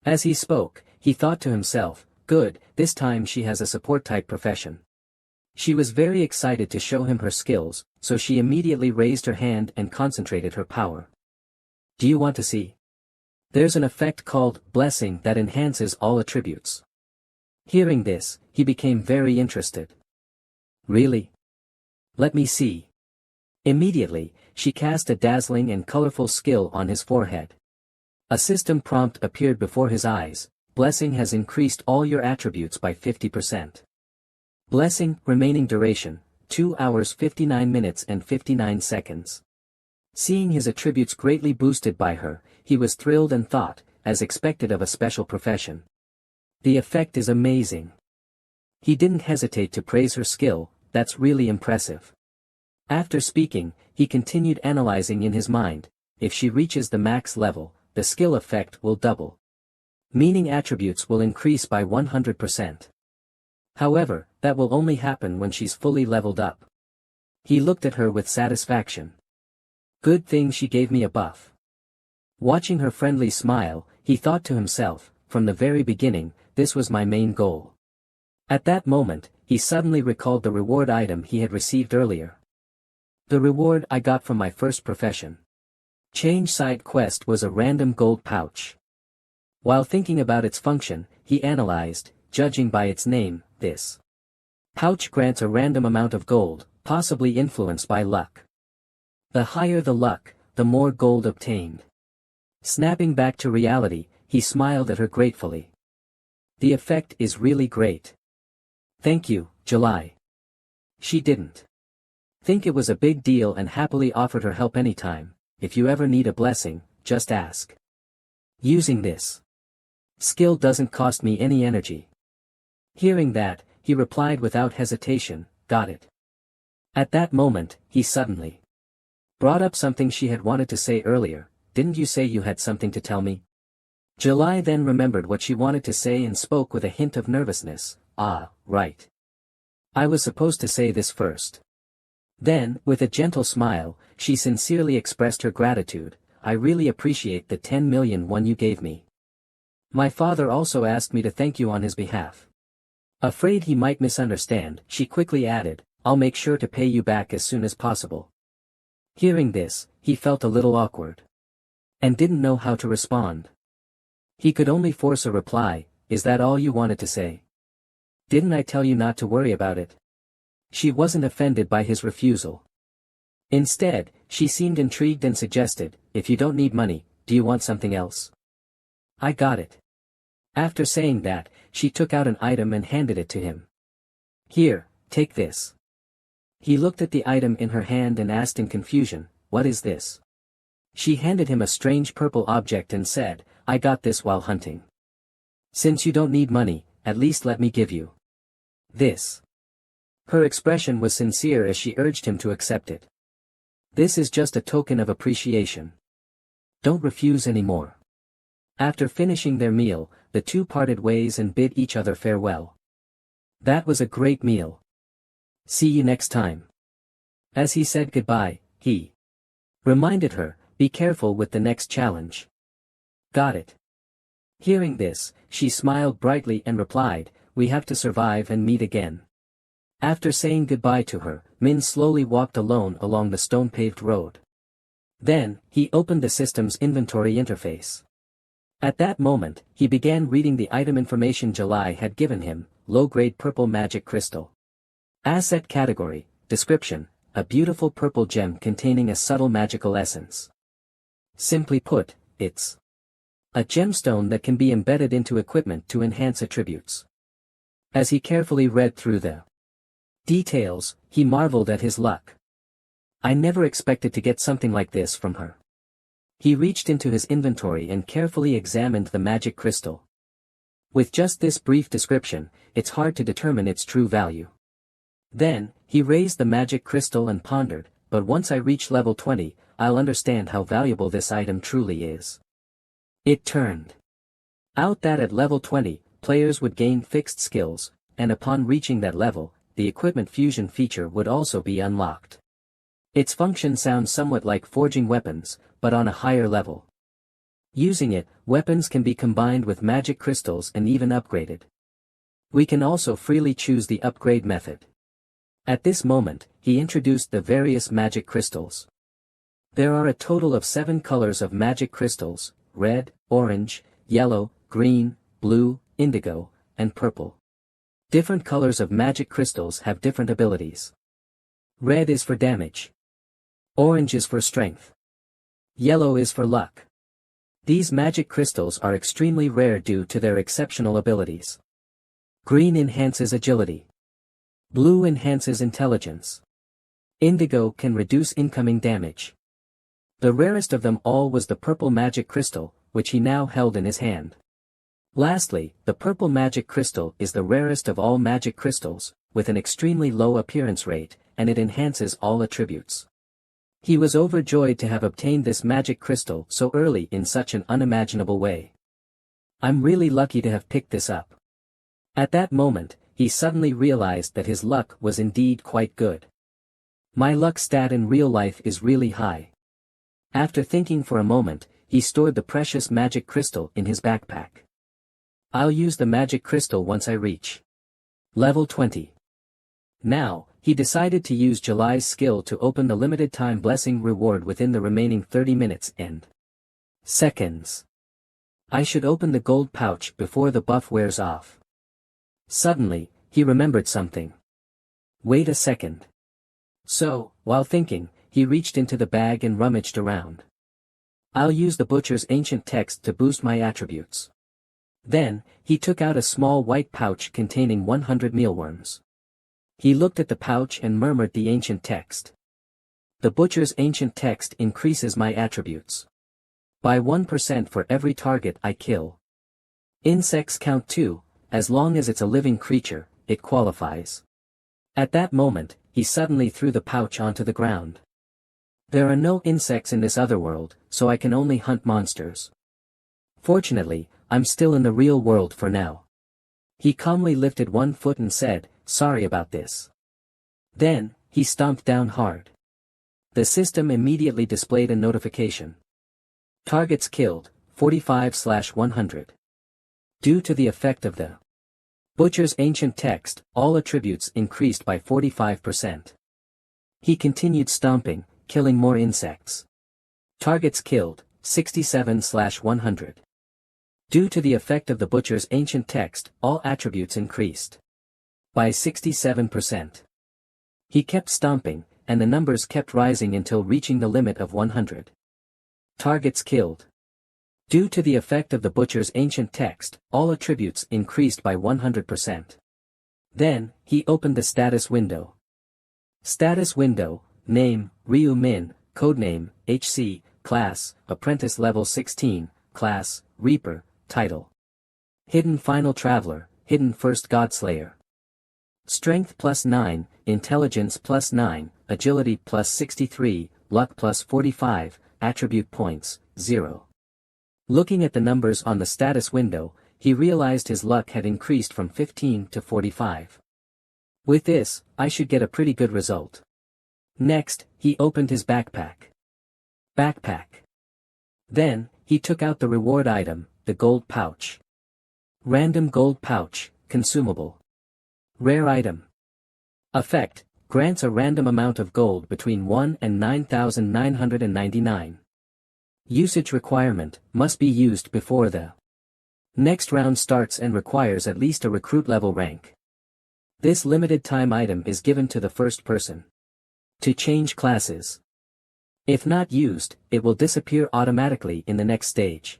As he spoke, he thought to himself, good, this time she has a support-type profession. She was very excited to show him her skills, so she immediately raised her hand and concentrated her power. Do you want to see? There's an effect called blessing that enhances all attributes. Hearing this, he became very interested. Really? Let me see. Immediately, she cast a dazzling and colorful skill on his forehead. A system prompt appeared before his eyes, blessing has increased all your attributes by 50%. Blessing, remaining duration, 2 hours 59 minutes and 59 seconds. Seeing his attributes greatly boosted by her, he was thrilled and thought, as expected of a special profession. The effect is amazing. He didn't hesitate to praise her skill, that's really impressive. After speaking, he continued analyzing in his mind, if she reaches the max level, the skill effect will double. Meaning attributes will increase by 100%. However, that will only happen when she's fully leveled up. He looked at her with satisfaction. Good thing she gave me a buff. Watching her friendly smile, he thought to himself, from the very beginning, this was my main goal. At that moment, he suddenly recalled the reward item he had received earlier. The reward I got from my first profession. Change side quest was a random gold pouch. While thinking about its function, he analyzed, judging by its name, this pouch grants a random amount of gold, possibly influenced by luck. The higher the luck, the more gold obtained. Snapping back to reality, he smiled at her gratefully. The effect is really great. Thank you, July. She didn't think it was a big deal and happily offered her help anytime. If you ever need a blessing, just ask. Using this skill doesn't cost me any energy. Hearing that, he replied without hesitation, got it. At that moment, he suddenly brought up something she had wanted to say earlier. Didn't you say you had something to tell me? July then remembered what she wanted to say and spoke with a hint of nervousness. Ah, right. I was supposed to say this first. Then, with a gentle smile, she sincerely expressed her gratitude. I really appreciate the 10 million won you gave me. My father also asked me to thank you on his behalf. Afraid he might misunderstand, she quickly added, I'll make sure to pay you back as soon as possible. Hearing this, he felt a little awkward. And didn't know how to respond. He could only force a reply, is that all you wanted to say? Didn't I tell you not to worry about it? She wasn't offended by his refusal. Instead, she seemed intrigued and suggested, if you don't need money, do you want something else? I got it. After saying that, she took out an item and handed it to him. Here, take this. He looked at the item in her hand and asked in confusion, what is this? She handed him a strange purple object and said, I got this while hunting. Since you don't need money, at least let me give you this. Her expression was sincere as she urged him to accept it. This is just a token of appreciation. Don't refuse anymore. After finishing their meal, the two parted ways and bid each other farewell. That was a great meal. See you next time. As he said goodbye, he reminded her, Be careful with the next challenge. Got it. Hearing this, she smiled brightly and replied, we have to survive and meet again. After saying goodbye to her, Min slowly walked alone along the stone-paved road. Then, he opened the system's inventory interface. At that moment, he began reading the item information July had given him, low-grade purple magic crystal. Asset category, description, a beautiful purple gem containing a subtle magical essence. Simply put, it's a gemstone that can be embedded into equipment to enhance attributes. As he carefully read through the details, he marveled at his luck. I never expected to get something like this from her. He reached into his inventory and carefully examined the magic crystal. With just this brief description, it's hard to determine its true value. Then, he raised the magic crystal and pondered, but once I reach level 20, I'll understand how valuable this item truly is. It turned out that at level 20, players would gain fixed skills, and upon reaching that level, the equipment fusion feature would also be unlocked. Its function sounds somewhat like forging weapons, but on a higher level. Using it, weapons can be combined with magic crystals and even upgraded. We can also freely choose the upgrade method. At this moment, he introduced the various magic crystals. There are a total of 7 colors of magic crystals: red, orange, yellow, green, blue, indigo, and purple. Different colors of magic crystals have different abilities. Red is for damage. Orange is for strength. Yellow is for luck. These magic crystals are extremely rare due to their exceptional abilities. Green enhances agility. Blue enhances intelligence. Indigo can reduce incoming damage. The rarest of them all was the purple magic crystal, which he now held in his hand. Lastly, the purple magic crystal is the rarest of all magic crystals, with an extremely low appearance rate, and it enhances all attributes. He was overjoyed to have obtained this magic crystal so early in such an unimaginable way. I'm really lucky to have picked this up. At that moment, he suddenly realized that his luck was indeed quite good. My luck stat in real life is really high. After thinking for a moment, he stored the precious magic crystal in his backpack. I'll use the magic crystal once I reach level 20. Now, he decided to use July's skill to open the limited time blessing reward within the remaining 30 minutes and seconds. I should open the gold pouch before the buff wears off. Suddenly, he remembered something. Wait a second. So, while thinking, he reached into the bag and rummaged around. I'll use the butcher's ancient text to boost my attributes. Then, he took out a small white pouch containing 100 mealworms. He looked at the pouch and murmured the ancient text. The butcher's ancient text increases my attributes by 1% for every target I kill. Insects count too, as long as it's a living creature, it qualifies. At that moment, he suddenly threw the pouch onto the ground. There are no insects in this other world, so I can only hunt monsters. Fortunately, I'm still in the real world for now. He calmly lifted one foot and said, sorry about this. Then, he stomped down hard. The system immediately displayed a notification. Targets killed, 45/100. Due to the effect of the butcher's ancient text, all attributes increased by 45%. He continued stomping, killing more insects. Targets killed, 67/100. Due to the effect of the butcher's ancient text, all attributes increased by 67%. He kept stomping, and the numbers kept rising until reaching the limit of 100. Targets killed. Due to the effect of the butcher's ancient text, all attributes increased by 100%. Then, he opened the status window. Status window, name, Ryu Min, codename, HC, class, apprentice level 16, class, Reaper, title. Hidden Final Traveler, Hidden First Godslayer. Strength +9, Intelligence +9, Agility +63, Luck +45, Attribute points, 0. Looking at the numbers on the status window, he realized his luck had increased from 15 to 45. With this, I should get a pretty good result. Next, he opened his backpack. Backpack. Then, he took out the reward item, the gold pouch. Random gold pouch, consumable. Rare item. Effect, grants a random amount of gold between 1 and 9,999. Usage requirement, must be used before the next round starts and requires at least a recruit level rank. This limited time item is given to the first person. To change classes. If not used, it will disappear automatically in the next stage.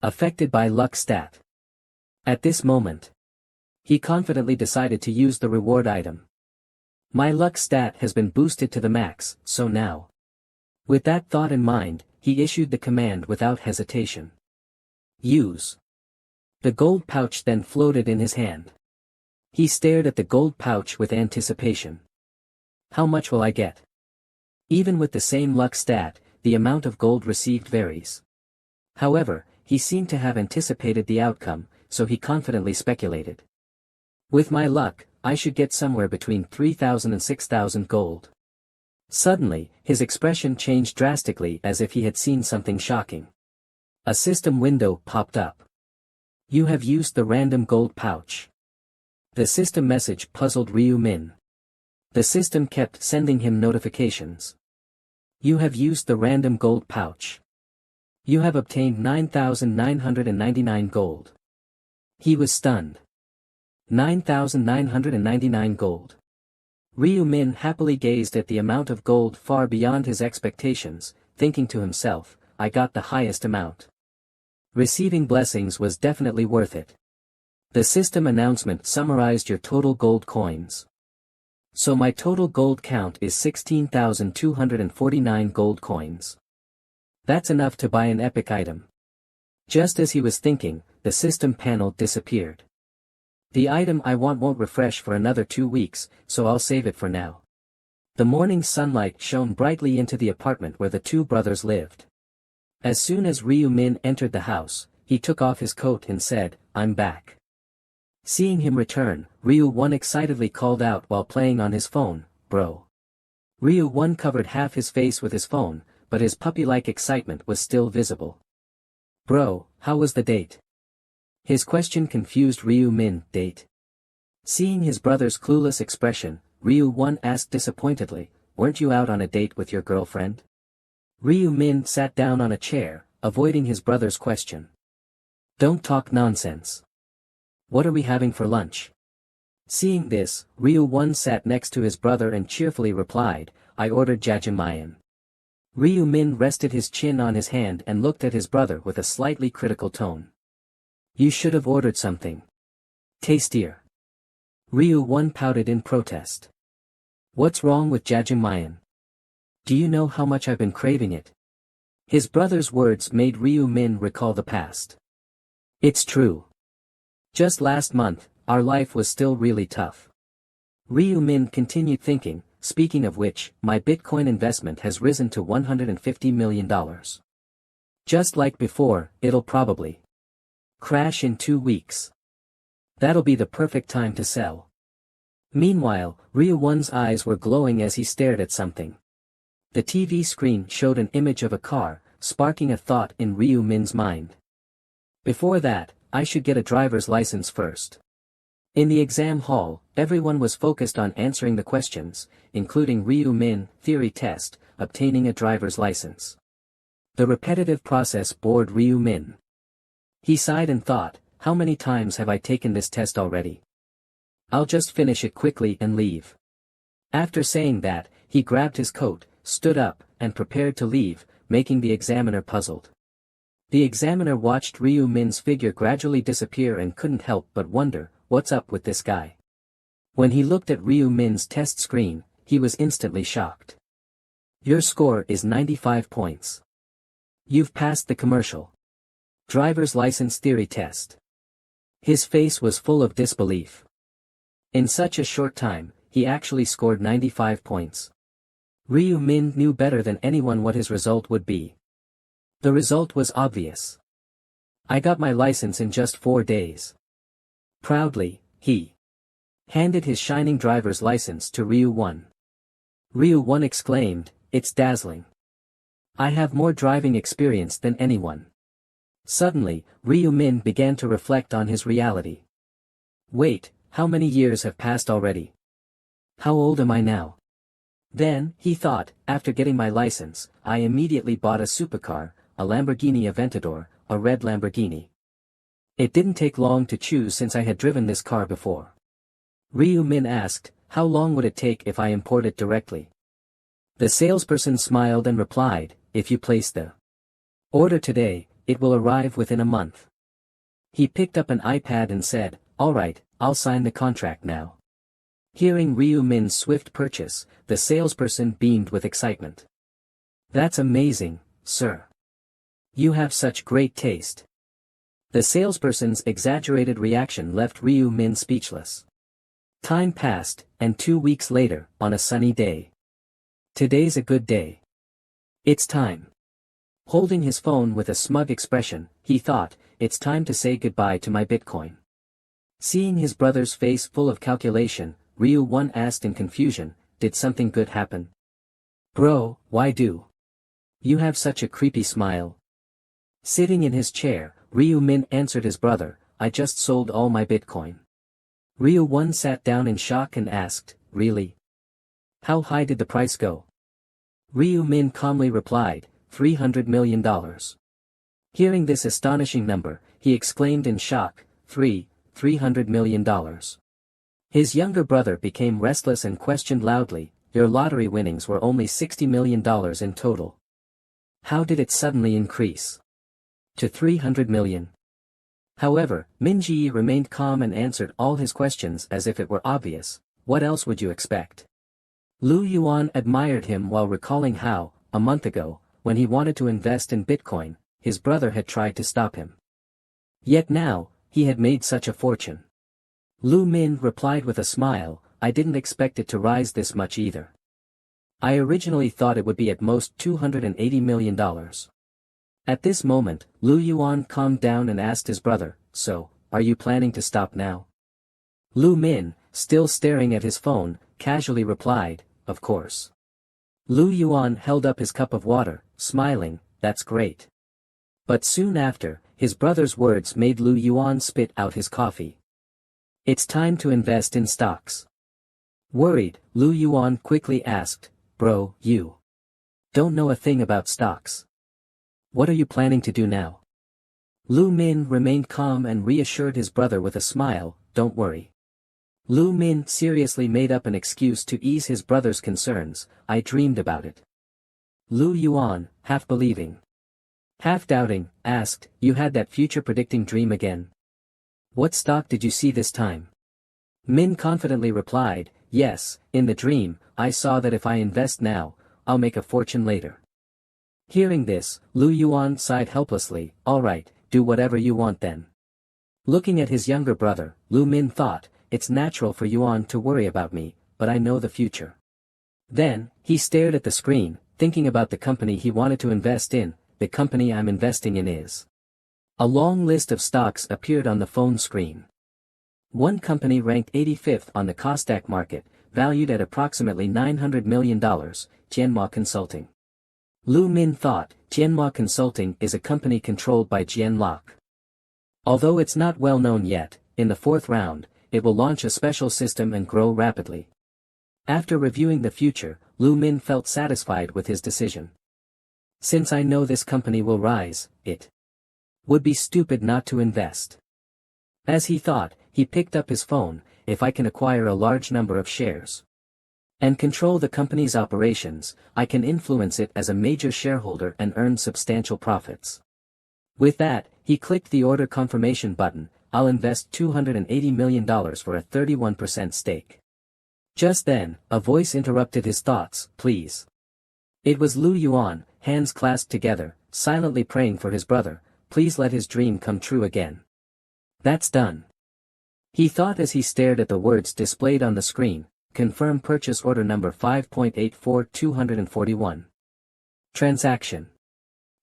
Affected by luck stat. At this moment, he confidently decided to use the reward item. My luck stat has been boosted to the max, so now. With that thought in mind, he issued the command without hesitation. Use. The gold pouch then floated in his hand. He stared at the gold pouch with anticipation. How much will I get? Even with the same luck stat, the amount of gold received varies. However, he seemed to have anticipated the outcome, so he confidently speculated. With my luck, I should get somewhere between 3,000 and 6,000 gold. Suddenly, his expression changed drastically as if he had seen something shocking. A system window popped up. You have used the random gold pouch. The system message puzzled Ryu Min. The system kept sending him notifications. You have used the random gold pouch. You have obtained 9,999 gold. He was stunned. 9,999 gold. Ryu Min happily gazed at the amount of gold far beyond his expectations, thinking to himself, I got the highest amount. Receiving blessings was definitely worth it. The system announcement summarized your total gold coins. So my total gold count is 16,249 gold coins. That's enough to buy an epic item. Just as he was thinking, the system panel disappeared. The item I want won't refresh for another 2 weeks, so I'll save it for now. The morning sunlight shone brightly into the apartment where the two brothers lived. As soon as Ryu Min entered the house, he took off his coat and said, I'm back. Seeing him return, Ryu One excitedly called out while playing on his phone, bro. Ryu One covered half his face with his phone, but his puppy-like excitement was still visible. Bro, how was the date? His question confused Ryu Min. Date? Seeing his brother's clueless expression, Ryu One asked disappointedly, weren't you out on a date with your girlfriend? Ryu Min sat down on a chair, avoiding his brother's question. Don't talk nonsense. What are we having for lunch? Seeing this, Ryu One sat next to his brother and cheerfully replied, I ordered jajangmyeon. Ryu Min rested his chin on his hand and looked at his brother with a slightly critical tone. You should have ordered something tastier. Ryu One pouted in protest. What's wrong with jajangmyeon? Do you know how much I've been craving it? His brother's words made Ryu Min recall the past. It's true. Just last month, our life was still really tough. Ryu Min continued thinking, speaking of which, my Bitcoin investment has risen to $150 million. Just like before, it'll probably crash in 2 weeks. That'll be the perfect time to sell. Meanwhile, Ryu One's eyes were glowing as he stared at something. The TV screen showed an image of a car, sparking a thought in Ryu Min's mind. Before that, I should get a driver's license first. In the exam hall, everyone was focused on answering the questions, including Ryu Min, theory test, obtaining a driver's license. The repetitive process bored Ryu Min. He sighed and thought, how many times have I taken this test already? I'll just finish it quickly and leave. After saying that, he grabbed his coat, stood up, and prepared to leave, making the examiner puzzled. The examiner watched Ryu Min's figure gradually disappear and couldn't help but wonder, what's up with this guy? When he looked at Ryu Min's test screen, he was instantly shocked. Your score is 95 points. You've passed the commercial driver's license theory test. His face was full of disbelief. In such a short time, he actually scored 95 points. Ryu Min knew better than anyone what his result would be. The result was obvious. I got my license in just 4 days. Proudly, he handed his shining driver's license to Ryu One. Ryu One exclaimed, it's dazzling. I have more driving experience than anyone. Suddenly, Ryu Min began to reflect on his reality. Wait, how many years have passed already? How old am I now? Then, he thought, after getting my license, I immediately bought a supercar, a Lamborghini Aventador, a red Lamborghini. It didn't take long to choose since I had driven this car before. Ryu Min asked, how long would it take if I import it directly? The salesperson smiled and replied, if you place the order today, it will arrive within a month. He picked up an iPad and said, alright, I'll sign the contract now. Hearing Ryu Min's swift purchase, the salesperson beamed with excitement. That's amazing, sir. You have such great taste. The salesperson's exaggerated reaction left Ryu Min speechless. Time passed, and 2 weeks later, on a sunny day. Today's a good day. It's time. Holding his phone with a smug expression, he thought, it's time to say goodbye to my Bitcoin. Seeing his brother's face full of calculation, Ryu Won asked in confusion, did something good happen? Bro, why do you have such a creepy smile? Sitting in his chair, Ryu Min answered his brother, I just sold all my Bitcoin. Ryu Won sat down in shock and asked, really? How high did the price go? Ryu Min calmly replied, $300 million. Hearing this astonishing number, he exclaimed in shock, $300 million. His younger brother became restless and questioned loudly, your lottery winnings were only $60 million in total. How did it suddenly increase to $300 million? However, Min Ji remained calm and answered all his questions as if it were obvious, what else would you expect? Lu Yuan admired him while recalling how, a month ago, when he wanted to invest in Bitcoin, his brother had tried to stop him. Yet now, he had made such a fortune. Lu Min replied with a smile, I didn't expect it to rise this much either. I originally thought it would be at most $280 million. At this moment, Lu Yuan calmed down and asked his brother, so, are you planning to stop now? Lu Min, still staring at his phone, casually replied, of course. Lu Yuan held up his cup of water, smiling, that's great. But soon after, his brother's words made Lu Yuan spit out his coffee. It's time to invest in stocks. Worried, Lu Yuan quickly asked, bro, you don't know a thing about stocks. What are you planning to do now? Lu Min remained calm and reassured his brother with a smile, don't worry. Lu Min seriously made up an excuse to ease his brother's concerns, I dreamed about it. Lu Yuan, half believing, half doubting, asked, you had that future-predicting dream again? What stock did you see this time? Min confidently replied, yes, in the dream, I saw that if I invest now, I'll make a fortune later. Hearing this, Lu Yuan sighed helplessly, alright, do whatever you want then. Looking at his younger brother, Lu Min thought, it's natural for Yuan to worry about me, but I know the future. Then, he stared at the screen, thinking about the company he wanted to invest in, the company I'm investing in is. A long list of stocks appeared on the phone screen. One company ranked 85th on the Kosdaq market, valued at approximately $900 million, Jianhua Consulting. Lu Min thought, Jianhua Consulting is a company controlled by Jian Lok. Although it's not well known yet, in the fourth round, it will launch a special system and grow rapidly. After reviewing the future, Lu Min felt satisfied with his decision. Since I know this company will rise, it would be stupid not to invest. As he thought, he picked up his phone, if I can acquire a large number of shares and control the company's operations, I can influence it as a major shareholder and earn substantial profits. With that, he clicked the order confirmation button, I'll invest $280 million for a 31% stake. Just then, a voice interrupted his thoughts, please. It was Lu Yuan, hands clasped together, silently praying for his brother, please let his dream come true again. That's done. He thought as he stared at the words displayed on the screen, confirm purchase order number 5.84241. Transaction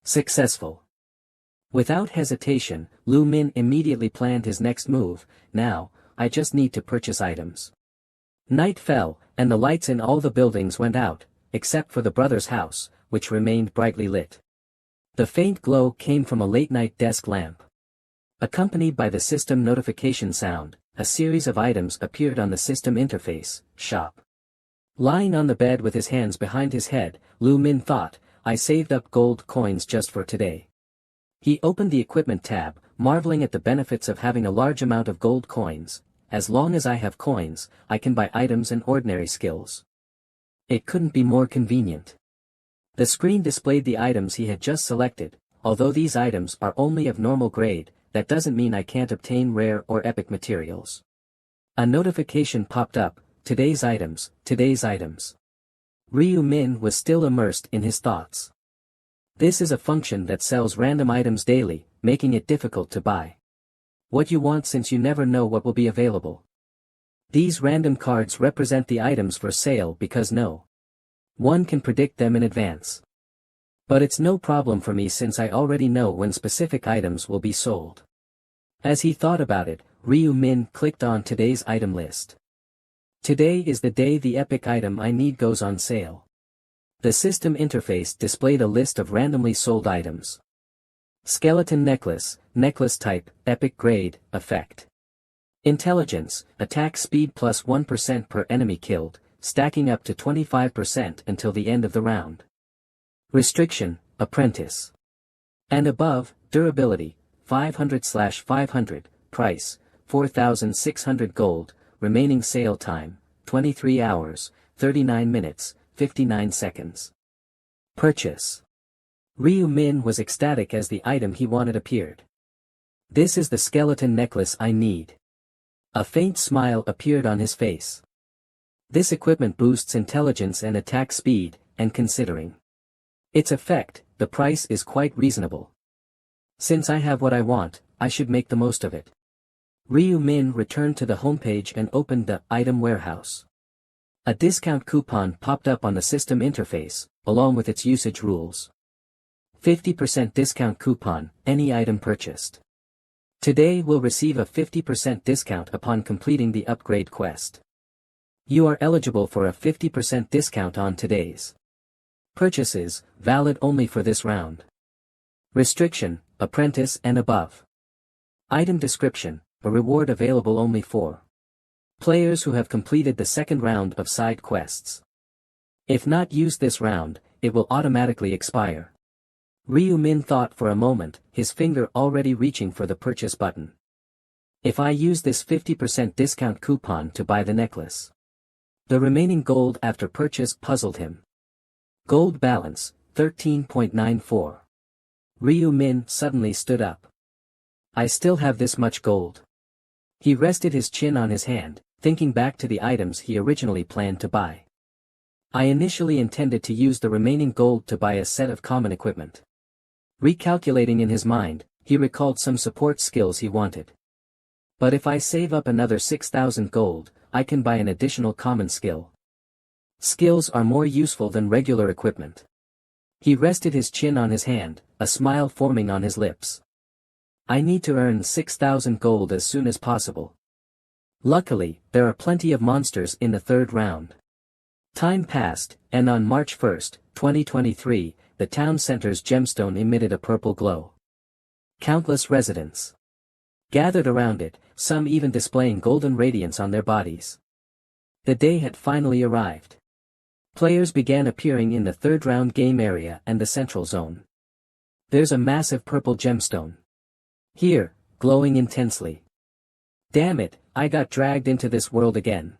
successful. Without hesitation, Lu Min immediately planned his next move, now, I just need to purchase items. Night fell, and the lights in all the buildings went out, except for the brothers' house, which remained brightly lit. The faint glow came from a late-night desk lamp. Accompanied by the system notification sound, a series of items appeared on the system interface. Shop. Lying on the bed with his hands behind his head, Lu Min thought, I saved up gold coins just for today. He opened the equipment tab, marveling at the benefits of having a large amount of gold coins. As long as I have coins, I can buy items and ordinary skills. It couldn't be more convenient. The screen displayed the items he had just selected. Although these items are only of normal grade, that doesn't mean I can't obtain rare or epic materials. A notification popped up, today's items, today's items. Ryu Min was still immersed in his thoughts. This is a function that sells random items daily, making it difficult to buy what you want since you never know what will be available. These random cards represent the items for sale because no one can predict them in advance. But it's no problem for me since I already know when specific items will be sold. As he thought about it, Ryu Min clicked on today's item list. Today is the day the epic item I need goes on sale. The system interface displayed a list of randomly sold items. Skeleton necklace, necklace type, epic grade, effect. Intelligence, attack speed plus 1% per enemy killed, stacking up to 25% until the end of the round. Restriction, apprentice. And above, durability, 500/500, price, 4,600 gold, remaining sale time, 23 hours, 39 minutes, 59 seconds. Purchase. Ryu Min was ecstatic as the item he wanted appeared. This is the skeleton necklace I need. A faint smile appeared on his face. This equipment boosts intelligence and attack speed, and considering its effect, the price is quite reasonable. Since I have what I want, I should make the most of it. Ryu Min returned to the homepage and opened the item warehouse. A discount coupon popped up on the system interface, along with its usage rules. 50% discount coupon, any item purchased today will receive a 50% discount upon completing the upgrade quest. You are eligible for a 50% discount on today's purchases, valid only for this round. Restriction, apprentice and above. Item description, a reward available only for players who have completed the second round of side quests. If not used this round, it will automatically expire. Ryu Min thought for a moment, his finger already reaching for the purchase button. If I use this 50% discount coupon to buy the necklace. The remaining gold after purchase puzzled him. Gold balance, 13.94. Ryu Min suddenly stood up. I still have this much gold. He rested his chin on his hand, thinking back to the items he originally planned to buy. I initially intended to use the remaining gold to buy a set of common equipment. Recalculating in his mind, he recalled some support skills he wanted. But if I save up another 6,000 gold, I can buy an additional common skill. Skills are more useful than regular equipment. He rested his chin on his hand, a smile forming on his lips. I need to earn 6,000 gold as soon as possible. Luckily, there are plenty of monsters in the third round. Time passed, and on March 1, 2023, the town center's gemstone emitted a purple glow. Countless residents gathered around it, some even displaying golden radiance on their bodies. The day had finally arrived. Players began appearing in the third round game area and the central zone. There's a massive purple gemstone here, glowing intensely. Damn it, I got dragged into this world again.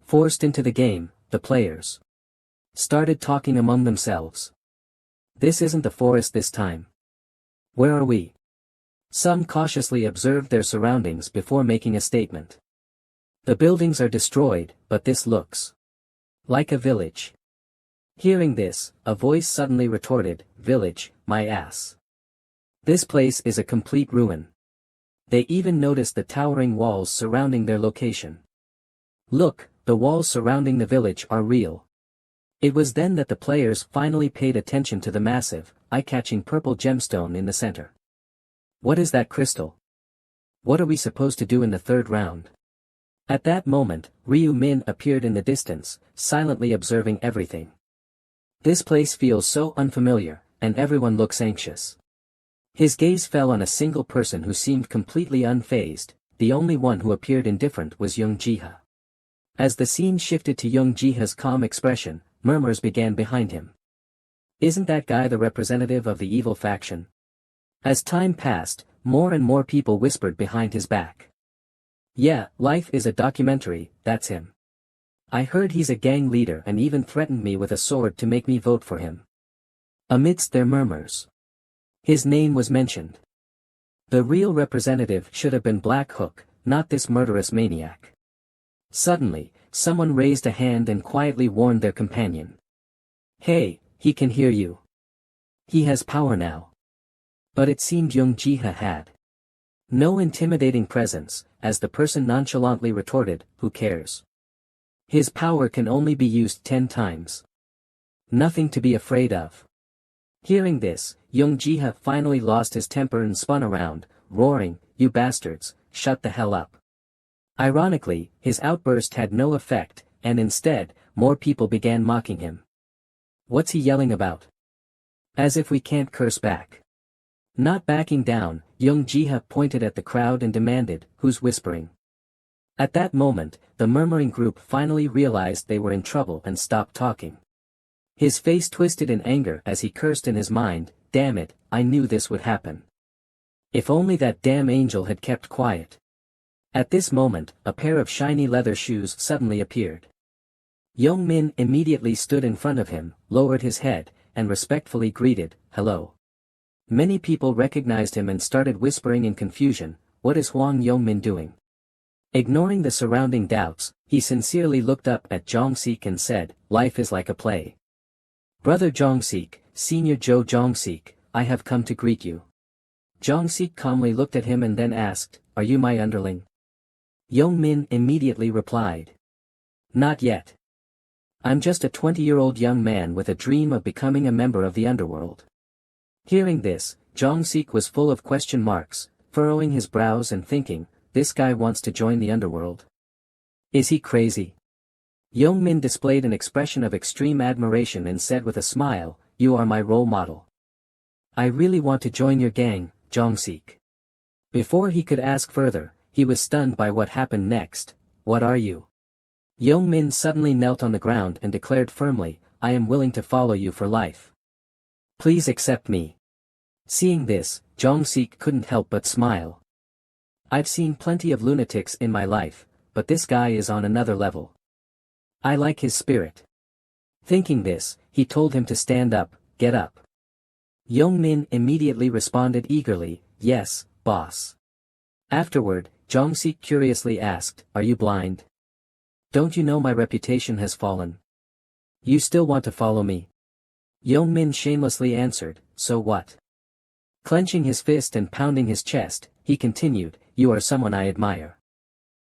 Forced into the game, the players started talking among themselves. This isn't the forest this time. Where are we? Some cautiously observed their surroundings before making a statement. The buildings are destroyed, but this looks like a village. Hearing this, a voice suddenly retorted, village, my ass. This place is a complete ruin. They even noticed the towering walls surrounding their location. Look, the walls surrounding the village are real. It was then that the players finally paid attention to the massive, eye-catching purple gemstone in the center. What is that crystal? What are we supposed to do in the third round? At that moment, Ryu Min appeared in the distance, silently observing everything. This place feels so unfamiliar, and everyone looks anxious. His gaze fell on a single person who seemed completely unfazed. The only one who appeared indifferent was Young Jiha. As the scene shifted to Young Jiha's calm expression, murmurs began behind him. Isn't that guy the representative of the evil faction? As time passed, more and more people whispered behind his back. Yeah, Life is a documentary, that's him. I heard he's a gang leader and even threatened me with a sword to make me vote for him. Amidst their murmurs, his name was mentioned. The real representative should have been Black Hook, not this murderous maniac. Suddenly, someone raised a hand and quietly warned their companion. Hey, he can hear you. He has power now. But it seemed Young Jiha had no intimidating presence, as the person nonchalantly retorted, who cares? His power can only be used 10 times. Nothing to be afraid of. Hearing this, Young Jiha finally lost his temper and spun around, roaring, you bastards, shut the hell up. Ironically, his outburst had no effect, and instead, more people began mocking him. What's he yelling about? As if we can't curse back. Not backing down, Young Jiha pointed at the crowd and demanded, who's whispering? At that moment, the murmuring group finally realized they were in trouble and stopped talking. His face twisted in anger as he cursed in his mind, damn it, I knew this would happen. If only that damn angel had kept quiet. At this moment, a pair of shiny leather shoes suddenly appeared. Young Min immediately stood in front of him, lowered his head, and respectfully greeted, hello. Many people recognized him and started whispering in confusion, what is Huang Yongmin doing? Ignoring the surrounding doubts, he sincerely looked up at Jongsik and said, life is like a play. Brother Jongsik, Senior Joe Jongsik, I have come to greet you. Jongsik calmly looked at him and then asked, are you my underling? Young Min immediately replied. Not yet. I'm just a 20-year-old young man with a dream of becoming a member of the underworld. Hearing this, Jongsik was full of question marks, furrowing his brows and thinking, this guy wants to join the underworld. Is he crazy? Young Min displayed an expression of extreme admiration and said with a smile, you are my role model. I really want to join your gang, Jongsik. Before he could ask further, he was stunned by what happened next. What are you? Young Min suddenly knelt on the ground and declared firmly, I am willing to follow you for life. Please accept me. Seeing this, Jongsik couldn't help but smile. I've seen plenty of lunatics in my life, but this guy is on another level. I like his spirit. Thinking this, he told him to stand up, get up. Young Min immediately responded eagerly, yes, boss. Afterward, Jongsik curiously asked, are you blind? Don't you know my reputation has fallen? You still want to follow me? Young Min shamelessly answered, so what? Clenching his fist and pounding his chest, he continued, you are someone I admire.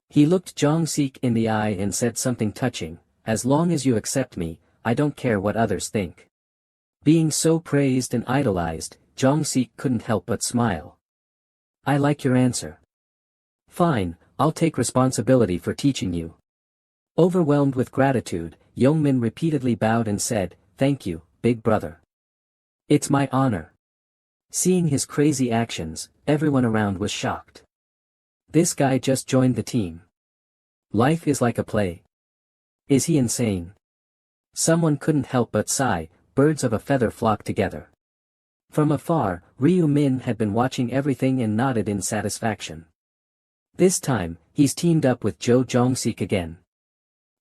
He looked Jongsik in the eye and said something touching, as long as you accept me, I don't care what others think. Being so praised and idolized, Jongsik couldn't help but smile. I like your answer. Fine, I'll take responsibility for teaching you. Overwhelmed with gratitude, Young Min repeatedly bowed and said, thank you, big brother. It's my honor. Seeing his crazy actions, everyone around was shocked. This guy just joined the team. Life is like a play. Is he insane? Someone couldn't help but sigh, birds of a feather flocked together. From afar, Ryu Min had been watching everything and nodded in satisfaction. This time, he's teamed up with Joe Jongsik again.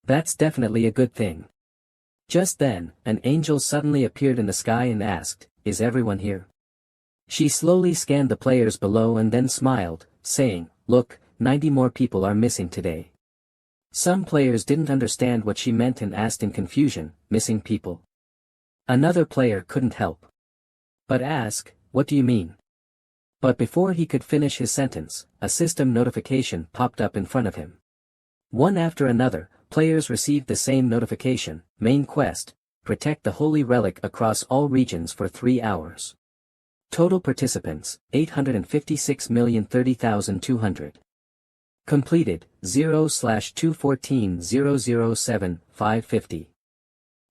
That's definitely a good thing. Just then, an angel suddenly appeared in the sky and asked, is everyone here? She slowly scanned the players below and then smiled, saying, look, 90 more people are missing today. Some players didn't understand what she meant and asked in confusion, missing people. Another player couldn't help but ask, what do you mean? But before he could finish his sentence, a system notification popped up in front of him. One after another, players received the same notification, main quest, protect the holy relic across all regions for 3 hours. Total participants, 856,030,200. Completed, 0/214,007,550.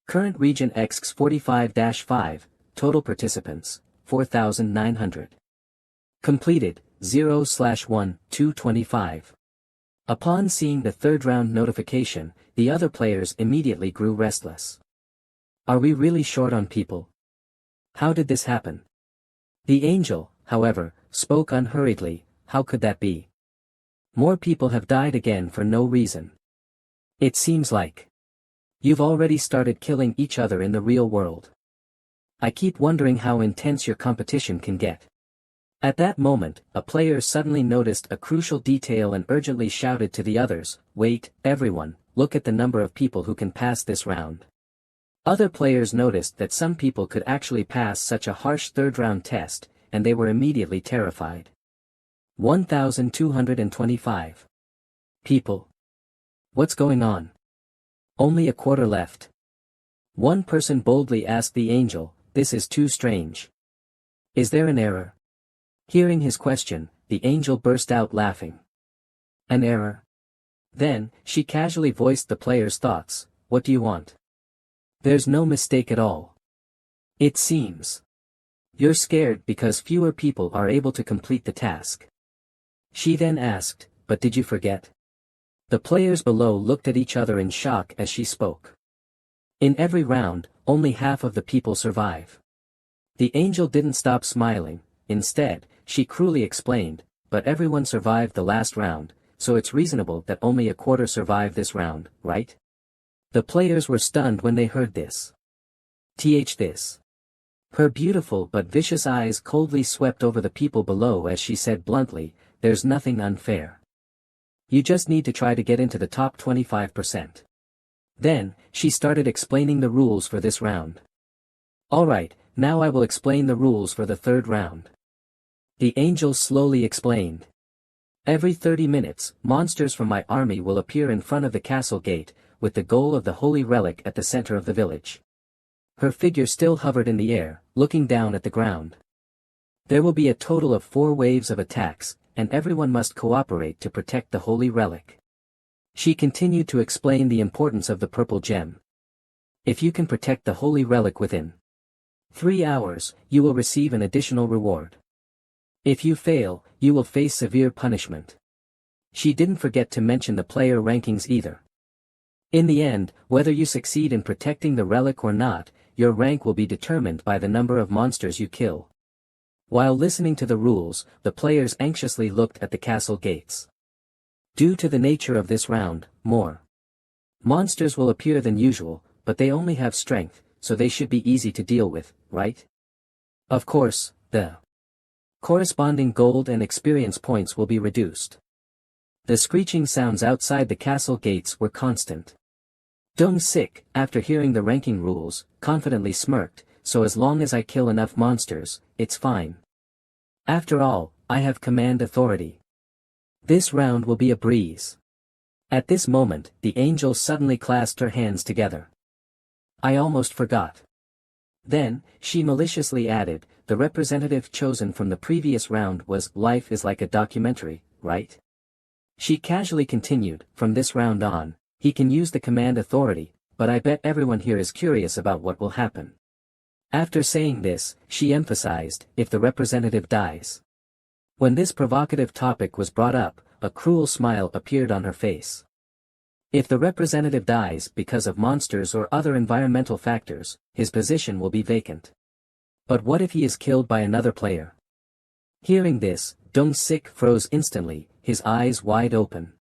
Current region X45-5, total participants, 4,900. Completed, 0/1, 225. Upon seeing the third round notification, the other players immediately grew restless. Are we really short on people? How did this happen? The angel, however, spoke unhurriedly. How could that be? More people have died again for no reason. It seems like you've already started killing each other in the real world. I keep wondering how intense your competition can get. At that moment, a player suddenly noticed a crucial detail and urgently shouted to the others, "Wait, everyone, look at the number of people who can pass this round." Other players noticed that some people could actually pass such a harsh third-round test, and they were immediately terrified. 1,225. People. What's going on? Only a quarter left. One person boldly asked the angel, "This is too strange. Is there an error?" Hearing his question, the angel burst out laughing. An error? Then, she casually voiced the player's thoughts. What do you want? There's no mistake at all. It seems you're scared because fewer people are able to complete the task. She then asked, but did you forget? The players below looked at each other in shock as she spoke. In every round, only half of the people survive. The angel didn't stop smiling. Instead, she cruelly explained, but everyone survived the last round, so it's reasonable that only a quarter survived this round, right? The players were stunned when they heard this. This. Her beautiful but vicious eyes coldly swept over the people below as she said bluntly, "There's nothing unfair. You just need to try to get into the top 25%. Then, she started explaining the rules for this round. Alright, now I will explain the rules for the third round. The angel slowly explained. Every 30 minutes, monsters from my army will appear in front of the castle gate, with the goal of the holy relic at the center of the village. Her figure still hovered in the air, looking down at the ground. There will be a total of 4 waves of attacks, and everyone must cooperate to protect the holy relic. She continued to explain the importance of the purple gem. If you can protect the holy relic within 3 hours, you will receive an additional reward. If you fail, you will face severe punishment. She didn't forget to mention the player rankings either. In the end, whether you succeed in protecting the relic or not, your rank will be determined by the number of monsters you kill. While listening to the rules, the players anxiously looked at the castle gates. Due to the nature of this round, more monsters will appear than usual, but they only have strength, so they should be easy to deal with, right? Of course, the corresponding gold and experience points will be reduced. The screeching sounds outside the castle gates were constant. Dong-sik, after hearing the ranking rules, confidently smirked, so as long as I kill enough monsters, it's fine. After all, I have command authority. This round will be a breeze. At this moment, the angel suddenly clasped her hands together. I almost forgot. Then, she maliciously added, the representative chosen from the previous round was "Life is like a documentary, right?" She casually continued, from this round on, he can use the command authority, but I bet everyone here is curious about what will happen. After saying this, she emphasized, if the representative dies. When this provocative topic was brought up, a cruel smile appeared on her face. If the representative dies because of monsters or other environmental factors, his position will be vacant. But what if he is killed by another player? Hearing this, Dong-sik froze instantly, his eyes wide open.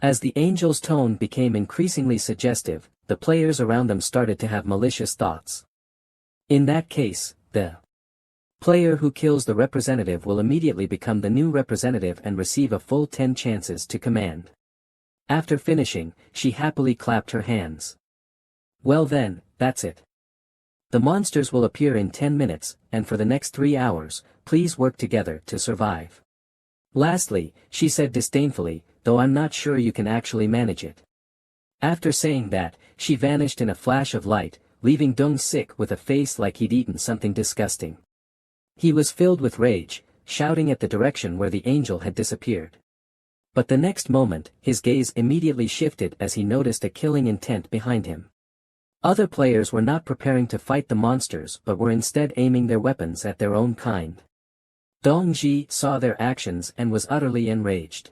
As the angel's tone became increasingly suggestive, the players around them started to have malicious thoughts. In that case, the player who kills the representative will immediately become the new representative and receive a full 10 chances to command. After finishing, she happily clapped her hands. Well then, that's it. The monsters will appear in 10 minutes, and for the next 3 hours, please work together to survive. Lastly, she said disdainfully, though I'm not sure you can actually manage it. After saying that, she vanished in a flash of light, leaving Dong-sik with a face like he'd eaten something disgusting. He was filled with rage, shouting at the direction where the angel had disappeared. But the next moment, his gaze immediately shifted as he noticed a killing intent behind him. Other players were not preparing to fight the monsters but were instead aiming their weapons at their own kind. Dongji saw their actions and was utterly enraged.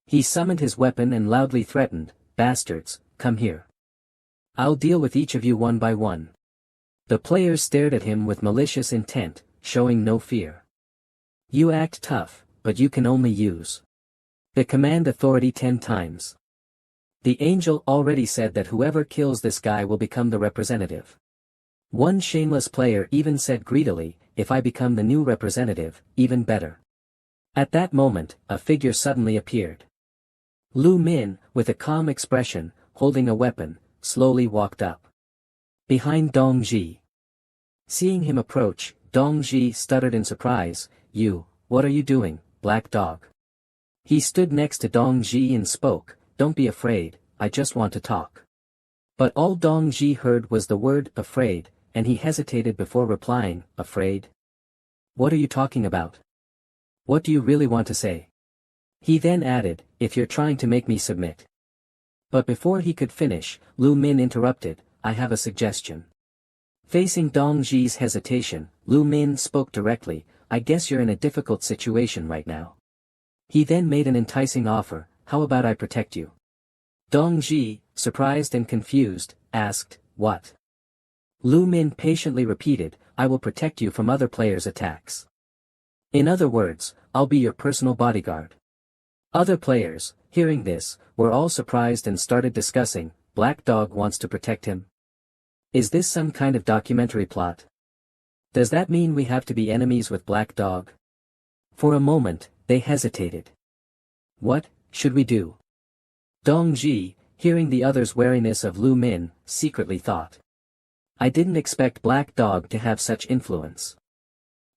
He summoned his weapon and loudly threatened, "Bastards, come here. I'll deal with each of you one by one." The players stared at him with malicious intent, showing no fear. "You act tough, but you can only use the command authority 10 times. The angel already said that whoever kills this guy will become the representative." One shameless player even said greedily, "If I become the new representative, even better." At that moment, a figure suddenly appeared. Lu Min, with a calm expression, holding a weapon, slowly walked up behind Dongji. Seeing him approach, Dongji stuttered in surprise, What are you doing, black dog?" He stood next to Dongji and spoke, "Don't be afraid, I just want to talk." But all Dongji heard was the word, "afraid," and he hesitated before replying, "Afraid? What are you talking about? What do you really want to say?" He then added, "If you're trying to make me submit." But before he could finish, Lu Min interrupted, "I have a suggestion." Facing Dongji's hesitation, Lu Min spoke directly, "I guess you're in a difficult situation right now." He then made an enticing offer, "How about I protect you?" Dongji, surprised and confused, asked, "What?" Lu Min patiently repeated, "I will protect you from other players' attacks. In other words, I'll be your personal bodyguard." Other players, hearing this, were all surprised and started discussing, "Black Dog wants to protect him? Is this some kind of documentary plot? Does that mean we have to be enemies with Black Dog?" For a moment, they hesitated. "What should we do?" Dongji, hearing the others' wariness of Lu Min, secretly thought, "I didn't expect Black Dog to have such influence.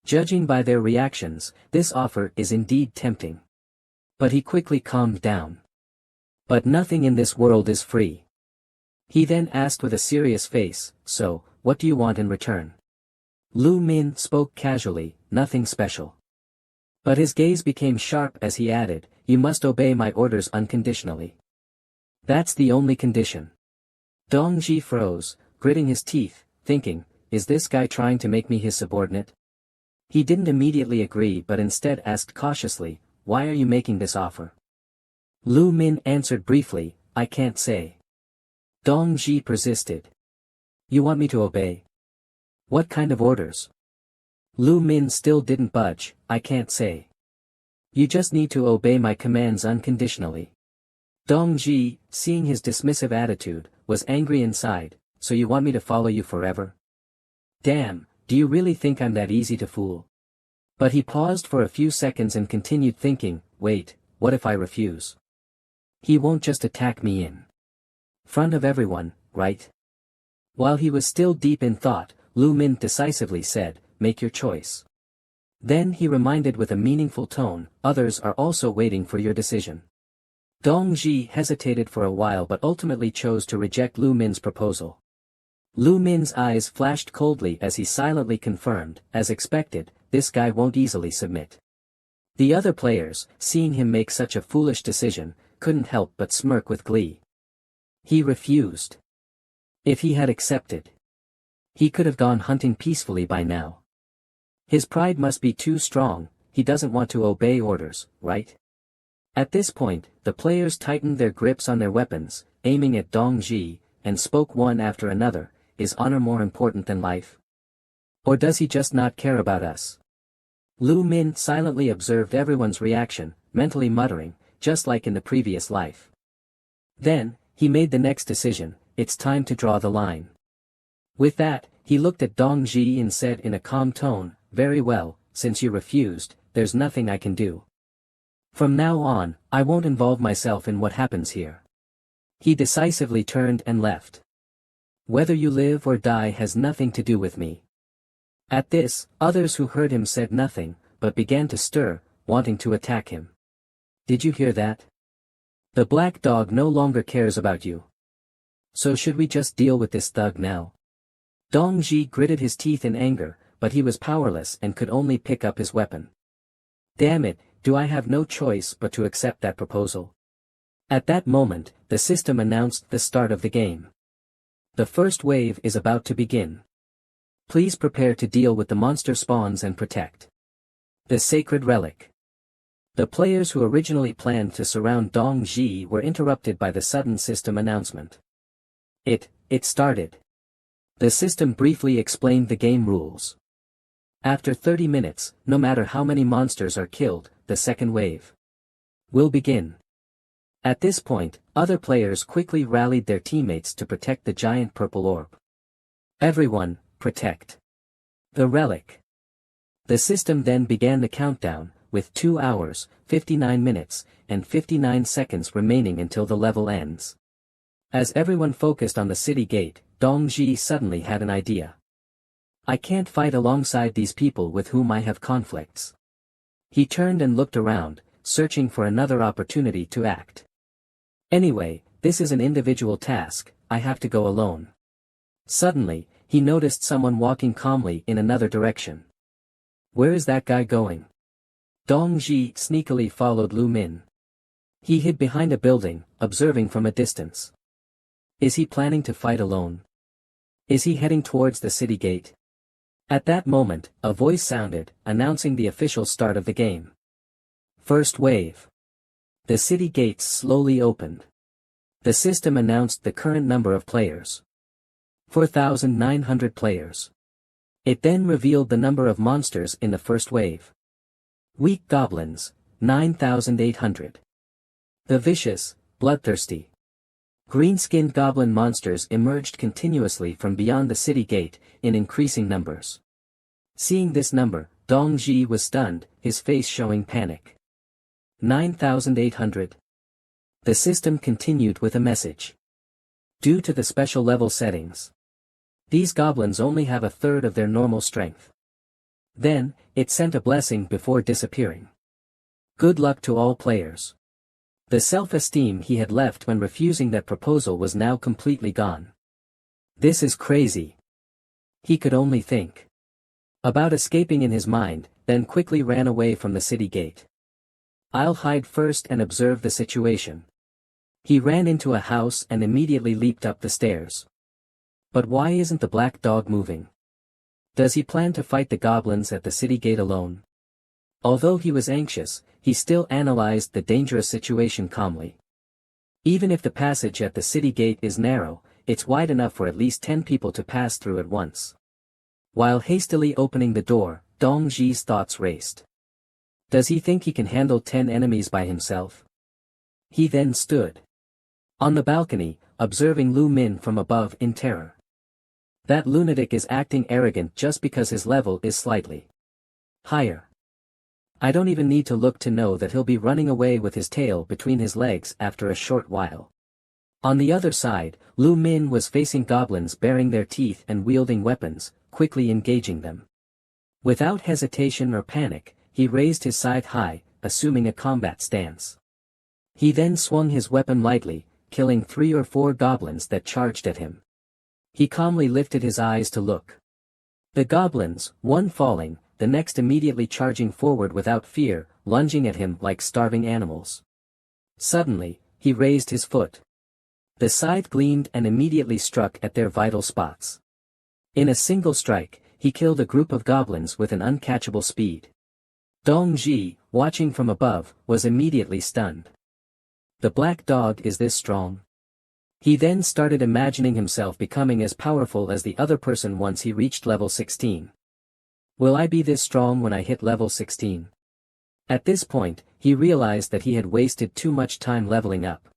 Judging by their reactions, this offer is indeed tempting." But he quickly calmed down. "But nothing in this world is free." He then asked with a serious face, "So, what do you want in return?" Lu Min spoke casually, "Nothing special." But his gaze became sharp as he added, "You must obey my orders unconditionally. That's the only condition." Dongji froze, gritting his teeth, thinking, "Is this guy trying to make me his subordinate?" He didn't immediately agree but instead asked cautiously, "Why are you making this offer?" Lu Min answered briefly, "I can't say." Dongji persisted. "You want me to obey? What kind of orders?" Lu Min still didn't budge, "I can't say. You just need to obey my commands unconditionally." Dongji, seeing his dismissive attitude, was angry inside, "So you want me to follow you forever? Damn, do you really think I'm that easy to fool?" But he paused for a few seconds and continued thinking, "Wait, what if I refuse? He won't just attack me in front of everyone, right?" While he was still deep in thought, Lu Min decisively said, "Make your choice." Then he reminded with a meaningful tone, "Others are also waiting for your decision." Dongji hesitated for a while but ultimately chose to reject Lu Min's proposal. Lu Min's eyes flashed coldly as he silently confirmed, as expected, "This guy won't easily submit." The other players, seeing him make such a foolish decision, couldn't help but smirk with glee. He refused. If he had accepted, he could have gone hunting peacefully by now. His pride must be too strong, he doesn't want to obey orders, right? At this point, the players tightened their grips on their weapons, aiming at Dongji, and spoke one after another, "Is honor more important than life? Or does he just not care about us?" Lu Min silently observed everyone's reaction, mentally muttering, "Just like in the previous life." Then, he made the next decision, "It's time to draw the line." With that, he looked at Dongji and said in a calm tone, "Very well, since you refused, there's nothing I can do. From now on, I won't involve myself in what happens here." He decisively turned and left. "Whether you live or die has nothing to do with me." At this, others who heard him said nothing, but began to stir, wanting to attack him. "Did you hear that? The Black Dog no longer cares about you. So should we just deal with this thug now?" Dongji gritted his teeth in anger, but he was powerless and could only pick up his weapon. "Damn it, do I have no choice but to accept that proposal?" At that moment, the system announced the start of the game. The first wave is about to begin. Please prepare to deal with the monster spawns and protect the sacred relic. The players who originally planned to surround Dong Ji were interrupted by the sudden system announcement. It started. The system briefly explained the game rules. After 30 minutes, no matter how many monsters are killed, the second wave will begin. At this point, other players quickly rallied their teammates to protect the giant purple orb. Everyone, protect the relic. The system then began the countdown, with 2 hours, 59 minutes, and 59 seconds remaining until the level ends. As everyone focused on the city gate, Dong Ji suddenly had an idea. I can't fight alongside these people with whom I have conflicts. He turned and looked around, searching for another opportunity to act. Anyway, this is an individual task, I have to go alone. Suddenly, he noticed someone walking calmly in another direction. Where is that guy going? Dong Ji sneakily followed Lu Min. He hid behind a building, observing from a distance. Is he planning to fight alone? Is he heading towards the city gate? At that moment, a voice sounded, announcing the official start of the game. First wave. The city gates slowly opened. The system announced the current number of players. 4,900 players. It then revealed the number of monsters in the first wave. Weak goblins, 9,800. The vicious, bloodthirsty, green-skinned goblin monsters emerged continuously from beyond the city gate, in increasing numbers. Seeing this number, Dong Ji was stunned, his face showing panic. 9,800. The system continued with a message. Due to the special level settings, these goblins only have a third of their normal strength. Then, it sent a blessing before disappearing. Good luck to all players. The self-esteem he had left when refusing that proposal was now completely gone. This is crazy. He could only think about escaping in his mind, then quickly ran away from the city gate. I'll hide first and observe the situation. He ran into a house and immediately leaped up the stairs. But why isn't the black dog moving? Does he plan to fight the goblins at the city gate alone? Although he was anxious, he still analyzed the dangerous situation calmly. Even if the passage at the city gate is narrow, it's wide enough for at least 10 people to pass through at once. While hastily opening the door, Dong Ji's thoughts raced. Does he think he can handle 10 enemies by himself? He then stood on the balcony, observing Lu Min from above in terror. That lunatic is acting arrogant just because his level is slightly higher. I don't even need to look to know that he'll be running away with his tail between his legs after a short while. On the other side, Lu Min was facing goblins baring their teeth and wielding weapons, quickly engaging them. Without hesitation or panic, he raised his scythe high, assuming a combat stance. He then swung his weapon lightly, killing 3 or 4 goblins that charged at him. He calmly lifted his eyes to look. The goblins, one falling, the next immediately charging forward without fear, lunging at him like starving animals. Suddenly, he raised his foot. The scythe gleamed and immediately struck at their vital spots. In a single strike, he killed a group of goblins with an uncatchable speed. Dong Ji, watching from above, was immediately stunned. The black dog is this strong? He then started imagining himself becoming as powerful as the other person once he reached level 16. Will I be this strong when I hit level 16? At this point, he realized that he had wasted too much time leveling up.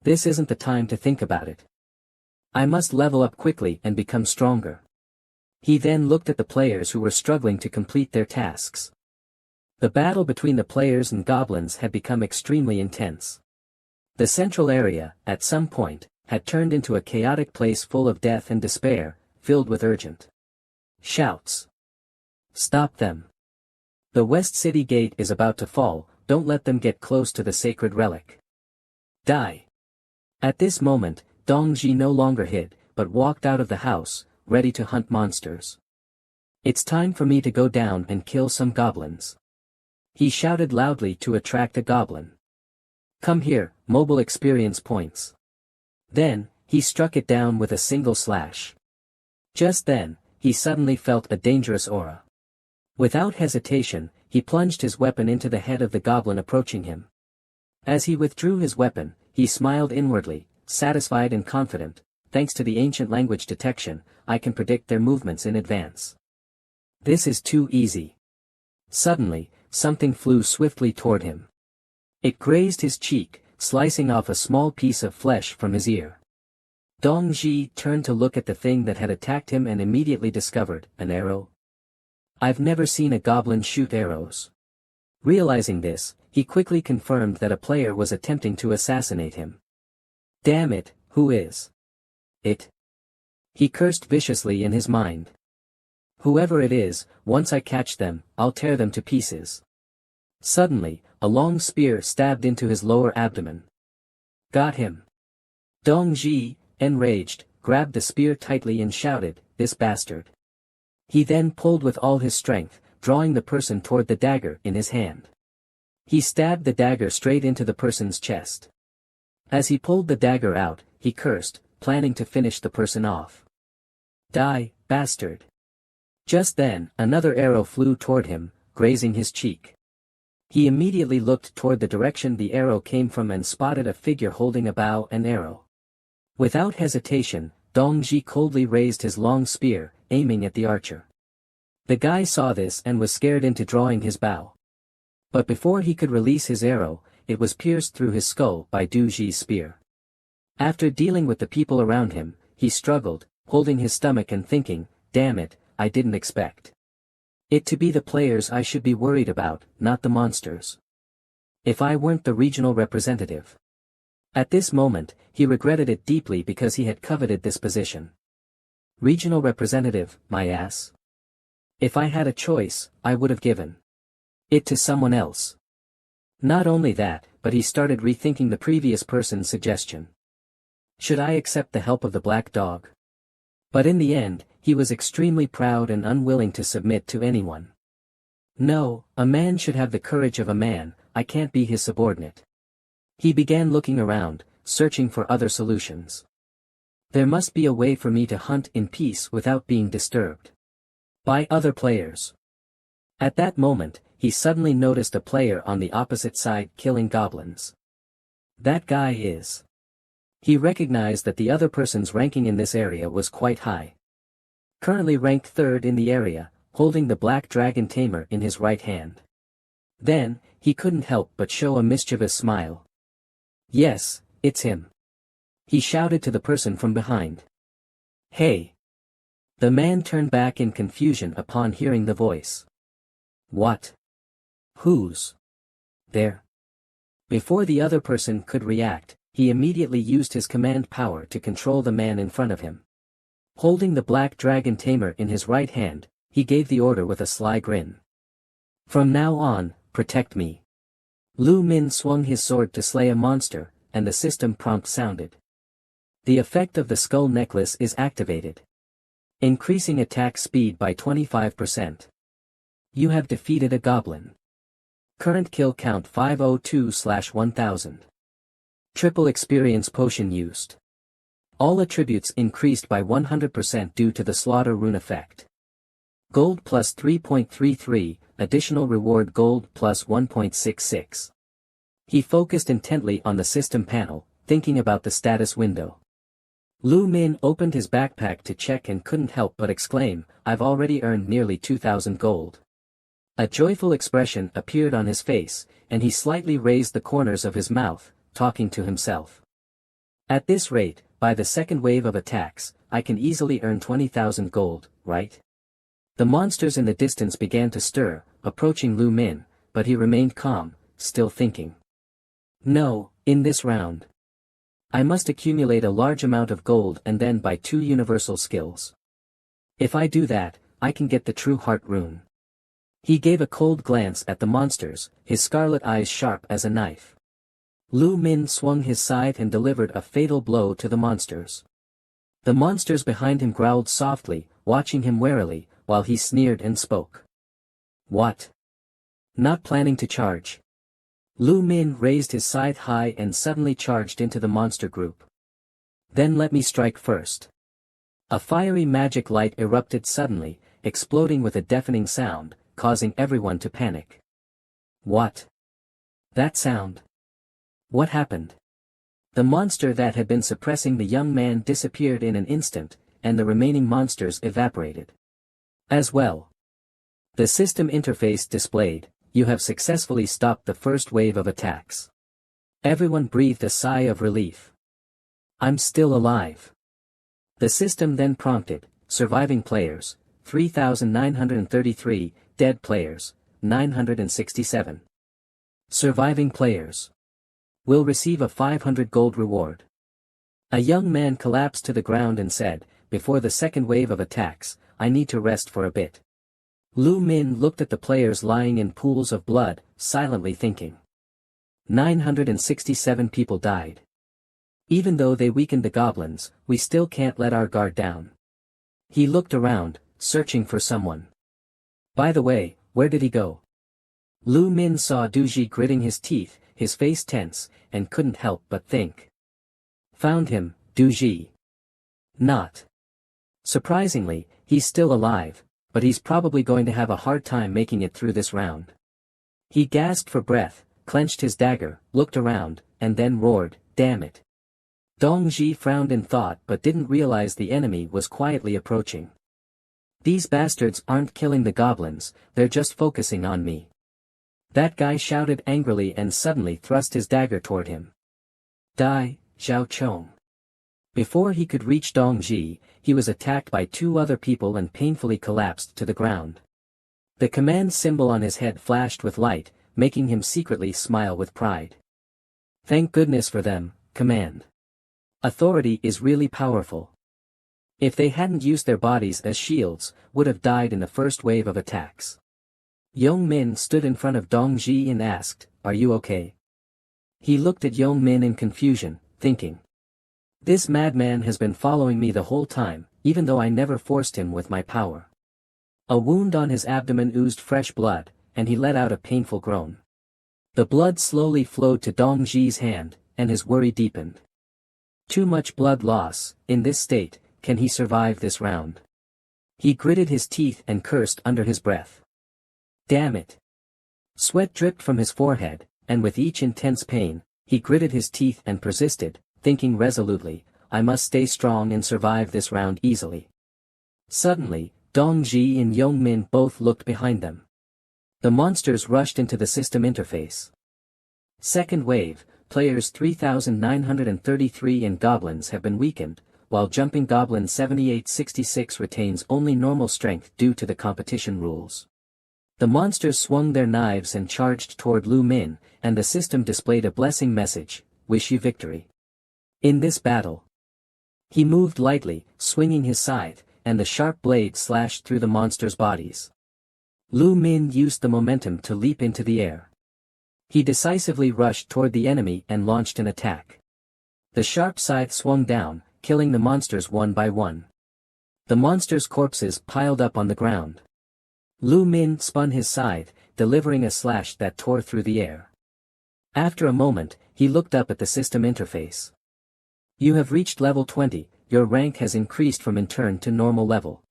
This isn't the time to think about it. I must level up quickly and become stronger. He then looked at the players who were struggling to complete their tasks. The battle between the players and goblins had become extremely intense. The central area, at some point, had turned into a chaotic place full of death and despair, filled with urgent shouts. Stop them. The West City Gate is about to fall, don't let them get close to the sacred relic. Die. At this moment, Dong Ji no longer hid, but walked out of the house, ready to hunt monsters. It's time for me to go down and kill some goblins. He shouted loudly to attract a goblin. Come here, mobile experience points. Then, He struck it down with a single slash. Just then, he suddenly felt a dangerous aura. Without hesitation, he plunged his weapon into the head of the goblin approaching him. As he withdrew his weapon, he smiled inwardly, satisfied and confident. Thanks to the ancient language detection, I can predict their movements in advance. This is too easy. Suddenly, something flew swiftly toward him. It grazed his cheek, slicing off a small piece of flesh from his ear. Dong Ji turned to look at the thing that had attacked him and immediately discovered an arrow. I've never seen a goblin shoot arrows. Realizing this, he quickly confirmed that a player was attempting to assassinate him. Damn it, who is it? He cursed viciously in his mind. Whoever it is, once I catch them, I'll tear them to pieces. Suddenly, a long spear stabbed into his lower abdomen. Got him. Dong Ji, enraged, grabbed the spear tightly and shouted, "This bastard." He then pulled with all his strength, drawing the person toward the dagger in his hand. He stabbed the dagger straight into the person's chest. As he pulled the dagger out, he cursed, planning to finish the person off. Die, bastard. Just then, another arrow flew toward him, grazing his cheek. He immediately looked toward the direction the arrow came from and spotted a figure holding a bow and arrow. Without hesitation, Dong Ji coldly raised his long spear, aiming at the archer. The guy saw this and was scared into drawing his bow. But before he could release his arrow, it was pierced through his skull by Du Ji's spear. After dealing with the people around him, he struggled, holding his stomach and thinking, damn it, I didn't expect it to be the players I should be worried about, not the monsters. If I weren't the regional representative. At this moment, he regretted it deeply because he had coveted this position. Regional representative, my ass. If I had a choice, I would have given it to someone else. Not only that, but he started rethinking the previous person's suggestion. Should I accept the help of the black dog? But in the end, he was extremely proud and unwilling to submit to anyone. No, a man should have the courage of a man, I can't be his subordinate. He began looking around, searching for other solutions. There must be a way for me to hunt in peace without being disturbed by other players. At that moment, he suddenly noticed a player on the opposite side killing goblins. That guy is. He recognized that the other person's ranking in this area was quite high. Currently ranked 3rd in the area, holding the black dragon tamer in his right hand. Then, he couldn't help but show a mischievous smile. Yes, it's him. He shouted to the person from behind. Hey! The man turned back in confusion upon hearing the voice. What? Who's there? Before the other person could react, he immediately used his command power to control the man in front of him. Holding the black dragon tamer in his right hand, he gave the order with a sly grin. From now on, protect me. Lu Min swung his sword to slay a monster, and the system prompt sounded. The effect of the skull necklace is activated. Increasing attack speed by 25%. You have defeated a goblin. Current kill count 502/1000. Triple experience potion used. All attributes increased by 100% due to the slaughter rune effect. Gold plus 3.33, additional reward gold plus 1.66. He focused intently on the system panel, thinking about the status window. Lu Min opened his backpack to check and couldn't help but exclaim, I've already earned nearly 2,000 gold. A joyful expression appeared on his face, and he slightly raised the corners of his mouth, talking to himself. At this rate, by the second wave of attacks, I can easily earn 20,000 gold, right? The monsters in the distance began to stir, approaching Lu Min, but he remained calm, still thinking. No, in this round. I must accumulate a large amount of gold and then buy 2 universal skills. If I do that, I can get the true heart rune. He gave a cold glance at the monsters, his scarlet eyes sharp as a knife. Lu Min swung his scythe and delivered a fatal blow to the monsters. The monsters behind him growled softly, watching him warily, while he sneered and spoke. What? Not planning to charge? Lu Min raised his scythe high and suddenly charged into the monster group. Then let me strike first. A fiery magic light erupted suddenly, exploding with a deafening sound, causing everyone to panic. What? That sound? What happened? The monster that had been suppressing the young man disappeared in an instant, and the remaining monsters evaporated. As well. The system interface displayed, "You have successfully stopped the first wave of attacks." Everyone breathed a sigh of relief. I'm still alive. The system then prompted, surviving players, 3,933, dead players, 967. Surviving players will receive a 500 gold reward. A young man collapsed to the ground and said, "Before the second wave of attacks, I need to rest for a bit." Lu Min looked at the players lying in pools of blood, silently thinking. 967 people died. Even though they weakened the goblins, we still can't let our guard down. He looked around, searching for someone. By the way, where did he go? Lu Min saw Duji gritting his teeth, his face tense, and couldn't help but think. Found him, Duji. Not. Surprisingly, he's still alive, but he's probably going to have a hard time making it through this round. He gasped for breath, clenched his dagger, looked around, and then roared, "Damn it." Dongji frowned in thought but didn't realize the enemy was quietly approaching. These bastards aren't killing the goblins, they're just focusing on me. That guy shouted angrily and suddenly thrust his dagger toward him. Die, Zhao Chong. Before he could reach Dongji, he was attacked by two other people and painfully collapsed to the ground. The command symbol on his head flashed with light, making him secretly smile with pride. Thank goodness for them, command. Authority is really powerful. If they hadn't used their bodies as shields, would have died in the first wave of attacks. Yong Min stood in front of Dongji and asked, "Are you okay?" He looked at Yong Min in confusion, thinking. This madman has been following me the whole time, even though I never forced him with my power. A wound on his abdomen oozed fresh blood, and he let out a painful groan. The blood slowly flowed to Dongji's hand, and his worry deepened. Too much blood loss, in this state, can he survive this round? He gritted his teeth and cursed under his breath. Damn it. Sweat dripped from his forehead, and with each intense pain, he gritted his teeth and persisted, thinking resolutely, I must stay strong and survive this round easily. Suddenly, Dongji and Yongmin both looked behind them. The monsters rushed into the system interface. Second wave, players 3,933 and goblins have been weakened, while jumping goblin 7866 retains only normal strength due to the competition rules. The monsters swung their knives and charged toward Lu Min, and the system displayed a blessing message, "Wish you victory." In this battle, he moved lightly, swinging his scythe, and the sharp blade slashed through the monsters' bodies. Lu Min used the momentum to leap into the air. He decisively rushed toward the enemy and launched an attack. The sharp scythe swung down, killing the monsters one by one. The monsters' corpses piled up on the ground. Lu Min spun his scythe, delivering a slash that tore through the air. After a moment, he looked up at the system interface. You have reached level 20, your rank has increased from intern to normal level.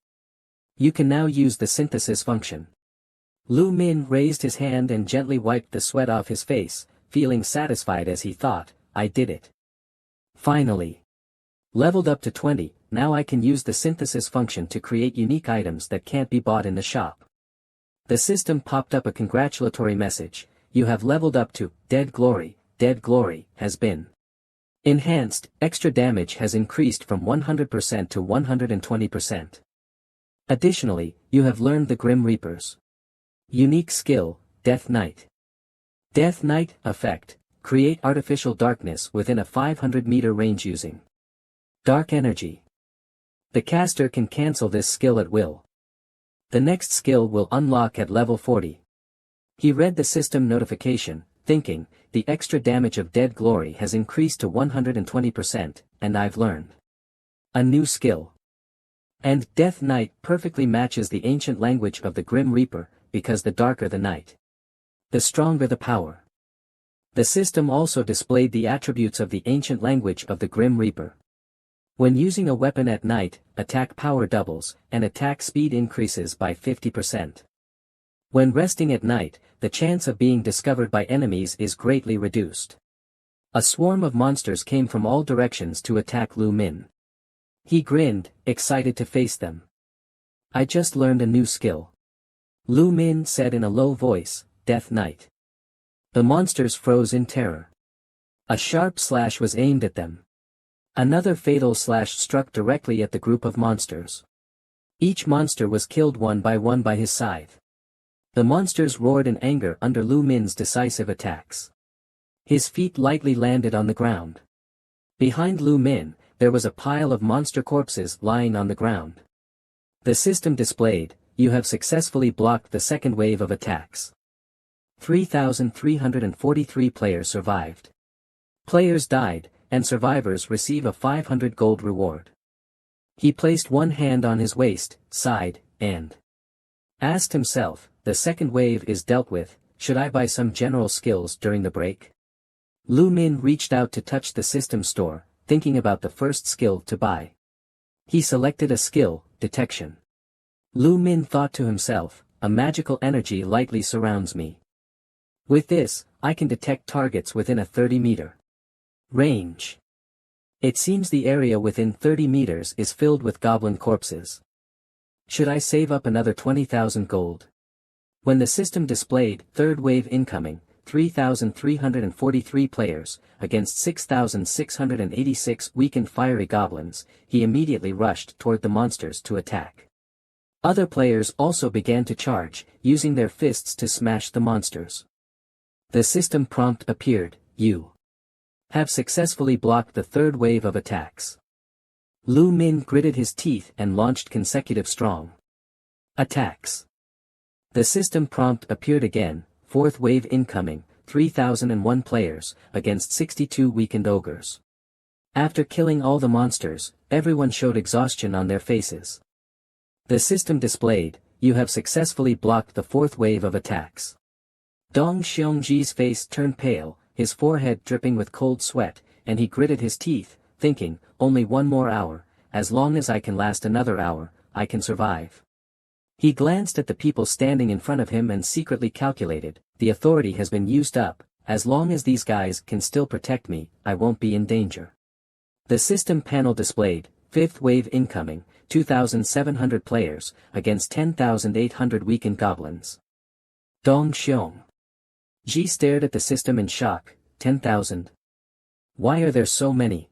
You can now use the synthesis function. Lu Min raised his hand and gently wiped the sweat off his face, feeling satisfied as he thought, I did it. Finally. Leveled up to 20, now I can use the synthesis function to create unique items that can't be bought in the shop. The system popped up a congratulatory message, you have leveled up to, Dead Glory has been enhanced, extra damage has increased from 100% to 120%. Additionally, you have learned the Grim Reapers. Unique skill, Death Knight. Death Knight effect, create artificial darkness within a 500-meter range using dark energy. The caster can cancel this skill at will. The next skill will unlock at level 40. He read the system notification, thinking, the extra damage of Dead Glory has increased to 120%, and I've learned a new skill. And Death Knight perfectly matches the ancient language of the Grim Reaper, because the darker the night, the stronger the power. The system also displayed the attributes of the ancient language of the Grim Reaper. When using a weapon at night, attack power doubles, and attack speed increases by 50%. When resting at night, the chance of being discovered by enemies is greatly reduced. A swarm of monsters came from all directions to attack Lu Min. He grinned, excited to face them. I just learned a new skill. Lu Min said in a low voice, Death Knight. The monsters froze in terror. A sharp slash was aimed at them. Another fatal slash struck directly at the group of monsters. Each monster was killed one by his scythe. The monsters roared in anger under Lu Min's decisive attacks. His feet lightly landed on the ground. Behind Lu Min, there was a pile of monster corpses lying on the ground. The system displayed, you have successfully blocked the second wave of attacks. 3,343 players survived. Players died, and survivors receive a 500 gold reward. He placed one hand on his waist, sighed, and asked himself, the second wave is dealt with, should I buy some general skills during the break? Lu Min reached out to touch the system store, thinking about the first skill to buy. He selected a skill, detection. Lu Min thought to himself, a magical energy lightly surrounds me. With this, I can detect targets within a 30-meter range. It seems the area within 30 meters is filled with goblin corpses. Should I save up another 20,000 gold? When the system displayed, third wave incoming, 3,343 players, against 6,686 weakened fiery goblins, he immediately rushed toward the monsters to attack. Other players also began to charge, using their fists to smash the monsters. The system prompt appeared, you have successfully blocked the third wave of attacks. Lu Min gritted his teeth and launched consecutive strong attacks. The system prompt appeared again, fourth wave incoming, 3,001 players, against 62 weakened ogres. After killing all the monsters, everyone showed exhaustion on their faces. The system displayed, you have successfully blocked the fourth wave of attacks. Dong Xiongji's face turned pale, his forehead dripping with cold sweat, and he gritted his teeth, thinking, only one more hour, as long as I can last another hour, I can survive. He glanced at the people standing in front of him and secretly calculated, the authority has been used up, as long as these guys can still protect me, I won't be in danger. The system panel displayed, fifth wave incoming, 2,700 players, against 10,800 weakened goblins. Dong Xiong Ji stared at the system in shock, 10,000. Why are there so many?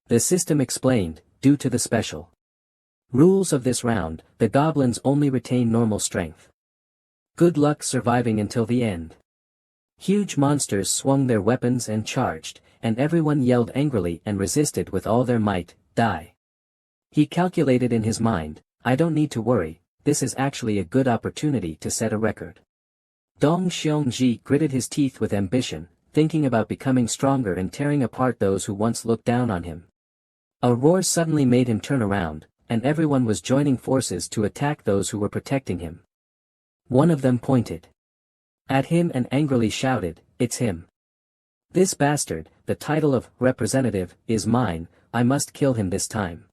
The system explained, due to the special rules of this round, the goblins only retain normal strength. Good luck surviving until the end. Huge monsters swung their weapons and charged, and everyone yelled angrily and resisted with all their might, die. He calculated in his mind, I don't need to worry, this is actually a good opportunity to set a record. Dong Xiongji gritted his teeth with ambition, thinking about becoming stronger and tearing apart those who once looked down on him. A roar suddenly made him turn around, and everyone was joining forces to attack those who were protecting him. One of them pointed at him and angrily shouted, it's him. This bastard, the title of representative, is mine, I must kill him this time.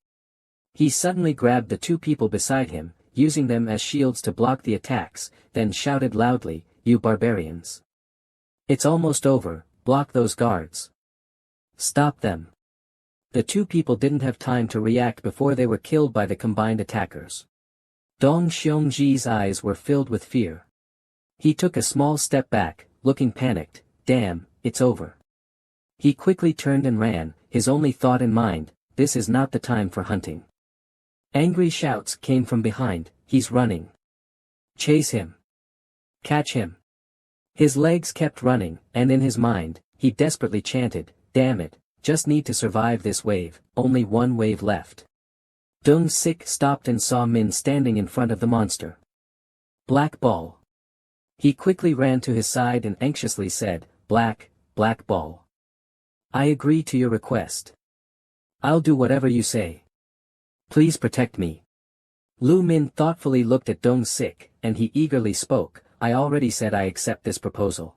He suddenly grabbed the two people beside him, using them as shields to block the attacks, then shouted loudly, you barbarians. It's almost over, block those guards. Stop them. The two people didn't have time to react before they were killed by the combined attackers. Dong Xiongji's eyes were filled with fear. He took a small step back, looking panicked, damn, it's over. He quickly turned and ran, his only thought in mind, this is not the time for hunting. Angry shouts came from behind, he's running. Chase him. Catch him. His legs kept running, and in his mind, he desperately chanted, damn it, just need to survive this wave, only one wave left. Dong Sik stopped and saw Min standing in front of the monster. Black ball. He quickly ran to his side and anxiously said, black ball. I agree to your request. I'll do whatever you say. Please protect me. Lu Min thoughtfully looked at Dong Sik, and he eagerly spoke, I already said I accept this proposal.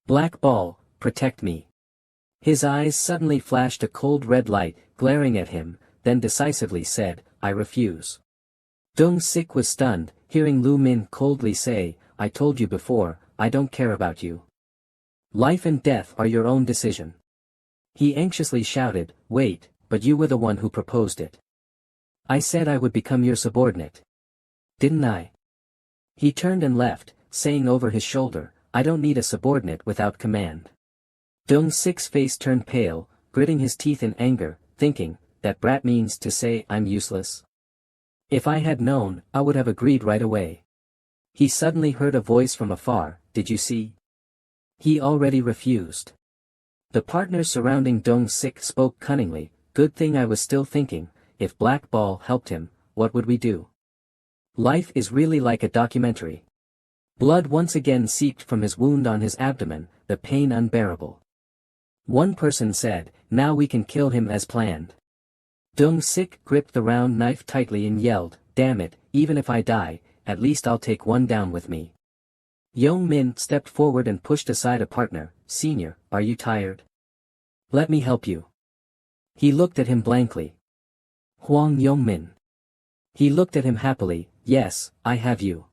Black ball, protect me. His eyes suddenly flashed a cold red light, glaring at him, then decisively said, I refuse. Dong-sik was stunned, hearing Lu Min coldly say, I told you before, I don't care about you. Life and death are your own decision. He anxiously shouted, wait, but you were the one who proposed it. I said I would become your subordinate. Didn't I? He turned and left, saying over his shoulder, I don't need a subordinate without command. Dong-sik's face turned pale, gritting his teeth in anger, thinking, that brat means to say I'm useless. If I had known, I would have agreed right away. He suddenly heard a voice from afar, did you see? He already refused. The partners surrounding Dong-sik spoke cunningly, good thing I was still thinking, if Black Ball helped him, what would we do? Life is really like a documentary. Blood once again seeped from his wound on his abdomen, the pain unbearable. One person said, now we can kill him as planned. Dong-sik gripped the round knife tightly and yelled, damn it, even if I die, at least I'll take one down with me. Yong-min stepped forward and pushed aside a partner, Senior, are you tired? Let me help you. He looked at him blankly. Hwang Yong-min. He looked at him happily, yes, I have you.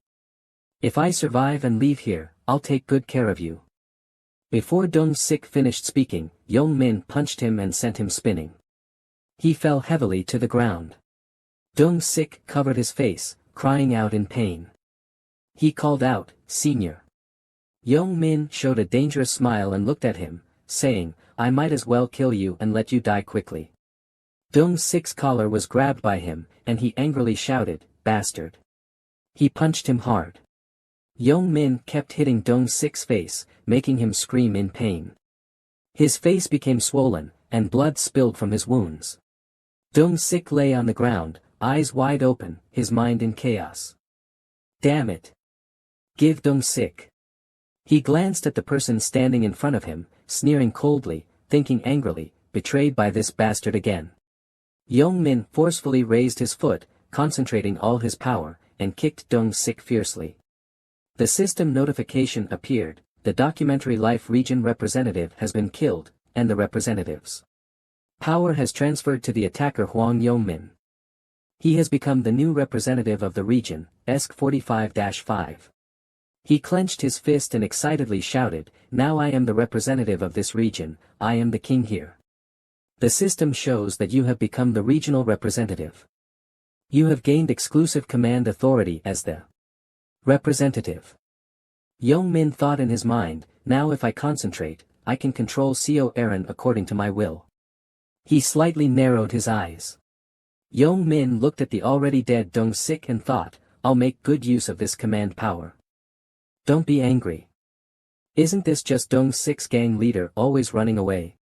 If I survive and leave here, I'll take good care of you. Before Dong-sik finished speaking, Yong-min punched him and sent him spinning. He fell heavily to the ground. Dong-sik covered his face, crying out in pain. He called out, Senior. Yong-min showed a dangerous smile and looked at him, saying, I might as well kill you and let you die quickly. Dong-sik's collar was grabbed by him, and he angrily shouted, bastard. He punched him hard. Yong-min kept hitting Dong-sik's face, making him scream in pain. His face became swollen, and blood spilled from his wounds. Dong-sik lay on the ground, eyes wide open, his mind in chaos. Damn it. Give Dong-sik. He glanced at the person standing in front of him, sneering coldly, thinking angrily, betrayed by this bastard again. Yong-min forcefully raised his foot, concentrating all his power, and kicked Dong-sik fiercely. The system notification appeared, the documentary life region representative has been killed, and the representative's power has transferred to the attacker Hwang Yong-min. He has become the new representative of the region, ESC 45-5. He clenched his fist and excitedly shouted, now I am the representative of this region, I am the king here. The system shows that you have become the regional representative. You have gained exclusive command authority as the representative. Yong-min thought in his mind, now if I concentrate, I can control Co Aaron according to my will. He slightly narrowed his eyes. Yong-min looked at the already dead Dong-sik and thought, I'll make good use of this command power. Don't be angry. Isn't this just Dong-sik's gang leader always running away?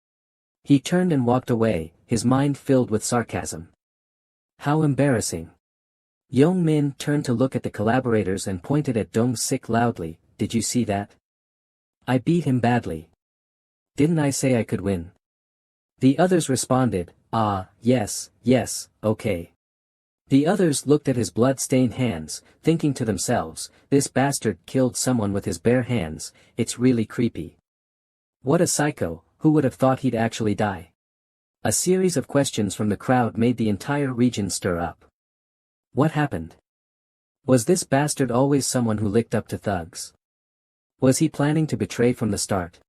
He turned and walked away, his mind filled with sarcasm. How embarrassing. Yong-min turned to look at the collaborators and pointed at Dong-sik loudly, did you see that? I beat him badly. Didn't I say I could win? The others responded, yes, okay. The others looked at his blood-stained hands, thinking to themselves, this bastard killed someone with his bare hands, it's really creepy. What a psycho, who would have thought he'd actually die? A series of questions from the crowd made the entire region stir up. What happened? Was this bastard always someone who licked up to thugs? Was he planning to betray from the start?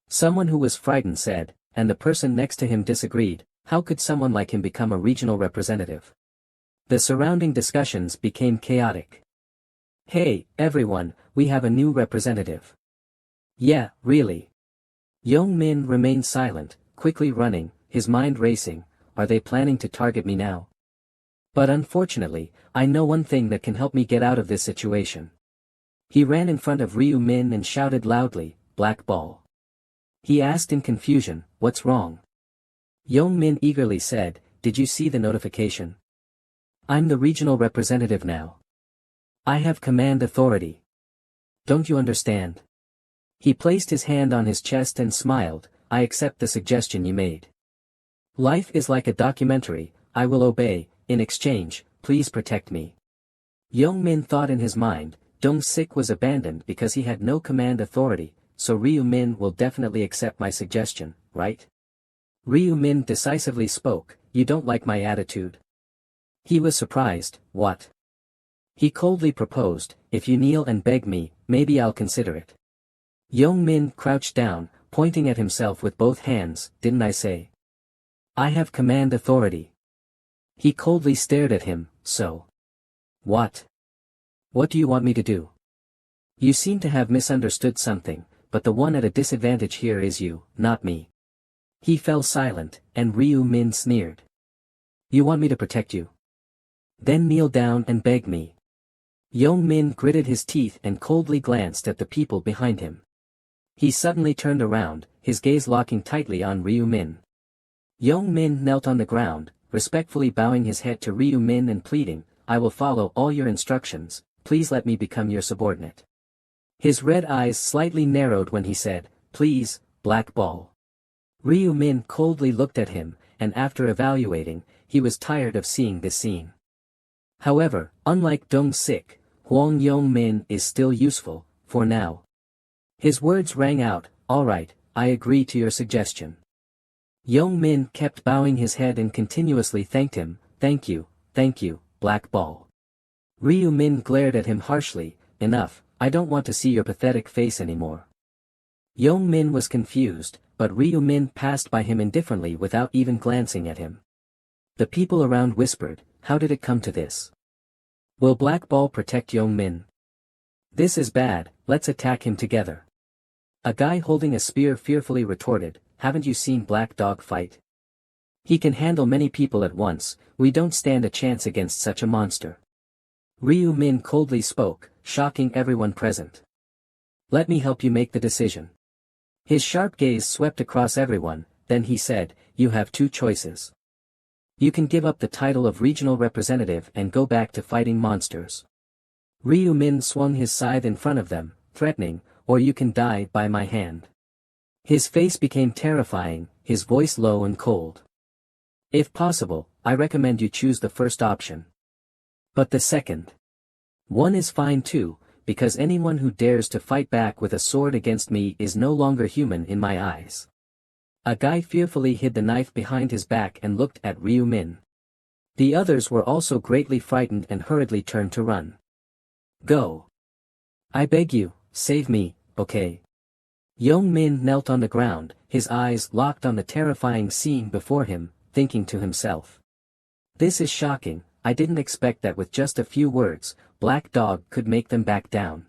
Someone who was frightened said, and the person next to him disagreed, how could someone like him become a regional representative? The surrounding discussions became chaotic. Hey, everyone, we have a new representative. Yeah, really. Yong-min remained silent, quickly running, his mind racing, are they planning to target me now? But unfortunately, I know one thing that can help me get out of this situation. He ran in front of Ryu Min and shouted loudly, Black Ball. He asked in confusion, what's wrong? Yong-min eagerly said, did you see the notification? I'm the regional representative now. I have command authority. Don't you understand? He placed his hand on his chest and smiled, I accept the suggestion you made. Life is like a documentary, I will obey, in exchange, please protect me. Yong-min thought in his mind, Dong-sik was abandoned because he had no command authority, so Ryu Min will definitely accept my suggestion, right? Ryu Min decisively spoke, you don't like my attitude. He was surprised, what? He coldly proposed, if you kneel and beg me, maybe I'll consider it. Yong Min crouched down, pointing at himself with both hands, didn't I say? I have command authority. He coldly stared at him, so. What? What do you want me to do? You seem to have misunderstood something, but the one at a disadvantage here is you, not me. He fell silent, and Ryu Min sneered. You want me to protect you? Then kneel down and beg me. Yong Min gritted his teeth and coldly glanced at the people behind him. He suddenly turned around, his gaze locking tightly on Ryu Min. Yong Min knelt on the ground, respectfully bowing his head to Ryu Min and pleading, I will follow all your instructions, please let me become your subordinate. His red eyes slightly narrowed when he said, please, Black Ball. Ryu Min coldly looked at him, and after evaluating, he was tired of seeing this scene. However, unlike Dong Sik, Huang Yong Min is still useful, for now. His words rang out, all right, I agree to your suggestion. Yong Min kept bowing his head and continuously thanked him, thank you, Black Ball. Ryu Min glared at him harshly, enough, I don't want to see your pathetic face anymore. Yong Min was confused, but Ryu Min passed by him indifferently without even glancing at him. The people around whispered, how did it come to this? Will Black Ball protect Yong Min? This is bad, let's attack him together. A guy holding a spear fearfully retorted, haven't you seen Black Dog fight? He can handle many people at once, we don't stand a chance against such a monster. Ryu Min coldly spoke, shocking everyone present. Let me help you make the decision. His sharp gaze swept across everyone, then he said, you have two choices. You can give up the title of regional representative and go back to fighting monsters. Ryu Min swung his scythe in front of them, threatening, or you can die by my hand. His face became terrifying, his voice low and cold. If possible, I recommend you choose the first option. But the second one is fine too, because anyone who dares to fight back with a sword against me is no longer human in my eyes. A guy fearfully hid the knife behind his back and looked at Ryu Min. The others were also greatly frightened and hurriedly turned to run. Go. I beg you, save me, okay? Yong Min knelt on the ground, his eyes locked on the terrifying scene before him, thinking to himself. This is shocking, I didn't expect that with just a few words, Black Dog could make them back down.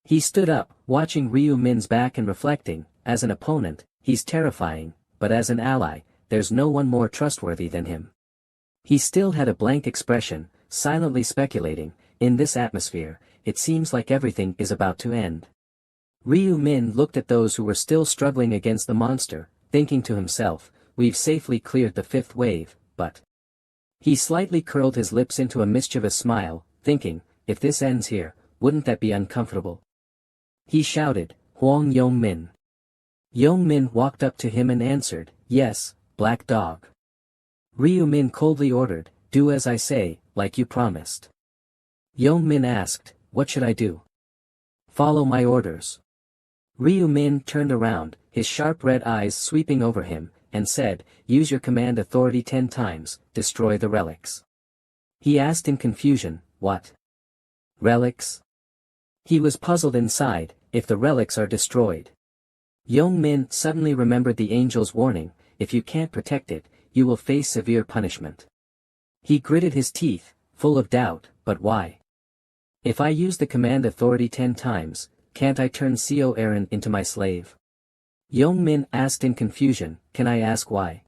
He stood up, watching Ryu Min's back and reflecting, as an opponent, he's terrifying, but as an ally, there's no one more trustworthy than him. He still had a blank expression, silently speculating, in this atmosphere, it seems like everything is about to end. Ryu Min looked at those who were still struggling against the monster, thinking to himself, we've safely cleared the fifth wave, but... He slightly curled his lips into a mischievous smile, thinking, if this ends here, wouldn't that be uncomfortable? He shouted, Huang Yong Min. Yong Min walked up to him and answered, yes, Black Dog. Ryu Min coldly ordered, do as I say, like you promised. Yong Min asked, what should I do? Follow my orders. Ryu Min turned around, his sharp red eyes sweeping over him, and said, use your command authority 10 times, destroy the relics. He asked in confusion, what? Relics? He was puzzled inside, if the relics are destroyed. Yong Min suddenly remembered the angel's warning, if you can't protect it, you will face severe punishment. He gritted his teeth, full of doubt, but why? If I use the command authority 10 times, can't I turn Co Aaron into my slave? Yong Min asked in confusion, can I ask why?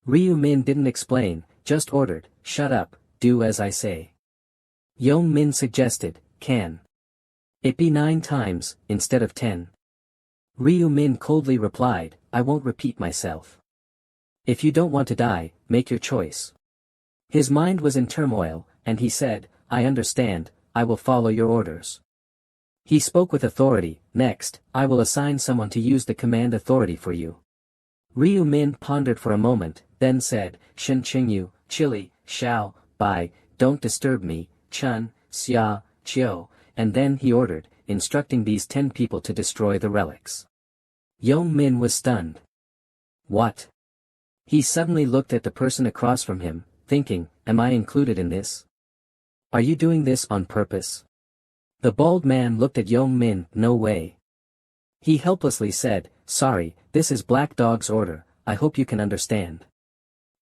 Ryu Min didn't explain, just ordered, shut up, do as I say. Yong Min suggested, can it be 9 times, instead of 10? Ryu Min coldly replied, I won't repeat myself. If you don't want to die, make your choice. His mind was in turmoil, and he said, I understand, I will follow your orders. He spoke with authority, next, I will assign someone to use the command authority for you. Ryu Min pondered for a moment, then said, Shen Qingyu, Chili, Xiao, Bai, don't disturb me, Chun, Xia, Chiu, and then he ordered, instructing these 10 people to destroy the relics. Yong Min was stunned. What? He suddenly looked at the person across from him, thinking, am I included in this? Are you doing this on purpose? The bald man looked at Young Min, no way. He helplessly said, sorry, this is Black Dog's order, I hope you can understand.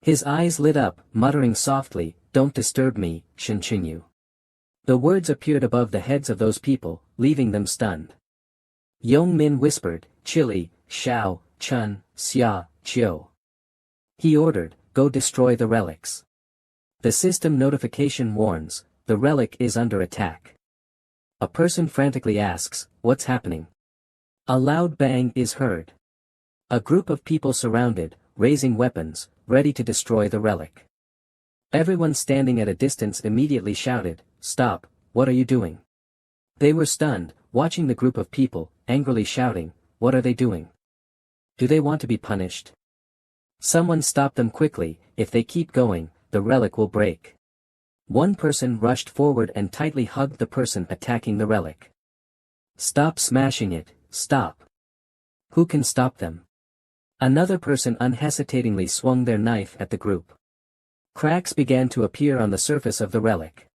His eyes lit up, muttering softly, don't disturb me, Shinchinyu. The words appeared above the heads of those people, leaving them stunned. Young Min whispered, Chili, Xiao, Chun, Xia, Chiu. He ordered, go destroy the relics. The system notification warns, the relic is under attack. A person frantically asks, what's happening? A loud bang is heard. A group of people surrounded, raising weapons, ready to destroy the relic. Everyone standing at a distance immediately shouted, stop, what are you doing? They were stunned, watching the group of people, angrily shouting, what are they doing? Do they want to be punished? Someone stop them quickly, if they keep going, the relic will break. One person rushed forward and tightly hugged the person attacking the relic. Stop smashing it, stop. Who can stop them? Another person unhesitatingly swung their knife at the group. Cracks began to appear on the surface of the relic.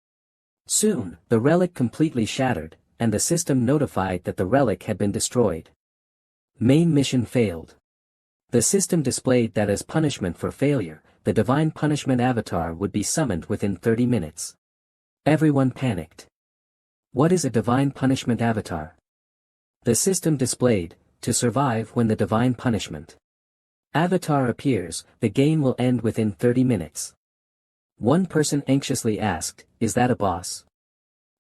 Soon, the relic completely shattered, and the system notified that the relic had been destroyed. Main mission failed. The system displayed that as punishment for failure, the Divine Punishment Avatar would be summoned within 30 minutes. Everyone panicked. What is a Divine Punishment Avatar? The system displayed, to survive when the Divine Punishment Avatar appears, the game will end within 30 minutes. One person anxiously asked, is that a boss?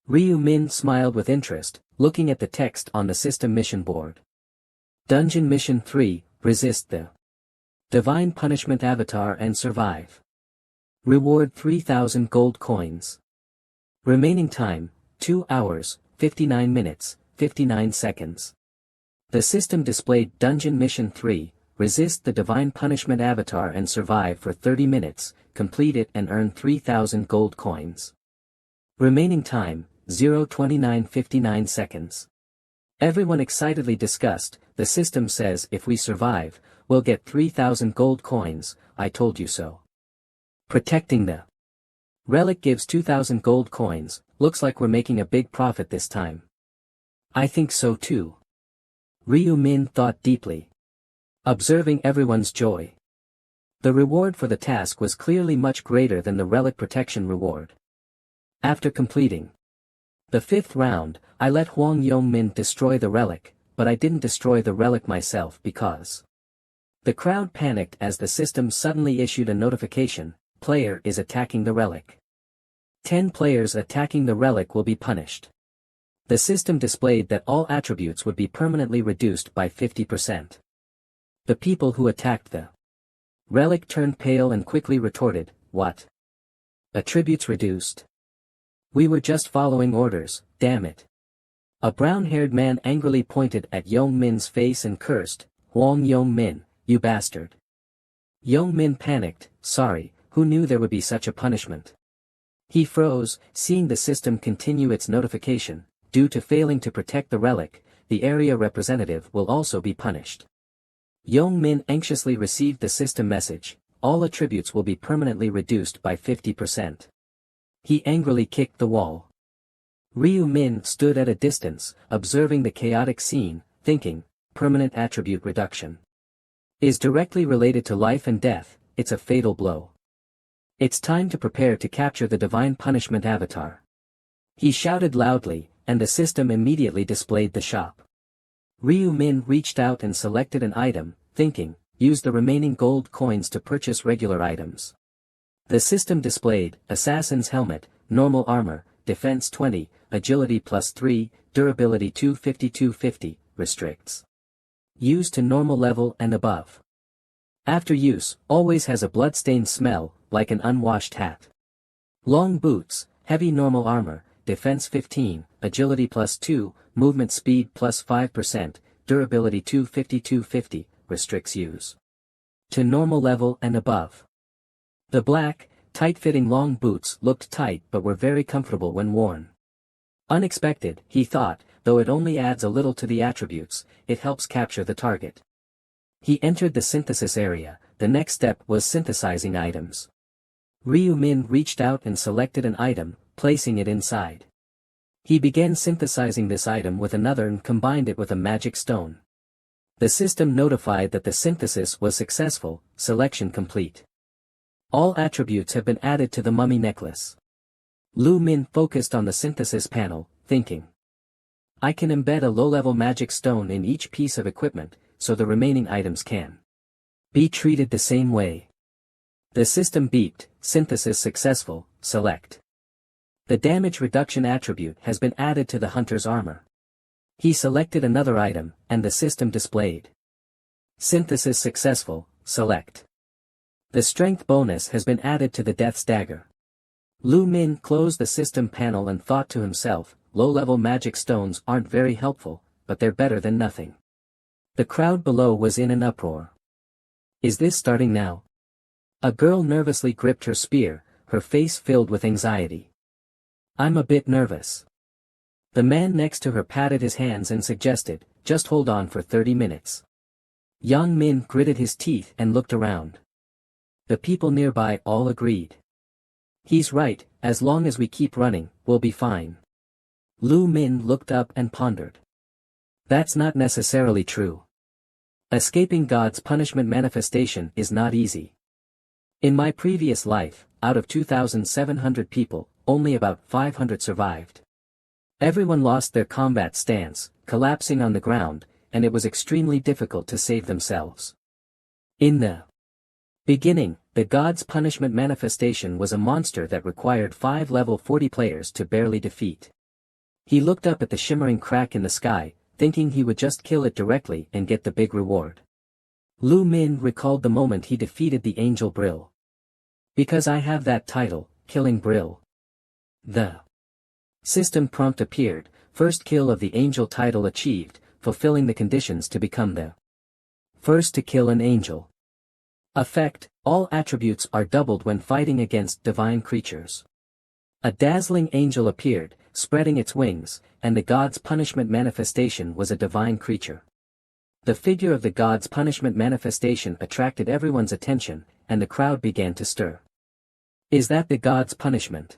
Ryu Min smiled with interest, looking at the text on the system mission board. Dungeon Mission 3, resist the Divine Punishment Avatar and survive. Reward 3,000 gold coins. Remaining time, 2 hours, 59 minutes, 59 seconds. The system displayed Dungeon Mission 3, resist the Divine Punishment Avatar and survive for 30 minutes, complete it and earn 3,000 gold coins. Remaining time, 0:29:59 seconds. Everyone excitedly discussed, the system says if we survive, we'll get 3,000 gold coins, I told you so. Protecting the relic gives 2,000 gold coins, looks like we're making a big profit this time. I think so too. Ryu Min thought deeply. Observing everyone's joy. The reward for the task was clearly much greater than the relic protection reward. After completing the 5th round, I let Huang Yongmin destroy the relic, but I didn't destroy the relic myself because the crowd panicked as the system suddenly issued a notification, player is attacking the relic. 10 players attacking the relic will be punished. The system displayed that all attributes would be permanently reduced by 50%. The people who attacked the relic turned pale and quickly retorted, what? Attributes reduced? We were just following orders, damn it. A brown-haired man angrily pointed at Yong Min's face and cursed, Huang Yong Min, you bastard. Yong Min panicked, sorry, who knew there would be such a punishment? He froze, seeing the system continue its notification, due to failing to protect the relic, the area representative will also be punished. Yong Min anxiously received the system message, all attributes will be permanently reduced by 50%. He angrily kicked the wall. Ryu Min stood at a distance, observing the chaotic scene, thinking, permanent attribute reduction is directly related to life and death, it's a fatal blow. It's time to prepare to capture the Divine Punishment Avatar. He shouted loudly, and the system immediately displayed the shop. Ryu Min reached out and selected an item, thinking, use the remaining gold coins to purchase regular items. The system displayed, Assassin's Helmet, Normal Armor, Defense 20, Agility +3, Durability 250 restricts use to normal level and above. After use, always has a blood-stained smell, like an unwashed hat. Long boots, heavy normal armor, defense 15, agility +2, movement speed +5%, durability 250 restricts use to normal level and above. The black, tight-fitting long boots looked tight but were very comfortable when worn. Unexpected, he thought, though it only adds a little to the attributes, it helps capture the target. He entered the synthesis area. The next step was synthesizing items. Ryu Min reached out and selected an item, placing it inside. He began synthesizing this item with another and combined it with a magic stone. The system notified that the synthesis was successful, selection complete. All attributes have been added to the mummy necklace. Lu Min focused on the synthesis panel, thinking. I can embed a low-level magic stone in each piece of equipment, so the remaining items can be treated the same way. The system beeped, synthesis successful, select. The damage reduction attribute has been added to the hunter's armor. He selected another item, and the system displayed. Synthesis successful, select. The strength bonus has been added to the death's dagger. Lu Min closed the system panel and thought to himself, low-level magic stones aren't very helpful, but they're better than nothing. The crowd below was in an uproar. Is this starting now? A girl nervously gripped her spear, her face filled with anxiety. I'm a bit nervous. The man next to her patted his hands and suggested, just hold on for 30 minutes. Yang Min gritted his teeth and looked around. The people nearby all agreed. He's right, as long as we keep running, we'll be fine. Lu Min looked up and pondered. That's not necessarily true. Escaping God's punishment manifestation is not easy. In my previous life, out of 2,700 people, only about 500 survived. Everyone lost their combat stance, collapsing on the ground, and it was extremely difficult to save themselves. In the beginning, the God's punishment manifestation was a monster that required 5 level 40 players to barely defeat. He looked up at the shimmering crack in the sky, thinking he would just kill it directly and get the big reward. Lu Min recalled the moment he defeated the Angel Brill. Because I have that title, Killing Brill. The system prompt appeared, first kill of the Angel title achieved, fulfilling the conditions to become the first to kill an angel. Effect, all attributes are doubled when fighting against divine creatures. A dazzling angel appeared, spreading its wings, and the God's punishment manifestation was a divine creature. The figure of the God's punishment manifestation attracted everyone's attention, and the crowd began to stir. Is that the God's punishment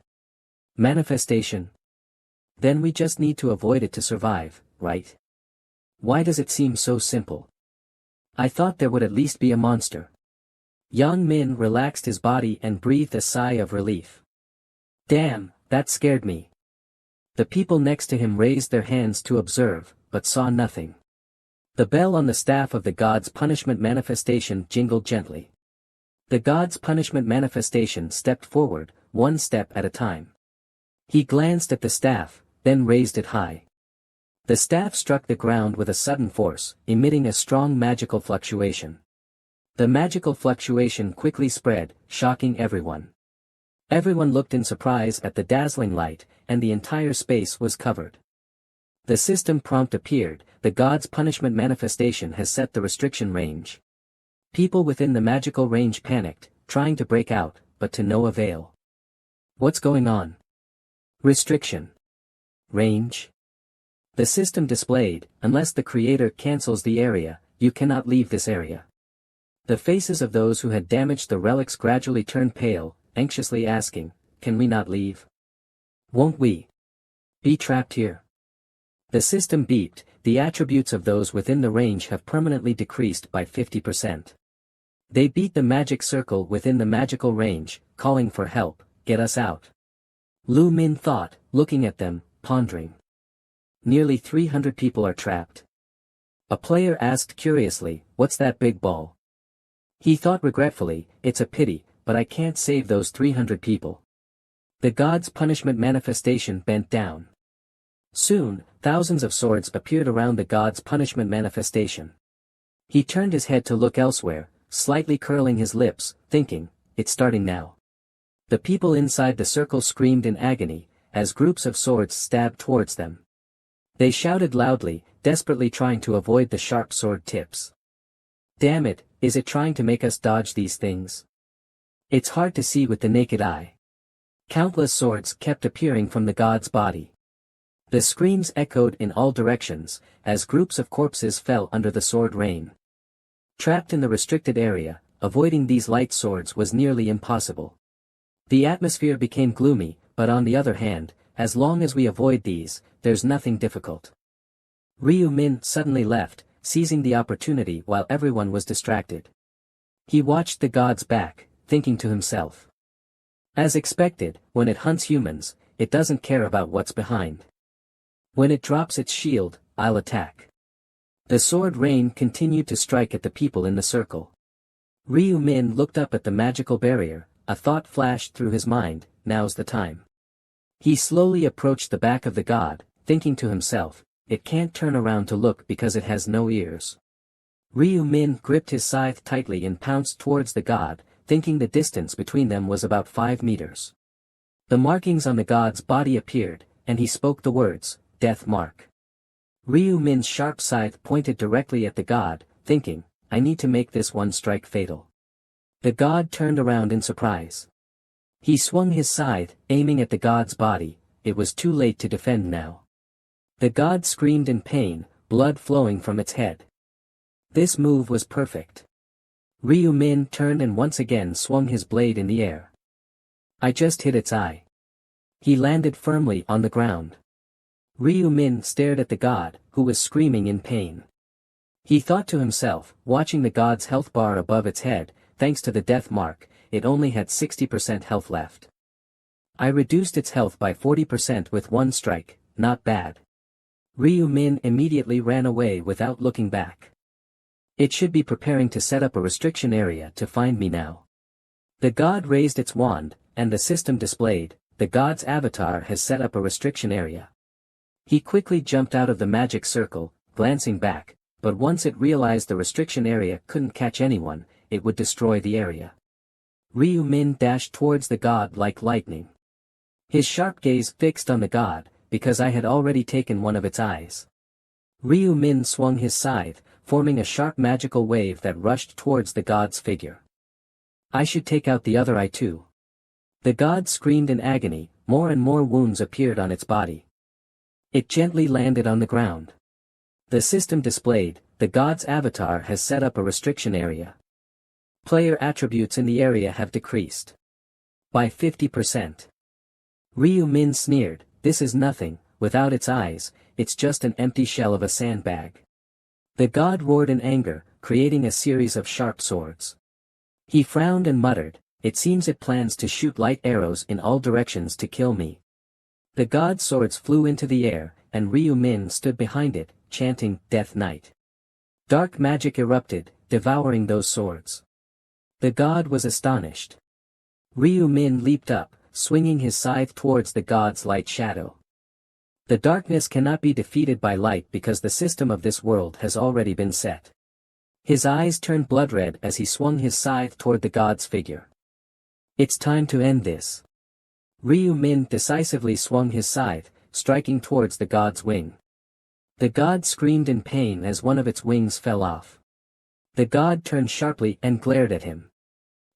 manifestation? Then we just need to avoid it to survive, right? Why does it seem so simple? I thought there would at least be a monster. Yang Min relaxed his body and breathed a sigh of relief. Damn, that scared me. The people next to him raised their hands to observe, but saw nothing. The bell on the staff of the God's punishment manifestation jingled gently. The God's punishment manifestation stepped forward, one step at a time. He glanced at the staff, then raised it high. The staff struck the ground with a sudden force, emitting a strong magical fluctuation. The magical fluctuation quickly spread, shocking everyone. Everyone looked in surprise at the dazzling light, and the entire space was covered. The system prompt appeared, the God's punishment manifestation has set the restriction range. People within the magical range panicked, trying to break out, but to no avail. What's going on? Restriction. Range. The system displayed, unless the creator cancels the area, you cannot leave this area. The faces of those who had damaged the relics gradually turned pale, anxiously asking, can we not leave? Won't we be trapped here? The system beeped, the attributes of those within the range have permanently decreased by 50%. They beat the magic circle within the magical range, calling for help, get us out. Lu Min thought, looking at them, pondering. Nearly 300 people are trapped. A player asked curiously, what's that big ball? He thought regretfully, it's a pity, but I can't save those 300 people. The God's punishment manifestation bent down. Soon, thousands of swords appeared around the God's punishment manifestation. He turned his head to look elsewhere, slightly curling his lips, thinking, it's starting now. The people inside the circle screamed in agony, as groups of swords stabbed towards them. They shouted loudly, desperately trying to avoid the sharp sword tips. Damn it, is it trying to make us dodge these things? It's hard to see with the naked eye. Countless swords kept appearing from the god's body. The screams echoed in all directions, as groups of corpses fell under the sword rain. Trapped in the restricted area, avoiding these light swords was nearly impossible. The atmosphere became gloomy, but on the other hand, as long as we avoid these, there's nothing difficult. Ryu Min suddenly left, seizing the opportunity while everyone was distracted. He watched the god's back, thinking to himself. As expected, when it hunts humans, it doesn't care about what's behind. When it drops its shield, I'll attack. The sword rain continued to strike at the people in the circle. Ryu Min looked up at the magical barrier, a thought flashed through his mind, now's the time. He slowly approached the back of the god, thinking to himself, it can't turn around to look because it has no ears. Ryu Min gripped his scythe tightly and pounced towards the god, thinking the distance between them was about 5 meters. The markings on the god's body appeared, and he spoke the words, Death Mark. Ryu Min's sharp scythe pointed directly at the god, thinking, I need to make this one strike fatal. The god turned around in surprise. He swung his scythe, aiming at the god's body. It was too late to defend now. The god screamed in pain, blood flowing from its head. This move was perfect. Ryu Min turned and once again swung his blade in the air. I just hit its eye. He landed firmly on the ground. Ryu Min stared at the god, who was screaming in pain. He thought to himself, watching the god's health bar above its head, thanks to the death mark, it only had 60% health left. I reduced its health by 40% with one strike, not bad. Ryu Min immediately ran away without looking back. It should be preparing to set up a restriction area to find me now. The god raised its wand, and the system displayed, the god's avatar has set up a restriction area. He quickly jumped out of the magic circle, glancing back, but once it realized the restriction area couldn't catch anyone, it would destroy the area. Ryu Min dashed towards the god like lightning. His sharp gaze fixed on the god, because I had already taken one of its eyes. Ryu Min swung his scythe, forming a sharp magical wave that rushed towards the god's figure. I should take out the other eye too. The god screamed in agony, more and more wounds appeared on its body. It gently landed on the ground. The system displayed, the god's avatar has set up a restriction area. Player attributes in the area have decreased by 50%. Ryu Min sneered, this is nothing, without its eyes, it's just an empty shell of a sandbag. The god roared in anger, creating a series of sharp swords. He frowned and muttered, it seems it plans to shoot light arrows in all directions to kill me. The god's swords flew into the air, and Ryu Min stood behind it, chanting, Death Knight. Dark magic erupted, devouring those swords. The god was astonished. Ryu Min leaped up, swinging his scythe towards the god's light shadow. The darkness cannot be defeated by light because the system of this world has already been set. His eyes turned blood red as he swung his scythe toward the god's figure. It's time to end this. Ryu Min decisively swung his scythe, striking towards the god's wing. The god screamed in pain as one of its wings fell off. The god turned sharply and glared at him.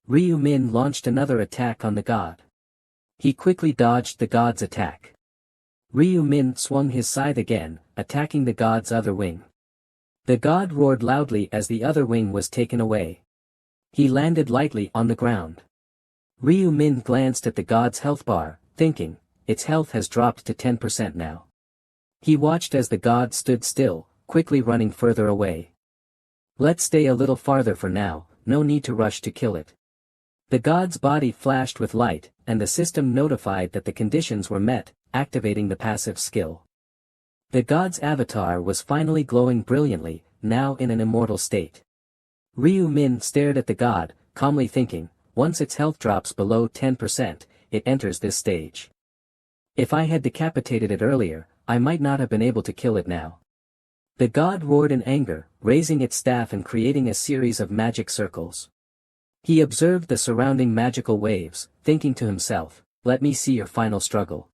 Ryu Min launched another attack on the god. He quickly dodged the god's attack. Ryu Min swung his scythe again, attacking the god's other wing. The god roared loudly as the other wing was taken away. He landed lightly on the ground. Ryu Min glanced at the god's health bar, thinking, its health has dropped to 10% now. He watched as the god stood still, quickly running further away. Let's stay a little farther for now, no need to rush to kill it. The god's body flashed with light, and the system notified that the conditions were met, activating the passive skill. The god's avatar was finally glowing brilliantly, now in an immortal state. Ryu Min stared at the god, calmly thinking, once its health drops below 10%, it enters this stage. If I had decapitated it earlier, I might not have been able to kill it now. The god roared in anger, raising its staff and creating a series of magic circles. He observed the surrounding magical waves, thinking to himself, let me see your final struggle.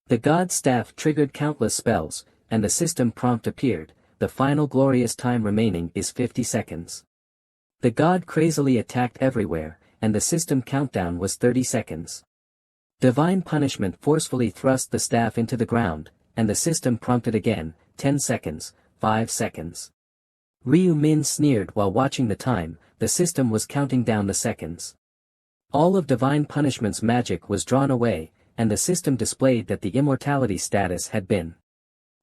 The god's staff triggered countless spells, and the system prompt appeared, the final glorious time remaining is 50 seconds. The god crazily attacked everywhere, and the system countdown was 30 seconds. Divine punishment forcefully thrust the staff into the ground, and the system prompted again, 10 seconds, 5 seconds. Ryu Min sneered while watching the time. The system was counting down the seconds. All of Divine Punishment's magic was drawn away, and the system displayed that the immortality status had been.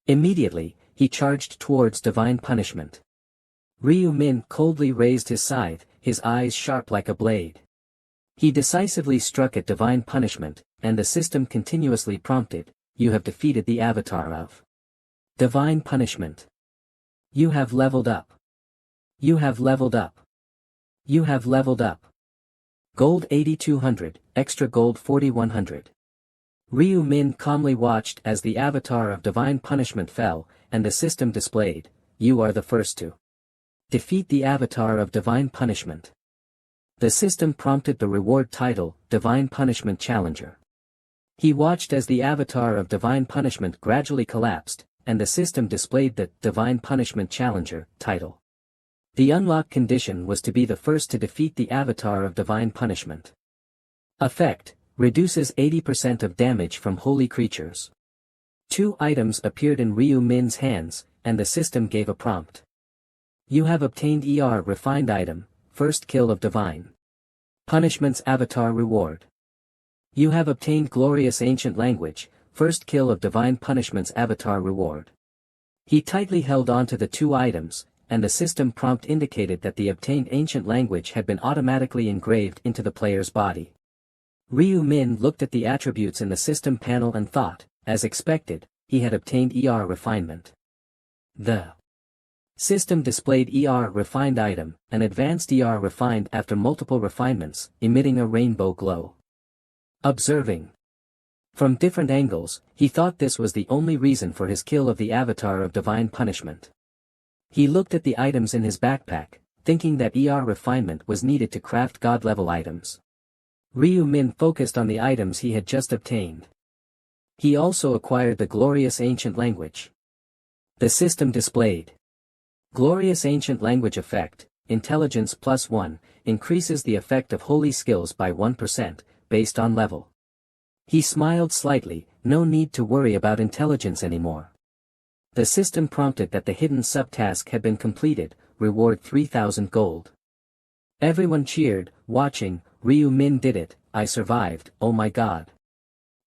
Immediately, he charged towards Divine Punishment. Ryu Min coldly raised his scythe, his eyes sharp like a blade. He decisively struck at Divine Punishment, and the system continuously prompted, "You have defeated the avatar of Divine Punishment. You have leveled up. You have leveled up. You have leveled up. Gold 8200, extra gold 4100. Ryu Min calmly watched as the avatar of Divine Punishment fell, and the system displayed, "You are the first to defeat the avatar of Divine Punishment." The system prompted the reward title, Divine Punishment Challenger. He watched as the avatar of Divine Punishment gradually collapsed, and the system displayed the Divine Punishment Challenger title. The unlock condition was to be the first to defeat the avatar of Divine Punishment. Effect: reduces 80% of damage from holy creatures. 2 items appeared in Ryu Min's hands, and the system gave a prompt. You have obtained refined item, first kill of Divine Punishment's avatar reward. You have obtained glorious ancient language, first kill of Divine Punishment's avatar reward. He tightly held on to the 2 items, and the system prompt indicated that the obtained ancient language had been automatically engraved into the player's body. Ryu Min looked at the attributes in the system panel and thought, as expected, he had obtained refinement. The system displayed refined item, an advanced refined after multiple refinements, emitting a rainbow glow. Observing from different angles, he thought this was the only reason for his kill of the avatar of Divine Punishment. He looked at the items in his backpack, thinking that refinement was needed to craft god-level items. Ryu Min focused on the items he had just obtained. He also acquired the glorious ancient language. The system displayed glorious ancient language effect, intelligence +1, increases the effect of holy skills by 1%, based on level. He smiled slightly, no need to worry about intelligence anymore. The system prompted that the hidden subtask had been completed, reward 3000 gold. Everyone cheered, watching. Ryu Min did it, I survived, oh my god.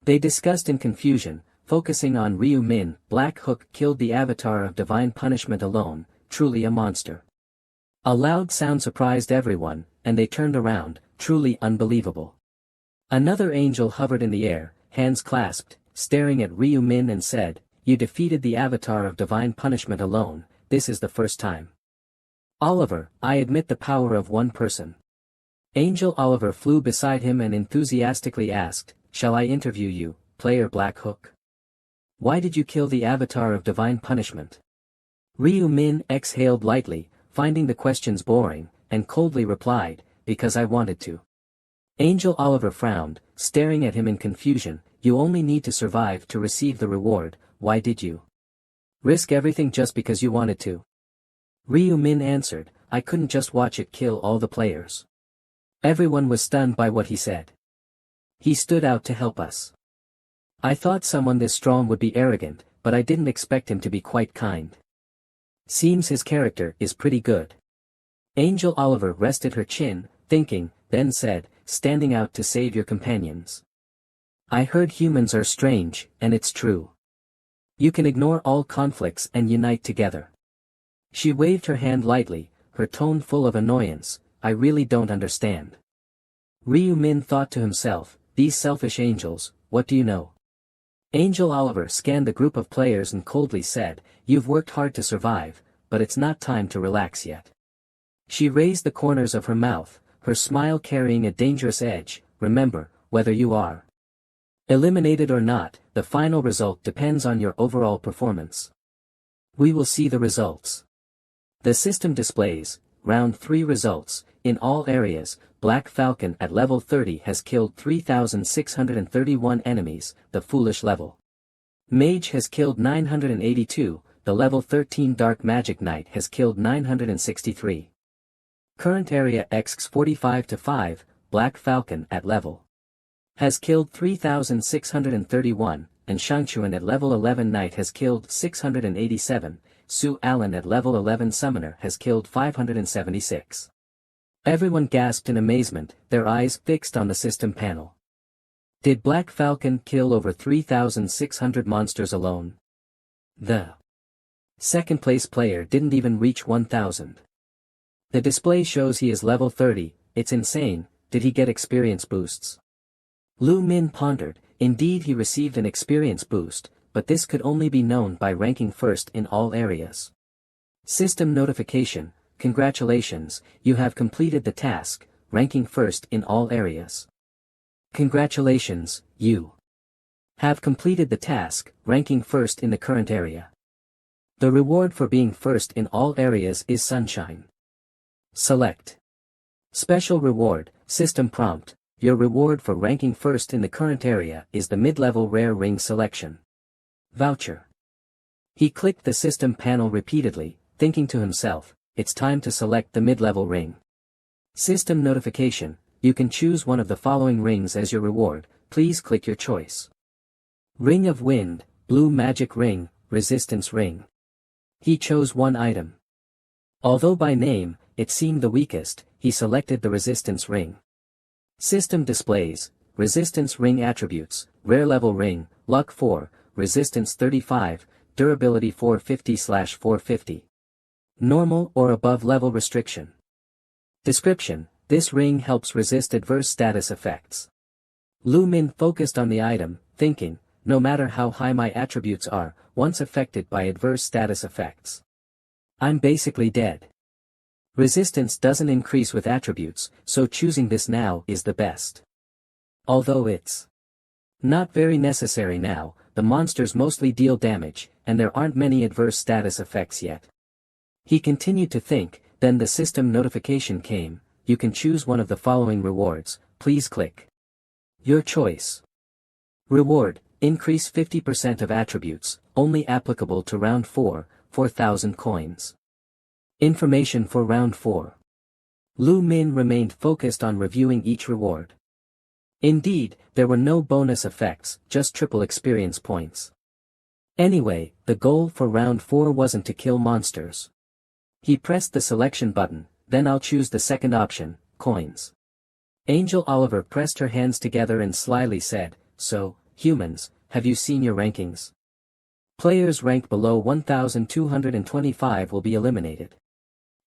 They discussed in confusion, focusing on Ryu Min. Black Hook killed the avatar of Divine Punishment alone, truly a monster. A loud sound surprised everyone, and they turned around, truly unbelievable. Another angel hovered in the air, hands clasped, staring at Ryu Min and said, You defeated the avatar of Divine Punishment alone, this is the first time. Oliver, I admit the power of one person. Angel Oliver flew beside him and enthusiastically asked, Shall I interview you, player Black Hook? Why did you kill the avatar of Divine Punishment? Ryu Min exhaled lightly, finding the questions boring, and coldly replied, Because I wanted to. Angel Oliver frowned, staring at him in confusion, You only need to survive to receive the reward, why did you risk everything just because you wanted to? Ryu Min answered, I couldn't just watch it kill all the players. Everyone was stunned by what he said. He stood out to help us. I thought someone this strong would be arrogant, but I didn't expect him to be quite kind. Seems his character is pretty good. Angel Oliver rested her chin, thinking, then said, Standing out to save your companions. I heard humans are strange, and it's true. You can ignore all conflicts and unite together. She waved her hand lightly, her tone full of annoyance, I really don't understand. Ryu Min thought to himself, These selfish angels, what do you know? Angel Oliver scanned the group of players and coldly said, You've worked hard to survive, but it's not time to relax yet. She raised the corners of her mouth, her smile carrying a dangerous edge, remember, whether you are eliminated or not, the final result depends on your overall performance. We will see the results. The system displays, round 3 results, in all areas, Black Falcon at level 30 has killed 3,631 enemies, the foolish level. Mage has killed 982, the level 13 Dark Magic Knight has killed 963. Current area X 45-5, Black Falcon at level has killed 3,631, and Shangchuan at level 11 Knight has killed 687, Sue Allen at level 11 summoner has killed 576. Everyone gasped in amazement, their eyes fixed on the system panel. Did Black Falcon kill over 3,600 monsters alone? The second place player didn't even reach 1,000. The display shows he is level 30, it's insane, did he get experience boosts? Lu Min pondered, indeed he received an experience boost, but this could only be known by ranking first in all areas. System notification, congratulations, you have completed the task, ranking first in all areas. Congratulations, you have completed the task, ranking first in the current area. The reward for being first in all areas is sunshine. Select. Special reward, system prompt, your reward for ranking first in the current area is the mid-level rare ring selection. Voucher. He clicked the system panel repeatedly, thinking to himself, it's time to select the mid-level ring. System notification, you can choose one of the following rings as your reward, please click your choice. Ring of Wind, Blue Magic Ring, Resistance Ring. He chose one item. Although by name, it seemed the weakest, he selected the Resistance Ring. System displays, Resistance Ring attributes, Rare Level Ring, Luck 4, Resistance 35, Durability 450/450. Normal or above level restriction. Description, this ring helps resist adverse status effects. Lu Min focused on the item, thinking, no matter how high my attributes are, once affected by adverse status effects, I'm basically dead. Resistance doesn't increase with attributes, so choosing this now is the best. Although it's not very necessary now, the monsters mostly deal damage, and there aren't many adverse status effects yet. He continued to think, then the system notification came, you can choose one of the following rewards, please click your choice. Reward, increase 50% of attributes, only applicable to round 4, 4,000 coins. Information for round 4. Lu Min remained focused on reviewing each reward. Indeed, there were no bonus effects, just triple experience points. Anyway, the goal for round 4 wasn't to kill monsters. He pressed the selection button, then I'll choose the second option, coins. Angel Oliver pressed her hands together and slyly said, so, humans, have you seen your rankings? Players ranked below 1,225 will be eliminated.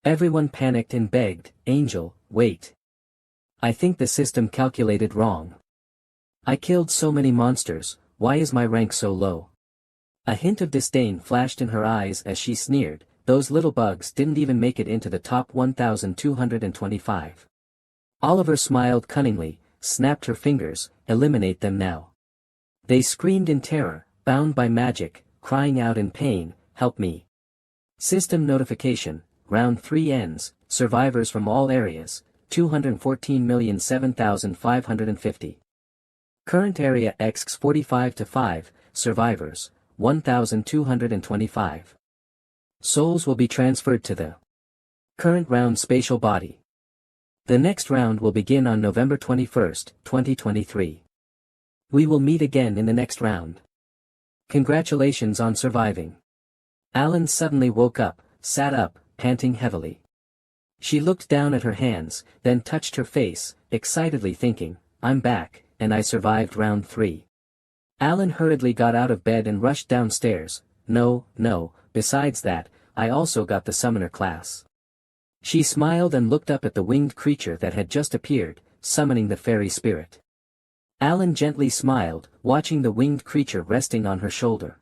Everyone panicked and begged, Angel, wait. I think the system calculated wrong. I killed so many monsters, why is my rank so low? A hint of disdain flashed in her eyes as she sneered, those little bugs didn't even make it into the top 1,225. Oliver smiled cunningly, snapped her fingers, eliminate them now. They screamed in terror, bound by magic, crying out in pain, help me. System notification, round 3 ends, survivors from all areas, 214,007,550. Current area X 45-5, survivors, 1,225. Souls will be transferred to the current round spatial body. The next round will begin on November 21st, 2023. We will meet again in the next round. Congratulations on surviving. Alan suddenly woke up, sat up, panting heavily. She looked down at her hands, then touched her face, excitedly thinking, I'm back, and I survived round 3. Alan hurriedly got out of bed and rushed downstairs, no, besides that, I also got the summoner class. She smiled and looked up at the winged creature that had just appeared, summoning the fairy spirit. Alan gently smiled, watching the winged creature resting on her shoulder.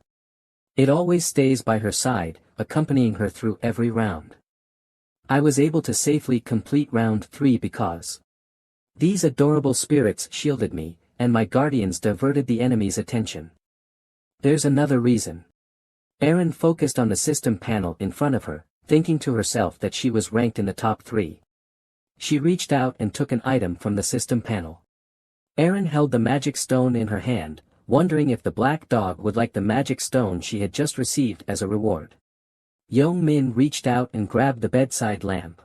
It always stays by her side, accompanying her through every round. I was able to safely complete round 3 because these adorable spirits shielded me, and my guardians diverted the enemy's attention. There's another reason. Erin focused on the system panel in front of her, thinking to herself that she was ranked in the top 3. She reached out and took an item from the system panel. Erin held the magic stone in her hand, wondering if the black dog would like the magic stone she had just received as a reward. Yong Min reached out and grabbed the bedside lamp.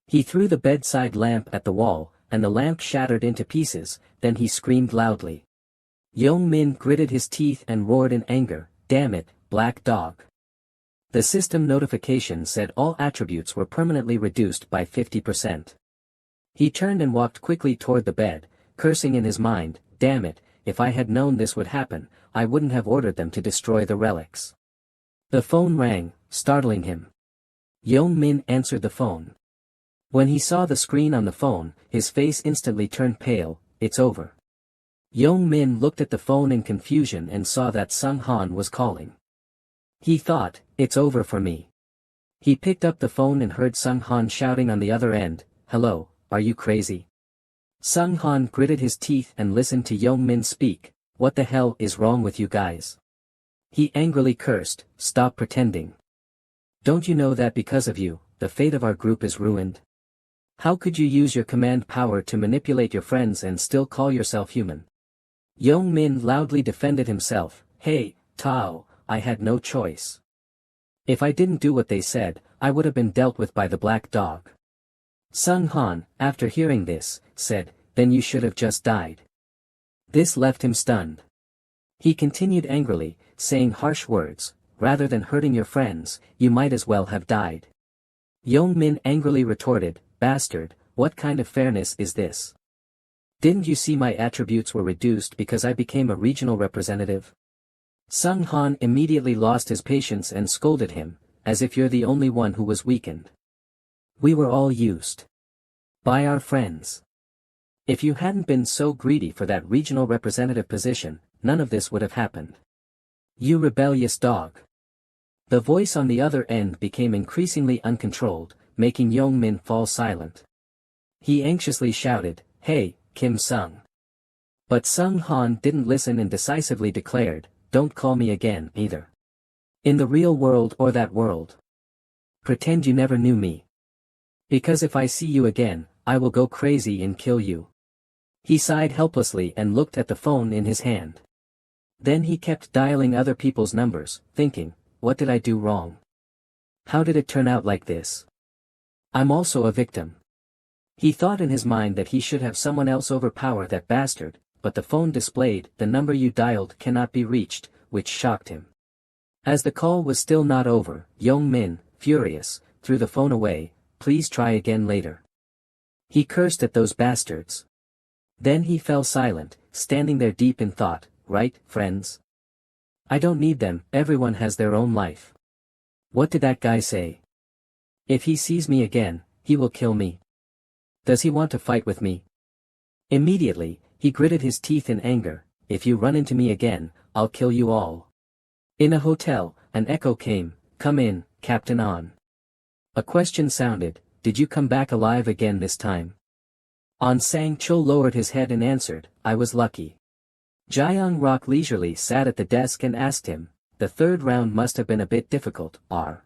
He threw the bedside lamp at the wall, and the lamp shattered into pieces, then he screamed loudly. Yong Min gritted his teeth and roared in anger, damn it, black dog. The system notification said all attributes were permanently reduced by 50%. He turned and walked quickly toward the bed, cursing in his mind, damn it, if I had known this would happen, I wouldn't have ordered them to destroy the relics. The phone rang, startling him. Yong-min answered the phone. When he saw the screen on the phone, his face instantly turned pale. It's over. Yong-min looked at the phone in confusion and saw that Sung-han was calling. He thought, it's over for me. He picked up the phone and heard Sung-han shouting on the other end, hello, are you crazy? Sung-han gritted his teeth and listened to Yong-min speak, what the hell is wrong with you guys? He angrily cursed, stop pretending. Don't you know that because of you, the fate of our group is ruined? How could you use your command power to manipulate your friends and still call yourself human? Yong-min loudly defended himself, hey, Tao, I had no choice. If I didn't do what they said, I would have been dealt with by the black dog. Sung-han, after hearing this, said, then you should have just died. This left him stunned. He continued angrily, saying harsh words, rather than hurting your friends, you might as well have died. Yong-min angrily retorted, bastard, what kind of fairness is this? Didn't you see my attributes were reduced because I became a regional representative? Sung-han immediately lost his patience and scolded him, as if you're the only one who was weakened. We were all used by our friends. If you hadn't been so greedy for that regional representative position, none of this would have happened. You rebellious dog. The voice on the other end became increasingly uncontrolled, making Yong-min fall silent. He anxiously shouted, hey, Kim Sung. But Sung-han didn't listen and decisively declared, don't call me again, either. In the real world or that world. Pretend you never knew me. Because if I see you again, I will go crazy and kill you. He sighed helplessly and looked at the phone in his hand. Then he kept dialing other people's numbers, thinking, what did I do wrong? How did it turn out like this? I'm also a victim. He thought in his mind that he should have someone else overpower that bastard, but the phone displayed, the number you dialed cannot be reached, which shocked him. As the call was still not over, Yong-min, furious, threw the phone away, please try again later. He cursed at those bastards. Then he fell silent, standing there deep in thought, right, friends? I don't need them, everyone has their own life. What did that guy say? If he sees me again, he will kill me. Does he want to fight with me? Immediately, he gritted his teeth in anger, if you run into me again, I'll kill you all. In a hotel, an echo came, come in, Captain On. A question sounded, did you come back alive again this time? On Sang-chul lowered his head and answered, I was lucky. Jiang Rock leisurely sat at the desk and asked him, the third round must have been a bit difficult, are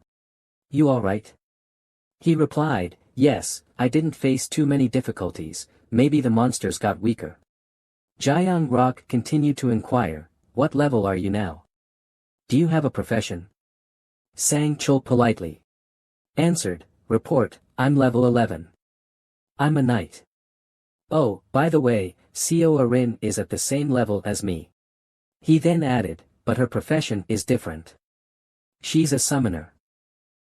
you alright? He replied, yes, I didn't face too many difficulties, maybe the monsters got weaker. Jiang Rock continued to inquire, what level are you now? Do you have a profession? Sang-chul politely answered, report, I'm level 11. I'm a knight. Oh, by the way, Seo Arin is at the same level as me. He then added, but her profession is different. She's a summoner.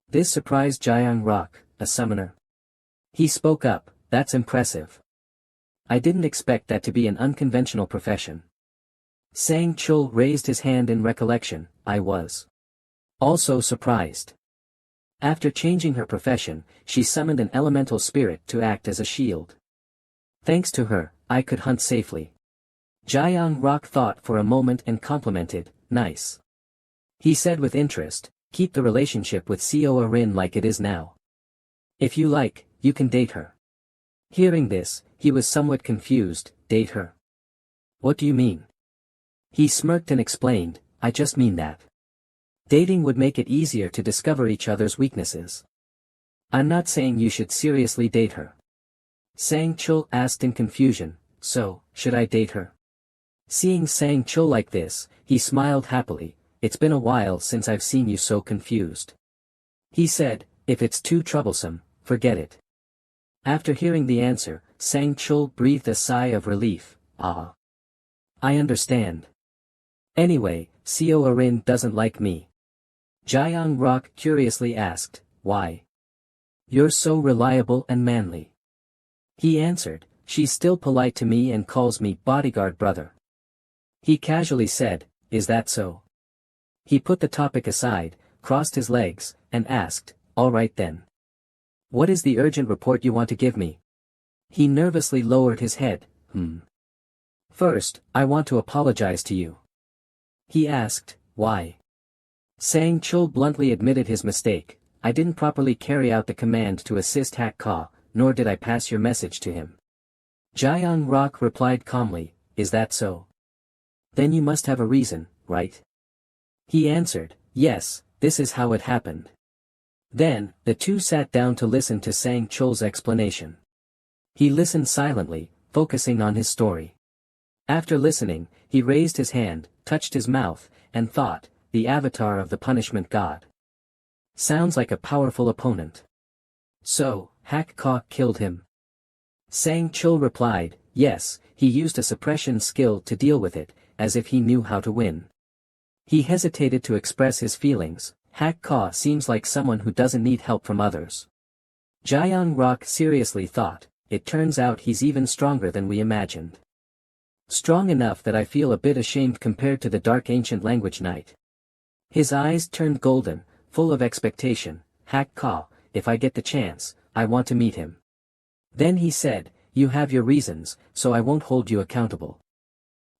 This surprised Jiang Rock, a summoner. He spoke up, that's impressive. I didn't expect that to be an unconventional profession. Sang-chul raised his hand in recollection, I was also surprised. After changing her profession, she summoned an elemental spirit to act as a shield. Thanks to her, I could hunt safely. Jiang Rock thought for a moment and complimented, nice. He said with interest, keep the relationship with Seo Arin like it is now. If you like, you can date her. Hearing this, he was somewhat confused, date her? What do you mean? He smirked and explained, I just mean that. Dating would make it easier to discover each other's weaknesses. I'm not saying you should seriously date her. Sang-chul asked in confusion, so, should I date her? Seeing Sang-chul like this, he smiled happily, it's been a while since I've seen you so confused. He said, if it's too troublesome, forget it. After hearing the answer, Sang-chul breathed a sigh of relief, ah. I understand. Anyway, Seo Arin doesn't like me. Jiang Rock curiously asked, why? You're so reliable and manly. He answered, she's still polite to me and calls me bodyguard brother. He casually said, is that so? He put the topic aside, crossed his legs, and asked, all right then. What is the urgent report you want to give me? He nervously lowered his head, First, I want to apologize to you. He asked, why? Sang Chul bluntly admitted his mistake, I didn't properly carry out the command to assist Hak Ka, nor did I pass your message to him. Jiang Rock replied calmly, is that so? Then you must have a reason, right? He answered, yes, this is how it happened. Then, the two sat down to listen to Sang Chul's explanation. He listened silently, focusing on his story. After listening, he raised his hand, touched his mouth, and thought, the avatar of the punishment god. Sounds like a powerful opponent. So, Hak Ka killed him. Sang Chul replied, yes, he used a suppression skill to deal with it, as if he knew how to win. He hesitated to express his feelings, Hak Ka seems like someone who doesn't need help from others. Jiang Rock seriously thought, it turns out he's even stronger than we imagined. Strong enough that I feel a bit ashamed compared to the dark ancient language knight. His eyes turned golden, full of expectation, Hak Ka, if I get the chance, I want to meet him. Then he said, you have your reasons, so I won't hold you accountable.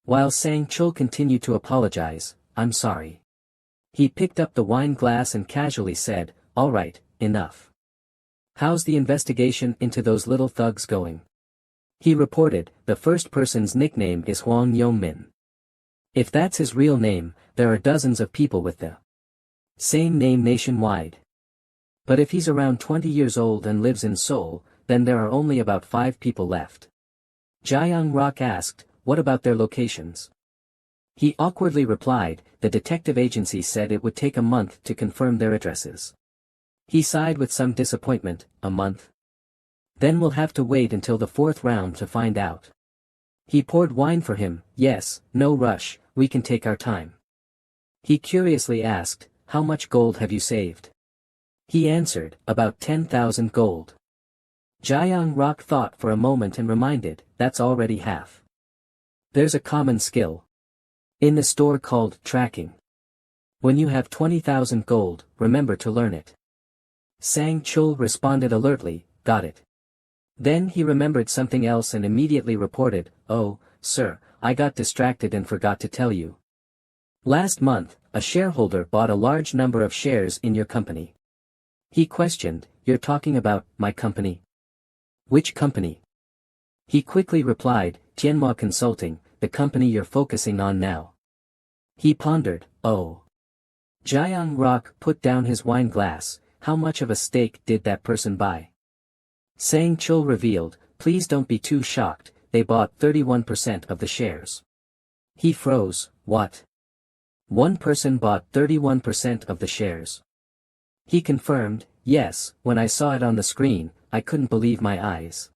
While Sang Chul continued to apologize, I'm sorry. He picked up the wine glass and casually said, all right, enough. How's the investigation into those little thugs going? He reported, the first person's nickname is Huang Yongmin. If that's his real name, there are dozens of people with the same name nationwide. But if he's around 20 years old and lives in Seoul, then there are only about 5 people left. Jiang Rock asked, what about their locations? He awkwardly replied, the detective agency said it would take a month to confirm their addresses. He sighed with some disappointment, a month? Then we'll have to wait until the 4th round to find out. He poured wine for him, yes, no rush, we can take our time. He curiously asked, how much gold have you saved? He answered, about 10,000 gold. Jiang Rock thought for a moment and reminded, that's already half. There's a common skill in the store called tracking. When you have 20,000 gold, remember to learn it. Sang Chul responded alertly, got it. Then he remembered something else and immediately reported, oh, sir, I got distracted and forgot to tell you. Last month, a shareholder bought a large number of shares in your company. He questioned, you're talking about my company? Which company? He quickly replied, MANHWA Consulting, the company you're focusing on now. He pondered, oh. Jiang Rock put down his wine glass, how much of a stake did that person buy? Sang Chul revealed, please don't be too shocked, they bought 31% of the shares. He froze, what? One person bought 31% of the shares. He confirmed, yes, when I saw it on the screen, I couldn't believe my eyes.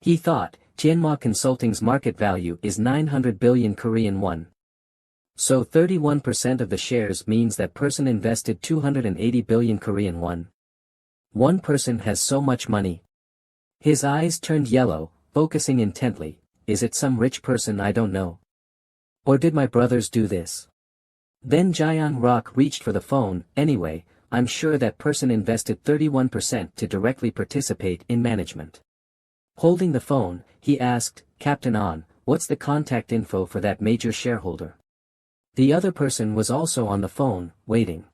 He thought, MANHWA Consulting's market value is 900 billion Korean won. So 31% of the shares means that person invested 280 billion Korean won. One person has so much money. His eyes turned yellow, focusing intently, is it some rich person I don't know? Or did my brothers do this? Then Jiang Rock reached for the phone, anyway, I'm sure that person invested 31% to directly participate in management. Holding the phone, he asked, Captain On, what's the contact info for that major shareholder? The other person was also on the phone, waiting.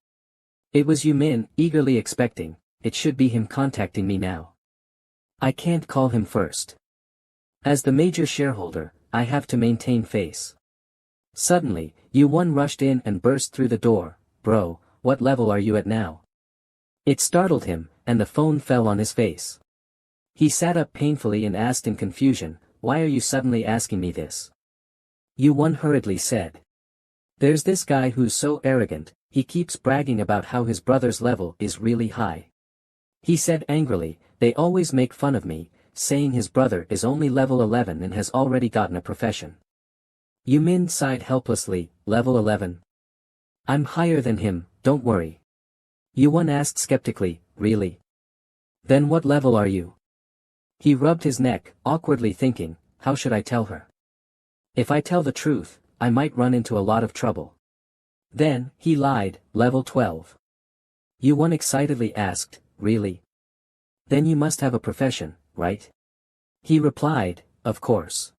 It was Yumin, eagerly expecting, it should be him contacting me now. I can't call him first. As the major shareholder, I have to maintain face. Suddenly, Yu1 rushed in and burst through the door, bro, what level are you at now? It startled him, and the phone fell on his face. He sat up painfully and asked in confusion, why are you suddenly asking me this? Yu1 hurriedly said. There's this guy who's so arrogant, he keeps bragging about how his brother's level is really high. He said angrily, they always make fun of me, saying his brother is only level 11 and has already gotten a profession. Yumin sighed helplessly, level 11. I'm higher than him, don't worry. Yuan asked skeptically, really? Then what level are you? He rubbed his neck, awkwardly thinking, how should I tell her? If I tell the truth, I might run into a lot of trouble. Then, he lied, level 12. Yuan excitedly asked, really? Then you must have a profession, right? He replied, of course.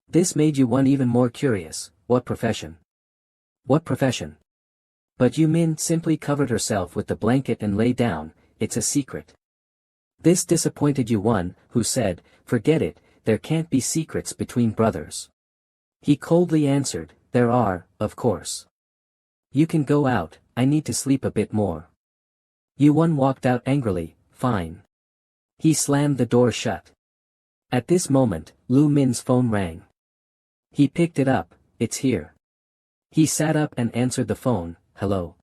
This made Yuan even more curious, what profession? What profession? But Yumin simply covered herself with the blanket and lay down, it's a secret. This disappointed Yuan, who said, forget it, there can't be secrets between brothers. He coldly answered, there are, of course. You can go out, I need to sleep a bit more. Yuan walked out angrily, fine. He slammed the door shut. At this moment, Lu Min's phone rang. He picked it up, it's here. He sat up and answered the phone, hello.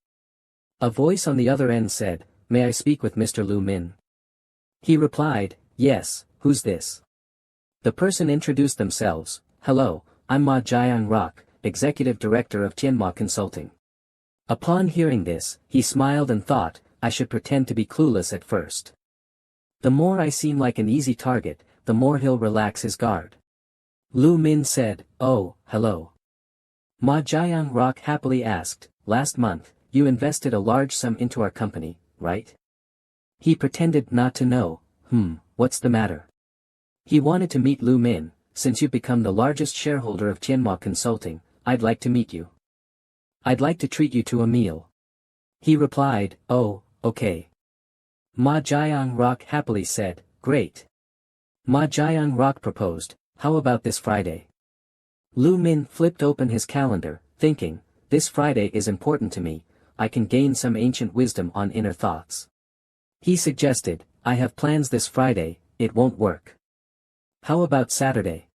A voice on the other end said, may I speak with Mr. Lu Min? He replied, yes, who's this? The person introduced themselves, hello, I'm Ma Jiang Rock, Executive Director of Tianma Consulting. Upon hearing this, he smiled and thought, I should pretend to be clueless at first. The more I seem like an easy target, the more he'll relax his guard. Lu Min said, oh, hello. Ma Jiang Rock happily asked, last month, you invested a large sum into our company, right? He pretended not to know, what's the matter? He wanted to meet Lu Min, since you've become the largest shareholder of Tianma Consulting, I'd like to meet you. I'd like to treat you to a meal. He replied, oh, okay. Ma Jiang Rock happily said, great. Ma Jiang Rock proposed, how about this Friday? Lu Min flipped open his calendar, thinking, this Friday is important to me, I can gain some ancient wisdom on inner thoughts. He suggested, I have plans this Friday, it won't work. How about Saturday?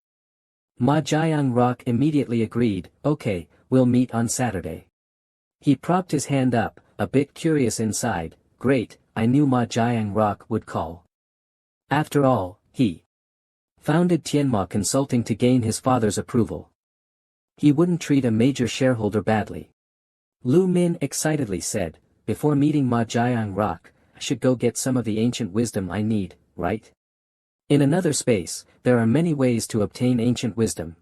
Ma Jiang Rock immediately agreed, okay, we'll meet on Saturday. He propped his hand up, a bit curious inside, great, I knew Ma Jiang Rock would call. After all, he founded Tianma Consulting to gain his father's approval. He wouldn't treat a major shareholder badly. Lu Min excitedly said, before meeting Ma Jiang Rock, I should go get some of the ancient wisdom I need, right? In another space, there are many ways to obtain ancient wisdom.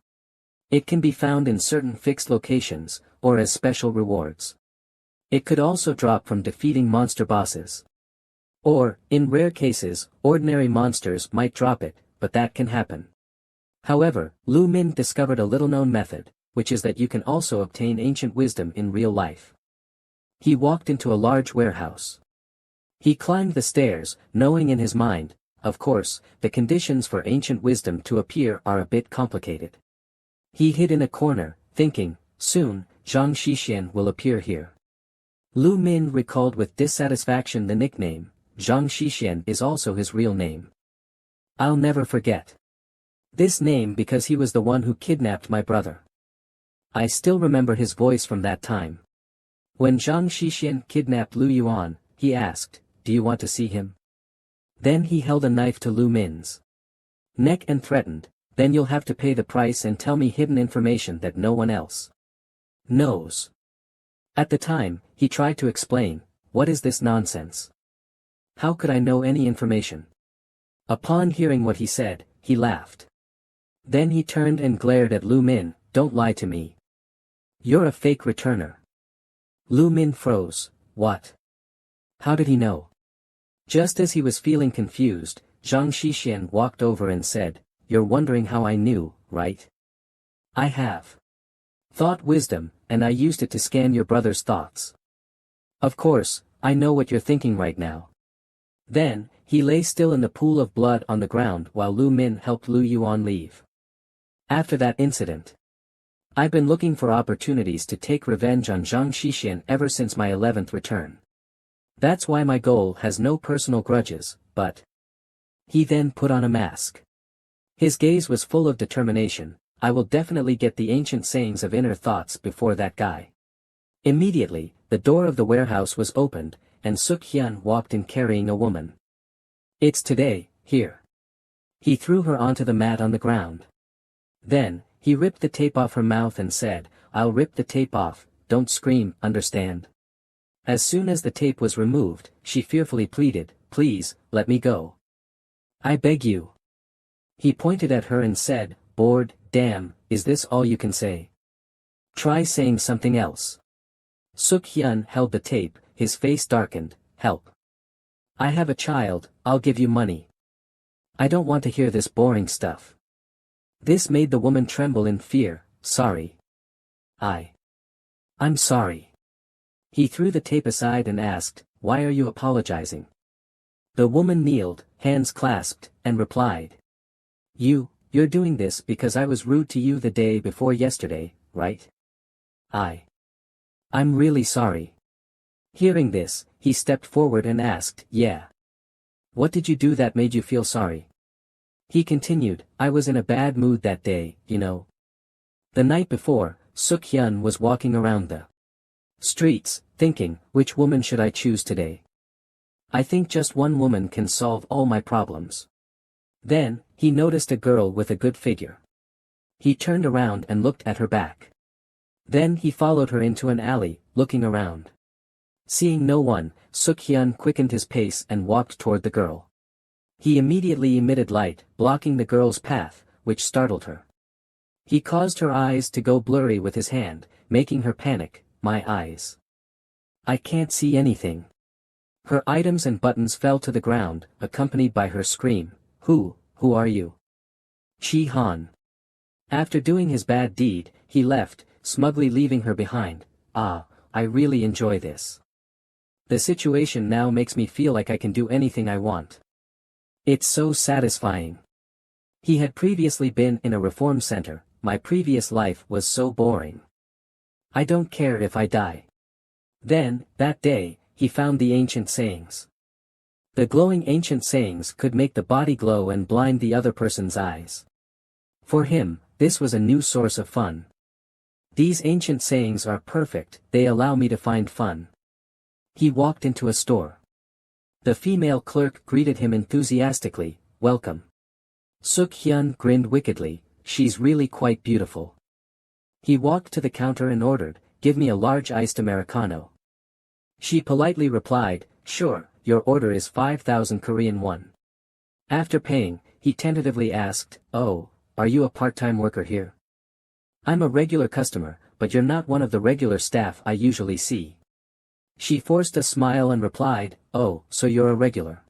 It can be found in certain fixed locations, or as special rewards. It could also drop from defeating monster bosses. Or, in rare cases, ordinary monsters might drop it, but that can happen. However, Lu Min discovered a little-known method, which is that you can also obtain ancient wisdom in real life. He walked into a large warehouse. He climbed the stairs, knowing in his mind, of course, the conditions for ancient wisdom to appear are a bit complicated. He hid in a corner, thinking, soon, Zhang Xixian will appear here. Lu Min recalled with dissatisfaction the nickname, Zhang Xixian is also his real name. I'll never forget this name because he was the one who kidnapped my brother. I still remember his voice from that time. When Zhang Xixian kidnapped Lu Yuan, he asked, do you want to see him? Then he held a knife to Lu Min's neck and threatened, then you'll have to pay the price and tell me hidden information that no one else knows. At the time, he tried to explain, what is this nonsense? How could I know any information? Upon hearing what he said, he laughed. Then he turned and glared at Lu Min, don't lie to me. You're a fake returner. Lu Min froze, what? How did he know? Just as he was feeling confused, Zhang Xixian walked over and said, you're wondering how I knew, right? I have thought wisdom, and I used it to scan your brother's thoughts. Of course, I know what you're thinking right now. Then, he lay still in the pool of blood on the ground while Lu Min helped Lu Yuan leave. After that incident, I've been looking for opportunities to take revenge on Zhang Xixian ever since my 11th return. That's why my goal has no personal grudges, but... He then put on a mask. His gaze was full of determination, I will definitely get the ancient sayings of inner thoughts before that guy. Immediately, the door of the warehouse was opened, and Suk Hyun walked in carrying a woman. It's today, here. He threw her onto the mat on the ground. Then, he ripped the tape off her mouth and said, I'll rip the tape off, don't scream, understand? As soon as the tape was removed, she fearfully pleaded, "Please, let me go. I beg you." He pointed at her and said, bored, "Damn, is this all you can say? Try saying something else." Suk-hyun held the tape, his face darkened. "Help. I have a child, I'll give you money. I don't want to hear this boring stuff." This made the woman tremble in fear. "Sorry. I'm sorry." He threw the tape aside and asked, "Why are you apologizing?" The woman kneeled, hands clasped, and replied, You're doing this because I was rude to you the day before yesterday, right? I'm really sorry." Hearing this, he stepped forward and asked, "Yeah. What did you do that made you feel sorry?" He continued, "I was in a bad mood that day, you know." The night before, Suk-hyun was walking around the streets, thinking, which woman should I choose today? I think just one woman can solve all my problems. Then, he noticed a girl with a good figure. He turned around and looked at her back. Then he followed her into an alley, looking around. Seeing no one, Suk-hyun quickened his pace and walked toward the girl. He immediately emitted light, blocking the girl's path, which startled her. He caused her eyes to go blurry with his hand, making her panic. "My eyes. I can't see anything." Her items and buttons fell to the ground, accompanied by her scream, Who are you? Chi-han." After doing his bad deed, he left, smugly leaving her behind. I really enjoy this. The situation now makes me feel like I can do anything I want. It's so satisfying. He had previously been in a reform center. My previous life was so boring. I don't care if I die. Then, that day, he found the ancient sayings. The glowing ancient sayings could make the body glow and blind the other person's eyes. For him, this was a new source of fun. These ancient sayings are perfect, they allow me to find fun. He walked into a store. The female clerk greeted him enthusiastically, "Welcome." Suk-hyun grinned wickedly, "She's really quite beautiful." He walked to the counter and ordered, "Give me a large iced Americano." She politely replied, "Sure, your order is 5,000 Korean won." After paying, he tentatively asked, "Oh, are you a part-time worker here?" "I'm a regular customer, but you're not one of the regular staff I usually see." She forced a smile and replied, "Oh, so you're a regular.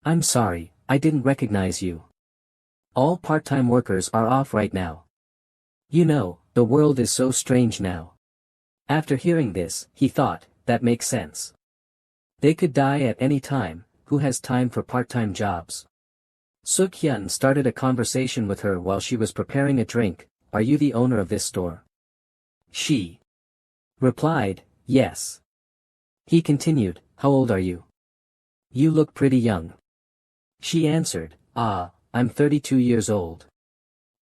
I'm sorry, I didn't recognize you. All part-time workers are off right now. You know, the world is so strange now." After hearing this, he thought, that makes sense. They could die at any time, who has time for part-time jobs? Suk-hyun started a conversation with her while she was preparing a drink. "Are you the owner of this store?" She replied, "Yes." He continued, "How old are you? You look pretty young." She answered, I'm 32 years old."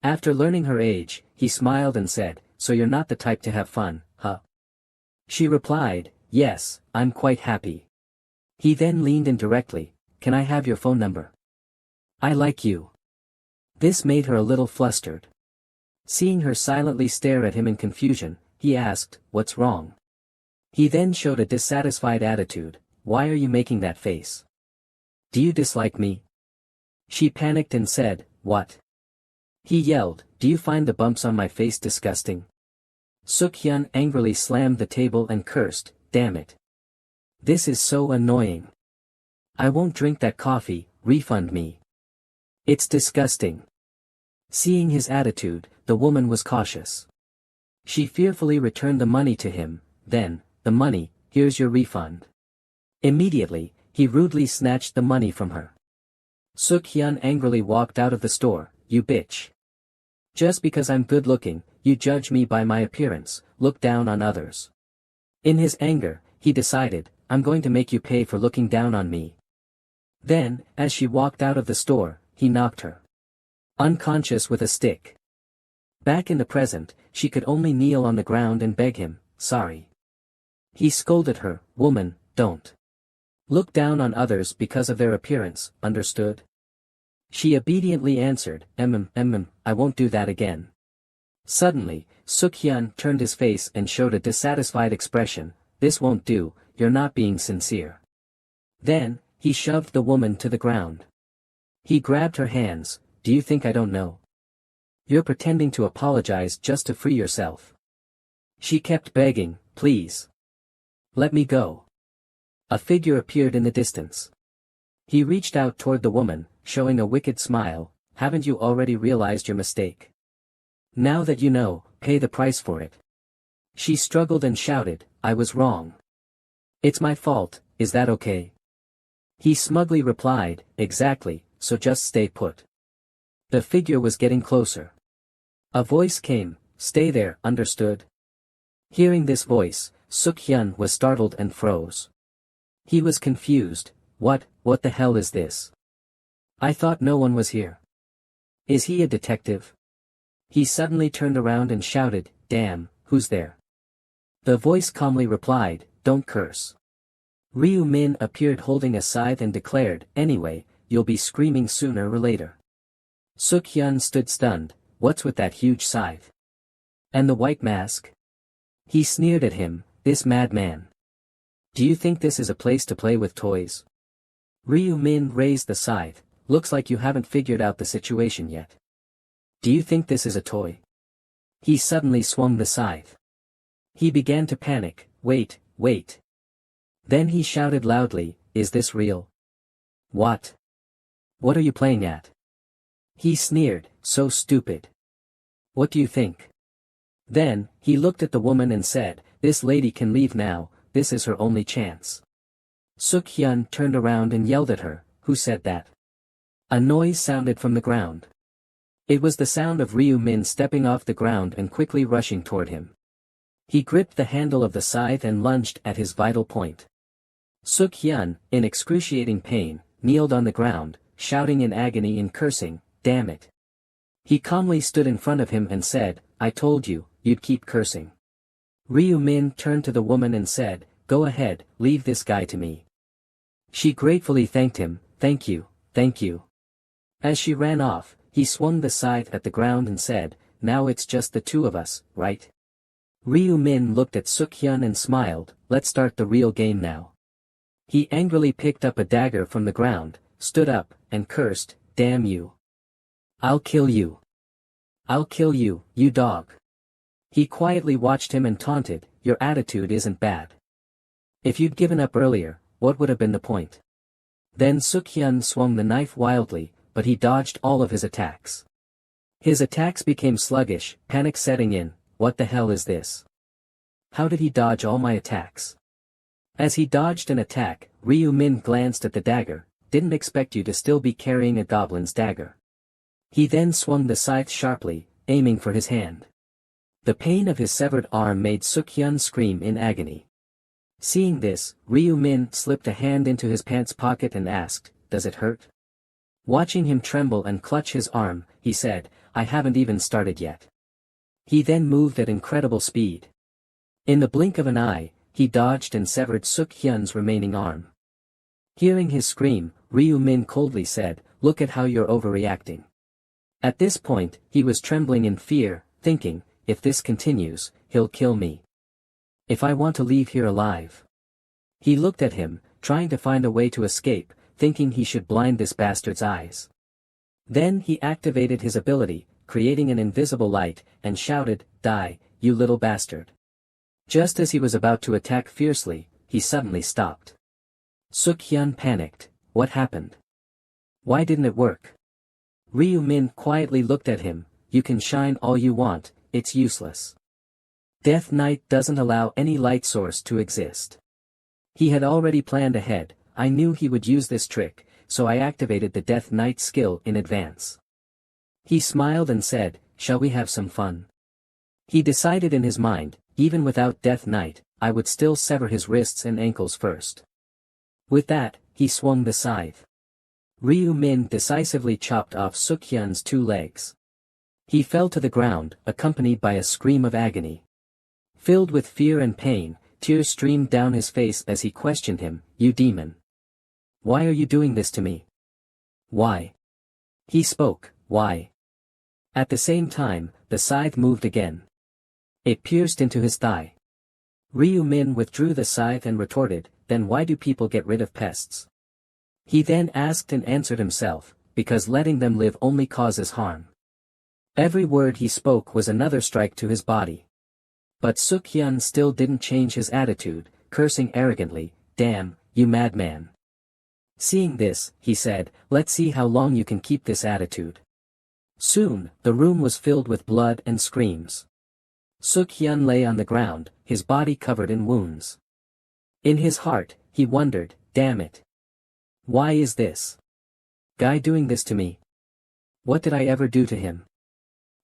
After learning her age, he smiled and said, "So you're not the type to have fun, huh?" She replied, "Yes, I'm quite happy." He then leaned in directly, "Can I have your phone number? I like you." This made her a little flustered. Seeing her silently stare at him in confusion, he asked, "What's wrong?" He then showed a dissatisfied attitude. "Why are you making that face? Do you dislike me?" She panicked and said, "What?" He yelled, "Do you find the bumps on my face disgusting?" Suk-hyun angrily slammed the table and cursed, "Damn it. This is so annoying. I won't drink that coffee, refund me. It's disgusting." Seeing his attitude, the woman was cautious. She fearfully returned the money to him, then, "The money, here's your refund." Immediately, he rudely snatched the money from her. Suk-hyun angrily walked out of the store, "You bitch. Just because I'm good looking, you judge me by my appearance, look down on others." In his anger, he decided, "I'm going to make you pay for looking down on me." Then, as she walked out of the store, he knocked her unconscious with a stick. Back in the present, she could only kneel on the ground and beg him, "Sorry." He scolded her, "Woman, don't look down on others because of their appearance, understood?" She obediently answered, I won't do that again." Suddenly, Suk-hyun turned his face and showed a dissatisfied expression, "This won't do, you're not being sincere. Then, he shoved the woman to the ground. He grabbed her hands. Do you think I don't know? You're pretending to apologize just to free yourself. She kept begging, please. Let me go. A figure appeared in the distance. He reached out toward the woman, showing a wicked smile. Haven't you already realized your mistake? Now that you know, pay the price for it. She struggled and shouted, I was wrong. It's my fault, is that okay? He smugly replied, exactly, so just stay put. The figure was getting closer. A voice came, stay there, understood? Hearing this voice, Suk-hyun was startled and froze. He was confused. What the hell is this? I thought no one was here. Is he a detective? He suddenly turned around and shouted, damn, who's there? The voice calmly replied, don't curse. Ryu Min appeared holding a scythe and declared, anyway, you'll be screaming sooner or later. Suk-hyun stood stunned, what's with that huge scythe? And the white mask? He sneered at him, this madman. Do you think this is a place to play with toys? Ryu Min raised the scythe, looks like you haven't figured out the situation yet. Do you think this is a toy? He suddenly swung the scythe. He began to panic, wait. Then he shouted loudly, is this real? What? What are you playing at? He sneered, so stupid. What do you think? Then, he looked at the woman and said, this lady can leave now, this is her only chance. Suk-hyun turned around and yelled at her, who said that? A noise sounded from the ground. It was the sound of Ryu Min stepping off the ground and quickly rushing toward him. He gripped the handle of the scythe and lunged at his vital point. Suk-hyun, in excruciating pain, kneeled on the ground, shouting in agony and cursing, damn it. He calmly stood in front of him and said, I told you, you'd keep cursing. Ryu Min turned to the woman and said, go ahead, leave this guy to me. She gratefully thanked him, thank you. As she ran off, he swung the scythe at the ground and said, now it's just the two of us, right? Ryu Min looked at Suk-hyun and smiled, let's start the real game now. He angrily picked up a dagger from the ground, stood up, and cursed, damn you. I'll kill you. I'll kill you, you dog. He quietly watched him and taunted, your attitude isn't bad. If you'd given up earlier, what would have been the point? Then Suk-hyun swung the knife wildly, but he dodged all of his attacks. His attacks became sluggish, panic setting in, what the hell is this? How did he dodge all my attacks? As he dodged an attack, Ryu Min glanced at the dagger, didn't expect you to still be carrying a goblin's dagger. He then swung the scythe sharply, aiming for his hand. The pain of his severed arm made Suk-hyun scream in agony. Seeing this, Ryu Min slipped a hand into his pants pocket and asked, does it hurt? Watching him tremble and clutch his arm, he said, I haven't even started yet. He then moved at incredible speed. In the blink of an eye, he dodged and severed Suk-hyun's remaining arm. Hearing his scream, Ryu Min coldly said, look at how you're overreacting. At this point, he was trembling in fear, thinking, if this continues, he'll kill me. If I want to leave here alive. He looked at him, trying to find a way to escape, thinking he should blind this bastard's eyes. Then he activated his ability, creating an invisible light, and shouted, die, you little bastard. Just as he was about to attack fiercely, he suddenly stopped. Suk-hyun panicked, what happened? Why didn't it work? Ryu Min quietly looked at him, you can shine all you want, it's useless. Death Knight doesn't allow any light source to exist. He had already planned ahead, I knew he would use this trick, so I activated the Death Knight skill in advance. He smiled and said, shall we have some fun? He decided in his mind, even without Death Knight, I would still sever his wrists and ankles first. With that, he swung the scythe. Ryu Min decisively chopped off Suk-hyun's 2 legs. He fell to the ground, accompanied by a scream of agony. Filled with fear and pain, tears streamed down his face as he questioned him, you demon. Why are you doing this to me? Why? He spoke, why? At the same time, the scythe moved again. It pierced into his thigh. Ryu Min withdrew the scythe and retorted, then why do people get rid of pests? He then asked and answered himself, because letting them live only causes harm. Every word he spoke was another strike to his body. But Suk-hyun still didn't change his attitude, cursing arrogantly, "Damn, you madman." Seeing this, he said, "Let's see how long you can keep this attitude." Soon, the room was filled with blood and screams. Suk-hyun lay on the ground, his body covered in wounds. In his heart, he wondered, damn it. Why is this guy doing this to me? What did I ever do to him?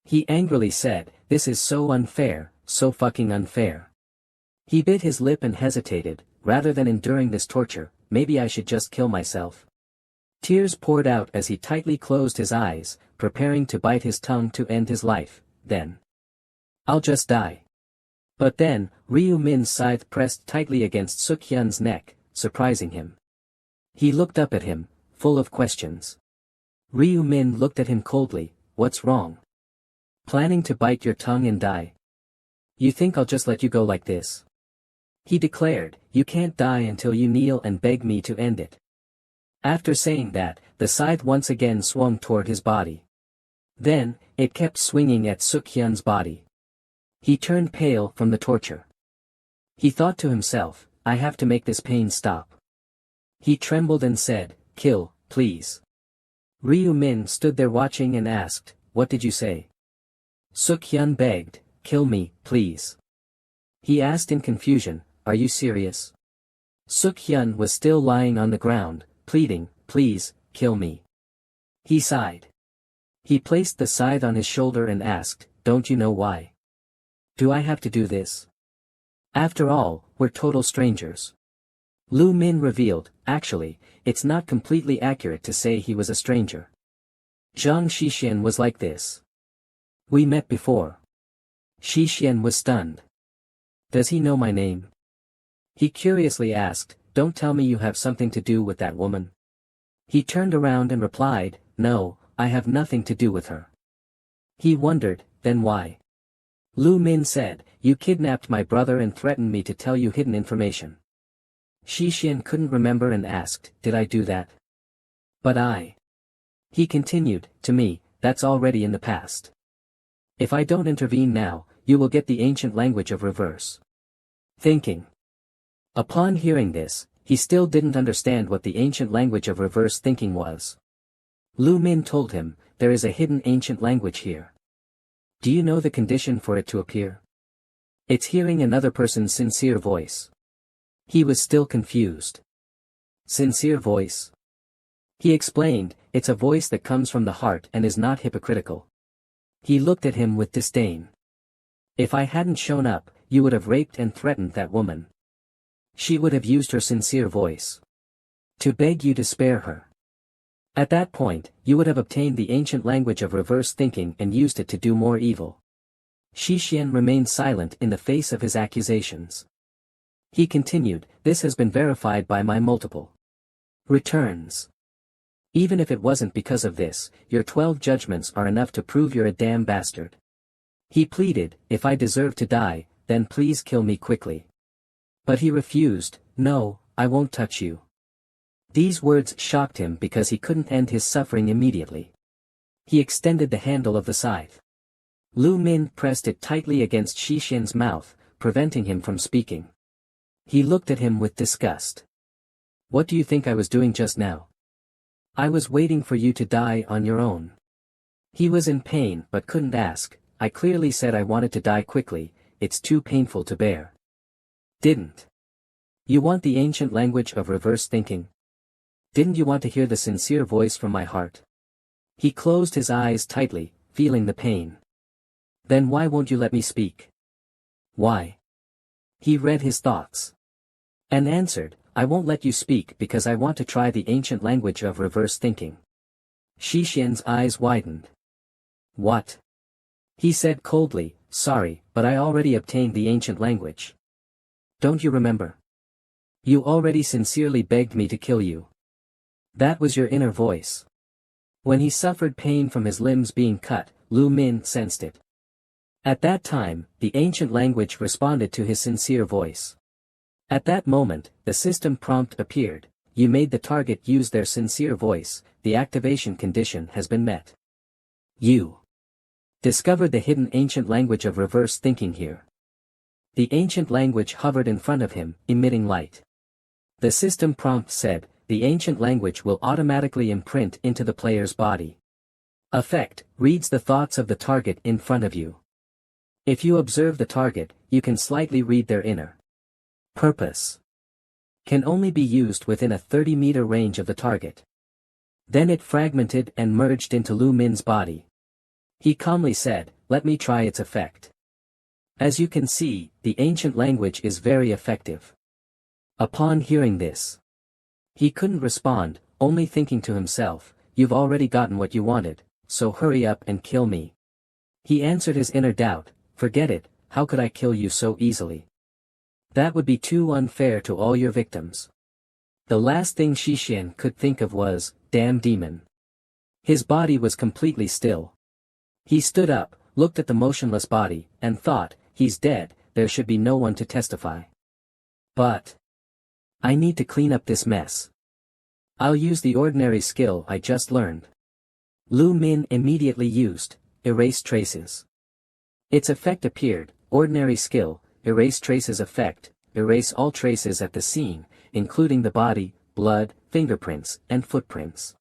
He angrily said, this is so unfair, so fucking unfair. He bit his lip and hesitated, rather than enduring this torture, maybe I should just kill myself. Tears poured out as he tightly closed his eyes, preparing to bite his tongue to end his life, then. I'll just die. But then, Ryu Min's scythe pressed tightly against Suk-hyun's neck, surprising him. He looked up at him, full of questions. Ryu Min looked at him coldly, what's wrong? Planning to bite your tongue and die? You think I'll just let you go like this? He declared, you can't die until you kneel and beg me to end it. After saying that, the scythe once again swung toward his body. Then, it kept swinging at Suk-hyun's body. He turned pale from the torture. He thought to himself, I have to make this pain stop. He trembled and said, kill, please. Ryu Min stood there watching and asked, what did you say? Suk-hyun begged, kill me, please. He asked in confusion, are you serious? Suk-hyun was still lying on the ground, pleading, please, kill me. He sighed. He placed the scythe on his shoulder and asked, don't you know why? Do I have to do this? After all, we're total strangers. Lu Min revealed, actually, it's not completely accurate to say he was a stranger. Zhang Shixian was like this. We met before. Shixian was stunned. Does he know my name? He curiously asked, don't tell me you have something to do with that woman. He turned around and replied, no, I have nothing to do with her. He wondered, then why? Lu Min said, you kidnapped my brother and threatened me to tell you hidden information. Shixian couldn't remember and asked, did I do that? But I. He continued, to me, that's already in the past. If I don't intervene now, you will get the ancient language of reverse thinking. Upon hearing this, he still didn't understand what the ancient language of reverse thinking was. Lu Min told him, there is a hidden ancient language here. Do you know the condition for it to appear? It's hearing another person's sincere voice. He was still confused. Sincere voice? He explained, it's a voice that comes from the heart and is not hypocritical. He looked at him with disdain. If I hadn't shown up, you would have raped and threatened that woman. She would have used her sincere voice to beg you to spare her. At that point, you would have obtained the ancient language of reverse thinking and used it to do more evil. Shixian remained silent in the face of his accusations. He continued, this has been verified by my multiple returns. Even if it wasn't because of this, your 12 judgments are enough to prove you're a damn bastard. He pleaded, if I deserve to die, then please kill me quickly. But he refused, no, I won't touch you. These words shocked him because he couldn't end his suffering immediately. He extended the handle of the scythe. Lu Min pressed it tightly against Shixian's mouth, preventing him from speaking. He looked at him with disgust. What do you think I was doing just now? I was waiting for you to die on your own. He was in pain but couldn't ask, I clearly said I wanted to die quickly, it's too painful to bear. Didn't you want the ancient language of reverse thinking? Didn't you want to hear the sincere voice from my heart? He closed his eyes tightly, feeling the pain. Then why won't you let me speak? Why? He read his thoughts. And answered, I won't let you speak because I want to try the ancient language of reverse thinking. Shixian's eyes widened. What? He said coldly, sorry, but I already obtained the ancient language. Don't you remember? You already sincerely begged me to kill you. That was your inner voice. When he suffered pain from his limbs being cut, Lu Min sensed it. At that time, the ancient language responded to his sincere voice. At that moment, the system prompt appeared. You made the target use their sincere voice, the activation condition has been met. You discovered the hidden ancient language of reverse thinking here. The ancient language hovered in front of him, emitting light. The system prompt said, the ancient language will automatically imprint into the player's body. Effect, reads the thoughts of the target in front of you. If you observe the target, you can slightly read their inner purpose. Can only be used within a 30-meter range of the target. Then it fragmented and merged into Lu Min's body. He calmly said, let me try its effect. As you can see, the ancient language is very effective. Upon hearing this, he couldn't respond, only thinking to himself, you've already gotten what you wanted, so hurry up and kill me. He answered his inner doubt, forget it, how could I kill you so easily? That would be too unfair to all your victims. The last thing Shixian could think of was, damn demon. His body was completely still. He stood up, looked at the motionless body, and thought, he's dead, there should be no one to testify. But I need to clean up this mess. I'll use the ordinary skill I just learned. Lu Min immediately used, erase traces. Its effect appeared, ordinary skill, erase traces effect, erase all traces at the scene, including the body, blood, fingerprints, and footprints.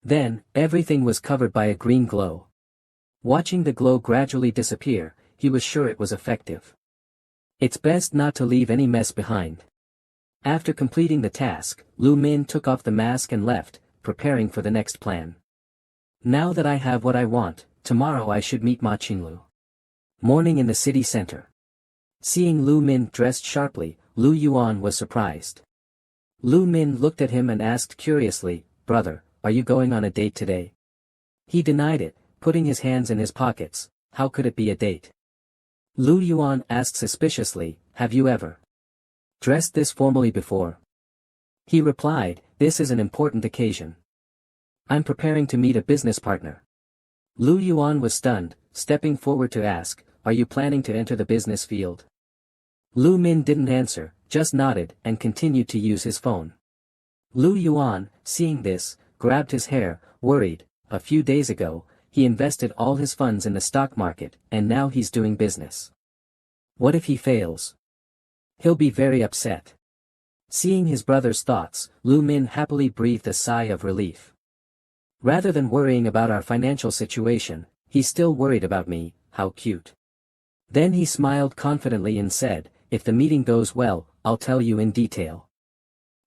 Then, everything was covered by a green glow. Watching the glow gradually disappear, he was sure it was effective. It's best not to leave any mess behind. After completing the task, Lu Min took off the mask and left, preparing for the next plan. Now that I have what I want, tomorrow I should meet Ma Qinglu. Morning in the city center. Seeing Lu Min dressed sharply, Lu Yuan was surprised. Lu Min looked at him and asked curiously, brother, are you going on a date today? He denied it, putting his hands in his pockets, how could it be a date? Lu Yuan asked suspiciously, have you ever dressed this formally before? He replied, this is an important occasion. I'm preparing to meet a business partner. Lu Yuan was stunned, stepping forward to ask, are you planning to enter the business field? Lu Min didn't answer, just nodded and continued to use his phone. Lu Yuan, seeing this, grabbed his hair, worried, a few days ago, he invested all his funds in the stock market, and now he's doing business. What if he fails? He'll be very upset. Seeing his brother's thoughts, Lu Min happily breathed a sigh of relief. Rather than worrying about our financial situation, he's still worried about me, how cute. Then he smiled confidently and said, if the meeting goes well, I'll tell you in detail.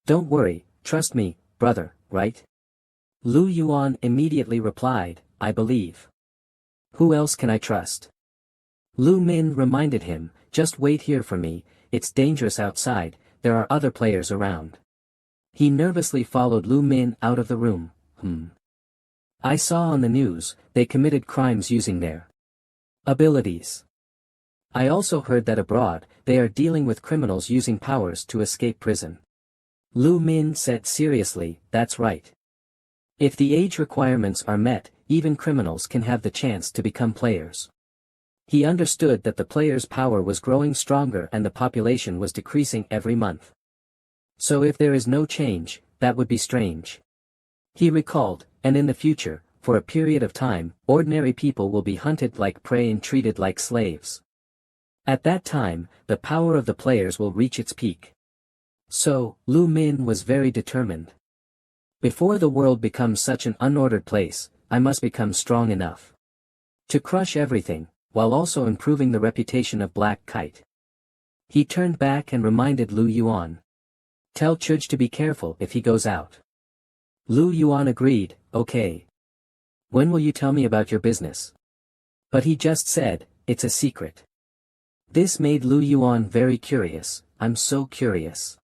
Don't worry, trust me, brother, right? Lu Yuan immediately replied, I believe. Who else can I trust? Lu Min reminded him, just wait here for me, it's dangerous outside, there are other players around. He nervously followed Lu Min out of the room. I saw on the news, they committed crimes using their abilities. I also heard that abroad, they are dealing with criminals using powers to escape prison. Lu Min said seriously, that's right. If the age requirements are met, even criminals can have the chance to become players. He understood that the players' power was growing stronger and the population was decreasing every month. So if there is no change, that would be strange. He recalled, and in the future, for a period of time, ordinary people will be hunted like prey and treated like slaves. At that time, the power of the players will reach its peak. So, Lu Min was very determined. Before the world becomes such an unordered place, I must become strong enough to crush everything, while also improving the reputation of Black Kite. He turned back and reminded Lu Yuan. Tell Chuj to be careful if he goes out. Lu Yuan agreed, okay. When will you tell me about your business? But he just said, it's a secret. This made Lu Yuan very curious, I'm so curious.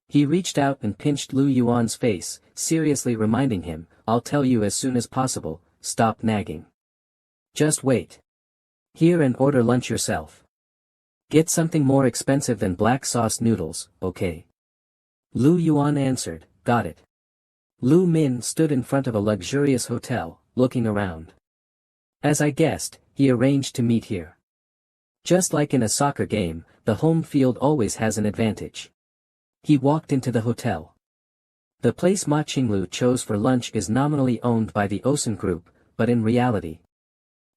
He reached out and pinched Lu Yuan's face, seriously reminding him, I'll tell you as soon as possible, stop nagging. Just wait. Here and order lunch yourself. Get something more expensive than black sauce noodles, okay? Lu Yuan answered, got it. Lu Min stood in front of a luxurious hotel, looking around. As I guessed, he arranged to meet here. Just like in a soccer game, the home field always has an advantage. He walked into the hotel. The place Ma Qinglu chose for lunch is nominally owned by the Osen Group, but in reality,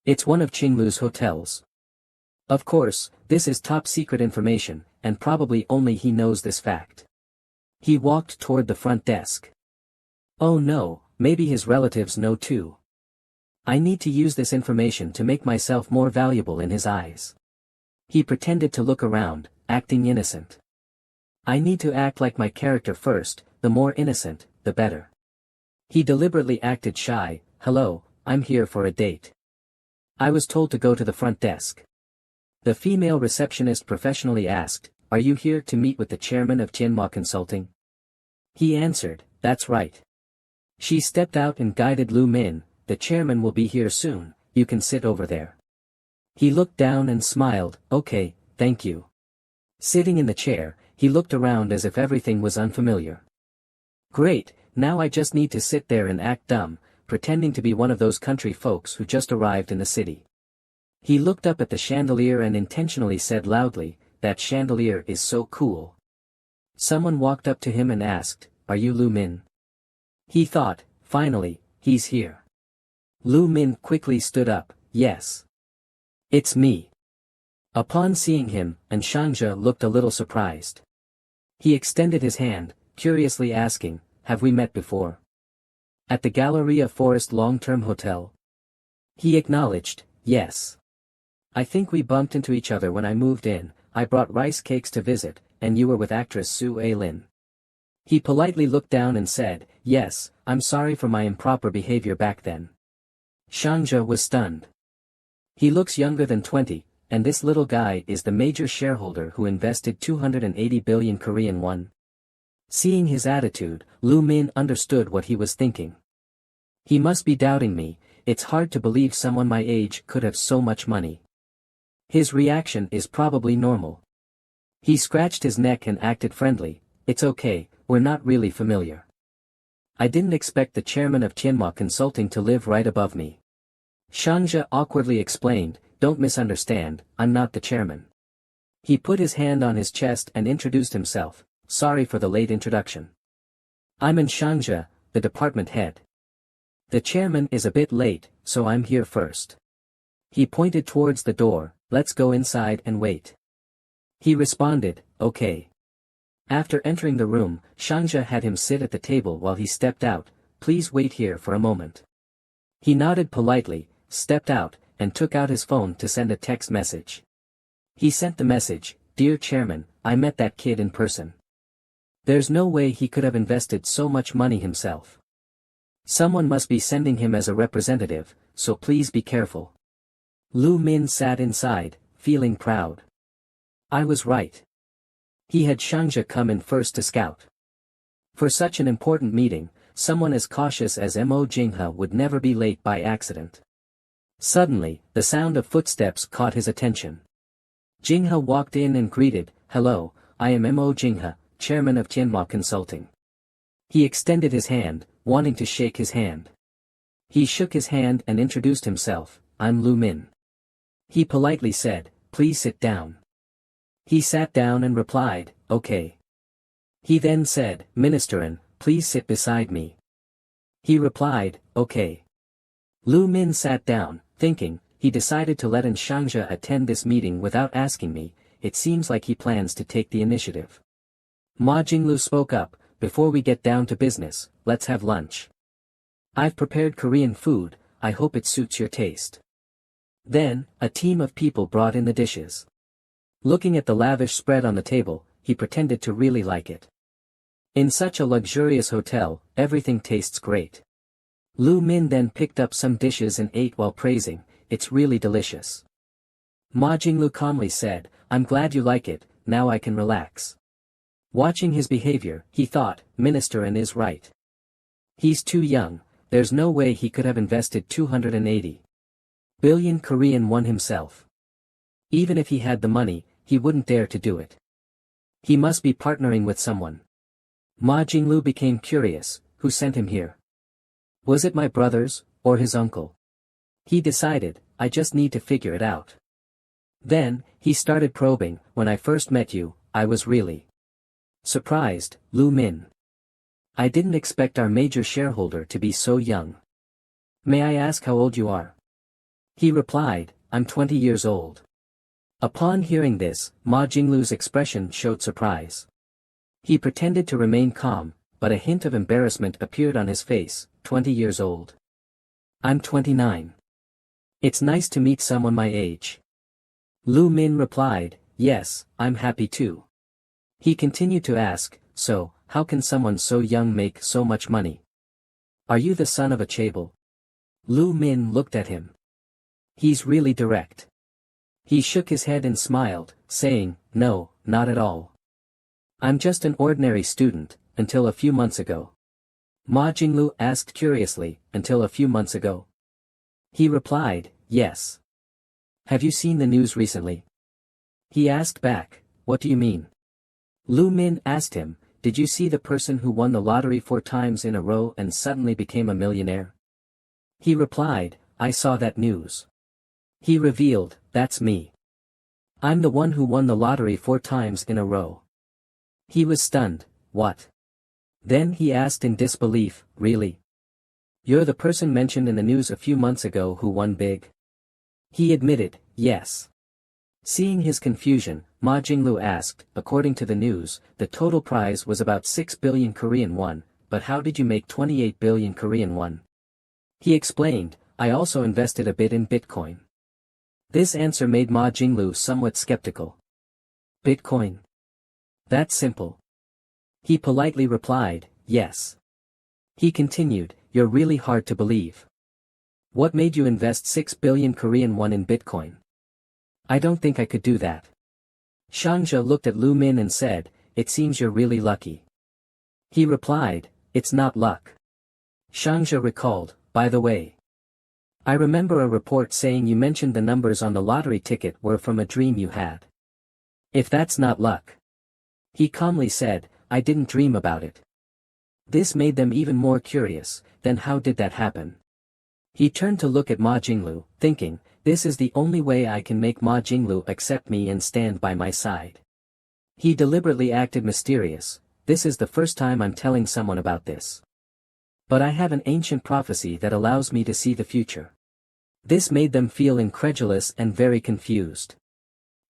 it's one of Qinglu's hotels. Of course, this is top secret information, and probably only he knows this fact. He walked toward the front desk. Oh no, maybe his relatives know too. I need to use this information to make myself more valuable in his eyes. He pretended to look around, acting innocent. I need to act like my character first, the more innocent, the better. He deliberately acted shy. Hello, I'm here for a date. I was told to go to the front desk. The female receptionist professionally asked, are you here to meet with the chairman of MANHWA Consulting? He answered, that's right. She stepped out and guided Lu Min, the chairman will be here soon, you can sit over there. He looked down and smiled, okay, thank you. Sitting in the chair, he looked around as if everything was unfamiliar. Great, now I just need to sit there and act dumb, pretending to be one of those country folks who just arrived in the city. He looked up at the chandelier and intentionally said loudly, that chandelier is so cool. Someone walked up to him and asked, are you Lu Min? He thought, finally, he's here. Lu Min quickly stood up, yes. It's me. Upon seeing him, Shangja looked a little surprised. He extended his hand, curiously asking, have we met before? At the Galleria Forest Long-Term Hotel? He acknowledged, yes. I think we bumped into each other when I moved in, I brought rice cakes to visit, and you were with actress Su A-Lin. He politely looked down and said, yes, I'm sorry for my improper behavior back then. Shangja was stunned. He looks younger than 20, and this little guy is the major shareholder who invested 280 billion Korean won. Seeing his attitude, Lu Min understood what he was thinking. He must be doubting me, it's hard to believe someone my age could have so much money. His reaction is probably normal. He scratched his neck and acted friendly, it's okay, we're not really familiar. I didn't expect the chairman of MANHWA Consulting to live right above me. Shangja awkwardly explained, don't misunderstand, I'm not the chairman. He put his hand on his chest and introduced himself, sorry for the late introduction. I'm Shangja, the department head. The chairman is a bit late, so I'm here first. He pointed towards the door, let's go inside and wait. He responded, okay. After entering the room, Shangja had him sit at the table while he stepped out, please wait here for a moment. He nodded politely, stepped out, and took out his phone to send a text message. He sent the message, Dear Chairman, I met that kid in person. There's no way he could have invested so much money himself. Someone must be sending him as a representative, so please be careful. Lu Min sat inside, feeling proud. I was right. He had Shangja come in first to scout. For such an important meeting, someone as cautious as Mo Jinghe would never be late by accident. Suddenly, the sound of footsteps caught his attention. Jinghe walked in and greeted, hello, I am Mo Jinghe, chairman of MANHWA Consulting. He extended his hand, wanting to shake his hand. He shook his hand and introduced himself, I'm Lu Min. He politely said, please sit down. He sat down and replied, okay. He then said, Ministerin, please sit beside me. He replied, okay. Lu Min sat down, thinking, he decided to let Shangja attend this meeting without asking me, it seems like he plans to take the initiative. Ma Jinglu spoke up, before we get down to business, let's have lunch. I've prepared Korean food, I hope it suits your taste. Then, a team of people brought in the dishes. Looking at the lavish spread on the table, he pretended to really like it. In such a luxurious hotel, everything tastes great. Lu Min then picked up some dishes and ate while praising, it's really delicious. Ma Jinglu calmly said, I'm glad you like it, now I can relax. Watching his behavior, he thought, Ministerin is right. He's too young, there's no way he could have invested 280 billion Korean won himself. Even if he had the money, he wouldn't dare to do it. He must be partnering with someone. Ma Jinglu became curious, who sent him here? Was it my brothers, or his uncle? He decided, I just need to figure it out. Then, he started probing. When I first met you, I was really surprised, Lu Min. I didn't expect our major shareholder to be so young. May I ask how old you are? He replied, I'm 20 years old. Upon hearing this, Ma Jinglu's expression showed surprise. He pretended to remain calm, but a hint of embarrassment appeared on his face. 20 years old. I'm 29. It's nice to meet someone my age. Lu Min replied, yes, I'm happy too. He continued to ask, so, how can someone so young make so much money? Are you the son of a chaebol? Lu Min looked at him. He's really direct. He shook his head and smiled, saying, no, not at all. I'm just an ordinary student, until a few months ago. Ma Jinglu asked curiously, until a few months ago? He replied, yes. Have you seen the news recently? He asked back, what do you mean? Lu Min asked him, did you see the person who won the lottery 4 times in a row and suddenly became a millionaire? He replied, I saw that news. He revealed, that's me. I'm the one who won the lottery 4 times in a row. He was stunned. What? Then he asked in disbelief, really? You're the person mentioned in the news a few months ago who won big? He admitted, yes. Seeing his confusion, Ma Jinglu asked, according to the news, the total prize was about 6 billion Korean won, but how did you make 28 billion Korean won? He explained, I also invested a bit in Bitcoin. This answer made Ma Jinglu somewhat skeptical. Bitcoin? That's simple. He politely replied, yes. He continued, you're really hard to believe. What made you invest 6 billion Korean won in Bitcoin? I don't think I could do that. Shangja looked at Lu Min and said, it seems you're really lucky. He replied, it's not luck. Shangja recalled, by the way. I remember a report saying you mentioned the numbers on the lottery ticket were from a dream you had. If that's not luck. He calmly said, I didn't dream about it. This made them even more curious. Then how did that happen? He turned to look at Ma Jinglu, thinking, this is the only way I can make Ma Jinglu accept me and stand by my side. He deliberately acted mysterious, this is the first time I'm telling someone about this. But I have an ancient prophecy that allows me to see the future. This made them feel incredulous and very confused.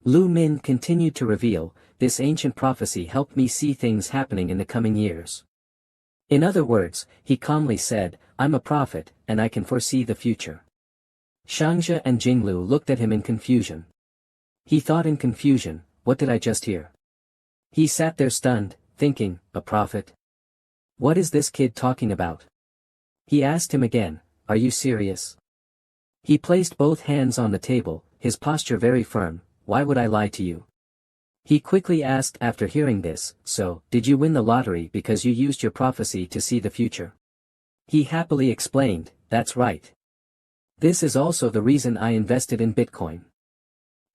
Lu Min continued to reveal, this ancient prophecy helped me see things happening in the coming years. In other words, he calmly said, I'm a prophet, and I can foresee the future. Shangja and Jinglu looked at him in confusion. He thought in confusion, what did I just hear? He sat there stunned, thinking, a prophet? What is this kid talking about? He asked him again, are you serious? He placed both hands on the table, his posture very firm, why would I lie to you? He quickly asked after hearing this, so, did you win the lottery because you used your prophecy to see the future? He happily explained, that's right. This is also the reason I invested in Bitcoin.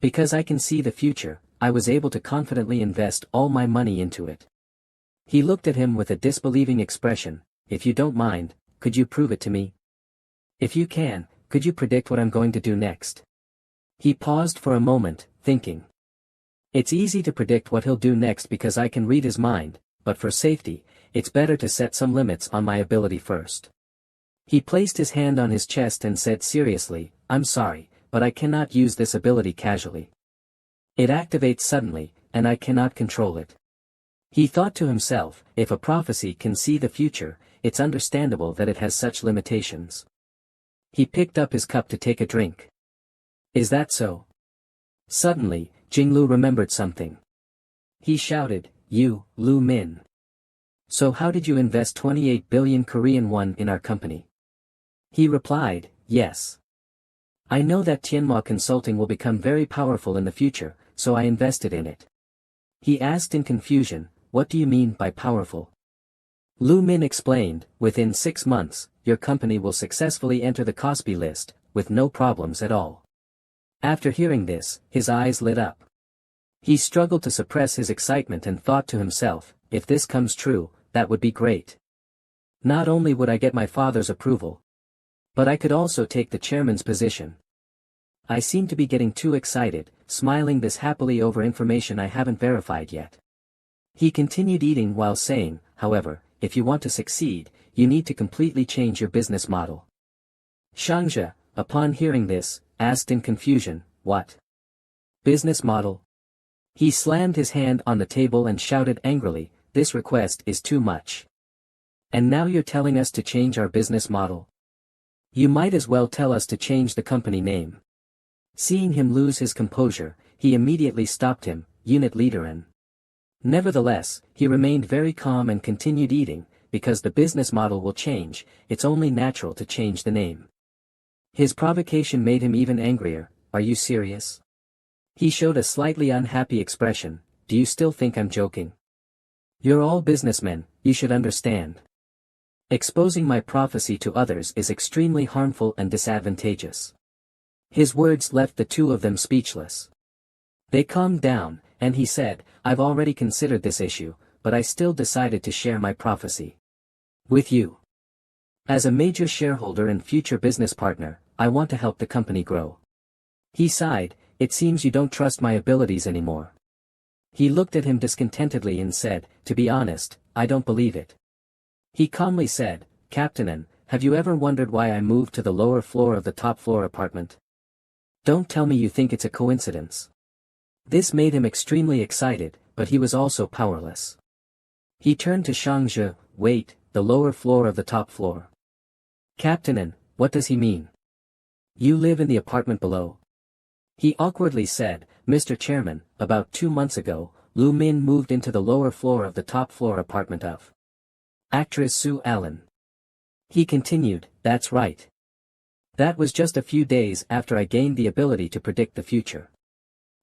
Because I can see the future, I was able to confidently invest all my money into it. He looked at him with a disbelieving expression, if you don't mind, could you prove it to me? If you can, could you predict what I'm going to do next? He paused for a moment, thinking. It's easy to predict what he'll do next because I can read his mind, but for safety, it's better to set some limits on my ability first. He placed his hand on his chest and said seriously, I'm sorry, but I cannot use this ability casually. It activates suddenly, and I cannot control it. He thought to himself, if a prophecy can see the future, it's understandable that it has such limitations. He picked up his cup to take a drink. Is that so? Suddenly, Jinglu remembered something. He shouted, you, Lu Min. So how did you invest 28 billion Korean won in our company? He replied, yes. I know that Tianma Consulting will become very powerful in the future, so I invested in it. He asked in confusion, what do you mean by powerful? Lu Min explained, within 6 months, your company will successfully enter the Kospi list, with no problems at all. After hearing this, his eyes lit up. He struggled to suppress his excitement and thought to himself, if this comes true, that would be great. Not only would I get my father's approval, but I could also take the chairman's position. I seem to be getting too excited, smiling this happily over information I haven't verified yet. He continued eating while saying, however, if you want to succeed, you need to completely change your business model. Shangzhe, upon hearing this, asked in confusion, what? Business model? He slammed his hand on the table and shouted angrily, this request is too much. And now you're telling us to change our business model? You might as well tell us to change the company name. Seeing him lose his composure, he immediately stopped him, unit leader and. Nevertheless, he remained very calm and continued eating, because the business model will change, it's only natural to change the name. His provocation made him even angrier, are you serious? He showed a slightly unhappy expression, do you still think I'm joking? You're all businessmen, you should understand. Exposing my prophecy to others is extremely harmful and disadvantageous. His words left the two of them speechless. They calmed down, and he said, I've already considered this issue, but I still decided to share my prophecy with you. As a major shareholder and future business partner, I want to help the company grow. He sighed, it seems you don't trust my abilities anymore. He looked at him discontentedly and said, to be honest, I don't believe it. He calmly said, Captain, have you ever wondered why I moved to the lower floor of the top floor apartment? Don't tell me you think it's a coincidence. This made him extremely excited, but he was also powerless. He turned to Shangzhe, wait, the lower floor of the top floor. Captain, what does he mean? You live in the apartment below? He awkwardly said, Mr. Chairman, about 2 months ago, Lu Min moved into the lower floor of the top floor apartment of actress Sue Allen. He continued, that's right. That was just a few days after I gained the ability to predict the future.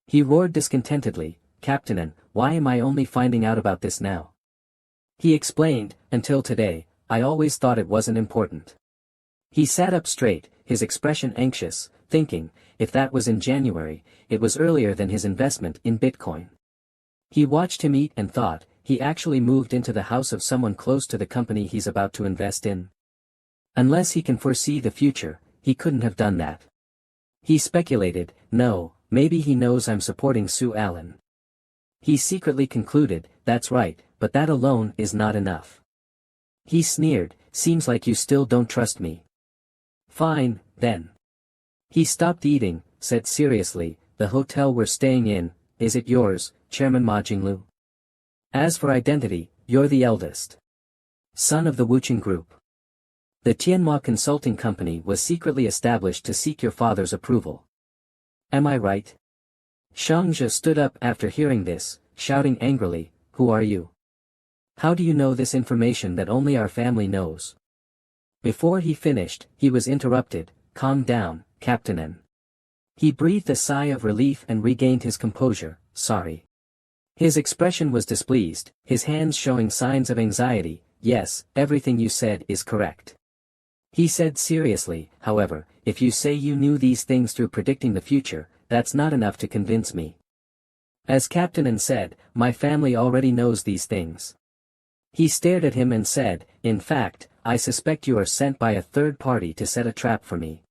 He roared discontentedly, Captain, why am I only finding out about this now? He explained, until today, I always thought it wasn't important. He sat up straight, his expression anxious, thinking, if that was in January, it was earlier than his investment in Bitcoin. He watched him eat and thought, he actually moved into the house of someone close to the company he's about to invest in. Unless he can foresee the future, he couldn't have done that. He speculated, no, maybe he knows I'm supporting Sue Allen. He secretly concluded, that's right, but that alone is not enough. He sneered, seems like you still don't trust me. Fine, then. He stopped eating, said seriously, the hotel we're staying in, is it yours, Chairman Ma Jinglu? As for identity, you're the eldest son of the Wucheng Group. The Tianhua Consulting Company was secretly established to seek your father's approval. Am I right? Shangzhe stood up after hearing this, shouting angrily, who are you? How do you know this information that only our family knows? Before he finished, he was interrupted, calm down, Captain. He breathed a sigh of relief and regained his composure, sorry. His expression was displeased, his hands showing signs of anxiety, yes, everything you said is correct. He said seriously, however, if you say you knew these things through predicting the future, that's not enough to convince me. As Captain said, my family already knows these things. He stared at him and said, in fact, I suspect you are sent by a third party to set a trap for me.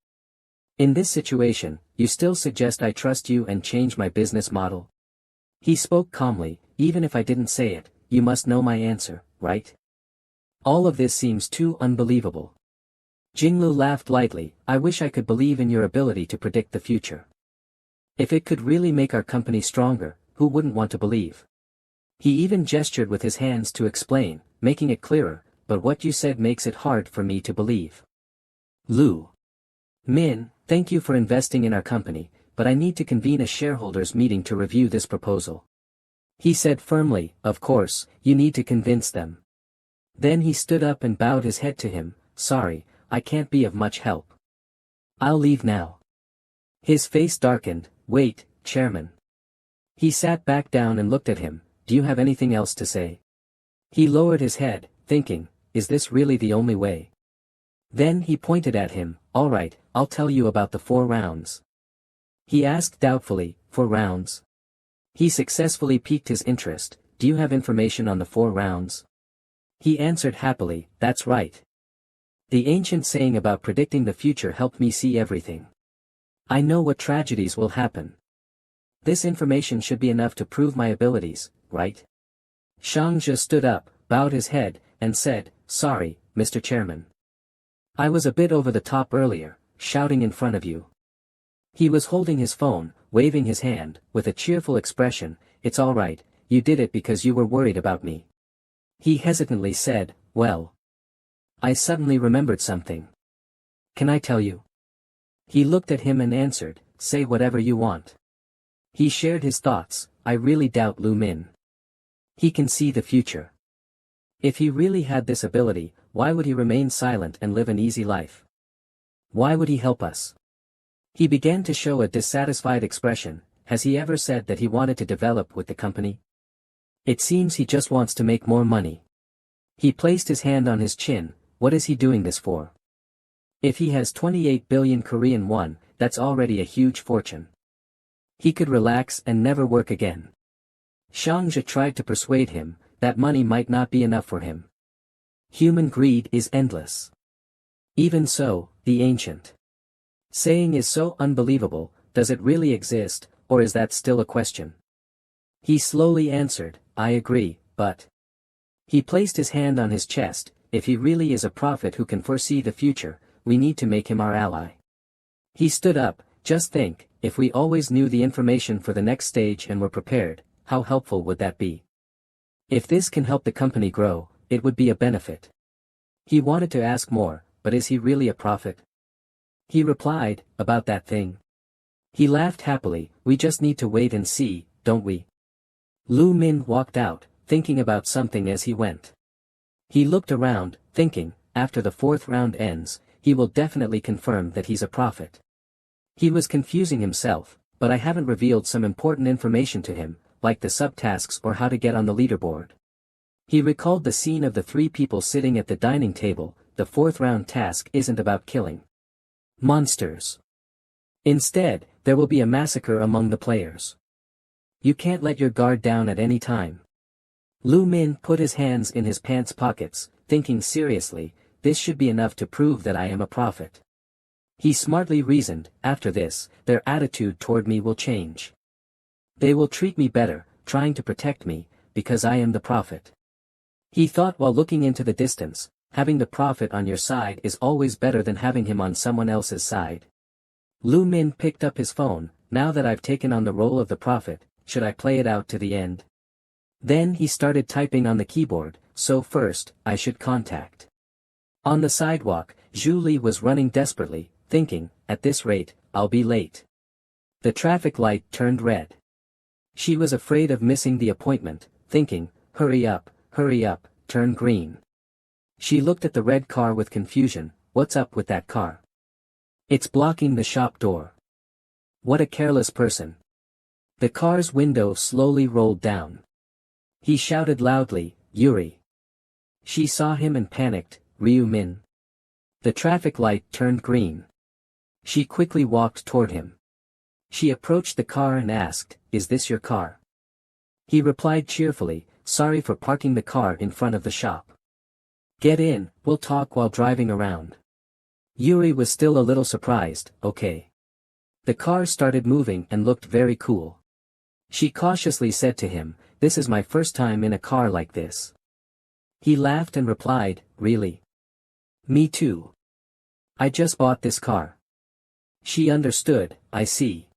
In this situation, you still suggest I trust you and change my business model? He spoke calmly, even if I didn't say it, you must know my answer, right? All of this seems too unbelievable. Jinglu laughed lightly, I wish I could believe in your ability to predict the future. If it could really make our company stronger, who wouldn't want to believe? He even gestured with his hands to explain, making it clearer, but what you said makes it hard for me to believe. Lu Min, thank you for investing in our company, but I need to convene a shareholders meeting to review this proposal. He said firmly, of course, you need to convince them. Then he stood up and bowed his head to him, sorry, I can't be of much help. I'll leave now. His face darkened, wait, Chairman. He sat back down and looked at him, do you have anything else to say? He lowered his head, thinking, is this really the only way? Then he pointed at him, all right, I'll tell you about the 4 rounds. He asked doubtfully, 4 rounds? He successfully piqued his interest, do you have information on the 4 rounds? He answered happily, that's right. The ancient saying about predicting the future helped me see everything. I know what tragedies will happen. This information should be enough to prove my abilities, right? Shangja stood up, bowed his head, and said, "Sorry, Mr. Chairman. I was a bit over the top earlier, shouting in front of you." He was holding his phone, waving his hand, with a cheerful expression. "It's all right, you did it because you were worried about me." He hesitantly said, "Well. I suddenly remembered something. Can I tell you?" He looked at him and answered, "Say whatever you want." He shared his thoughts. "I really doubt Lu Min. He can see the future. If he really had this ability, why would he remain silent and live an easy life? Why would he help us?" He began to show a dissatisfied expression. Has he ever said that he wanted to develop with the company? It seems he just wants to make more money. He placed his hand on his chin. What is he doing this for? If he has 28 billion Korean won, that's already a huge fortune. He could relax and never work again. Shangja tried to persuade him that money might not be enough for him. Human greed is endless. Even so, the ancient saying is so unbelievable. Does it really exist, or is that still a question? He slowly answered, "I agree, but..." He placed his hand on his chest. "If he really is a prophet who can foresee the future, we need to make him our ally." He stood up. "Just think, if we always knew the information for the next stage and were prepared, how helpful would that be? If this can help the company grow, it would be a benefit." He wanted to ask more, but is he really a prophet? He replied, "About that thing." He laughed happily. "We just need to wait and see, don't we?" Lu Min walked out, thinking about something as he went. He looked around, thinking, after the fourth round ends, he will definitely confirm that he's a prophet. He was confusing himself, but I haven't revealed some important information to him, like the subtasks or how to get on the leaderboard. He recalled the scene of the three people sitting at the dining table. The fourth round task isn't about killing monsters. Instead, there will be a massacre among the players. You can't let your guard down at any time. Lu Min put his hands in his pants pockets, thinking seriously, this should be enough to prove that I am a prophet. He smartly reasoned, after this, their attitude toward me will change. They will treat me better, trying to protect me, because I am the prophet. He thought while looking into the distance, having the prophet on your side is always better than having him on someone else's side. Lu Min picked up his phone. Now that I've taken on the role of the prophet, should I play it out to the end? Then he started typing on the keyboard. So first, I should contact. On the sidewalk, Julie was running desperately, thinking, at this rate, I'll be late. The traffic light turned red. She was afraid of missing the appointment, thinking, hurry up, turn green. She looked at the red car with confusion. What's up with that car? It's blocking the shop door. What a careless person. The car's window slowly rolled down. He shouted loudly, Yuri. She saw him and panicked, Ryu Min. The traffic light turned green. She quickly walked toward him. She approached the car and asked, is this your car? He replied cheerfully, sorry for parking the car in front of the shop. Get in, we'll talk while driving around. Yuri was still a little surprised, okay. The car started moving and looked very cool. She cautiously said to him, this is my first time in a car like this. He laughed and replied, really? Me too. I just bought this car. She understood, I see.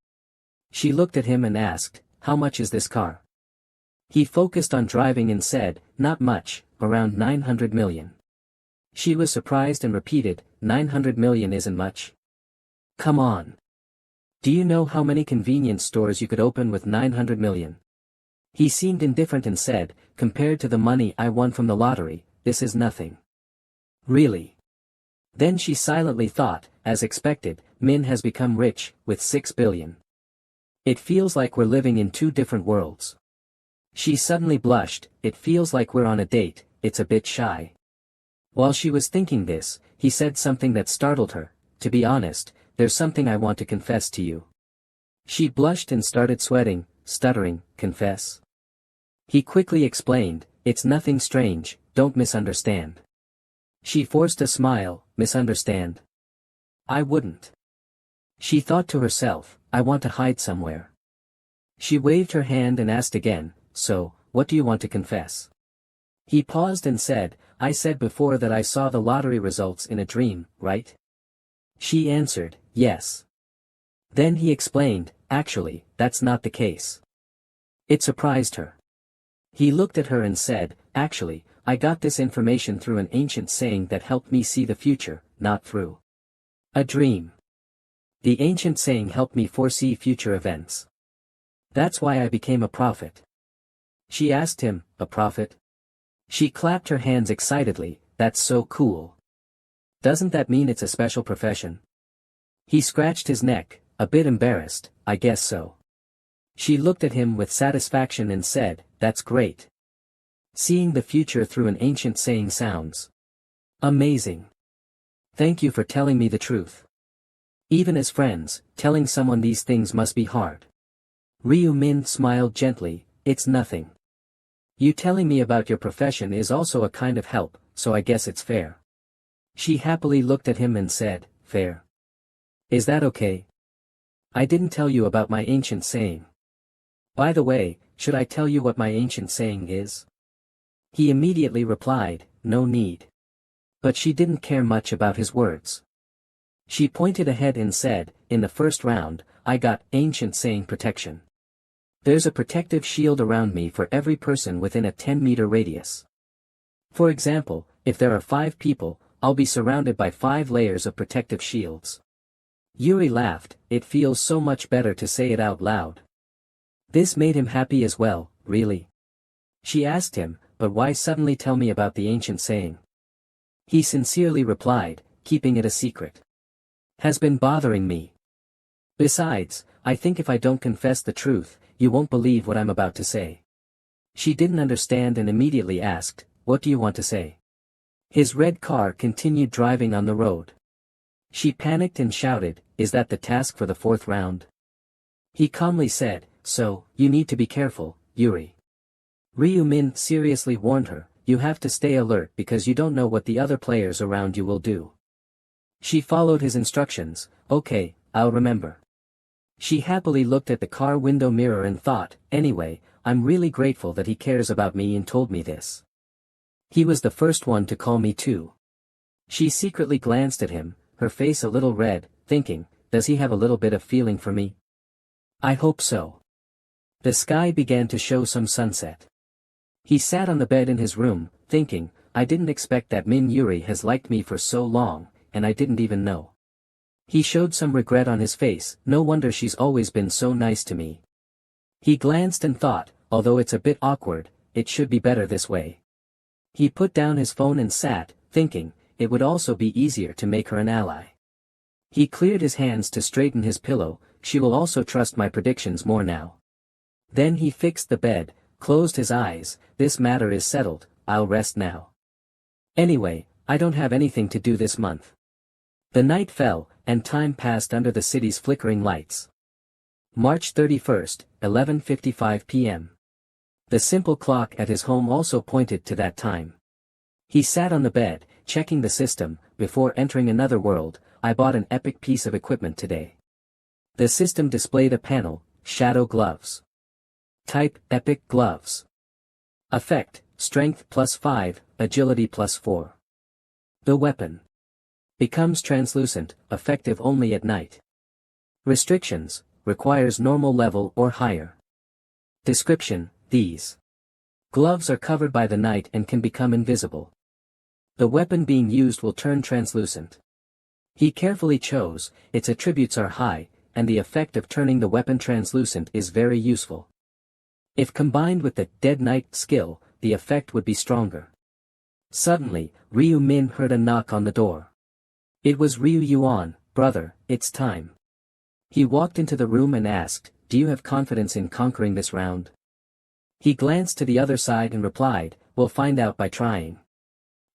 She looked at him and asked, how much is this car? He focused on driving and said, not much, around 900 million. She was surprised and repeated, 900 million isn't much. Come on. Do you know how many convenience stores you could open with 900 million? He seemed indifferent and said, compared to the money I won from the lottery, this is nothing. Really? Then she silently thought, as expected, Min has become rich, with 6 billion. It feels like we're living in two different worlds. She suddenly blushed, it feels like we're on a date, it's a bit shy. While she was thinking this, he said something that startled her, to be honest, there's something I want to confess to you. She blushed and started sweating, stuttering, confess. He quickly explained, it's nothing strange, don't misunderstand. She forced a smile, misunderstand. I wouldn't. She thought to herself, I want to hide somewhere. She waved her hand and asked again, so, what do you want to confess? He paused and said, I said before that I saw the lottery results in a dream, right? She answered, yes. Then he explained, actually, that's not the case. It surprised her. He looked at her and said, actually, I got this information through an ancient saying that helped me see the future, not through a dream. The ancient saying helped me foresee future events. That's why I became a prophet. She asked him, a prophet? She clapped her hands excitedly, that's so cool. Doesn't that mean it's a special profession? He scratched his neck, a bit embarrassed, I guess so. She looked at him with satisfaction and said, that's great. Seeing the future through an ancient saying sounds amazing. Thank you for telling me the truth. Even as friends, telling someone these things must be hard. Ryu Min smiled gently, it's nothing. You telling me about your profession is also a kind of help, so I guess it's fair. She happily looked at him and said, fair. Is that okay? I didn't tell you about my ancient saying. By the way, should I tell you what my ancient saying is? He immediately replied, no need. But she didn't care much about his words. She pointed ahead and said, in the first round, I got ancient saying protection. There's a protective shield around me for every person within a 10-meter radius. For example, if there are 5 people, I'll be surrounded by 5 layers of protective shields. Yuri laughed, it feels so much better to say it out loud. This made him happy as well, really. She asked him, but why suddenly tell me about the ancient saying? He sincerely replied, keeping it a secret. Has been bothering me. Besides, I think if I don't confess the truth, you won't believe what I'm about to say. She didn't understand and immediately asked, what do you want to say? His red car continued driving on the road. She panicked and shouted, is that the task for the 4th round? He calmly said, so, you need to be careful, Yuri. Ryu Min seriously warned her, you have to stay alert because you don't know what the other players around you will do. She followed his instructions, okay, I'll remember. She happily looked at the car window mirror and thought, anyway, I'm really grateful that he cares about me and told me this. He was the first one to call me too. She secretly glanced at him, her face a little red, thinking, does he have a little bit of feeling for me? I hope so. The sky began to show some sunset. He sat on the bed in his room, thinking, I didn't expect that Min Yuri has liked me for so long, and I didn't even know. He showed some regret on his face, no wonder she's always been so nice to me. He glanced and thought, although it's a bit awkward, it should be better this way. He put down his phone and sat, thinking, it would also be easier to make her an ally. He cleared his hands to straighten his pillow, she will also trust my predictions more now. Then he fixed the bed, closed his eyes, this matter is settled, I'll rest now. Anyway, I don't have anything to do this month. The night fell, and time passed under the city's flickering lights. March 31st, 11:55 p.m. The simple clock at his home also pointed to that time. He sat on the bed, checking the system, before entering another world, I bought an epic piece of equipment today. The system displayed a panel, Shadow Gloves. Type, Epic Gloves. Effect, Strength +5, Agility +4. The weapon becomes translucent, effective only at night. Restrictions, requires normal level or higher. Description, these gloves are covered by the night and can become invisible. The weapon being used will turn translucent. He carefully chose, its attributes are high, and the effect of turning the weapon translucent is very useful. If combined with the Dead Knight skill, the effect would be stronger. Suddenly, Ryu Min heard a knock on the door. It was Ryu Yuan, brother, it's time. He walked into the room and asked, do you have confidence in conquering this round? He glanced to the other side and replied, we'll find out by trying.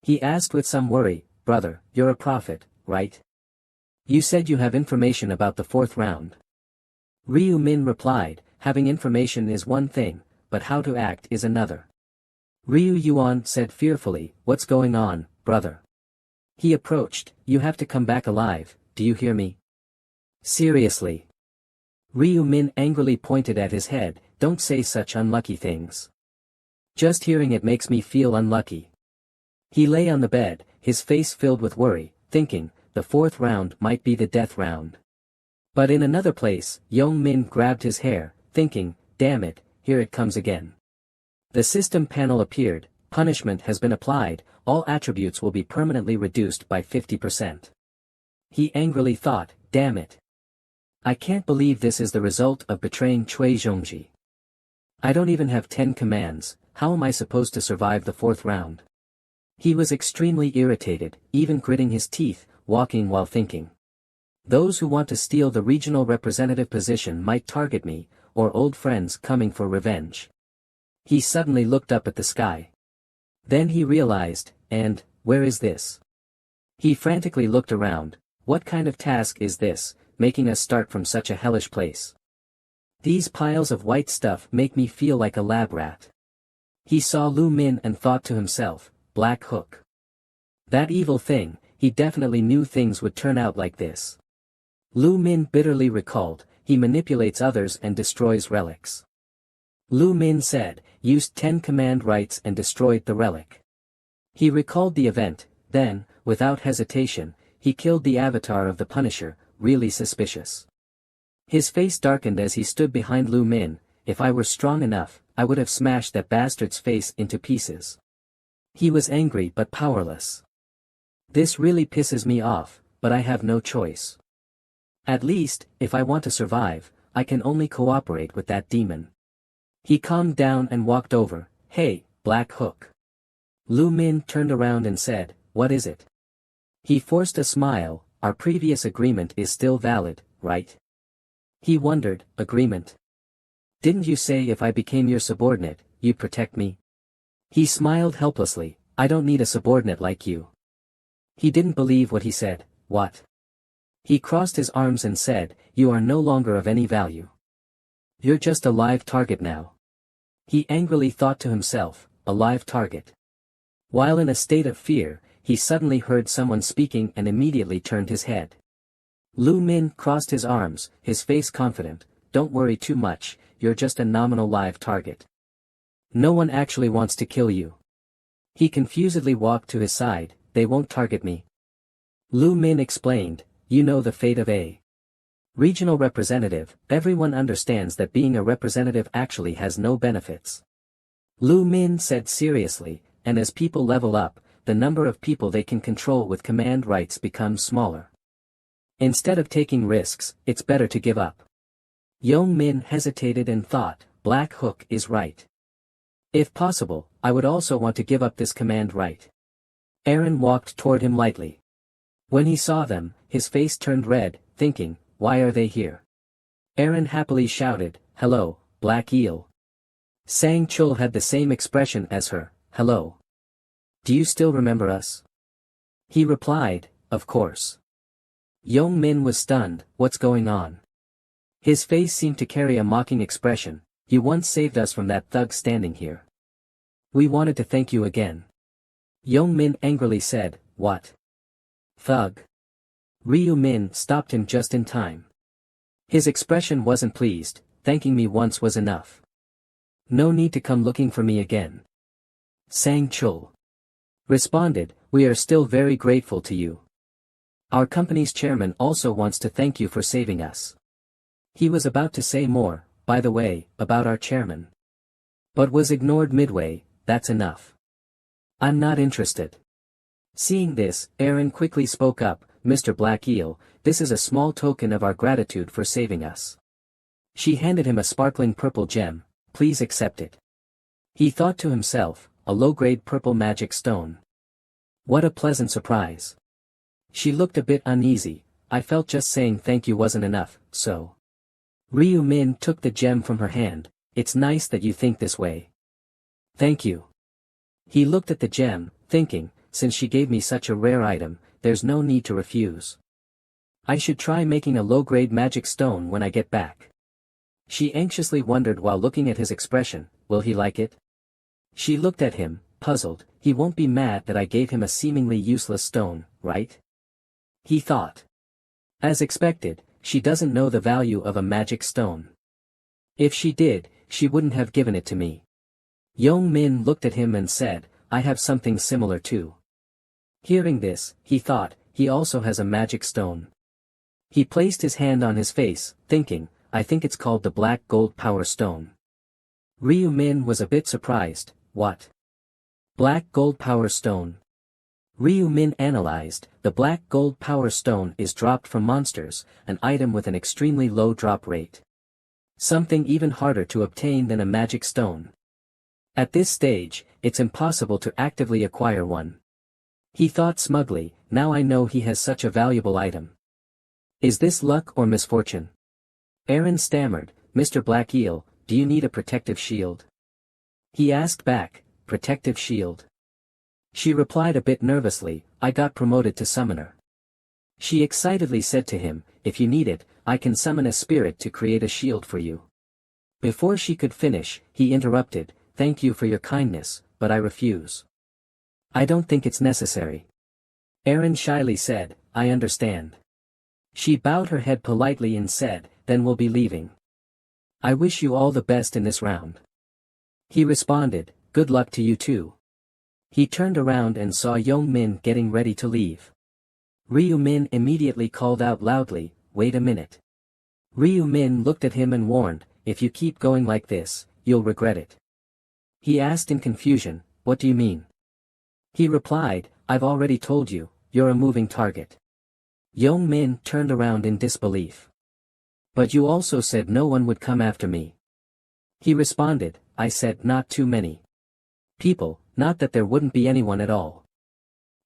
He asked with some worry, brother, you're a prophet, right? You said you have information about the 4th round. Ryu Min replied, having information is one thing, but how to act is another. Ryu Yuan said fearfully, what's going on, brother? He approached, you have to come back alive, do you hear me? Seriously. Ryu Min angrily pointed at his head, don't say such unlucky things. Just hearing it makes me feel unlucky. He lay on the bed, his face filled with worry, thinking, the fourth round might be the death round. But in another place, Young Min grabbed his hair, thinking, damn it, here it comes again. The system panel appeared, punishment has been applied, all attributes will be permanently reduced by 50%. He angrily thought, damn it. I can't believe this is the result of betraying Cui Zhongji. I don't even have 10 commands, how am I supposed to survive the fourth round? He was extremely irritated, even gritting his teeth, walking while thinking. Those who want to steal the regional representative position might target me, or old friends coming for revenge. He suddenly looked up at the sky. Then he realized, and, where is this? He frantically looked around, what kind of task is this, making us start from such a hellish place? These piles of white stuff make me feel like a lab rat. He saw Lu Min and thought to himself, Black Hook. That evil thing, he definitely knew things would turn out like this. Lu Min bitterly recalled, he manipulates others and destroys relics. Lu Min said, used 10 command rights and destroyed the relic. He recalled the event, then, without hesitation, he killed the avatar of the Punisher, really suspicious. His face darkened as he stood behind Lu Min, if I were strong enough, I would have smashed that bastard's face into pieces. He was angry but powerless. This really pisses me off, but I have no choice. At least, if I want to survive, I can only cooperate with that demon. He calmed down and walked over, hey, Black Hook. Lu Min turned around and said, what is it? He forced a smile, our previous agreement is still valid, right? He wondered, agreement? Didn't you say if I became your subordinate, you'd protect me? He smiled helplessly, I don't need a subordinate like you. He didn't believe what he said, what? He crossed his arms and said, you are no longer of any value. You're just a live target now. He angrily thought to himself, a live target. While in a state of fear, he suddenly heard someone speaking and immediately turned his head. Lu Min crossed his arms, his face confident, don't worry too much, you're just a nominal live target. No one actually wants to kill you. He confusedly walked to his side, they won't target me. Lu Min explained, you know the fate of a regional representative, everyone understands that being a representative actually has no benefits. Lu Min said seriously, and as people level up, the number of people they can control with command rights becomes smaller. Instead of taking risks, it's better to give up. Young Min hesitated and thought, Black Hook is right. If possible, I would also want to give up this command right. Aaron walked toward him lightly. When he saw them, his face turned red, thinking, why are they here? Aaron happily shouted, hello, Black Eel. Sang Chul had the same expression as her, hello. Do you still remember us? He replied, of course. Young Min was stunned, what's going on? His face seemed to carry a mocking expression, you once saved us from that thug standing here. We wanted to thank you again. Young Min angrily said, what? Thug. Ryu Min stopped him just in time. His expression wasn't pleased, thanking me once was enough. No need to come looking for me again. Sang Chul responded, we are still very grateful to you. Our company's chairman also wants to thank you for saving us. He was about to say more, by the way, about our chairman. But was ignored midway, that's enough. I'm not interested. Seeing this, Aaron quickly spoke up, Mr. Black Eel, this is a small token of our gratitude for saving us. She handed him a sparkling purple gem, please accept it. He thought to himself, a low-grade purple magic stone. What a pleasant surprise. She looked a bit uneasy, I felt just saying thank you wasn't enough, so. Ryu Min took the gem from her hand, it's nice that you think this way. Thank you. He looked at the gem, thinking, since she gave me such a rare item, there's no need to refuse. I should try making a low-grade magic stone when I get back. She anxiously wondered while looking at his expression, will he like it? She looked at him, puzzled, he won't be mad that I gave him a seemingly useless stone, right? He thought. As expected, she doesn't know the value of a magic stone. If she did, she wouldn't have given it to me. Young Min looked at him and said, I have something similar too. Hearing this, he thought, he also has a magic stone. He placed his hand on his face, thinking, I think it's called the Black Gold Power Stone. Ryu Min was a bit surprised. What? Black Gold Power Stone. Ryu Min analyzed, the Black Gold Power Stone is dropped from monsters, an item with an extremely low drop rate. Something even harder to obtain than a magic stone. At this stage, it's impossible to actively acquire one. He thought smugly, now I know he has such a valuable item. Is this luck or misfortune? Aaron stammered, Mr. Black Eel, do you need a protective shield? He asked back, protective shield? She replied a bit nervously, I got promoted to summoner. She excitedly said to him, if you need it, I can summon a spirit to create a shield for you. Before she could finish, he interrupted, thank you for your kindness, but I refuse. I don't think it's necessary. Aaron shyly said, I understand. She bowed her head politely and said, then we'll be leaving. I wish you all the best in this round. He responded, good luck to you too. He turned around and saw Young Min getting ready to leave. Ryu Min immediately called out loudly, wait a minute. Ryu Min looked at him and warned, if you keep going like this, you'll regret it. He asked in confusion, what do you mean? He replied, I've already told you, you're a moving target. Young Min turned around in disbelief. But you also said no one would come after me. He responded, I said not too many people, not that there wouldn't be anyone at all.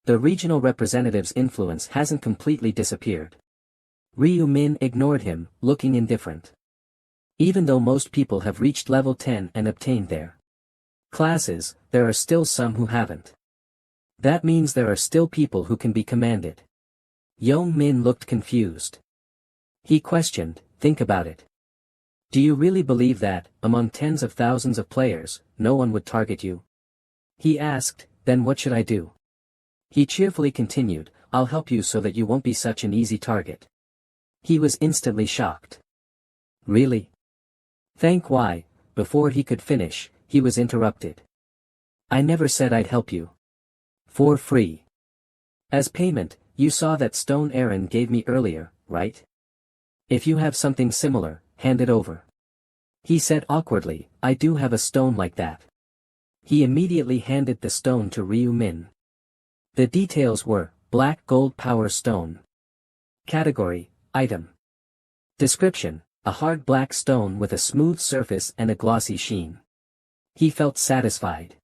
The regional representative's influence hasn't completely disappeared. Ryu Min ignored him, looking indifferent. Even though most people have reached level 10 and obtained their classes, there are still some who haven't. That means there are still people who can be commanded. Young Min looked confused. He questioned, think about it. Do you really believe that, among tens of thousands of players, no one would target you? He asked, then what should I do? He cheerfully continued, I'll help you so that you won't be such an easy target. He was instantly shocked. Really? Thank why, before he could finish, he was interrupted. I never said I'd help you. For free. As payment, you saw that stone Aaron gave me earlier, right? If you have something similar, hand it over. He said awkwardly, I do have a stone like that. He immediately handed the stone to Ryu Min. The details were, Black Gold Power Stone. Category, Item. Description, a hard black stone with a smooth surface and a glossy sheen. He felt satisfied.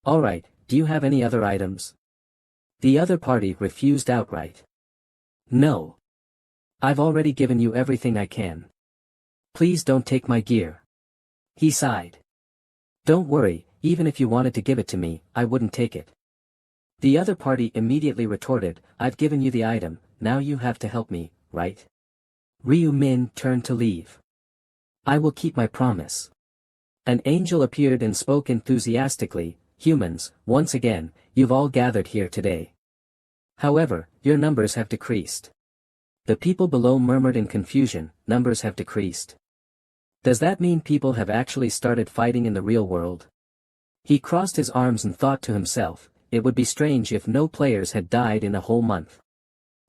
Alright, do you have any other items? The other party refused outright. No. I've already given you everything I can. Please don't take my gear. He sighed. Don't worry, even if you wanted to give it to me, I wouldn't take it. The other party immediately retorted, I've given you the item, now you have to help me, right? Ryu Min turned to leave. I will keep my promise. An angel appeared and spoke enthusiastically, humans, once again, you've all gathered here today. However, your numbers have decreased. The people below murmured in confusion, numbers have decreased. Does that mean people have actually started fighting in the real world? He crossed his arms and thought to himself, it would be strange if no players had died in a whole month.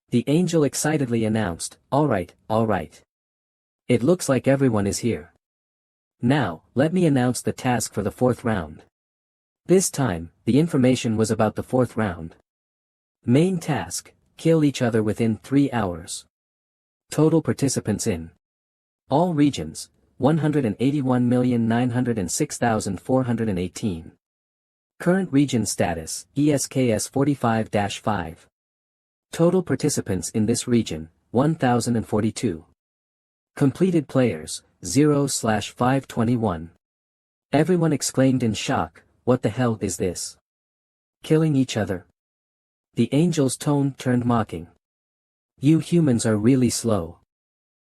The angel excitedly announced, alright, alright. It looks like everyone is here. Now, let me announce the task for the 4th round. This time, the information was about the 4th round. Main task, kill each other within 3 hours. Total participants in all regions, 181,906,418. Current region status, ESKS 45-5. Total participants in this region, 1,042. Completed players, 0/521. Everyone exclaimed in shock, what the hell is this? Killing each other? The angel's tone turned mocking. You humans are really slow.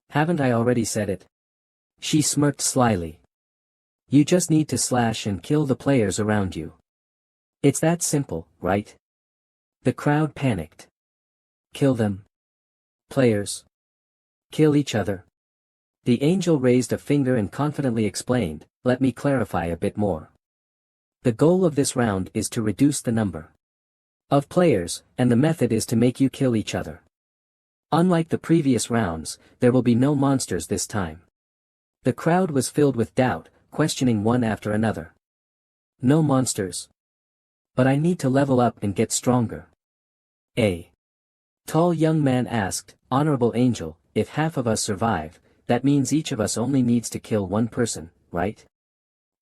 Haven't I already said it? She smirked slyly. You just need to slash and kill the players around you. It's that simple, right? The crowd panicked. Kill them. Players. Kill each other. The angel raised a finger and confidently explained, let me clarify a bit more. The goal of this round is to reduce the number of players, and the method is to make you kill each other. Unlike the previous rounds, there will be no monsters this time. The crowd was filled with doubt, questioning one after another. No monsters. But I need to level up and get stronger. A tall young man asked, Honorable Angel, if half of us survive, that means each of us only needs to kill one person, right?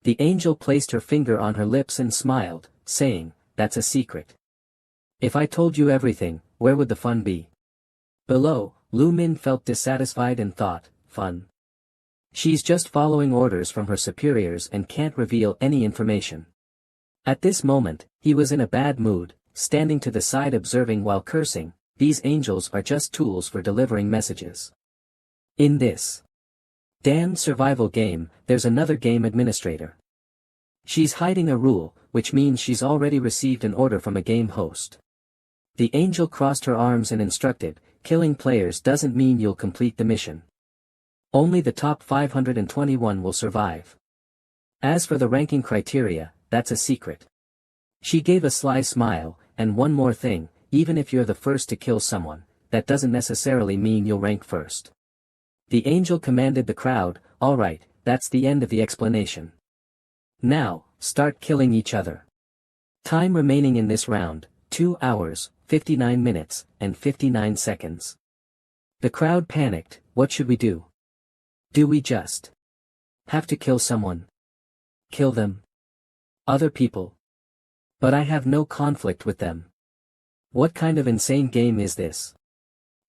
The angel placed her finger on her lips and smiled, saying, that's a secret. If I told you everything, where would the fun be? Below, Lu Min felt dissatisfied and thought, fun. She's just following orders from her superiors and can't reveal any information. At this moment, he was in a bad mood, standing to the side observing while cursing, these angels are just tools for delivering messages. In this damned survival game, there's another game administrator. She's hiding a rule, which means she's already received an order from a game host. The angel crossed her arms and instructed, killing players doesn't mean you'll complete the mission. Only the top 521 will survive. As for the ranking criteria, that's a secret. She gave a sly smile, and one more thing, even if you're the first to kill someone, that doesn't necessarily mean you'll rank first. The angel commanded the crowd, alright, that's the end of the explanation. Now, start killing each other. Time remaining in this round, 2 hours, 59 minutes, and 59 seconds. The crowd panicked, what should we do? Do we just have to kill someone? Kill them? Other people? But I have no conflict with them. What kind of insane game is this?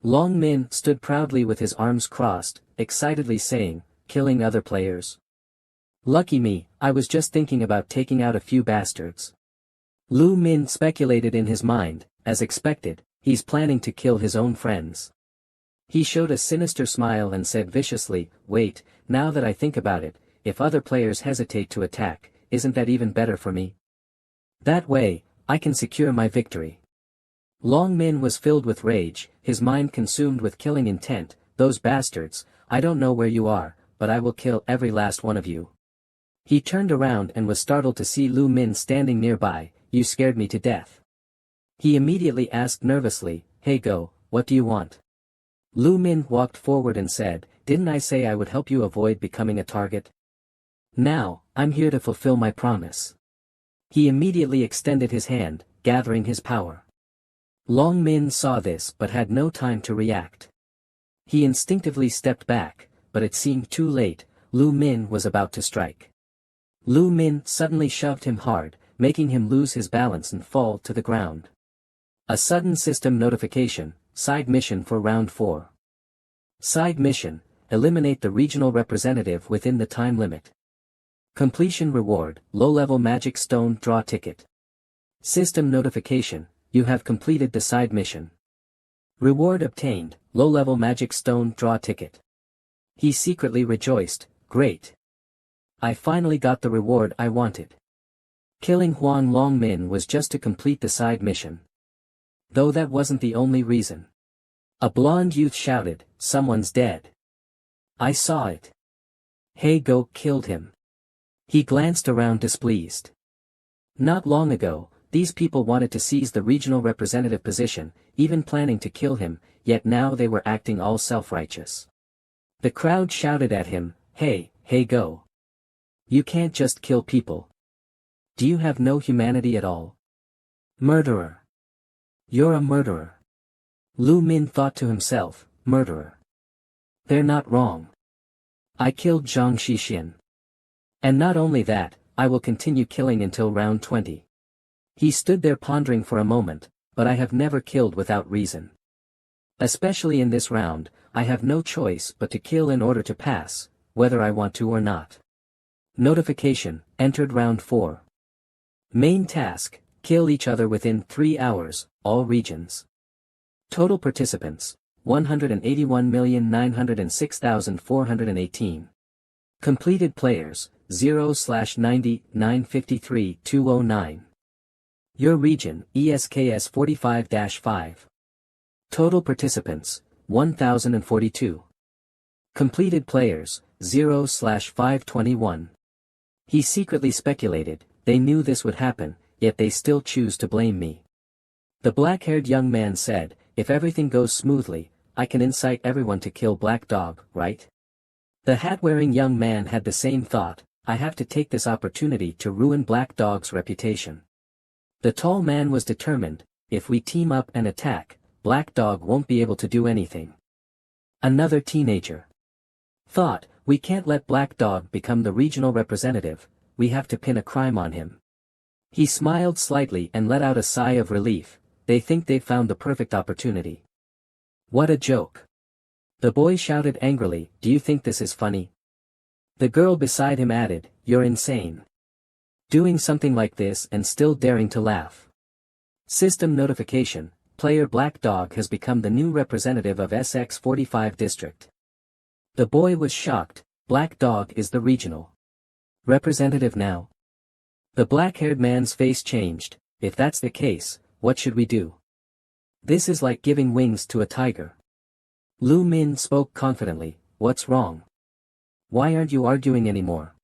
Long Min stood proudly with his arms crossed, excitedly saying, killing other players. Lucky me, I was just thinking about taking out a few bastards. Lu Min speculated in his mind, as expected, he's planning to kill his own friends. He showed a sinister smile and said viciously, wait, now that I think about it, if other players hesitate to attack, isn't that even better for me? That way, I can secure my victory. Long Min was filled with rage, his mind consumed with killing intent, those bastards, I don't know where you are, but I will kill every last one of you. He turned around and was startled to see Lu Min standing nearby, you scared me to death. He immediately asked nervously, hey Go, what do you want? Lu Min walked forward and said, didn't I say I would help you avoid becoming a target? Now, I'm here to fulfill my promise. He immediately extended his hand, gathering his power. Long Min saw this but had no time to react. He instinctively stepped back, but it seemed too late, Lu Min was about to strike. Lu Min suddenly shoved him hard, making him lose his balance and fall to the ground. A sudden system notification, side mission for round 4. Side mission, eliminate the regional representative within the time limit. Completion reward, low-level magic stone draw ticket. System notification, you have completed the side mission. Reward obtained, low-level magic stone draw ticket. He secretly rejoiced, great. I finally got the reward I wanted. Killing Huang Long Min was just to complete the side mission. Though that wasn't the only reason. A blonde youth shouted, someone's dead. I saw it. Hey Go killed him. He glanced around displeased. Not long ago, these people wanted to seize the regional representative position, even planning to kill him, yet now they were acting all self-righteous. The crowd shouted at him, hey Go. You can't just kill people. Do you have no humanity at all? Murderer. You're a murderer. Lu Min thought to himself, murderer. They're not wrong. I killed Zhang Xixin. And not only that, I will continue killing until round 20. He stood there pondering for a moment, but I have never killed without reason. Especially in this round, I have no choice but to kill in order to pass, whether I want to or not. Notification, entered round 4. Main task, kill each other within 3 hours, all regions. Total participants, 181,906,418. Completed players, 0/90,953,209. Your region, ESKS 45-5. Total participants, 1,042. Completed players, 0/521. He secretly speculated, they knew this would happen, yet they still choose to blame me. The black-haired young man said, if everything goes smoothly, I can incite everyone to kill Black Dog, right? The hat-wearing young man had the same thought, I have to take this opportunity to ruin Black Dog's reputation. The tall man was determined, if we team up and attack, Black Dog won't be able to do anything. Another teenager thought, we can't let Black Dog become the regional representative, we have to pin a crime on him. He smiled slightly and let out a sigh of relief, they think they've found the perfect opportunity. What a joke. The boy shouted angrily, do you think this is funny? The girl beside him added, you're insane. Doing something like this and still daring to laugh. System notification, player Black Dog has become the new representative of SX45 district. The boy was shocked, Black Dog is the regional representative now. The black-haired man's face changed, if that's the case, what should we do? This is like giving wings to a tiger. Lu Min spoke confidently, what's wrong? Why aren't you arguing anymore?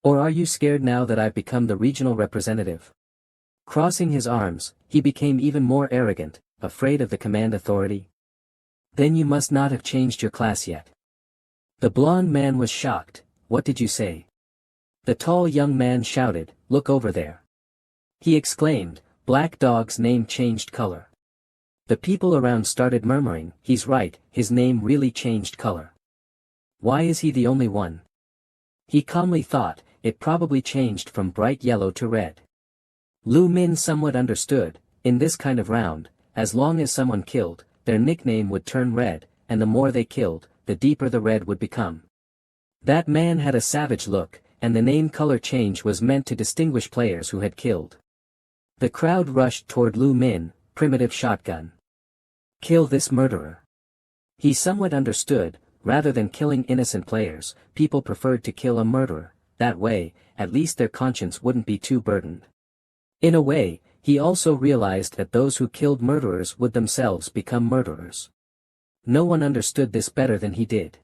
Or are you scared now that I've become the regional representative? Crossing his arms, he became even more arrogant, afraid of the command authority. Then you must not have changed your class yet. The blond man was shocked, what did you say? The tall young man shouted, look over there. He exclaimed, Black Dog's name changed color. The people around started murmuring, he's right, his name really changed color. Why is he the only one? He calmly thought, it probably changed from bright yellow to red. Lu Min somewhat understood, in this kind of round, as long as someone killed, their nickname would turn red, and the more they killed, the deeper the red would become. That man had a savage look, and the name color change was meant to distinguish players who had killed. The crowd rushed toward Lu Min, primitive shotgun. Kill this murderer. He somewhat understood, rather than killing innocent players, people preferred to kill a murderer, that way, at least their conscience wouldn't be too burdened. In a way, he also realized that those who killed murderers would themselves become murderers. No one understood this better than he did.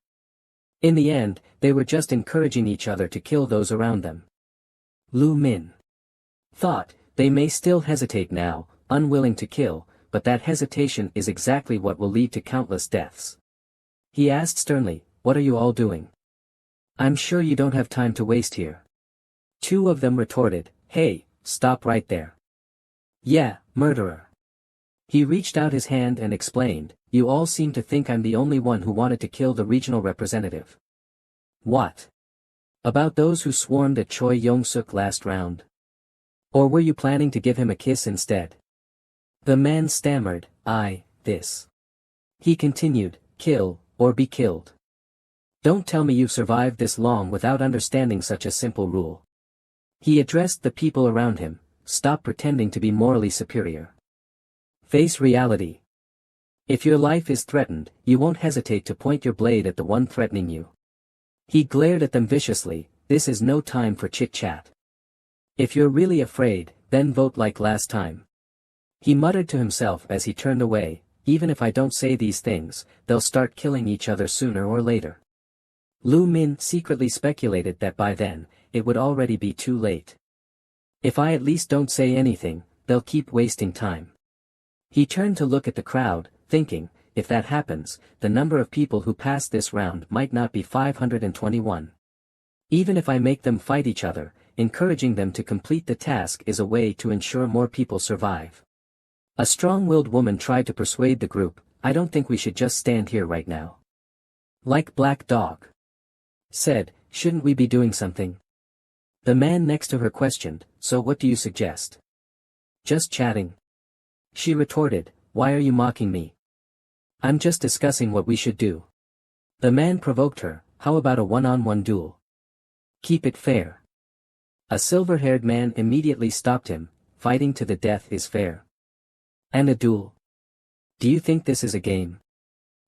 In the end, they were just encouraging each other to kill those around them. Lu Min thought, they may still hesitate now, unwilling to kill, but that hesitation is exactly what will lead to countless deaths. He asked sternly, what are you all doing? I'm sure you don't have time to waste here. Two of them retorted, hey, stop right there. Yeah, murderer. He reached out his hand and explained, you all seem to think I'm the only one who wanted to kill the regional representative. What? About those who swarmed at Choi Yong-suk last round? Or were you planning to give him a kiss instead? The man stammered, this. He continued, kill, or be killed. Don't tell me you've survived this long without understanding such a simple rule. He addressed the people around him, stop pretending to be morally superior. Face reality. If your life is threatened, you won't hesitate to point your blade at the one threatening you. He glared at them viciously, this is no time for chit-chat. If you're really afraid, then vote like last time. He muttered to himself as he turned away, even if I don't say these things, they'll start killing each other sooner or later. Lu Min secretly speculated that by then, it would already be too late. If I at least don't say anything, they'll keep wasting time. He turned to look at the crowd, thinking, if that happens, the number of people who pass this round might not be 521. Even if I make them fight each other, encouraging them to complete the task is a way to ensure more people survive. A strong-willed woman tried to persuade the group, I don't think we should just stand here right now. Like Black Dog said, shouldn't we be doing something? The man next to her questioned, so what do you suggest? Just chatting. She retorted, why are you mocking me? I'm just discussing what we should do. The man provoked her, how about a one-on-one duel? Keep it fair. A silver-haired man immediately stopped him, fighting to the death is fair. And a duel? Do you think this is a game?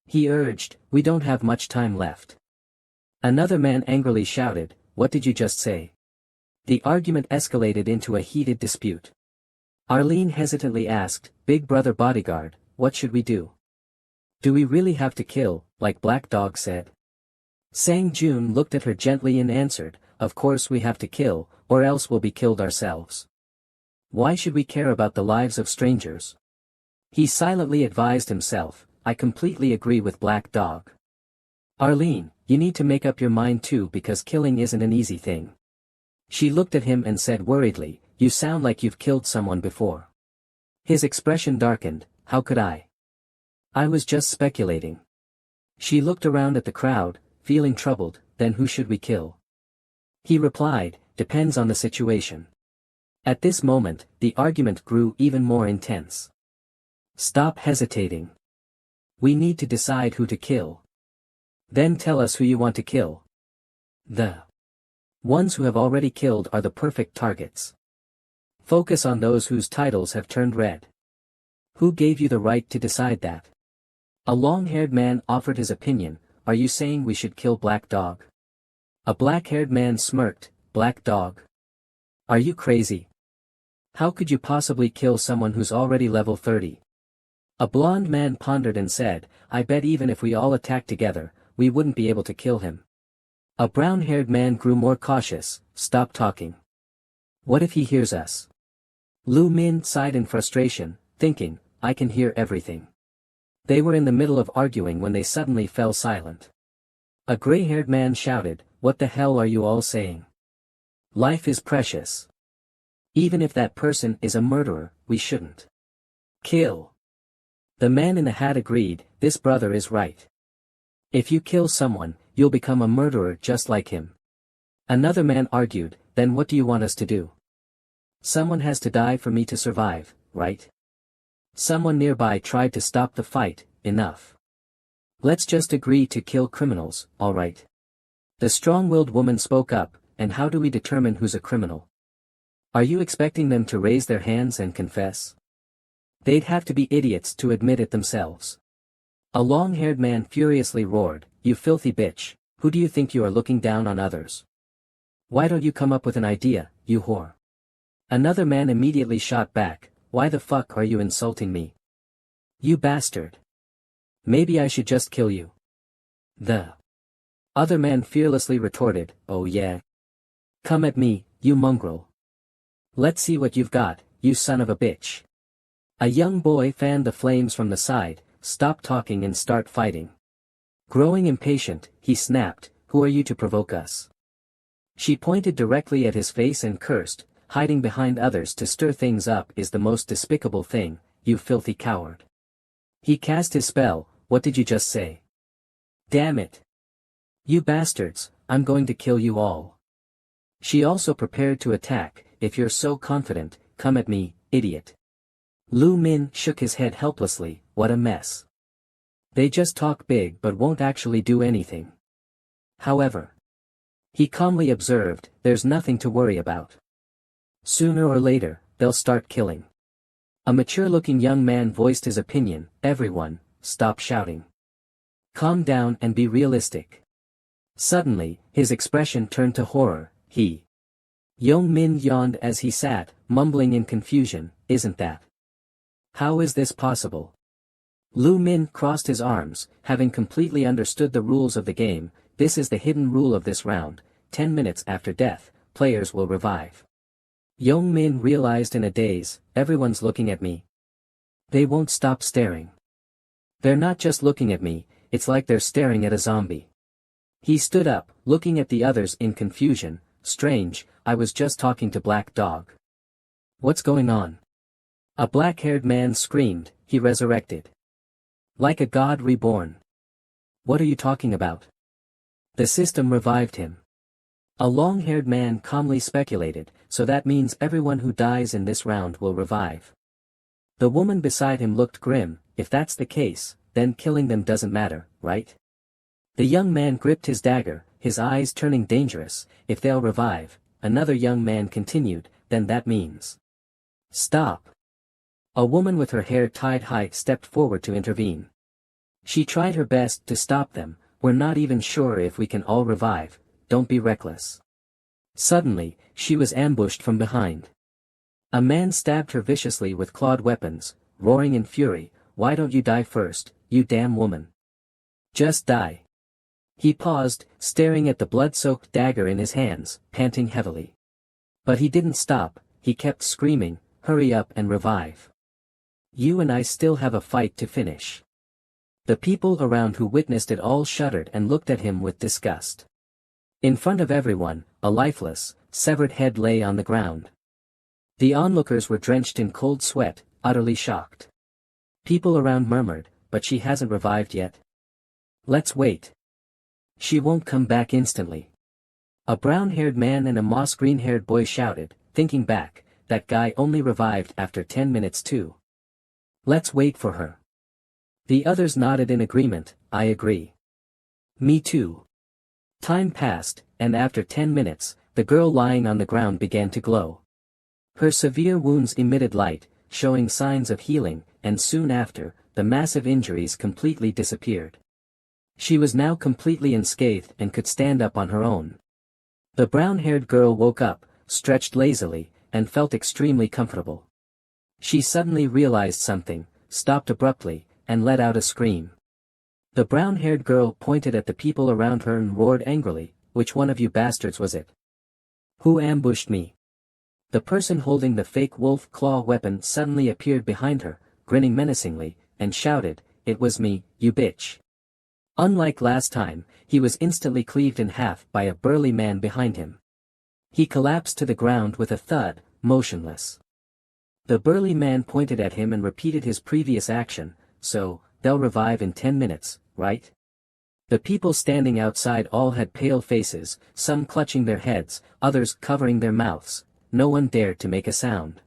He urged, we don't have much time left. Another man angrily shouted, what did you just say? The argument escalated into a heated dispute. Arlene hesitantly asked, Big Brother Bodyguard, what should we do? Do we really have to kill, like Black Dog said? Sang Jun looked at her gently and answered, of course we have to kill, or else we'll be killed ourselves. Why should we care about the lives of strangers? He silently advised himself, I completely agree with Black Dog. Arlene, you need to make up your mind too because killing isn't an easy thing. She looked at him and said worriedly, you sound like you've killed someone before. His expression darkened, how could I? I was just speculating. She looked around at the crowd, feeling troubled, then who should we kill? He replied, depends on the situation. At this moment, the argument grew even more intense. Stop hesitating. We need to decide who to kill. Then tell us who you want to kill. The ones who have already killed are the perfect targets. Focus on those whose titles have turned red. Who gave you the right to decide that? A long-haired man offered his opinion, are you saying we should kill Black Dog? A black-haired man smirked, Black Dog? Are you crazy? How could you possibly kill someone who's already level 30? A blonde man pondered and said, I bet even if we all attacked together, we wouldn't be able to kill him. A brown-haired man grew more cautious, stop talking. What if he hears us? Lu Min sighed in frustration, thinking, I can hear everything. They were in the middle of arguing when they suddenly fell silent. A gray-haired man shouted, what the hell are you all saying? Life is precious. Even if that person is a murderer, we shouldn't kill. The man in the hat agreed, this brother is right. If you kill someone, you'll become a murderer just like him. Another man argued, then what do you want us to do? Someone has to die for me to survive, right? Someone nearby tried to stop the fight, enough. Let's just agree to kill criminals, alright? The strong-willed woman spoke up, and how do we determine who's a criminal? Are you expecting them to raise their hands and confess? They'd have to be idiots to admit it themselves. A long-haired man furiously roared, you filthy bitch, who do you think you are looking down on others? Why don't you come up with an idea, you whore? Another man immediately shot back, why the fuck are you insulting me? You bastard. Maybe I should just kill you. The other man fearlessly retorted, oh yeah. Come at me, you mongrel. Let's see what you've got, you son of a bitch. A young boy fanned the flames from the side, stop talking and start fighting. Growing impatient, he snapped, who are you to provoke us? She pointed directly at his face and cursed, hiding behind others to stir things up is the most despicable thing, you filthy coward. He cast his spell, what did you just say? Damn it. You bastards, I'm going to kill you all. She also prepared to attack, if you're so confident, come at me, idiot. Lu Min shook his head helplessly, what a mess. They just talk big but won't actually do anything. However, he calmly observed, there's nothing to worry about. Sooner or later, they'll start killing. A mature-looking young man voiced his opinion, everyone, stop shouting. Calm down and be realistic. Suddenly, his expression turned to horror, Young Min yawned as he sat, mumbling in confusion, isn't that? How is this possible? Lu Min crossed his arms, having completely understood the rules of the game, this is the hidden rule of this round, 10 minutes after death, players will revive. Young Min realized in a daze, everyone's looking at me. They won't stop staring. They're not just looking at me, it's like they're staring at a zombie. He stood up, looking at the others in confusion, strange, I was just talking to Black Dog. What's going on? A black-haired man screamed, he resurrected. Like a god reborn. What are you talking about? The system revived him. A long-haired man calmly speculated, so that means everyone who dies in this round will revive. The woman beside him looked grim, if that's the case, then killing them doesn't matter, right? The young man gripped his dagger, his eyes turning dangerous, if they'll revive, another young man continued, then that means. Stop. A woman with her hair tied high stepped forward to intervene. She tried her best to stop them, we're not even sure if we can all revive, don't be reckless. Suddenly, she was ambushed from behind. A man stabbed her viciously with clawed weapons, roaring in fury, why don't you die first, you damn woman? Just die. He paused, staring at the blood-soaked dagger in his hands, panting heavily. But he didn't stop, he kept screaming, "Hurry up and revive. You and I still have a fight to finish." The people around who witnessed it all shuddered and looked at him with disgust. In front of everyone, a lifeless, severed head lay on the ground. The onlookers were drenched in cold sweat, utterly shocked. People around murmured, "But she hasn't revived yet. Let's wait. She won't come back instantly." A brown-haired man and a moss-green-haired boy shouted, thinking back, "That guy only revived after 10 minutes too. Let's wait for her." The others nodded in agreement, "I agree. Me too." Time passed, and after 10 minutes, the girl lying on the ground began to glow. Her severe wounds emitted light, showing signs of healing, and soon after, the massive injuries completely disappeared. She was now completely unscathed and could stand up on her own. The brown-haired girl woke up, stretched lazily, and felt extremely comfortable. She suddenly realized something, stopped abruptly, and let out a scream. The brown-haired girl pointed at the people around her and roared angrily, "Which one of you bastards was it? Who ambushed me?" The person holding the fake wolf claw weapon suddenly appeared behind her, grinning menacingly, and shouted, "It was me, you bitch." Unlike last time, he was instantly cleaved in half by a burly man behind him. He collapsed to the ground with a thud, motionless. The burly man pointed at him and repeated his previous action, "So, they'll revive in 10 minutes, right?" The people standing outside all had pale faces, some clutching their heads, others covering their mouths. No one dared to make a sound.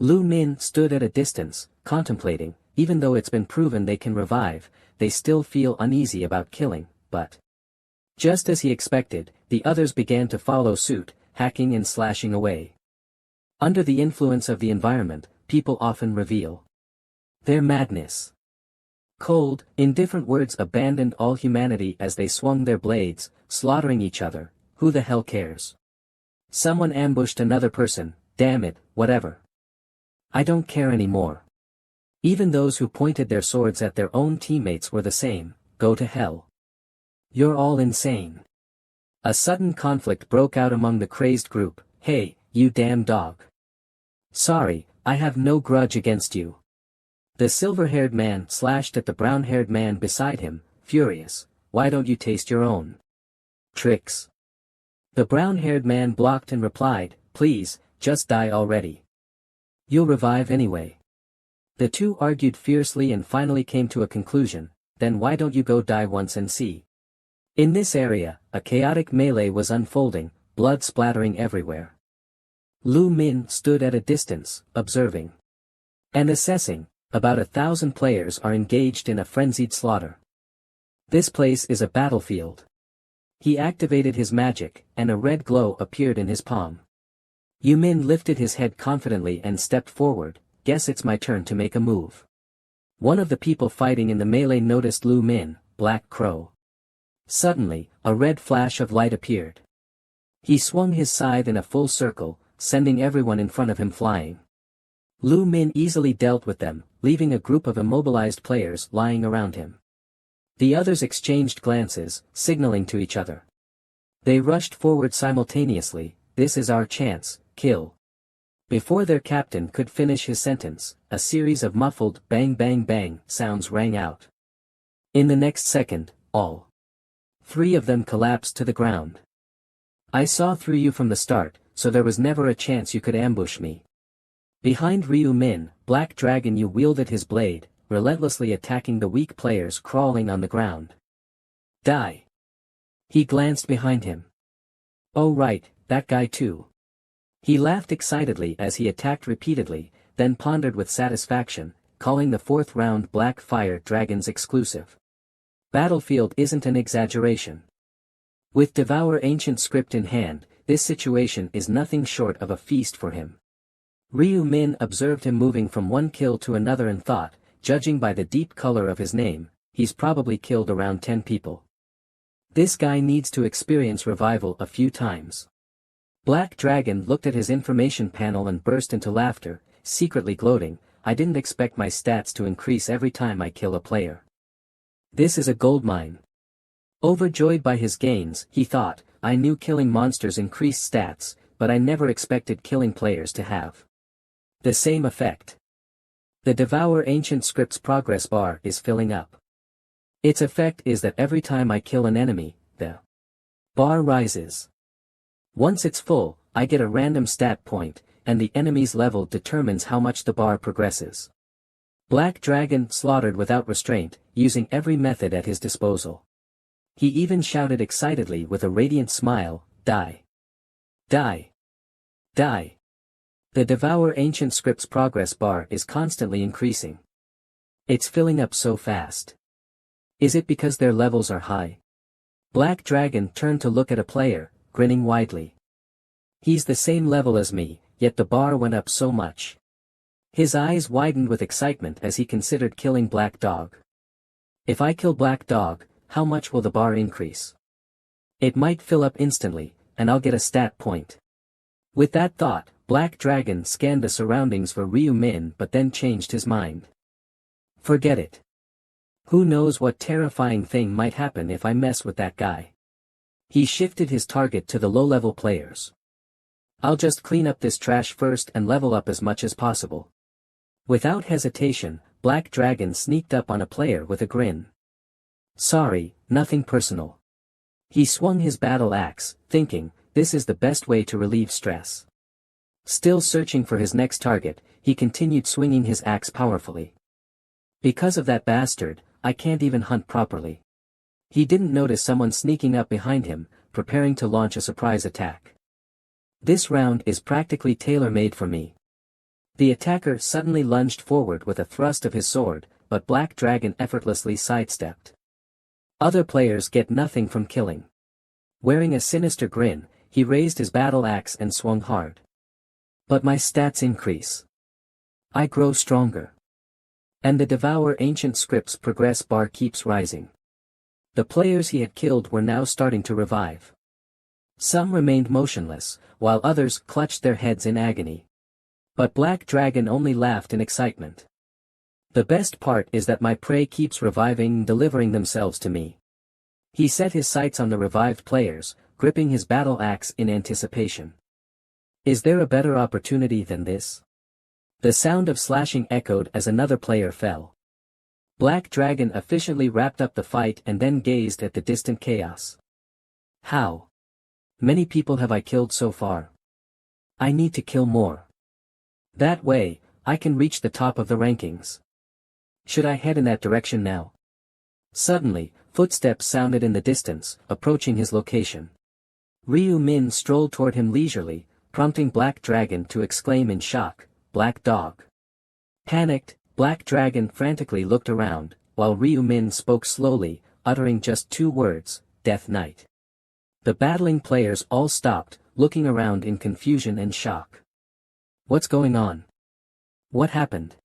Lu Min stood at a distance, contemplating. Even though it's been proven they can revive, they still feel uneasy about killing, but... Just as he expected, the others began to follow suit, hacking and slashing away. Under the influence of the environment, people often reveal their madness. Cold, indifferent words abandoned all humanity as they swung their blades, slaughtering each other. Who the hell cares? Someone ambushed another person, damn it, whatever. I don't care anymore. Even those who pointed their swords at their own teammates were the same, go to hell. You're all insane. A sudden conflict broke out among the crazed group. Hey, you damn dog. Sorry, I have no grudge against you. The silver-haired man slashed at the brown-haired man beside him, furious. Why don't you taste your own tricks? The brown-haired man blocked and replied, "Please, just die already. You'll revive anyway." The two argued fiercely and finally came to a conclusion. Then why don't you go die once and see? In this area, a chaotic melee was unfolding, blood splattering everywhere. Lu Min stood at a distance, observing and assessing. About 1,000 players are engaged in a frenzied slaughter. This place is a battlefield. He activated his magic, and a red glow appeared in his palm. Yu Min lifted his head confidently and stepped forward. Guess it's my turn to make a move. One of the people fighting in the melee noticed Lu Min, Black Crow. Suddenly, a red flash of light appeared. He swung his scythe in a full circle, sending everyone in front of him flying. Lu Min easily dealt with them, leaving a group of immobilized players lying around him. The others exchanged glances, signaling to each other. They rushed forward simultaneously. This is our chance, kill. Before their captain could finish his sentence, a series of muffled bang bang bang sounds rang out. In the next second, all 3 of them collapsed to the ground. I saw through you from the start, so there was never a chance you could ambush me. Behind Ryu Min, Black Dragon Yu wielded his blade, relentlessly attacking the weak players crawling on the ground. Die. He glanced behind him. Oh right, that guy too. He laughed excitedly as he attacked repeatedly, then pondered with satisfaction, calling the 4th round Black Fire Dragon's exclusive. Battlefield isn't an exaggeration. With Devour Ancient Script in hand, this situation is nothing short of a feast for him. Ryu Min observed him moving from one kill to another and thought, judging by the deep color of his name, he's probably killed around 10 people. This guy needs to experience revival a few times. Black Dragon looked at his information panel and burst into laughter, secretly gloating, I didn't expect my stats to increase every time I kill a player. This is a goldmine. Overjoyed by his gains, he thought, I knew killing monsters increased stats, but I never expected killing players to have the same effect. The Devour Ancient Scripts progress bar is filling up. Its effect is that every time I kill an enemy, the bar rises. Once it's full, I get a random stat point, and the enemy's level determines how much the bar progresses. Black Dragon slaughtered without restraint, using every method at his disposal. He even shouted excitedly with a radiant smile, die. Die. Die. The Devour Ancient Scripts progress bar is constantly increasing. It's filling up so fast. Is it because their levels are high? Black Dragon turned to look at a player, grinning widely. He's the same level as me, yet the bar went up so much. His eyes widened with excitement as he considered killing Black Dog. If I kill Black Dog, how much will the bar increase? It might fill up instantly, and I'll get a stat point. With that thought, Black Dragon scanned the surroundings for Ryu Min but then changed his mind. Forget it. Who knows what terrifying thing might happen if I mess with that guy. He shifted his target to the low-level players. I'll just clean up this trash first and level up as much as possible. Without hesitation, Black Dragon sneaked up on a player with a grin. Sorry, nothing personal. He swung his battle axe, thinking, this is the best way to relieve stress. Still searching for his next target, he continued swinging his axe powerfully. Because of that bastard, I can't even hunt properly. He didn't notice someone sneaking up behind him, preparing to launch a surprise attack. This round is practically tailor-made for me. The attacker suddenly lunged forward with a thrust of his sword, but Black Dragon effortlessly sidestepped. Other players get nothing from killing. Wearing a sinister grin, he raised his battle axe and swung hard. But my stats increase. I grow stronger. And the Devour Ancient Scripts progress bar keeps rising. The players he had killed were now starting to revive. Some remained motionless, while others clutched their heads in agony. But Black Dragon only laughed in excitement. The best part is that my prey keeps reviving and delivering themselves to me. He set his sights on the revived players, gripping his battle axe in anticipation. Is there a better opportunity than this? The sound of slashing echoed as another player fell. Black Dragon efficiently wrapped up the fight and then gazed at the distant chaos. How many people have I killed so far? I need to kill more. That way, I can reach the top of the rankings. Should I head in that direction now? Suddenly, footsteps sounded in the distance, approaching his location. Ryu Min strolled toward him leisurely, prompting Black Dragon to exclaim in shock, Black Dog. Panicked, Black Dragon frantically looked around, while Ryu Min spoke slowly, uttering just 2 words, Death Knight. The battling players all stopped, looking around in confusion and shock. What's going on? What happened?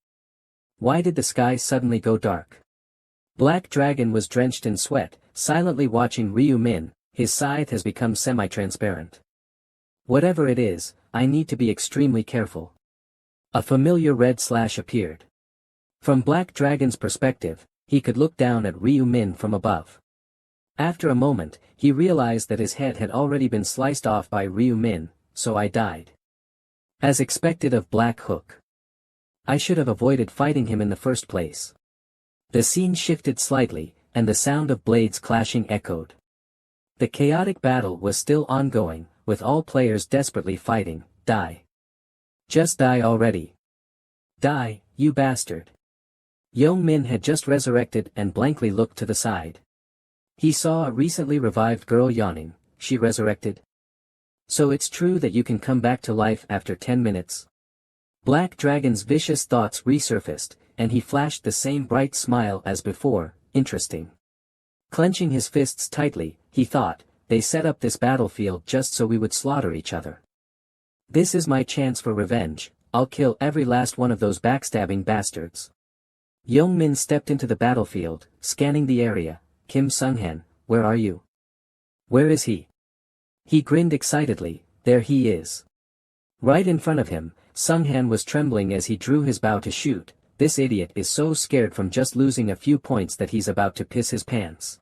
Why did the sky suddenly go dark? Black Dragon was drenched in sweat, silently watching Ryu Min. His scythe has become semi-transparent. Whatever it is, I need to be extremely careful. A familiar red slash appeared. From Black Dragon's perspective, he could look down at Ryu Min from above. After a moment, he realized that his head had already been sliced off by Ryu Min, so I died. As expected of Black Hook. I should have avoided fighting him in the first place. The scene shifted slightly, and the sound of blades clashing echoed. The chaotic battle was still ongoing, with all players desperately fighting. Die. Just die already. Die, you bastard. Young Min had just resurrected and blankly looked to the side. He saw a recently revived girl yawning. She resurrected. So it's true that you can come back to life after 10 minutes? Black Dragon's vicious thoughts resurfaced, and he flashed the same bright smile as before. Interesting. Clenching his fists tightly, he thought, they set up this battlefield just so we would slaughter each other. This is my chance for revenge. I'll kill every last one of those backstabbing bastards. Young Min stepped into the battlefield, scanning the area. Kim Sunghan, where are you? Where is he? He grinned excitedly. There he is. Right in front of him, Sunghan was trembling as he drew his bow to shoot. This idiot is so scared from just losing a few points that he's about to piss his pants.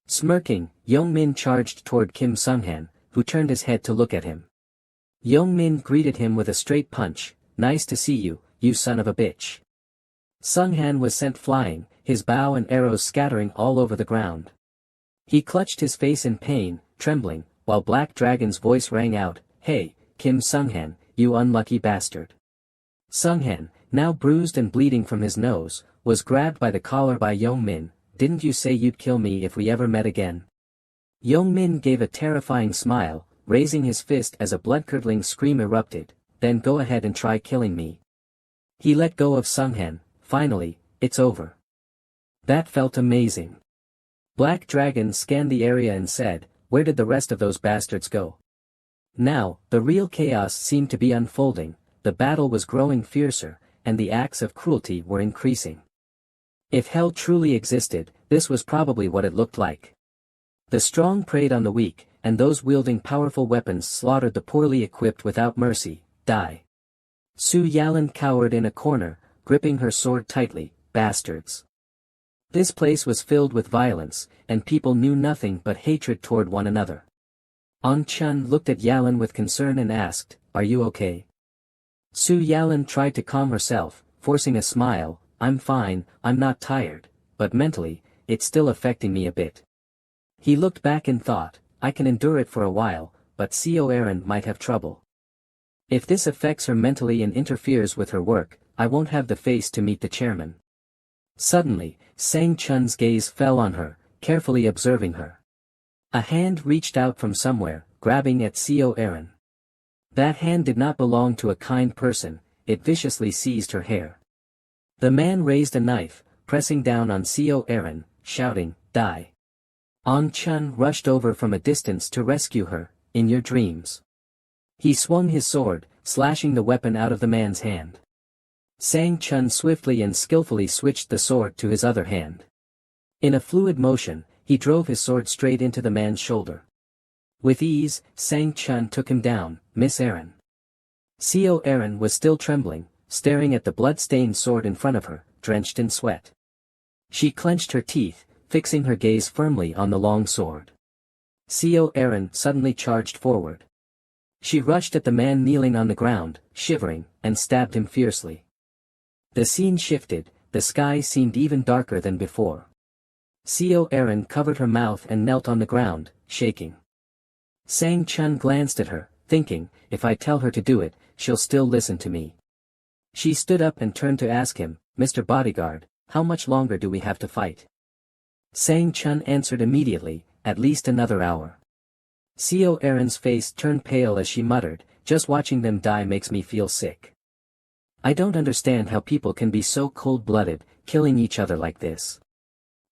Smirking, Yong-min charged toward Kim Sung-han, who turned his head to look at him. Yong-min greeted him with a straight punch. Nice to see you, you son of a bitch. Sung-han was sent flying, his bow and arrows scattering all over the ground. He clutched his face in pain, trembling, while Black Dragon's voice rang out, "Hey, Kim Sung-han, you unlucky bastard." Sung-han, now bruised and bleeding from his nose, was grabbed by the collar by Yong-min. "Didn't you say you'd kill me if we ever met again?" Yong-min gave a terrifying smile, raising his fist as a blood-curdling scream erupted. "Then go ahead and try killing me." He let go of Sung-han. "Finally, it's over." That felt amazing. Black Dragon scanned the area and said, "Where did the rest of those bastards go?" Now, the real chaos seemed to be unfolding, the battle was growing fiercer, and the acts of cruelty were increasing. If hell truly existed, this was probably what it looked like. The strong preyed on the weak, and those wielding powerful weapons slaughtered the poorly equipped without mercy. Die. Su Yalan cowered in a corner, gripping her sword tightly. Bastards. This place was filled with violence, and people knew nothing but hatred toward one another. On Chun looked at Yalan with concern and asked, "Are you okay?" Su Yalan tried to calm herself, forcing a smile. "I'm fine, I'm not tired, but mentally, it's still affecting me a bit." He looked back and thought, "I can endure it for a while, but Co Aaron might have trouble. If this affects her mentally and interferes with her work, I won't have the face to meet the chairman." Suddenly, Sang Chun's gaze fell on her, carefully observing her. A hand reached out from somewhere, grabbing at Co Aaron. That hand did not belong to a kind person, it viciously seized her hair. The man raised a knife, pressing down on Co Aaron, shouting, "Die." On Chun rushed over from a distance to rescue her. "In your dreams." He swung his sword, slashing the weapon out of the man's hand. Sang Chun swiftly and skillfully switched the sword to his other hand. In a fluid motion, he drove his sword straight into the man's shoulder. With ease, Sang Chun took him down. "Miss Aaron." Co Aaron was still trembling, staring at the blood-stained sword in front of her, drenched in sweat. She clenched her teeth, fixing her gaze firmly on the long sword. Co Aaron suddenly charged forward. She rushed at the man kneeling on the ground, shivering, and stabbed him fiercely. The scene shifted, the sky seemed even darker than before. Co Aaron covered her mouth and knelt on the ground, shaking. Sang Chun glanced at her, thinking, "If I tell her to do it, she'll still listen to me." She stood up and turned to ask him, "Mr. Bodyguard, how much longer do we have to fight?" Sang Chun answered immediately, "At least another hour." Co Aaron's face turned pale as she muttered, "Just watching them die makes me feel sick. I don't understand how people can be so cold-blooded, killing each other like this."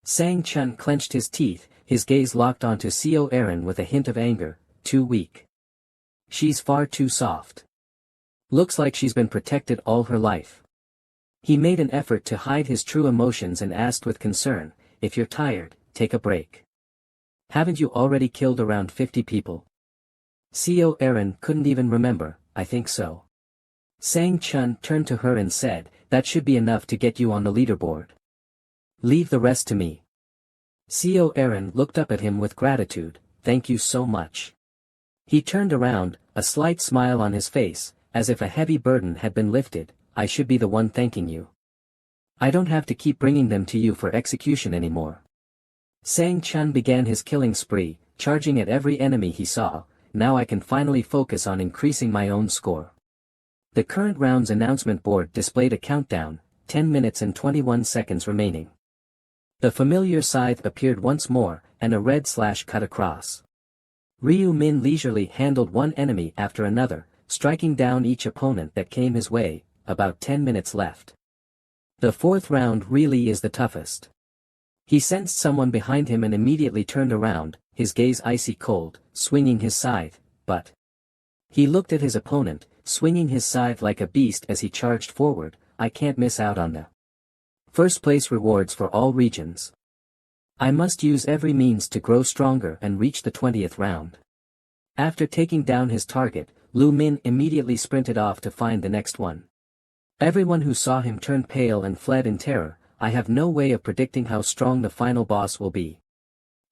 Sang Chun clenched his teeth, his gaze locked onto Co Aaron with a hint of anger. "Too weak. She's far too soft. Looks like she's been protected all her life." He made an effort to hide his true emotions and asked with concern, "If you're tired, take a break. Haven't you already killed around 50 people?" Co Aaron couldn't even remember. "I think so." Sang Chun turned to her and said, "That should be enough to get you on the leaderboard. Leave the rest to me." Co Aaron looked up at him with gratitude. "Thank you so much." He turned around, a slight smile on his face, as if a heavy burden had been lifted. "I should be the one thanking you. I don't have to keep bringing them to you for execution anymore." Sang Chun began his killing spree, charging at every enemy he saw. "Now I can finally focus on increasing my own score." The current round's announcement board displayed a countdown, 10 minutes and 21 seconds remaining. The familiar scythe appeared once more, and a red slash cut across. Ryu Min leisurely handled one enemy after another, striking down each opponent that came his way. About 10 minutes left. The fourth round really is the toughest. He sensed someone behind him and immediately turned around, his gaze icy cold, swinging his scythe, but he looked at his opponent, swinging his scythe like a beast as he charged forward. "I can't miss out on the first place rewards for all regions. I must use every means to grow stronger and reach the 20th round." After taking down his target, Lu Min immediately sprinted off to find the next one. Everyone who saw him turned pale and fled in terror. "I have no way of predicting how strong the final boss will be.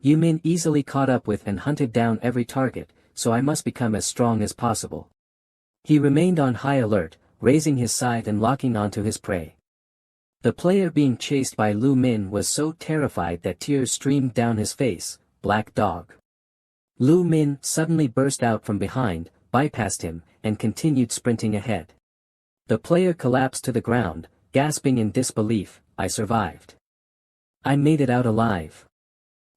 Yumin easily caught up with and hunted down every target, so I must become as strong as possible. He remained on high alert, raising his scythe and locking onto his prey. The player being chased by Lu Min was so terrified that tears streamed down his face. Black dog. Lu Min suddenly burst out from behind, bypassed him, and continued sprinting ahead. The player collapsed to the ground, gasping in disbelief, I survived. I made it out alive.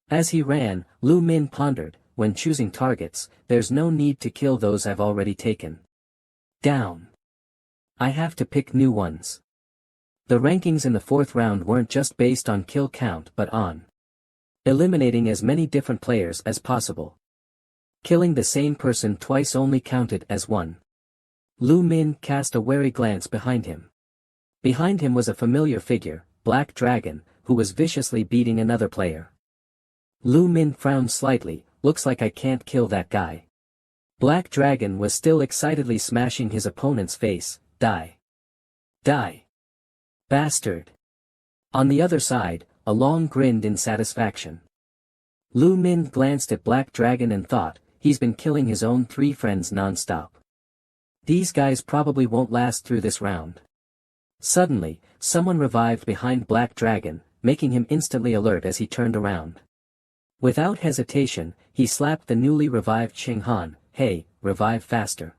As he ran, Lu Min pondered, when choosing targets, there's no need to kill those I've already taken down. I have to pick new ones. The rankings in the fourth round weren't just based on kill count but on eliminating as many different players as possible. Killing the same person twice only counted as one. Lu Min cast a wary glance behind him. Behind him was a familiar figure, Black Dragon, who was viciously beating another player. Lu Min frowned slightly, looks like I can't kill that guy. Black Dragon was still excitedly smashing his opponent's face, die. Die. Bastard. On the other side, Along grinned in satisfaction. Lu Min glanced at Black Dragon and thought, he's been killing his own 3 friends non-stop. These guys probably won't last through this round. Suddenly, someone revived behind Black Dragon, making him instantly alert as he turned around. Without hesitation, he slapped the newly revived Cheng Han, hey, revive faster.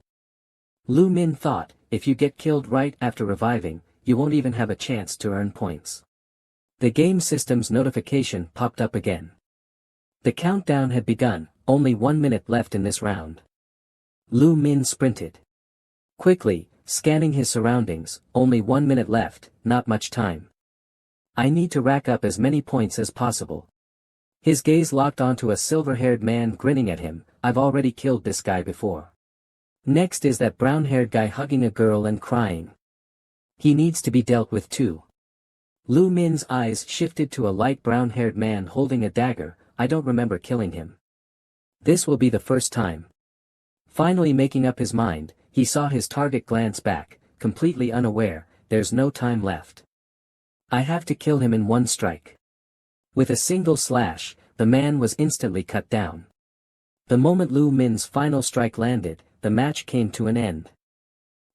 Lu Min thought, if you get killed right after reviving, you won't even have a chance to earn points. The game system's notification popped up again. The countdown had begun, only 1 minute left in this round. Lu Min sprinted quickly, scanning his surroundings, only 1 minute left, not much time. I need to rack up as many points as possible. His gaze locked onto a silver-haired man grinning at him, I've already killed this guy before. Next is that brown-haired guy hugging a girl and crying. He needs to be dealt with too. Lu Min's eyes shifted to a light brown-haired man holding a dagger, I don't remember killing him. This will be the first time. Finally making up his mind, he saw his target glance back, completely unaware, there's no time left. I have to kill him in one strike. With a single slash, the man was instantly cut down. The moment Lu Min's final strike landed, the match came to an end.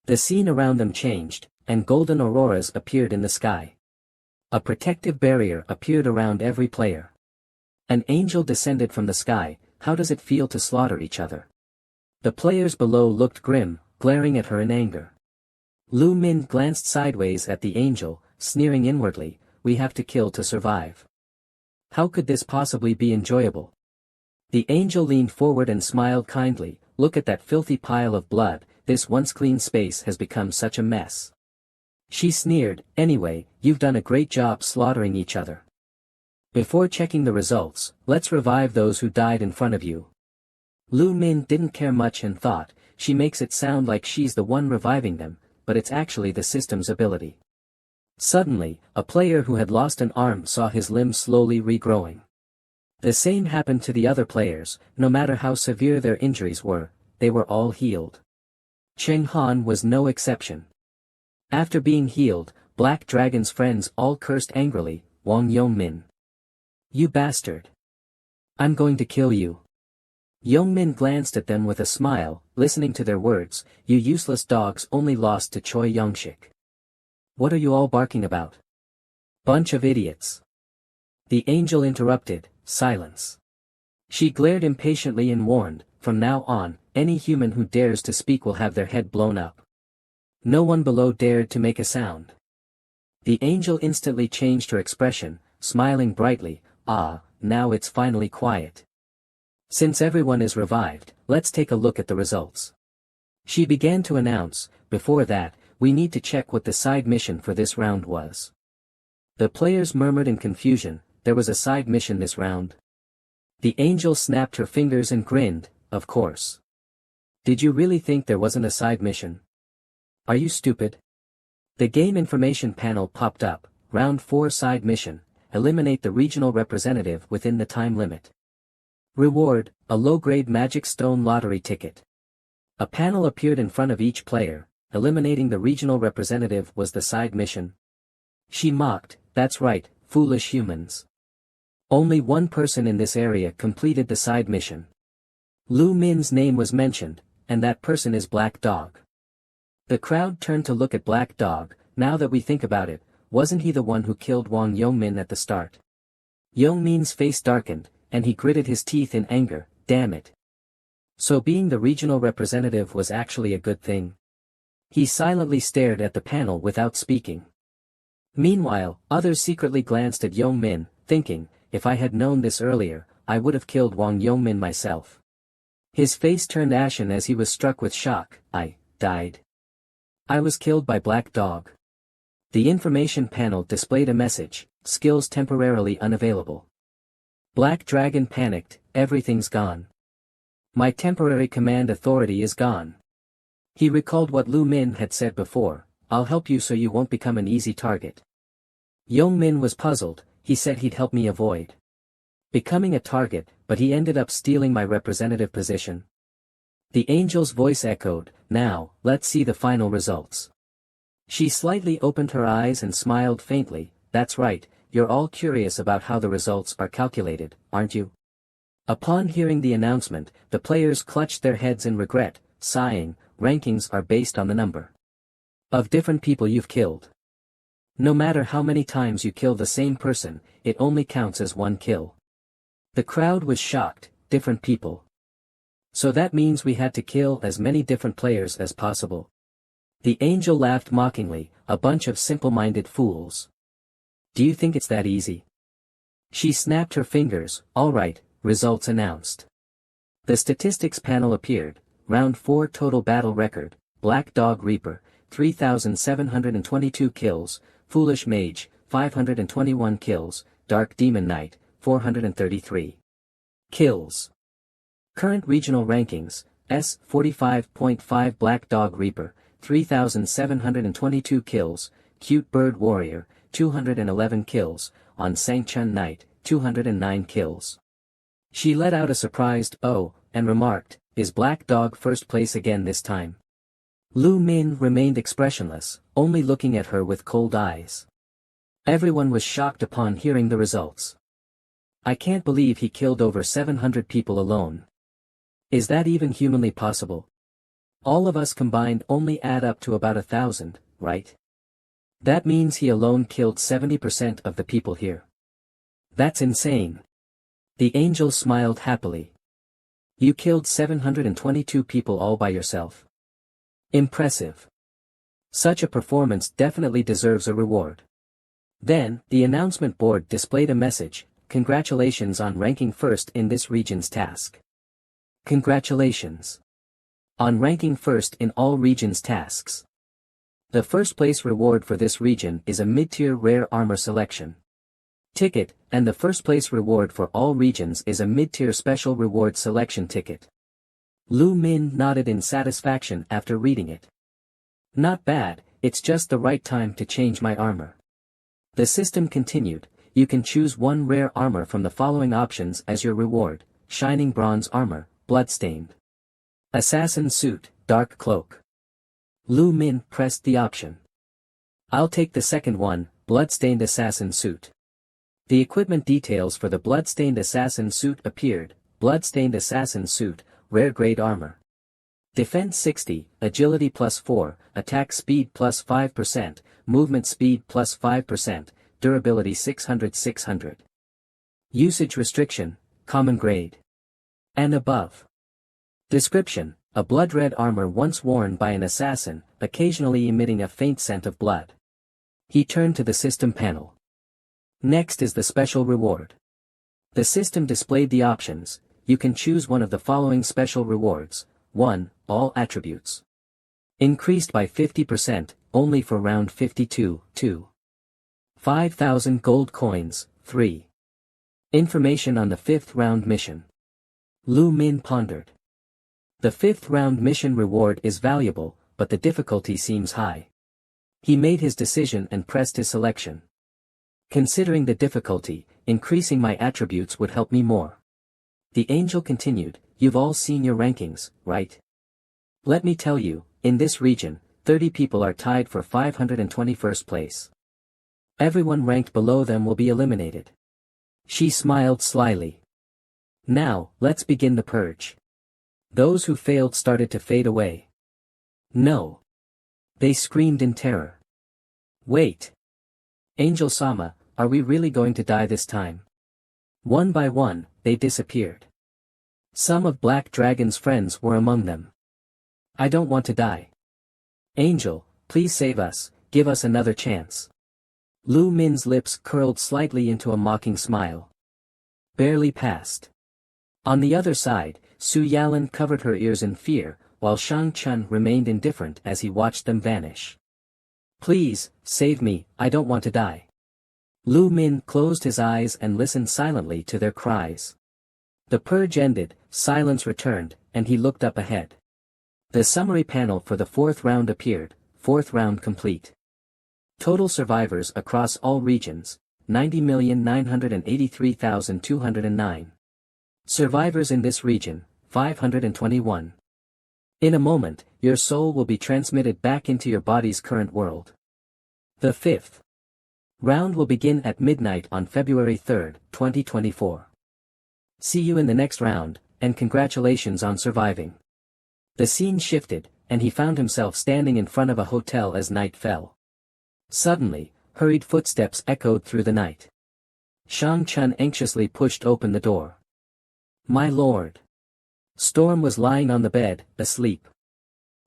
The scene around them changed, and golden auroras appeared in the sky. A protective barrier appeared around every player. An angel descended from the sky, how does it feel to slaughter each other? The players below looked grim, glaring at her in anger. Lu Min glanced sideways at the angel, sneering inwardly, we have to kill to survive. How could this possibly be enjoyable? The angel leaned forward and smiled kindly, look at that filthy pile of blood, this once clean space has become such a mess. She sneered, anyway, you've done a great job slaughtering each other. Before checking the results, let's revive those who died in front of you. Lu Min didn't care much and thought, she makes it sound like she's the one reviving them, but it's actually the system's ability. Suddenly, a player who had lost an arm saw his limb slowly regrowing. The same happened to the other players, no matter how severe their injuries were, they were all healed. Cheng Han was no exception. After being healed, Black Dragon's friends all cursed angrily, Wang Yongmin. You bastard. I'm going to kill you. Yongmin glanced at them with a smile, listening to their words, you useless dogs only lost to Choi Yongshik. What are you all barking about? Bunch of idiots. The angel interrupted, silence. She glared impatiently and warned, from now on, any human who dares to speak will have their head blown up. No one below dared to make a sound. The angel instantly changed her expression, smiling brightly, ah, now it's finally quiet. Since everyone is revived, let's take a look at the results. She began to announce, before that, we need to check what the side mission for this round was. The players murmured in confusion, there was a side mission this round. The angel snapped her fingers and grinned, of course. Did you really think there wasn't a side mission? Are you stupid? The game information panel popped up, round 4 side mission, eliminate the regional representative within the time limit. Reward, a low-grade magic stone lottery ticket. A panel appeared in front of each player, eliminating the regional representative was the side mission. She mocked, that's right, foolish humans. Only one person in this area completed the side mission. Lu Min's name was mentioned, and that person is Black Dog. The crowd turned to look at Black Dog. Now that we think about it, wasn't he the one who killed Wang Yongmin at the start? Yongmin's face darkened, and he gritted his teeth in anger. Damn it. So being the regional representative was actually a good thing. He silently stared at the panel without speaking. Meanwhile, others secretly glanced at Yongmin, thinking, if I had known this earlier, I would have killed Wang Yongmin myself. His face turned ashen as he was struck with shock. I died. I was killed by Black Dog. The information panel displayed a message, skills temporarily unavailable. Black Dragon panicked, everything's gone. My temporary command authority is gone. He recalled what Lu Min had said before, I'll help you so you won't become an easy target. Yongmin was puzzled, he said he'd help me avoid becoming a target, but he ended up stealing my representative position. The angel's voice echoed, now, let's see the final results. She slightly opened her eyes and smiled faintly, that's right, you're all curious about how the results are calculated, aren't you? Upon hearing the announcement, the players clutched their heads in regret, sighing, rankings are based on the number of different people you've killed. No matter how many times you kill the same person, it only counts as one kill. The crowd was shocked, different people. So that means we had to kill as many different players as possible. The angel laughed mockingly, a bunch of simple-minded fools. Do you think it's that easy? She snapped her fingers, alright, results announced. The statistics panel appeared, round 4 total battle record, Black Dog Reaper, 3,722 kills, Foolish Mage, 521 kills, Dark Demon Knight, 433 kills. Current regional rankings, S45.5 Black Dog Reaper, 3,722 kills, Cute Bird Warrior, 211 kills, on Sangchun Knight, 209 kills. She let out a surprised oh, and remarked, is Black Dog first place again this time? Lu Min remained expressionless, only looking at her with cold eyes. Everyone was shocked upon hearing the results. I can't believe he killed over 700 people alone. Is that even humanly possible? All of us combined only add up to about 1,000, right? That means he alone killed 70% of the people here. That's insane. The angel smiled happily. You killed 722 people all by yourself. Impressive. Such a performance definitely deserves a reward. Then, the announcement board displayed a message, congratulations on ranking first in this region's task. Congratulations on ranking first in all regions' tasks. The first place reward for this region is a mid-tier rare armor selection ticket, and the first place reward for all regions is a mid-tier special reward selection ticket. Lu Min nodded in satisfaction after reading it. Not bad, it's just the right time to change my armor. The system continued, you can choose one rare armor from the following options as your reward, Shining Bronze Armor, Bloodstained Assassin Suit, Dark Cloak. Lu Min pressed the option. I'll take the second one, Bloodstained Assassin Suit. The equipment details for the Bloodstained Assassin Suit appeared, Bloodstained Assassin Suit, Rare Grade Armor. Defense 60, Agility plus 4, Attack Speed plus 5%, Movement Speed plus 5%, Durability 600. Usage Restriction, Common Grade. And above. Description, a blood red armor once worn by an assassin, occasionally emitting a faint scent of blood. He turned to the system panel. Next is the special reward. The system displayed the options, you can choose one of the following special rewards. 1. All attributes. Increased by 50%, only for round 52. 2. 5,000 gold coins. 3. Information on the 5th round mission. Lu Min pondered. The 5th round mission reward is valuable, but the difficulty seems high. He made his decision and pressed his selection. Considering the difficulty, increasing my attributes would help me more. The angel continued, you've all seen your rankings, right? Let me tell you, in this region, 30 people are tied for 521st place. Everyone ranked below them will be eliminated. She smiled slyly. Now, let's begin the purge. Those who failed started to fade away. No. They screamed in terror. Wait. Angel-sama, are we really going to die this time? One by one, they disappeared. Some of Black Dragon's friends were among them. I don't want to die. Angel, please save us, give us another chance. Lu Min's lips curled slightly into a mocking smile. Barely passed. On the other side, Su Yalan covered her ears in fear, while Shang Chun remained indifferent as he watched them vanish. Please, save me, I don't want to die. Lu Min closed his eyes and listened silently to their cries. The purge ended, silence returned, and he looked up ahead. The summary panel for the fourth round appeared, fourth round complete. Total survivors across all regions, 90,983,209. Survivors in this region, 521. In a moment, your soul will be transmitted back into your body's current world. The fifth round will begin at midnight on February 3, 2024. See you in the next round, and congratulations on surviving. The scene shifted, and he found himself standing in front of a hotel as night fell. Suddenly, hurried footsteps echoed through the night. Shang Chun anxiously pushed open the door. My lord. Storm was lying on the bed, asleep.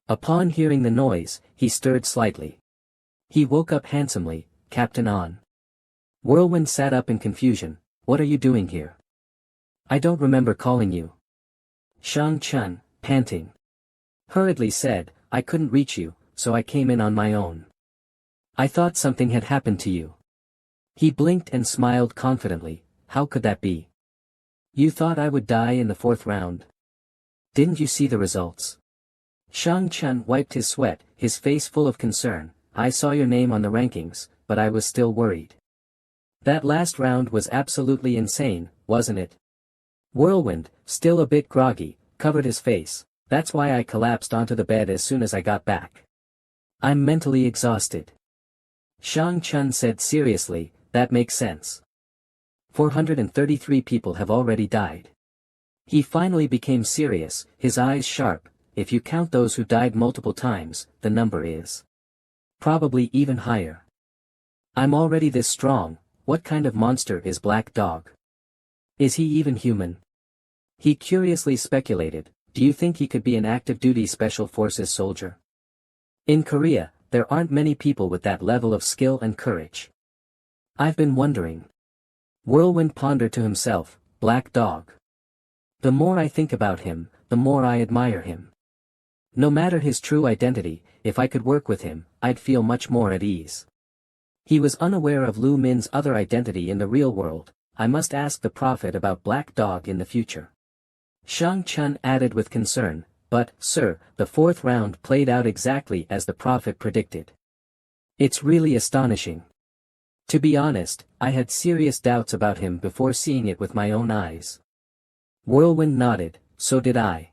Upon hearing the noise, he stirred slightly. He woke up handsomely, Captain On. Whirlwind sat up in confusion. What are you doing here? I don't remember calling you. Shang Chun, panting, hurriedly said, I couldn't reach you, so I came in on my own. I thought something had happened to you. He blinked and smiled confidently. How could that be? You thought I would die in the fourth round? Didn't you see the results? Shang Chun wiped his sweat, his face full of concern. I saw your name on the rankings, but I was still worried. That last round was absolutely insane, wasn't it? Whirlwind, still a bit groggy, covered his face. That's why I collapsed onto the bed as soon as I got back. I'm mentally exhausted. Shang Chun said seriously, that makes sense. 433 people have already died. He finally became serious, his eyes sharp. If you count those who died multiple times, the number is probably even higher. I'm already this strong. What kind of monster is Black Dog? Is he even human? He curiously speculated. Do you think he could be an active-duty special forces soldier? In Korea, there aren't many people with that level of skill and courage. I've been wondering. Whirlwind pondered to himself, Black Dog. The more I think about him, the more I admire him. No matter his true identity, if I could work with him, I'd feel much more at ease. He was unaware of Lu Min's other identity in the real world. I must ask the Prophet about Black Dog in the future. Shang Chun added with concern, but, sir, the fourth round played out exactly as the Prophet predicted. It's really astonishing. To be honest, I had serious doubts about him before seeing it with my own eyes. Whirlwind nodded, so did I.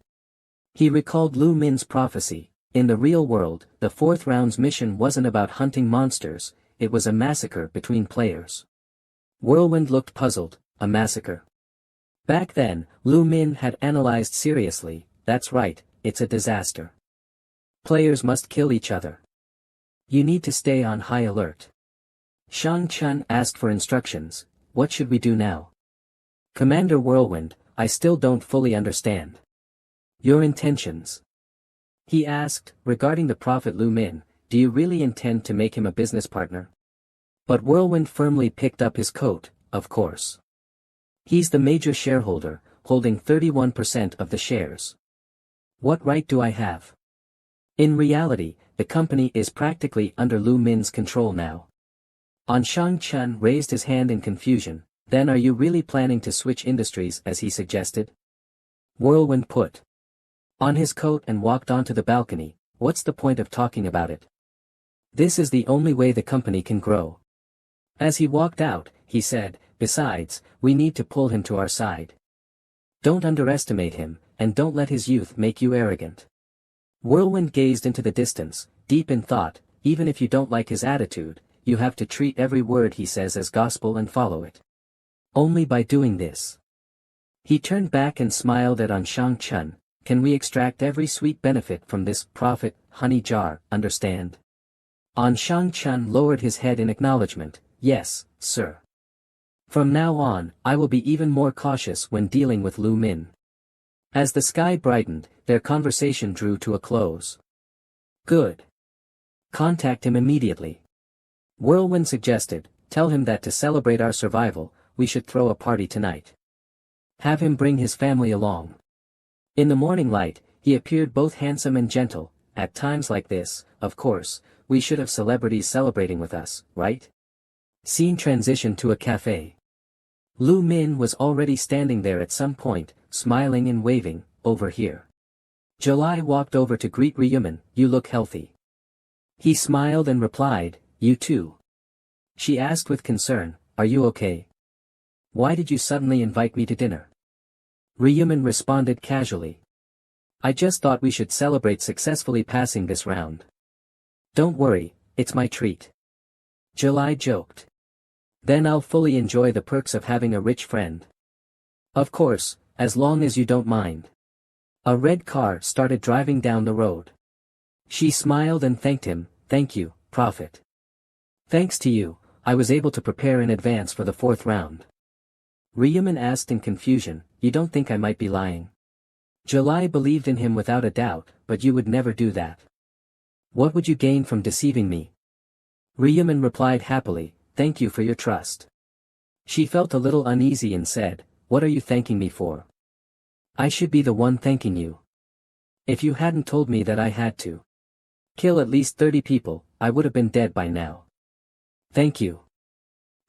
He recalled Lu Min's prophecy. In the real world, the fourth round's mission wasn't about hunting monsters, it was a massacre between players. Whirlwind looked puzzled. A massacre. Back then, Lu Min had analyzed seriously. That's right, it's a disaster. Players must kill each other. You need to stay on high alert. Shang Chun asked for instructions. What should we do now? Commander Whirlwind, I still don't fully understand your intentions. He asked, regarding the Prophet Lu Min, do you really intend to make him a business partner? But Whirlwind firmly picked up his coat, of course. He's the major shareholder, holding 31% of the shares. What right do I have? In reality, the company is practically under Lu Min's control now. Shang Chun raised his hand in confusion. Then are you really planning to switch industries as he suggested? Whirlwind put on his coat and walked onto the balcony. What's the point of talking about it? This is the only way the company can grow. As he walked out, he said, besides, we need to pull him to our side. Don't underestimate him, and don't let his youth make you arrogant. Whirlwind gazed into the distance, deep in thought. Even if you don't like his attitude, you have to treat every word he says as gospel and follow it. Only by doing this. He turned back and smiled at Anshang Chun. Can we extract every sweet benefit from this profit, honey jar, understand? Anshang Chun lowered his head in acknowledgement. Yes, sir. From now on, I will be even more cautious when dealing with Lu Min. As the sky brightened, their conversation drew to a close. Good. Contact him immediately. Whirlwind suggested, tell him that to celebrate our survival, we should throw a party tonight. Have him bring his family along. In the morning light, he appeared both handsome and gentle. At times like this, of course, we should have celebrities celebrating with us, right? Scene transition to a cafe. Lu Min was already standing there at some point, smiling and waving, over here. July walked over to greet Ryumin. You look healthy. He smiled and replied, you too. She asked with concern, are you okay? Why did you suddenly invite me to dinner? Ryumin responded casually. I just thought we should celebrate successfully passing this round. Don't worry, it's my treat. July joked. Then I'll fully enjoy the perks of having a rich friend. Of course, as long as you don't mind. A red car started driving down the road. She smiled and thanked him. Thank you, Prophet. Thanks to you, I was able to prepare in advance for the fourth round. Ryumin asked in confusion, you don't think I might be lying? July believed in him without a doubt, but you would never do that. What would you gain from deceiving me? Ryumin replied happily, thank you for your trust. She felt a little uneasy and said, what are you thanking me for? I should be the one thanking you. If you hadn't told me that I had to kill at least 30 people, I would have been dead by now. Thank you.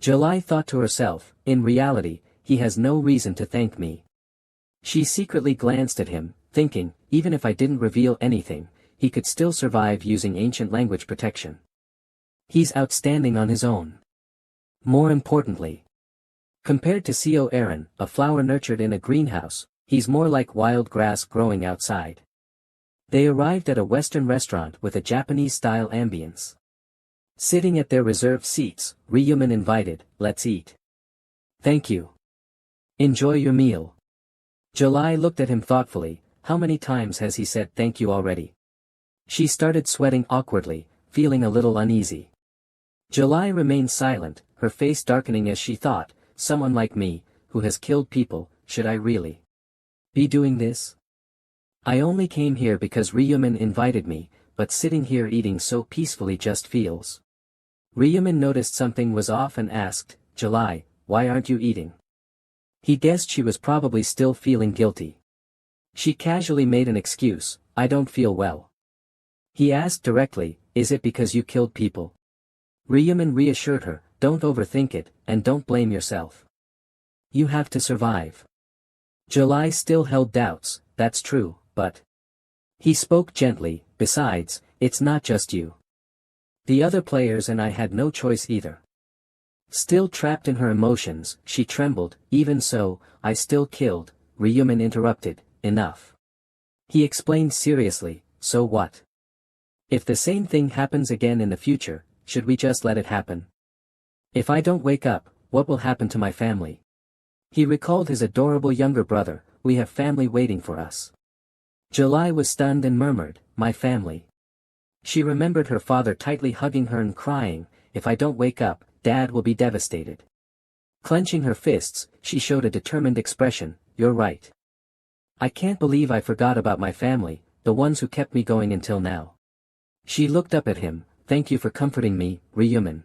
July thought to herself, in reality, he has no reason to thank me. She secretly glanced at him, thinking, even if I didn't reveal anything, he could still survive using ancient language protection. He's outstanding on his own. More importantly, compared to Co Aaron, a flower nurtured in a greenhouse, he's more like wild grass growing outside. They arrived at a Western restaurant with a Japanese-style ambience. Sitting at their reserved seats, Ryumin invited, let's eat. Thank you. Enjoy your meal. July looked at him thoughtfully, how many times has he said thank you already? She started sweating awkwardly, feeling a little uneasy. July remained silent, her face darkening as she thought, someone like me, who has killed people, should I really be doing this? I only came here because Ryumin invited me, but sitting here eating so peacefully just feels. Ryumin noticed something was off and asked, July, why aren't you eating? He guessed she was probably still feeling guilty. She casually made an excuse, I don't feel well. He asked directly, is it because you killed people? Ryumin reassured her, don't overthink it, and don't blame yourself. You have to survive. July still held doubts, that's true, but... He spoke gently, besides, it's not just you. The other players and I had no choice either. Still trapped in her emotions, she trembled, even so, I still killed, Ryumin interrupted, enough. He explained seriously, so what? If the same thing happens again in the future, should we just let it happen? If I don't wake up, what will happen to my family? He recalled his adorable younger brother, we have family waiting for us. July was stunned and murmured, my family. She remembered her father tightly hugging her and crying, if I don't wake up, Dad will be devastated. Clenching her fists, she showed a determined expression, you're right. I can't believe I forgot about my family, the ones who kept me going until now. She looked up at him, thank you for comforting me, Ryumin.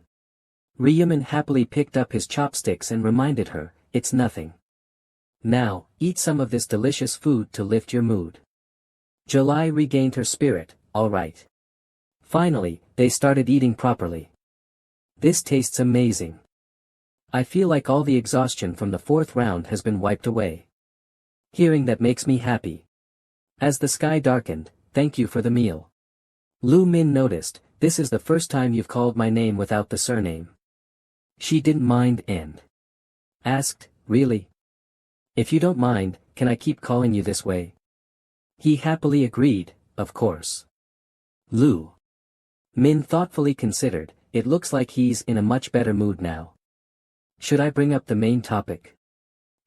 Ryumin happily picked up his chopsticks and reminded her, it's nothing. Now, eat some of this delicious food to lift your mood. July regained her spirit, all right. Finally, they started eating properly. This tastes amazing. I feel like all the exhaustion from the fourth round has been wiped away. Hearing that makes me happy. As the sky darkened, thank you for the meal. Lu Min noticed, this is the first time you've called my name without the surname. She didn't mind and asked, really? If you don't mind, can I keep calling you this way? He happily agreed, of course. Lu Min thoughtfully considered, it looks like he's in a much better mood now. Should I bring up the main topic?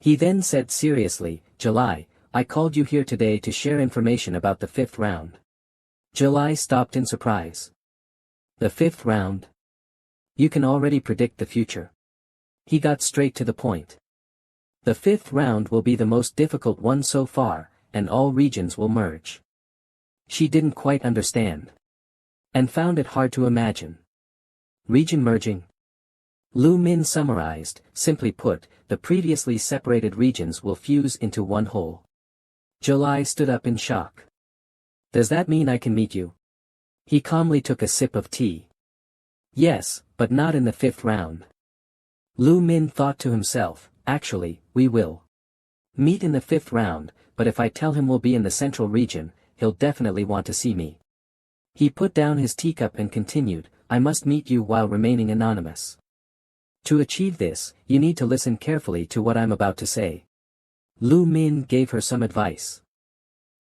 He then said seriously, July, I called you here today to share information about the 5th round. July stopped in surprise. The 5th round? You can already predict the future. He got straight to the point. The 5th round will be the most difficult one so far, and all regions will merge. She didn't quite understand. And found it hard to imagine. Region merging? Lu Min summarized, simply put, the previously separated regions will fuse into one whole. July stood up in shock. Does that mean I can meet you? He calmly took a sip of tea. Yes, but not in the 5th round. Lu Min thought to himself, actually, we will meet in the 5th round, but if I tell him we'll be in the central region, he'll definitely want to see me. He put down his teacup and continued, I must meet you while remaining anonymous. To achieve this, you need to listen carefully to what I'm about to say. Lu Min gave her some advice.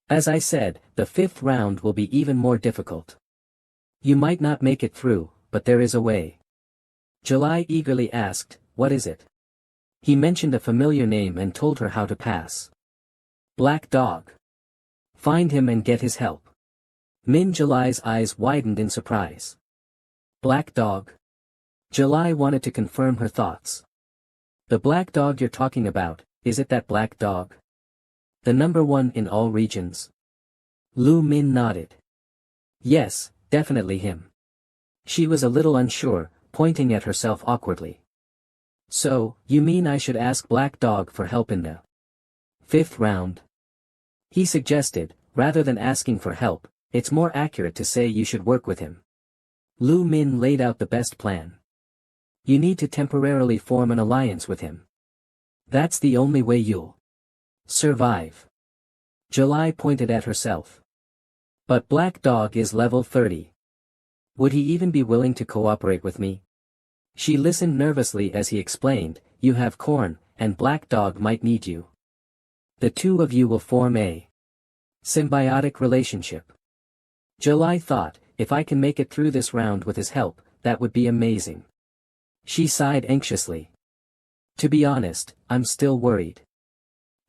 As I said, the 5th round will be even more difficult. You might not make it through, but there is a way. July eagerly asked, what is it? He mentioned a familiar name and told her how to pass. Black Dog. Find him and get his help. Min July's eyes widened in surprise. Black Dog? July wanted to confirm her thoughts. The black dog you're talking about, is it that black dog? The number 1 in all regions? Lu Min nodded. Yes, definitely him. She was a little unsure, pointing at herself awkwardly. So, you mean I should ask Black Dog for help in the 5th round? He suggested, rather than asking for help, it's more accurate to say you should work with him. Lu Min laid out the best plan. You need to temporarily form an alliance with him. That's the only way you'll survive. July pointed at herself. But Black Dog is level 30. Would he even be willing to cooperate with me? She listened nervously as he explained, you have corn, and Black Dog might need you. The two of you will form a symbiotic relationship. July thought, if I can make it through this round with his help, that would be amazing. She sighed anxiously. To be honest, I'm still worried.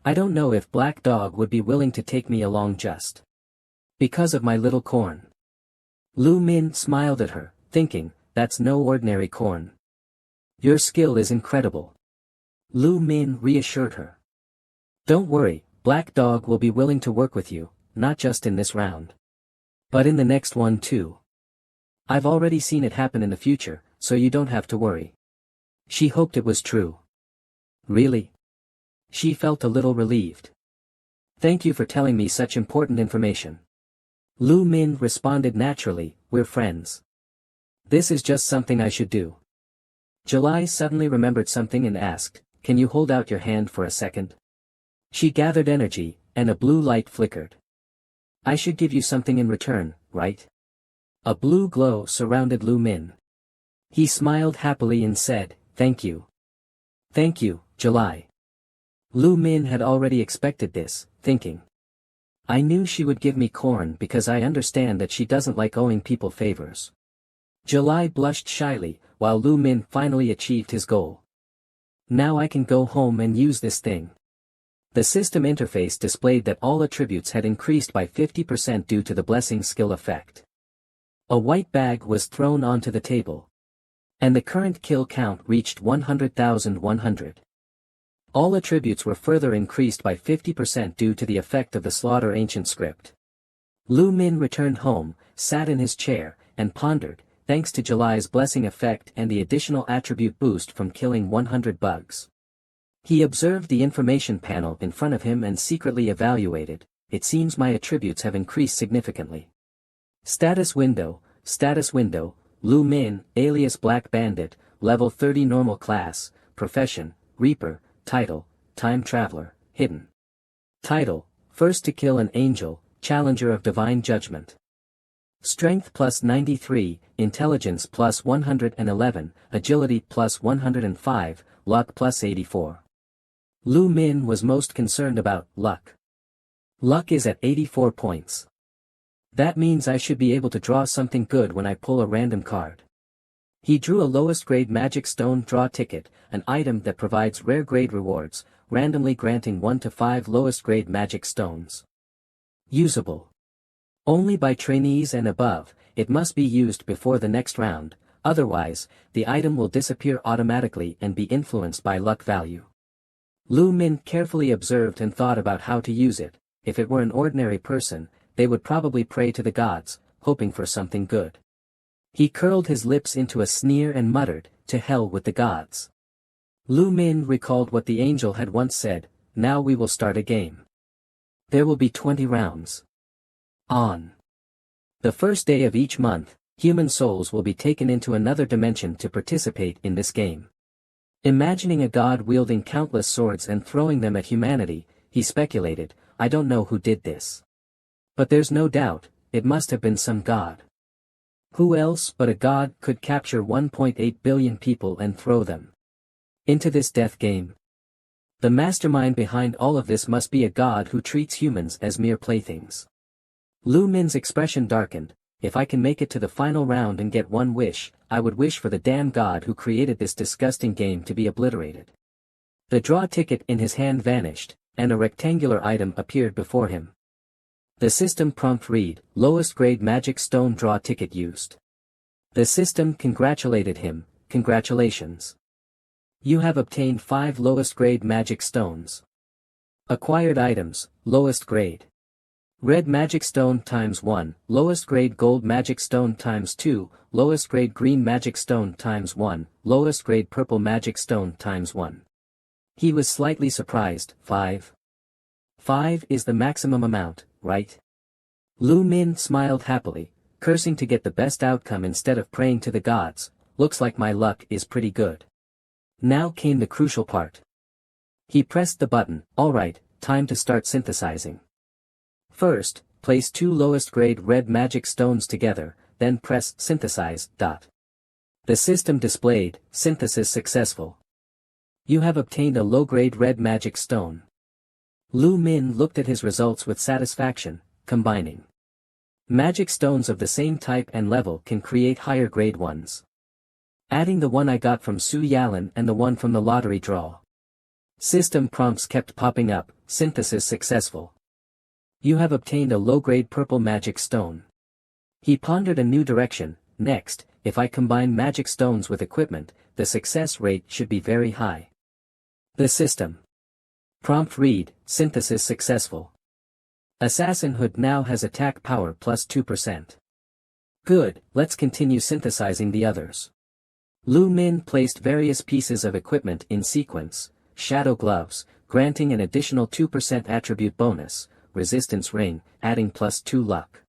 I don't know if Black Dog would be willing to take me along just because of my little corn. Lu Min smiled at her, thinking, that's no ordinary corn. Your skill is incredible. Lu Min reassured her. Don't worry, Black Dog will be willing to work with you, not just in this round, but in the next one too. I've already seen it happen in the future, so you don't have to worry. She hoped it was true. Really? She felt a little relieved. Thank you for telling me such important information. Lu Min responded naturally, we're friends. This is just something I should do. July suddenly remembered something and asked, can you hold out your hand for a second? She gathered energy, and a blue light flickered. I should give you something in return, right? A blue glow surrounded Lu Min. He smiled happily and said, thank you. Thank you, July. Lu Min had already expected this, thinking. I knew she would give me corn because I understand that she doesn't like owing people favors. July blushed shyly, while Lu Min finally achieved his goal. Now I can go home and use this thing. The system interface displayed that all attributes had increased by 50% due to the blessing skill effect. A white bag was thrown onto the table. And the current kill count reached 100,100. All attributes were further increased by 50% due to the effect of the slaughter ancient script. Lu Min returned home, sat in his chair, and pondered, thanks to July's blessing effect and the additional attribute boost from killing 100 bugs. He observed the information panel in front of him and secretly evaluated, it seems my attributes have increased significantly. Status window, Lu Min, alias Black Bandit, level 30 normal class, profession, Reaper, title, Time Traveler, hidden. Title, first to kill an angel, Challenger of Divine Judgment. Strength plus 93, Intelligence plus 111, Agility plus 105, Luck plus 84. Lu Min was most concerned about luck. Luck is at 84 points. That means I should be able to draw something good when I pull a random card. He drew a lowest grade magic stone draw ticket, an item that provides rare grade rewards, randomly granting 1 to 5 lowest grade magic stones. Usable only by trainees and above. It must be used before the next round, otherwise, the item will disappear automatically and be influenced by luck value. Lu Min carefully observed and thought about how to use it. If it were an ordinary person, they would probably pray to the gods, hoping for something good. He curled his lips into a sneer and muttered, "To hell with the gods." Lu Min recalled what the angel had once said, "Now we will start a game. There will be 20 rounds. On the first day of each month, human souls will be taken into another dimension to participate in this game." Imagining a god wielding countless swords and throwing them at humanity, he speculated, "I don't know who did this. But there's no doubt, it must have been some god. Who else but a god could capture 1.8 billion people and throw them into this death game? The mastermind behind all of this must be a god who treats humans as mere playthings." Lu Min's expression darkened. "If I can make it to the final round and get one wish, I would wish for the damn god who created this disgusting game to be obliterated." The draw ticket in his hand vanished, and a rectangular item appeared before him. The system prompt read, "Lowest grade magic stone draw ticket used." The system congratulated him, "Congratulations. You have obtained 5 lowest grade magic stones. Acquired items, lowest grade. Red magic stone times 1, lowest grade gold magic stone times 2, lowest grade green magic stone times 1, lowest grade purple magic stone times 1. He was slightly surprised. 5. 5 is the maximum amount, right? Lu Min smiled happily, cursing to get the best outcome instead of praying to the gods. Looks like my luck is pretty good. Now came the crucial part. He pressed the button. Alright, time to start synthesizing. First, place 2 lowest grade red magic stones together, then press synthesize. The system displayed, synthesis successful. You have obtained a low-grade red magic stone. Lu Min looked at his results with satisfaction. Combining magic stones of the same type and level can create higher grade ones. Adding the one I got from Su Yalan and the one from the lottery draw. System prompts kept popping up, synthesis successful. You have obtained a low-grade purple magic stone. He pondered a new direction. Next, if I combine magic stones with equipment, the success rate should be very high. The system prompt read, synthesis successful. Assassinhood now has attack power plus 2%. Good, let's continue synthesizing the others. Lu Min placed various pieces of equipment in sequence, shadow gloves, granting an additional 2% attribute bonus, resistance ring, adding plus 2 luck.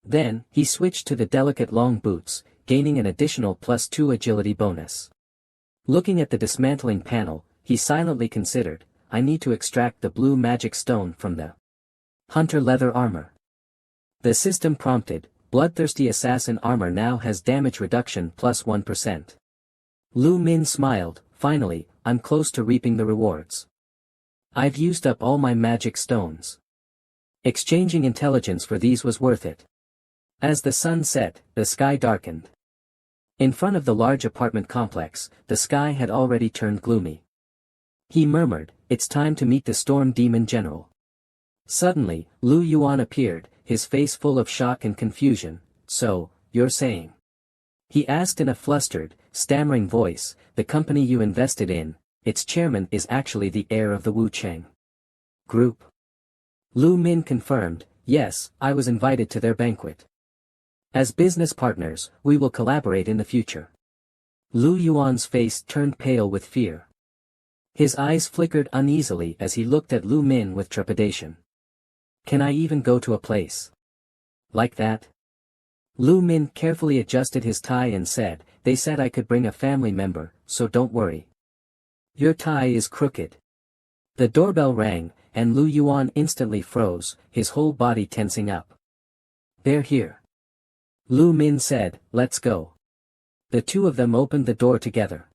Then, he switched to the delicate long boots, gaining an additional plus 2 agility bonus. Looking at the dismantling panel, he silently considered, I need to extract the blue magic stone from the hunter leather armor. The system prompted, bloodthirsty assassin armor now has damage reduction plus 1%. Lu Min smiled, finally, I'm close to reaping the rewards. I've used up all my magic stones. Exchanging intelligence for these was worth it. As the sun set, the sky darkened. In front of the large apartment complex, the sky had already turned gloomy. He murmured, it's time to meet the storm demon general. Suddenly, Lu Yuan appeared, his face full of shock and confusion. So, you're saying? He asked in a flustered, stammering voice, the company you invested in, its chairman is actually the heir of the Wu Cheng group. Lu Min confirmed, yes, I was invited to their banquet. As business partners, we will collaborate in the future. Lu Yuan's face turned pale with fear. His eyes flickered uneasily as he looked at Lu Min with trepidation. Can I even go to a place like that? Lu Min carefully adjusted his tie and said, they said I could bring a family member, so don't worry. Your tie is crooked. The doorbell rang, and Lu Yuan instantly froze, his whole body tensing up. They're here. Lu Min said, let's go. The two of them opened the door together.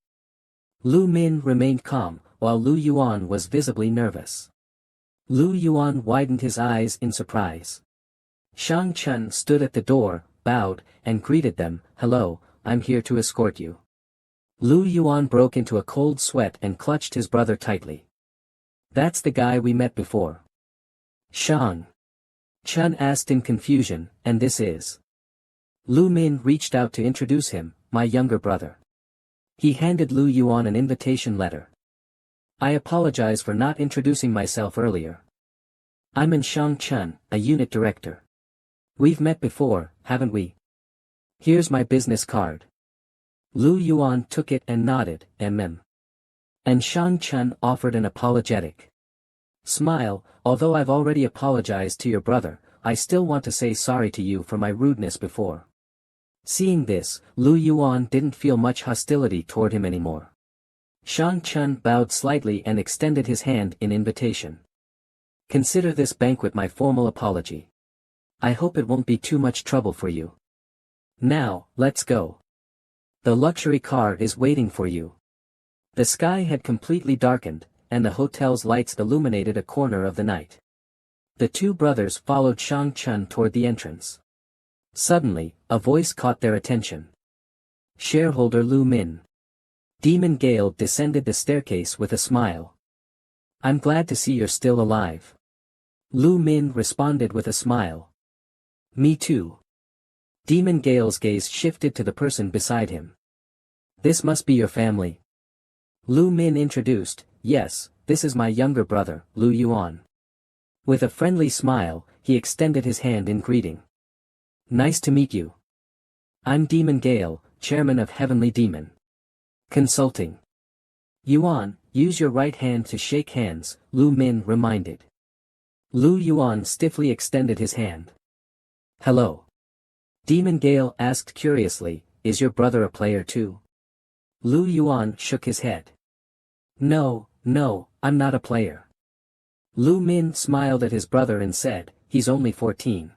Lu Min remained calm, while Lu Yuan was visibly nervous. Lu Yuan widened his eyes in surprise. Shang Chun stood at the door, bowed, and greeted them, hello, I'm here to escort you. Lu Yuan broke into a cold sweat and clutched his brother tightly. That's the guy we met before. Shang Chun asked in confusion, and this is? Lu Min reached out to introduce him, my younger brother. He handed Lu Yuan an invitation letter. I apologize for not introducing myself earlier. I'm Shang Chun, a unit director. We've met before, haven't we? Here's my business card. Lu Yuan took it and nodded, mm. And Shang Chun offered an apologetic smile. Although I've already apologized to your brother, I still want to say sorry to you for my rudeness before. Seeing this, Lu Yuan didn't feel much hostility toward him anymore. Shang Chun bowed slightly and extended his hand in invitation. Consider this banquet my formal apology. I hope it won't be too much trouble for you. Now, let's go. The luxury car is waiting for you. The sky had completely darkened, and the hotel's lights illuminated a corner of the night. The two brothers followed Shang Chun toward the entrance. Suddenly, a voice caught their attention. Shareholder Lu Min. Demon Gale descended the staircase with a smile. I'm glad to see you're still alive. Lu Min responded with a smile. Me too. Demon Gale's gaze shifted to the person beside him. This must be your family. Lu Min introduced, yes, this is my younger brother, Lu Yuan. With a friendly smile, he extended his hand in greeting. Nice to meet you. I'm Demon Gale, chairman of Heavenly Demon Consulting. Yuan, use your right hand to shake hands, Lu Min reminded. Lu Yuan stiffly extended his hand. Hello. Demon Gale asked curiously, is your brother a player too? Lu Yuan shook his head. No, I'm not a player. Lu Min smiled at his brother and said, he's only 14.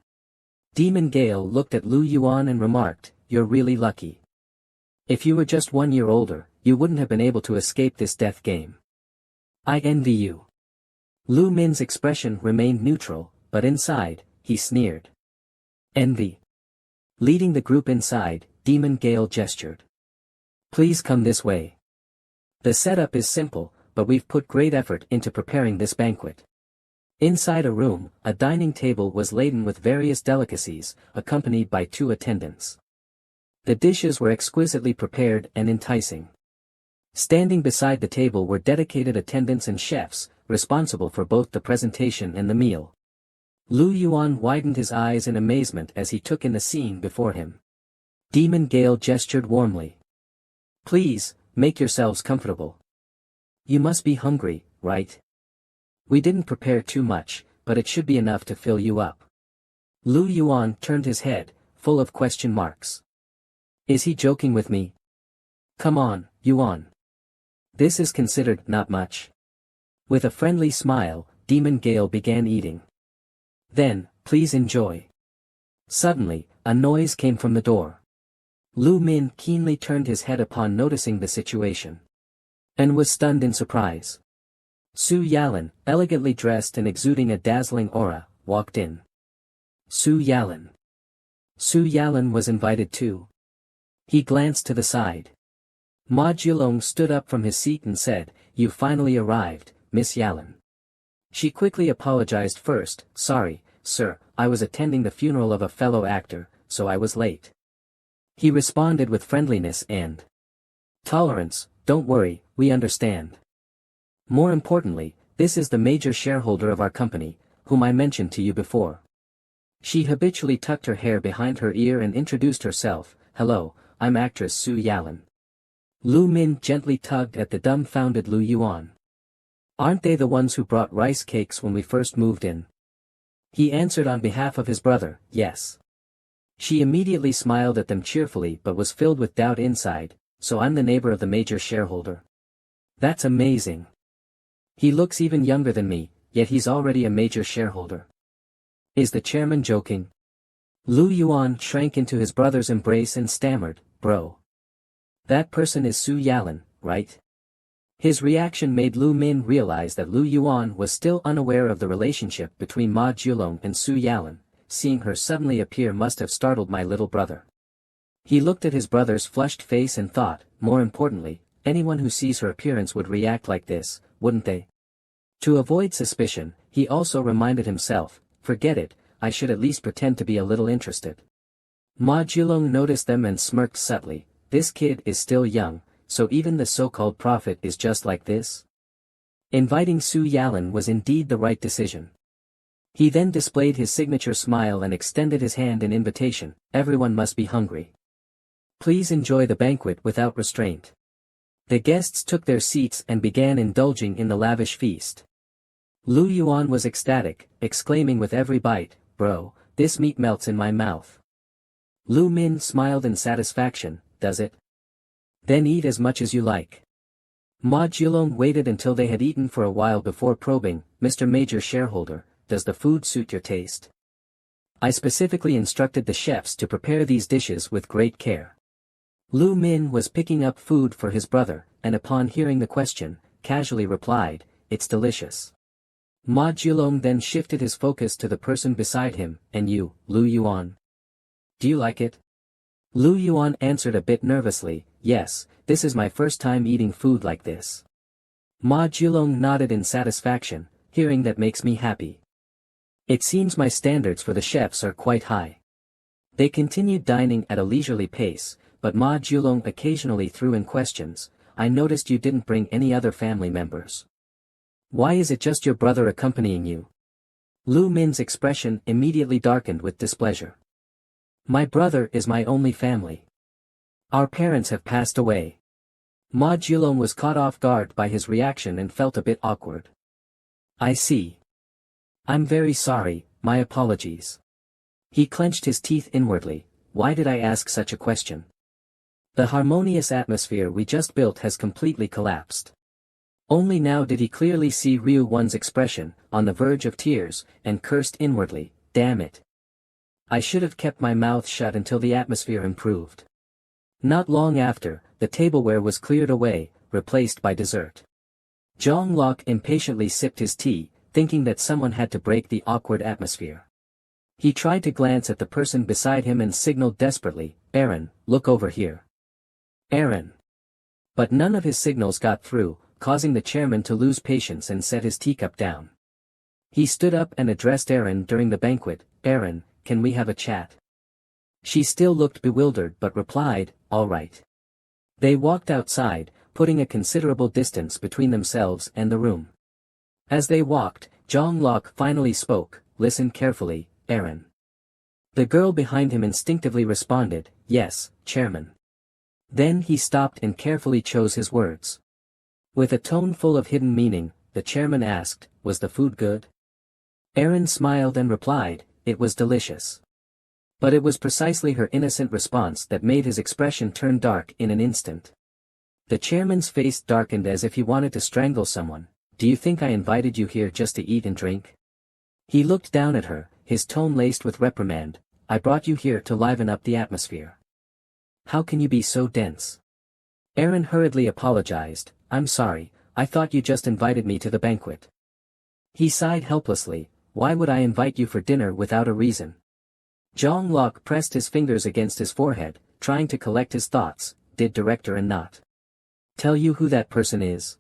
Demon Gale looked at Lu Yuan and remarked, you're really lucky. If you were just 1 year older, you wouldn't have been able to escape this death game. I envy you. Lu Min's expression remained neutral, but inside, he sneered. Envy. Leading the group inside, Demon Gale gestured. Please come this way. The setup is simple, but we've put great effort into preparing this banquet. Inside a room, a dining table was laden with various delicacies, accompanied by 2 attendants. The dishes were exquisitely prepared and enticing. Standing beside the table were dedicated attendants and chefs, responsible for both the presentation and the meal. Lu Yuan widened his eyes in amazement as he took in the scene before him. Demon Gale gestured warmly. Please, make yourselves comfortable. You must be hungry, right? We didn't prepare too much, but it should be enough to fill you up. Lu Yuan turned his head, full of question marks. Is he joking with me? Come on, Yuan. This is considered not much. With a friendly smile, Demon Gale began eating. Then, please enjoy. Suddenly, a noise came from the door. Lu Min keenly turned his head upon noticing the situation. And was stunned in surprise. Su Yalan, elegantly dressed and exuding a dazzling aura, walked in. Su Yalan. Su Yalan was invited too. He glanced to the side. Ma Julong stood up from his seat and said, You finally arrived, Miss Yalan. She quickly apologized first, Sorry, sir, I was attending the funeral of a fellow actor, so I was late. He responded with friendliness and tolerance, Don't worry, we understand. More importantly, this is the major shareholder of our company, whom I mentioned to you before. She habitually tucked her hair behind her ear and introduced herself, Hello, I'm actress Su Yalan. Lu Min gently tugged at the dumbfounded Lu Yuan. Aren't they the ones who brought rice cakes when we first moved in? He answered on behalf of his brother, Yes. She immediately smiled at them cheerfully but was filled with doubt inside, So I'm the neighbor of the major shareholder. That's amazing. He looks even younger than me, yet he's already a major shareholder. Is the chairman joking? Lu Yuan shrank into his brother's embrace and stammered, Bro. That person is Su Yalan, right? His reaction made Lu Min realize that Lu Yuan was still unaware of the relationship between Ma Julong and Su Yalan. Seeing her suddenly appear must have startled my little brother. He looked at his brother's flushed face and thought, more importantly, anyone who sees her appearance would react like this, wouldn't they? To avoid suspicion, he also reminded himself, forget it, I should at least pretend to be a little interested. Ma Jilong noticed them and smirked subtly, this kid is still young, so even the so-called prophet is just like this? Inviting Su Yalan was indeed the right decision. He then displayed his signature smile and extended his hand in invitation, everyone must be hungry. Please enjoy the banquet without restraint. The guests took their seats and began indulging in the lavish feast. Lu Yuan was ecstatic, exclaiming with every bite, bro, this meat melts in my mouth. Lu Min smiled in satisfaction, does it? Then eat as much as you like. Ma Jilong waited until they had eaten for a while before probing, Mr. Major Shareholder, does the food suit your taste? I specifically instructed the chefs to prepare these dishes with great care. Lu Min was picking up food for his brother, and upon hearing the question, casually replied, it's delicious. Ma Jilong then shifted his focus to the person beside him, and you, Lu Yuan. Do you like it? Lu Yuan answered a bit nervously, yes, this is my first time eating food like this. Ma Jilong nodded in satisfaction, hearing that makes me happy. It seems my standards for the chefs are quite high. They continued dining at a leisurely pace, but Ma Jilong occasionally threw in questions, I noticed you didn't bring any other family members. Why is it just your brother accompanying you? Lu Min's expression immediately darkened with displeasure. My brother is my only family. Our parents have passed away. Ma Jilong was caught off guard by his reaction and felt a bit awkward. I see. I'm very sorry, my apologies. He clenched his teeth inwardly, why did I ask such a question? The harmonious atmosphere we just built has completely collapsed. Only now did he clearly see Ryu Wan's expression, on the verge of tears, and cursed inwardly, damn it. I should have kept my mouth shut until the atmosphere improved. Not long after, the tableware was cleared away, replaced by dessert. Zhang Lok impatiently sipped his tea, thinking that someone had to break the awkward atmosphere. He tried to glance at the person beside him and signaled desperately, Aaron, look over here. Aaron. But none of his signals got through, causing the chairman to lose patience and set his teacup down. He stood up and addressed Aaron during the banquet, Aaron, can we have a chat? She still looked bewildered but replied, all right. They walked outside, putting a considerable distance between themselves and the room. As they walked, Zhang Lok finally spoke, listen carefully, Aaron. The girl behind him instinctively responded, yes, Chairman. Then he stopped and carefully chose his words. With a tone full of hidden meaning, the chairman asked, was the food good? Aaron smiled and replied, it was delicious. But it was precisely her innocent response that made his expression turn dark in an instant. The chairman's face darkened as if he wanted to strangle someone. Do you think I invited you here just to eat and drink? He looked down at her, his tone laced with reprimand. I brought you here to liven up the atmosphere. How can you be so dense? Aaron hurriedly apologized, I'm sorry, I thought you just invited me to the banquet. He sighed helplessly, why would I invite you for dinner without a reason? Zhang Lok pressed his fingers against his forehead, trying to collect his thoughts, did director and not tell you who that person is?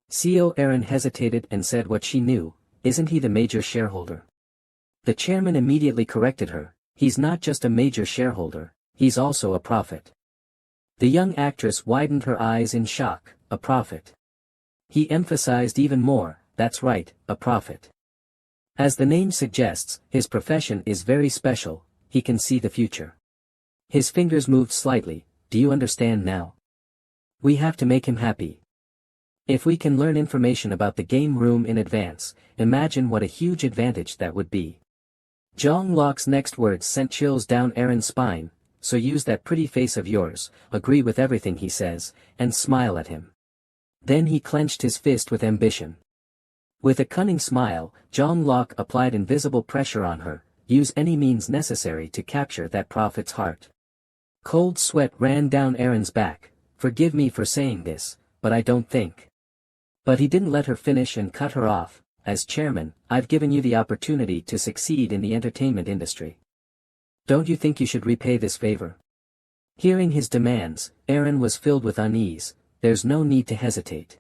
CEO Aaron hesitated and said what she knew, isn't he the major shareholder? The chairman immediately corrected her, he's not just a major shareholder, he's also a prophet. The young actress widened her eyes in shock, a prophet. He emphasized even more, that's right, a prophet. As the name suggests, his profession is very special, he can see the future. His fingers moved slightly, do you understand now? We have to make him happy. If we can learn information about the game room in advance, imagine what a huge advantage that would be. Zhang Lok's next words sent chills down Aaron's spine, so use that pretty face of yours, agree with everything he says, and smile at him. Then he clenched his fist with ambition. With a cunning smile, Zhang Lok applied invisible pressure on her, use any means necessary to capture that prophet's heart. Cold sweat ran down Aaron's back, forgive me for saying this, but I don't think. But he didn't let her finish and cut her off, as chairman, I've given you the opportunity to succeed in the entertainment industry. Don't you think you should repay this favor? Hearing his demands, Aaron was filled with unease. There's no need to hesitate.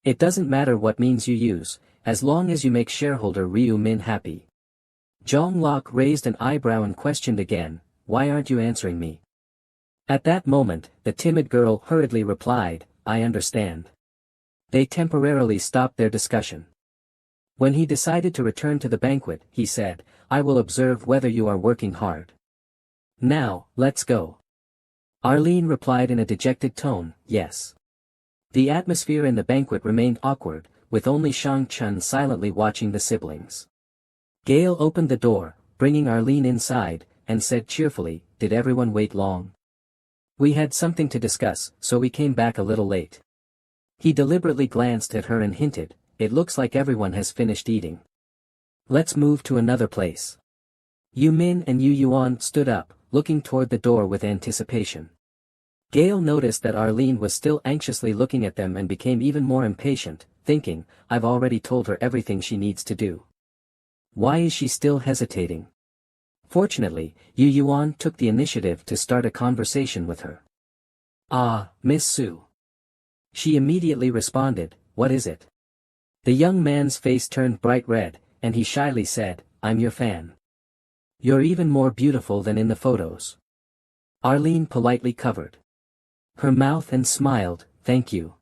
It doesn't matter what means you use, as long as you make shareholder Ryu Min happy. Jong Lok raised an eyebrow and questioned again, why aren't you answering me? At that moment, the timid girl hurriedly replied, I understand. They temporarily stopped their discussion. When he decided to return to the banquet, he said, I will observe whether you are working hard. Now, let's go. Arlene replied in a dejected tone, yes. The atmosphere in the banquet remained awkward, with only Shang Chun silently watching the siblings. Gale opened the door, bringing Arlene inside, and said cheerfully, did everyone wait long? We had something to discuss, so we came back a little late. He deliberately glanced at her and hinted, it looks like everyone has finished eating. Let's move to another place. Yu Min and Yu Yuan stood up, looking toward the door with anticipation. Gale noticed that Arlene was still anxiously looking at them and became even more impatient, thinking, I've already told her everything she needs to do. Why is she still hesitating? Fortunately, Yu Yuan took the initiative to start a conversation with her. Ah, Miss Su. She immediately responded, what is it? The young man's face turned bright red, and he shyly said, I'm your fan. You're even more beautiful than in the photos. Arlene politely covered her mouth and smiled, thank you.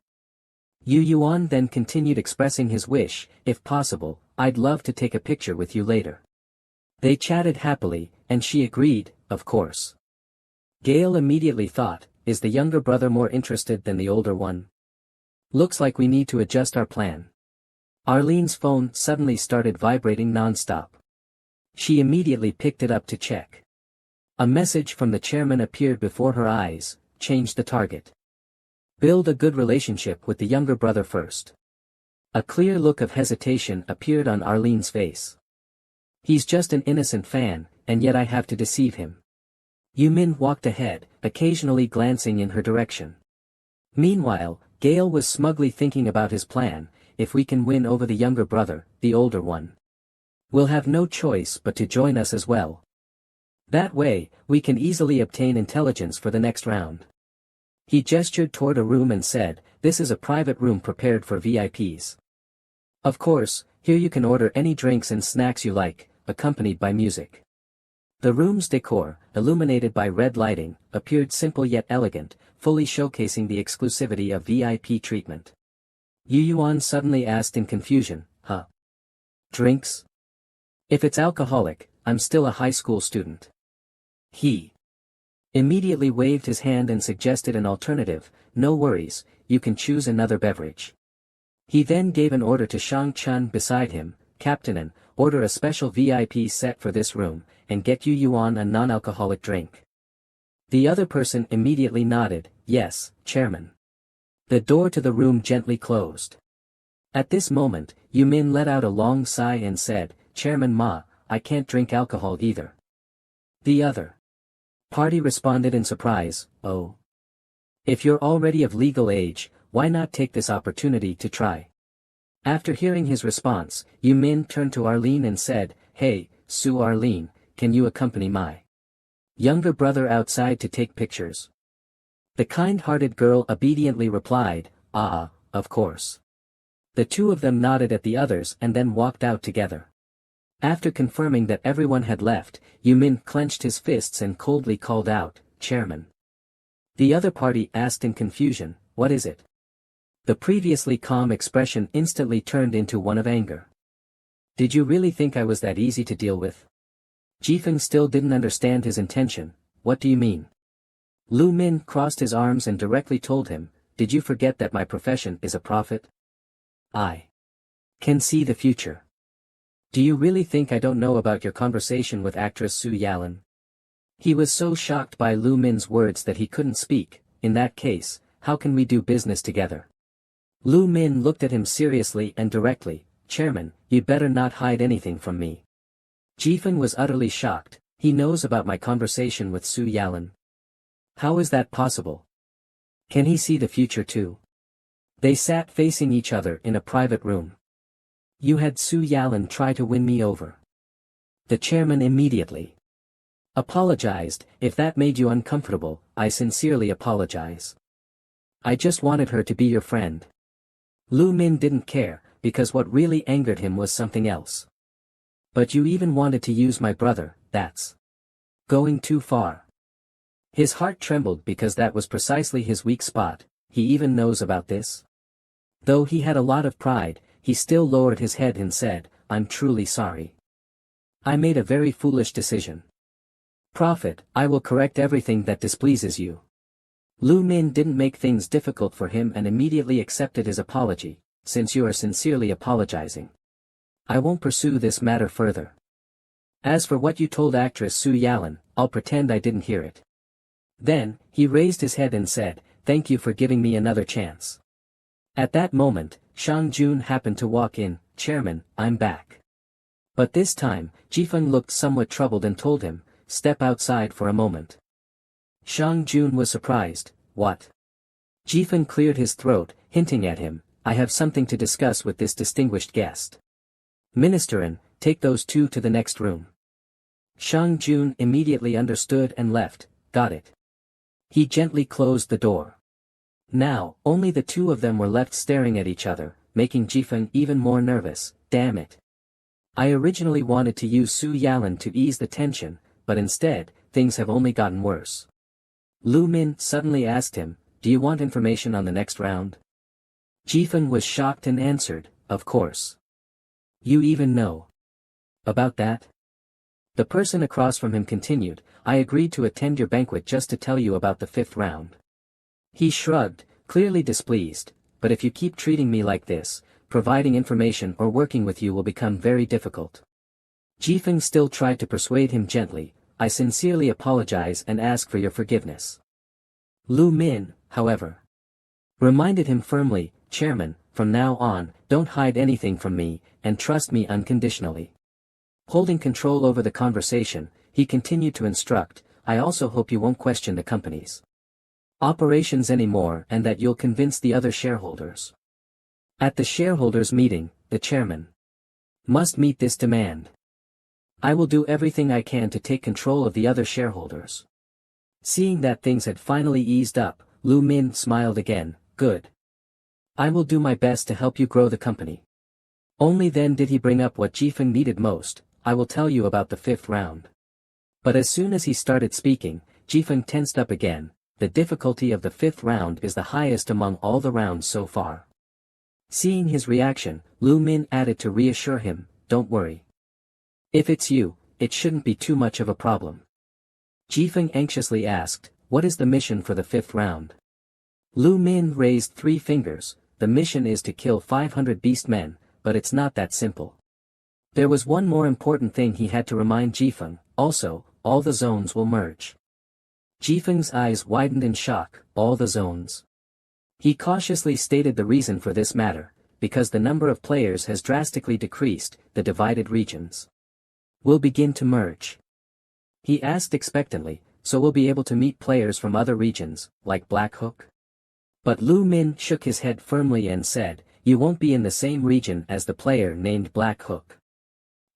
Yu Yuan then continued expressing his wish, if possible, I'd love to take a picture with you later. They chatted happily, and she agreed, of course. Gale immediately thought, is the younger brother more interested than the older one? Looks like we need to adjust our plan. Arlene's phone suddenly started vibrating non-stop. She immediately picked it up to check. A message from the chairman appeared before her eyes, change the target. Build a good relationship with the younger brother first. A clear look of hesitation appeared on Arlene's face. He's just an innocent fan, and yet I have to deceive him. Yu Min walked ahead, occasionally glancing in her direction. Meanwhile, Gale was smugly thinking about his plan, if we can win over the younger brother, the older one. We'll have no choice but to join us as well. That way, we can easily obtain intelligence for the next round. He gestured toward a room and said, this is a private room prepared for VIPs. Of course, here you can order any drinks and snacks you like, accompanied by music. The room's decor, illuminated by red lighting, appeared simple yet elegant, fully showcasing the exclusivity of VIP treatment. Yu Yuan suddenly asked in confusion, huh? Drinks? If it's alcoholic, I'm still a high school student. He immediately waved his hand and suggested an alternative, no worries, you can choose another beverage. He then gave an order to Shang Chun beside him, Captain, order a special VIP set for this room, and get Yu Yuan a non-alcoholic drink. The other person immediately nodded, yes, Chairman. The door to the room gently closed. At this moment, Yu Min let out a long sigh and said, Chairman Ma, I can't drink alcohol either. The other party responded in surprise, oh. If you're already of legal age, why not take this opportunity to try? After hearing his response, Yu Min turned to Arlene and said, hey, Su Arlene, can you accompany my younger brother outside to take pictures? The kind-hearted girl obediently replied, of course. The two of them nodded at the others and then walked out together. After confirming that everyone had left, Yu Min clenched his fists and coldly called out, Chairman. The other party asked in confusion, what is it? The previously calm expression instantly turned into one of anger. Did you really think I was that easy to deal with? Jifeng still didn't understand his intention, what do you mean? Lu Min crossed his arms and directly told him, did you forget that my profession is a prophet? I can see the future. Do you really think I don't know about your conversation with actress Su Yalan? He was so shocked by Lu Min's words that he couldn't speak. In that case, how can we do business together? Lu Min looked at him seriously and directly, Chairman, you'd better not hide anything from me. Jifeng was utterly shocked, he knows about my conversation with Su Yalan. How is that possible? Can he see the future too? They sat facing each other in a private room. You had Su Yalan try to win me over. The chairman immediately Apologized, if that made you uncomfortable, I sincerely apologize. I just wanted her to be your friend. Lu Min didn't care, because what really angered him was something else. But you even wanted to use my brother, that's going too far. His heart trembled because that was precisely his weak spot. He even knows about this. Though he had a lot of pride, he still lowered his head and said, I'm truly sorry. I made a very foolish decision. Prophet, I will correct everything that displeases you. Lu Min didn't make things difficult for him and immediately accepted his apology, since you are sincerely apologizing. I won't pursue this matter further. As for what you told actress Su Yalan, I'll pretend I didn't hear it. Then, he raised his head and said, thank you for giving me another chance. At that moment, Shang Jun happened to walk in, Chairman, I'm back. But this time, Jifeng looked somewhat troubled and told him, step outside for a moment. Shang Jun was surprised, what? Jifeng cleared his throat, hinting at him, I have something to discuss with this distinguished guest. Ministerin, take those two to the next room. Shang Jun immediately understood and left, got it. He gently closed the door. Now, only the two of them were left staring at each other, making Jifeng even more nervous, damn it. I originally wanted to use Su Yalan to ease the tension, but instead, things have only gotten worse. Lu Min suddenly asked him, do you want information on the next round? Jifeng was shocked and answered, of course. You even know about that? The person across from him continued, I agreed to attend your banquet just to tell you about the 5th round. He shrugged, clearly displeased, but if you keep treating me like this, providing information or working with you will become very difficult. Jifeng still tried to persuade him gently, I sincerely apologize and ask for your forgiveness. Lu Min, however, reminded him firmly, Chairman, from now on, don't hide anything from me, and trust me unconditionally. Holding control over the conversation, he continued to instruct, I also hope you won't question the company's operations anymore and that you'll convince the other shareholders. At the shareholders' meeting, the chairman must meet this demand. I will do everything I can to take control of the other shareholders. Seeing that things had finally eased up, Lu Min smiled again, good. I will do my best to help you grow the company. Only then did he bring up what Jifeng needed most, I will tell you about the 5th round. But as soon as he started speaking, Jifeng tensed up again, the difficulty of the 5th round is the highest among all the rounds so far. Seeing his reaction, Lu Min added to reassure him, don't worry. If it's you, it shouldn't be too much of a problem. Jifeng anxiously asked, what is the mission for the 5th round? Lu Min raised 3 fingers, the mission is to kill 500 beast men, but it's not that simple. There was one more important thing he had to remind Jifeng, also, all the zones will merge. Jifeng's eyes widened in shock, all the zones. He cautiously stated the reason for this matter, because the number of players has drastically decreased, the divided regions will begin to merge. He asked expectantly, so we'll be able to meet players from other regions, like Black Hook? But Lu Min shook his head firmly and said, you won't be in the same region as the player named Black Hook.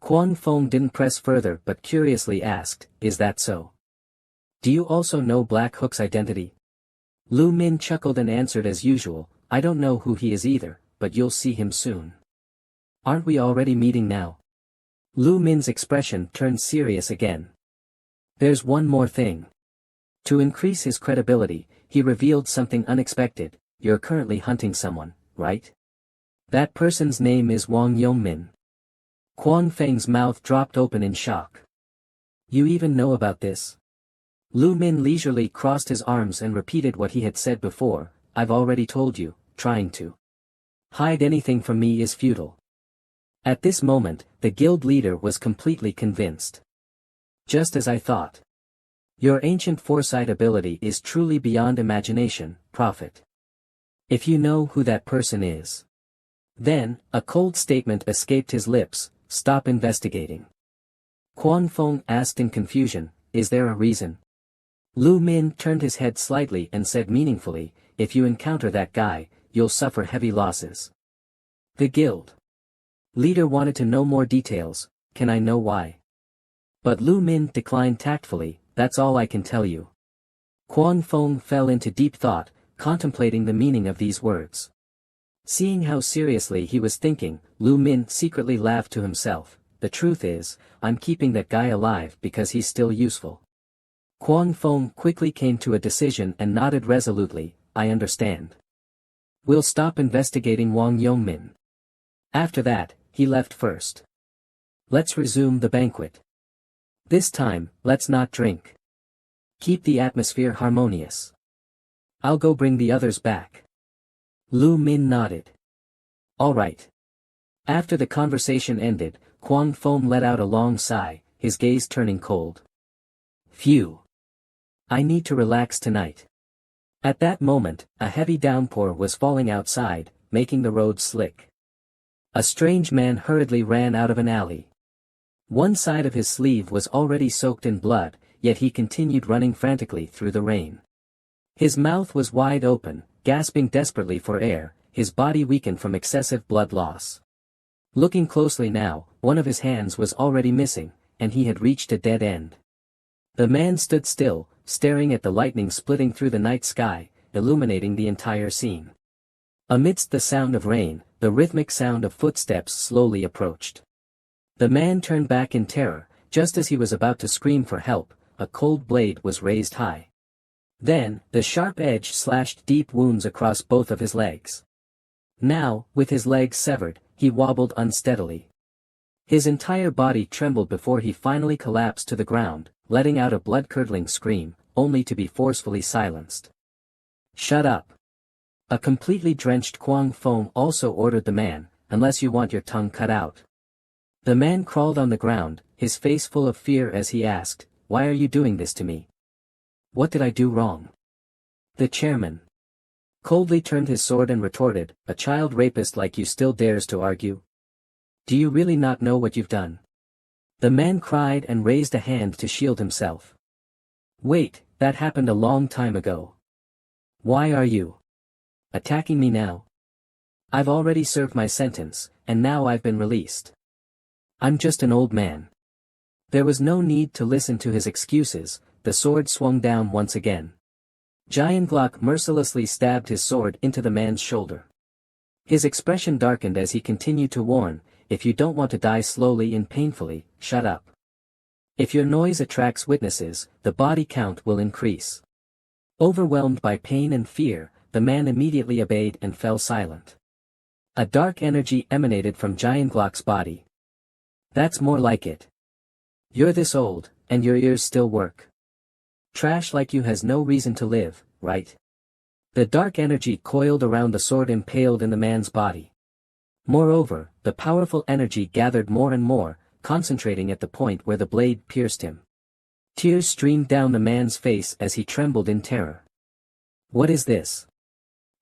Quan Fong didn't press further but curiously asked, is that so? Do you also know Black Hook's identity? Lu Min chuckled and answered as usual, I don't know who he is either, but you'll see him soon. Aren't we already meeting now? Lu Min's expression turned serious again. There's one more thing. To increase his credibility, he revealed something unexpected, you're currently hunting someone, right? That person's name is Wang Yongmin. Quan Feng's mouth dropped open in shock. You even know about this? Lu Min leisurely crossed his arms and repeated what he had said before, I've already told you, trying to hide anything from me is futile. At this moment, the guild leader was completely convinced. Just as I thought. Your ancient foresight ability is truly beyond imagination, Prophet. If you know who that person is. Then, a cold statement escaped his lips, stop investigating. Quan Fong asked in confusion, is there a reason? Lu Min turned his head slightly and said meaningfully, if you encounter that guy, you'll suffer heavy losses. The guild leader wanted to know more details, can I know why? But Lu Min declined tactfully, "That's all I can tell you." Quan Fong fell into deep thought, contemplating the meaning of these words. Seeing how seriously he was thinking, Lu Min secretly laughed to himself. "The truth is, I'm keeping that guy alive because he's still useful." Quan Fong quickly came to a decision and nodded resolutely, "I understand. We'll stop investigating Wang Yongmin." After that, he left first. "Let's resume the banquet. This time, let's not drink. Keep the atmosphere harmonious. I'll go bring the others back." Lu Min nodded. "All right." After the conversation ended, Quan Fong let out a long sigh, his gaze turning cold. "Phew. I need to relax tonight." At that moment, a heavy downpour was falling outside, making the road slick. A strange man hurriedly ran out of an alley. One side of his sleeve was already soaked in blood, yet he continued running frantically through the rain. His mouth was wide open, gasping desperately for air, his body weakened from excessive blood loss. Looking closely now, one of his hands was already missing, and he had reached a dead end. The man stood still, staring at the lightning splitting through the night sky, illuminating the entire scene. Amidst the sound of rain, the rhythmic sound of footsteps slowly approached. The man turned back in terror. Just as he was about to scream for help, a cold blade was raised high. Then, the sharp edge slashed deep wounds across both of his legs. Now, with his legs severed, he wobbled unsteadily. His entire body trembled before he finally collapsed to the ground, letting out a blood-curdling scream, only to be forcefully silenced. "Shut up." A completely drenched Quang Fong also ordered the man, "Unless you want your tongue cut out." The man crawled on the ground, his face full of fear as he asked, "Why are you doing this to me? What did I do wrong?" The chairman coldly turned his sword and retorted, "A child rapist like you still dares to argue? Do you really not know what you've done?" The man cried and raised a hand to shield himself. "Wait, that happened a long time ago. Why are you attacking me now? I've already served my sentence, and now I've been released. I'm just an old man." There was no need to listen to his excuses. The sword swung down once again. Giant Glock mercilessly stabbed his sword into the man's shoulder. His expression darkened as he continued to warn, "If you don't want to die slowly and painfully, shut up. If your noise attracts witnesses, the body count will increase." Overwhelmed by pain and fear, the man immediately obeyed and fell silent. A dark energy emanated from Giant Glock's body. "That's more like it. You're this old, and your ears still work. Trash like you has no reason to live, right?" The dark energy coiled around the sword impaled in the man's body. Moreover, the powerful energy gathered more and more, concentrating at the point where the blade pierced him. Tears streamed down the man's face as he trembled in terror. "What is this?"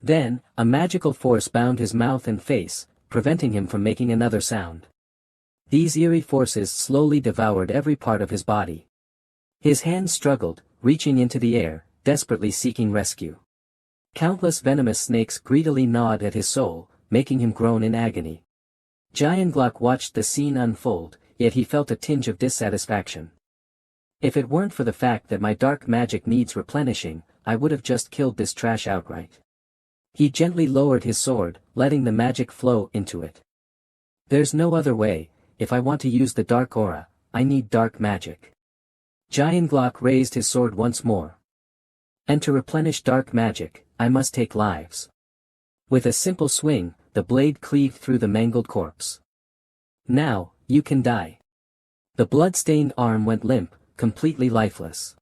Then, a magical force bound his mouth and face, preventing him from making another sound. These eerie forces slowly devoured every part of his body. His hands struggled, reaching into the air, desperately seeking rescue. Countless venomous snakes greedily gnawed at his soul, making him groan in agony. Giant Glock watched the scene unfold, yet he felt a tinge of dissatisfaction. "If it weren't for the fact that my dark magic needs replenishing, I would have just killed this trash outright." He gently lowered his sword, letting the magic flow into it. "There's no other way. If I want to use the dark aura, I need dark magic." Giant Glock raised his sword once more. "And to replenish dark magic, I must take lives." With a simple swing, the blade cleaved through the mangled corpse. "Now, you can die." The blood-stained arm went limp, completely lifeless.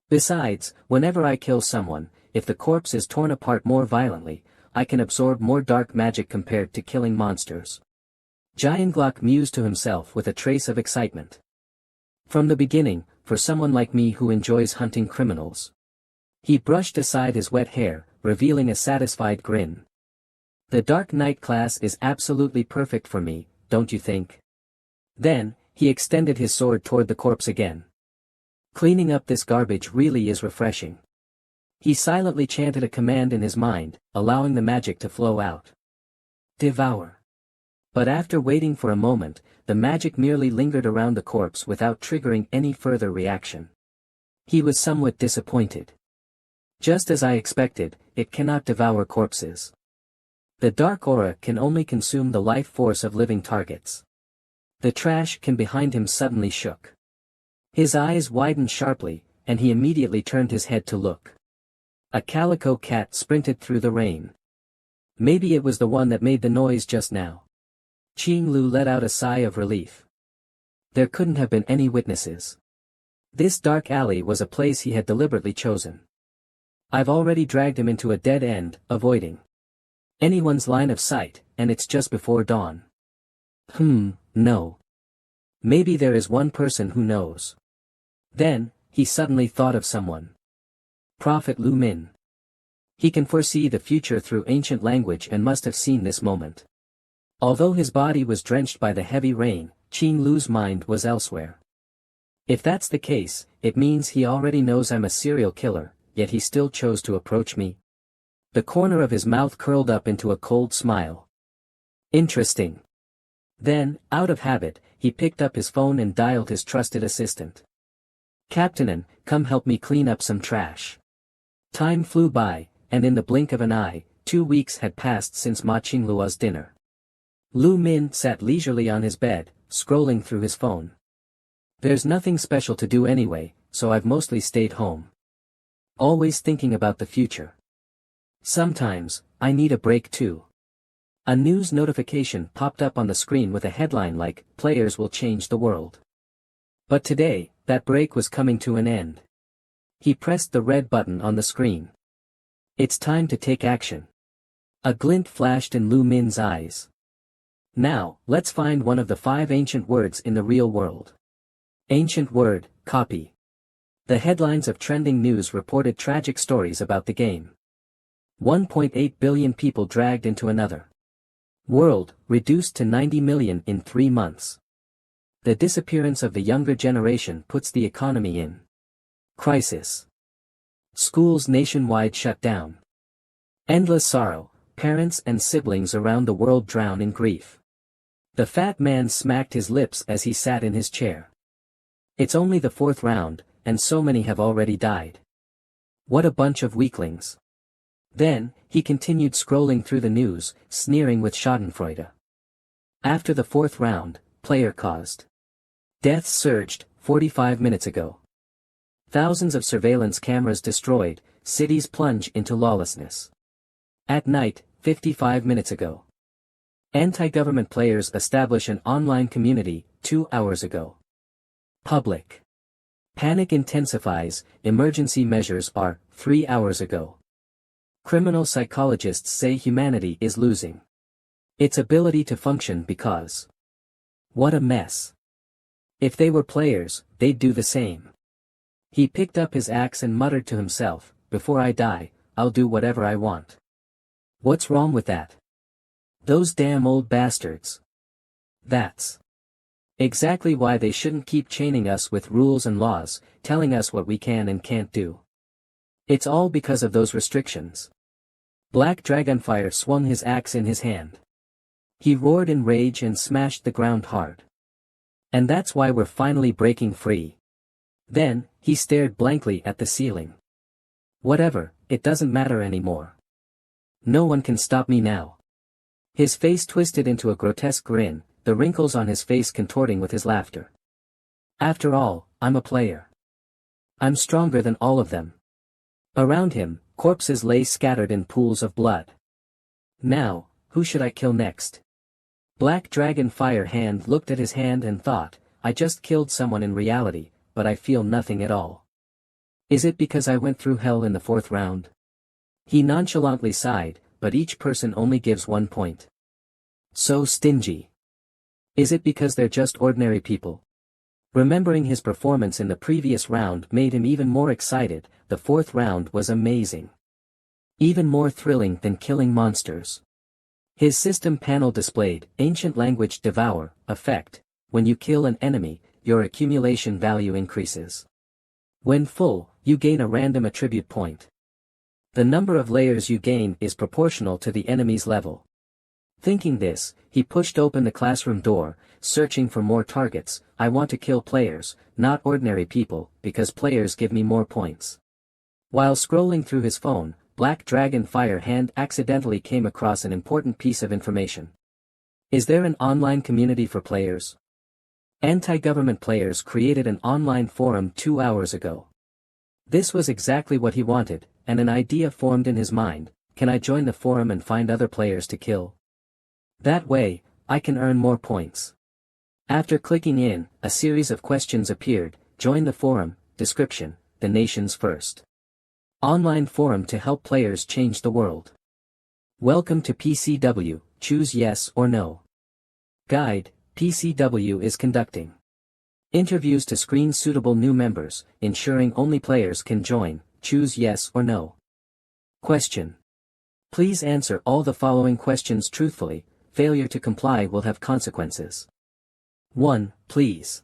"Besides, whenever I kill someone, if the corpse is torn apart more violently, I can absorb more dark magic compared to killing monsters." Giant Glock mused to himself with a trace of excitement. "From the beginning, for someone like me who enjoys hunting criminals." He brushed aside his wet hair, revealing a satisfied grin. "The Dark Knight class is absolutely perfect for me, don't you think?" Then, he extended his sword toward the corpse again. "Cleaning up this garbage really is refreshing." He silently chanted a command in his mind, allowing the magic to flow out. "Devour." But after waiting for a moment, the magic merely lingered around the corpse without triggering any further reaction. He was somewhat disappointed. Just as I expected, it cannot devour corpses. The dark aura can only consume the life force of living targets. The trash can behind him suddenly shook. His eyes widened sharply, and he immediately turned his head to look. A calico cat sprinted through the rain. Maybe it was the one that made the noise just now. Qing Lu let out a sigh of relief. There couldn't have been any witnesses. This dark alley was a place he had deliberately chosen. I've already dragged him into a dead end, avoiding anyone's line of sight, and it's just before dawn. No. Maybe there is one person who knows. Then, he suddenly thought of someone. Prophet Lu Min. He can foresee the future through ancient language and must have seen this moment. Although his body was drenched by the heavy rain, Qing Lu's mind was elsewhere. If that's the case, it means he already knows I'm a serial killer, yet he still chose to approach me. The corner of his mouth curled up into a cold smile. Interesting. Then, out of habit, he picked up his phone and dialed his trusted assistant. Captain, come help me clean up some trash. Time flew by, and in the blink of an eye, 2 weeks had passed since Ma Qingluo's dinner. Lu Min sat leisurely on his bed, scrolling through his phone. There's nothing special to do anyway, so I've mostly stayed home. Always thinking about the future. Sometimes, I need a break too. A news notification popped up on the screen with a headline like, "Players will change the world." But today, that break was coming to an end. He pressed the red button on the screen. It's time to take action. A glint flashed in Lu Min's eyes. Now, let's find one of the 5 ancient words in the real world. Ancient word, copy. The headlines of trending news reported tragic stories about the game. 1.8 billion people dragged into another world, reduced to 90 million in 3 months. The disappearance of the younger generation puts the economy in crisis. Schools nationwide shut down. Endless sorrow, parents and siblings around the world drown in grief. The fat man smacked his lips as he sat in his chair. It's only the 4th round, and so many have already died. What a bunch of weaklings. Then, he continued scrolling through the news, sneering with schadenfreude. After the 4th round, player caused. Deaths surged, 45 minutes ago. Thousands of surveillance cameras destroyed, cities plunge into lawlessness. At night, 55 minutes ago. Anti-government players establish an online community, 2 hours ago. Public panic intensifies, emergency measures are, 3 hours ago. Criminal psychologists say humanity is losing its ability to function because. What a mess. If they were players, they'd do the same. He picked up his axe and muttered to himself, "Before I die, I'll do whatever I want." What's wrong with that? Those damn old bastards. That's exactly why they shouldn't keep chaining us with rules and laws, telling us what we can and can't do. It's all because of those restrictions. Black Dragonfire swung his axe in his hand. He roared in rage and smashed the ground hard. And that's why we're finally breaking free. Then, he stared blankly at the ceiling. Whatever, it doesn't matter anymore. No one can stop me now. His face twisted into a grotesque grin, the wrinkles on his face contorting with his laughter. After all, I'm a player. I'm stronger than all of them. Around him, corpses lay scattered in pools of blood. Now, who should I kill next? Black Dragon Fire Hand looked at his hand and thought, I just killed someone in reality, but I feel nothing at all. Is it because I went through hell in the 4th round? He nonchalantly sighed, but each person only gives 1 point. So stingy. Is it because they're just ordinary people? Remembering his performance in the previous round made him even more excited. The 4th round was amazing. Even more thrilling than killing monsters. His system panel displayed, Ancient Language Devour, effect. When you kill an enemy, your accumulation value increases. When full, you gain a random attribute point. The number of layers you gain is proportional to the enemy's level. Thinking this, he pushed open the classroom door, searching for more targets. I want to kill players, not ordinary people, because players give me more points. While scrolling through his phone, Black Dragon Fire Hand accidentally came across an important piece of information. Is there an online community for players? Anti-government players created an online forum 2 hours ago. This was exactly what he wanted, and an idea formed in his mind. Can I join the forum and find other players to kill? That way, I can earn more points. After clicking in, a series of questions appeared. Join the forum. Description: the nation's first online forum to help players change the world. Welcome to PCW, choose yes or no. Guide: PCW is conducting interviews to screen suitable new members, ensuring only players can join. Choose yes or no. Question: please answer all the following questions truthfully. Failure to comply will have consequences. 1. Please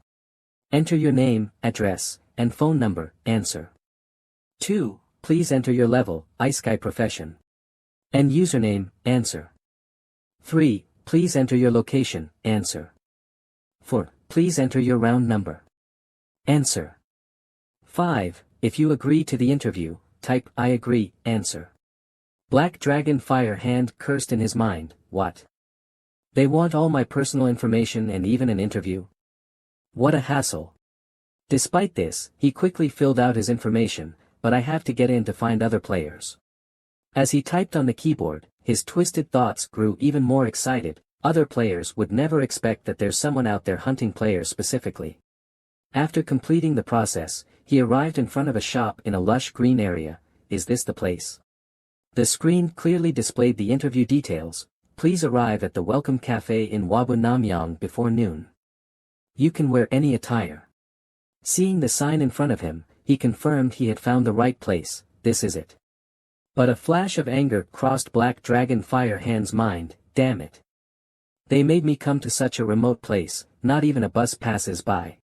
enter your name, address, and phone number. Answer. 2. Please enter your level, iSky profession, and username. Answer. 3. Please enter your location. Answer. 4. Please enter your round number. Answer. 5. If you agree to the interview, type I agree. Answer. Black Dragon Fire Hand cursed in his mind. What? They want all my personal information and even an interview? What a hassle. Despite this, he quickly filled out his information, but I have to get in to find other players. As he typed on the keyboard, his twisted thoughts grew even more excited. Other players would never expect that there's someone out there hunting players specifically. After completing the process, he arrived in front of a shop in a lush green area. Is this the place? The screen clearly displayed the interview details. Please arrive at the Welcome Cafe in Wabu Namyang before noon. You can wear any attire. Seeing the sign in front of him, he confirmed he had found the right place. This is it. But a flash of anger crossed Black Dragon Fire Hand's mind. Damn it. They made me come to such a remote place, not even a bus passes by.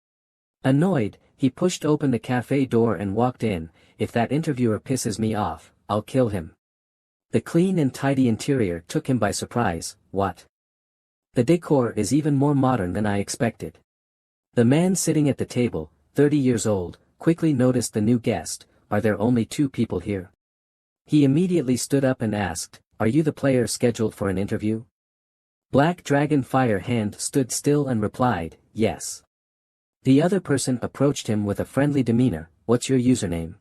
Annoyed, he pushed open the cafe door and walked in. If that interviewer pisses me off, I'll kill him. The clean and tidy interior took him by surprise. What? The decor is even more modern than I expected. The man sitting at the table, 30 years old, quickly noticed the new guest. Are there only 2 people here? He immediately stood up and asked, are you the player scheduled for an interview? Black Dragon Fire Hand stood still and replied, yes. The other person approached him with a friendly demeanor. What's your username?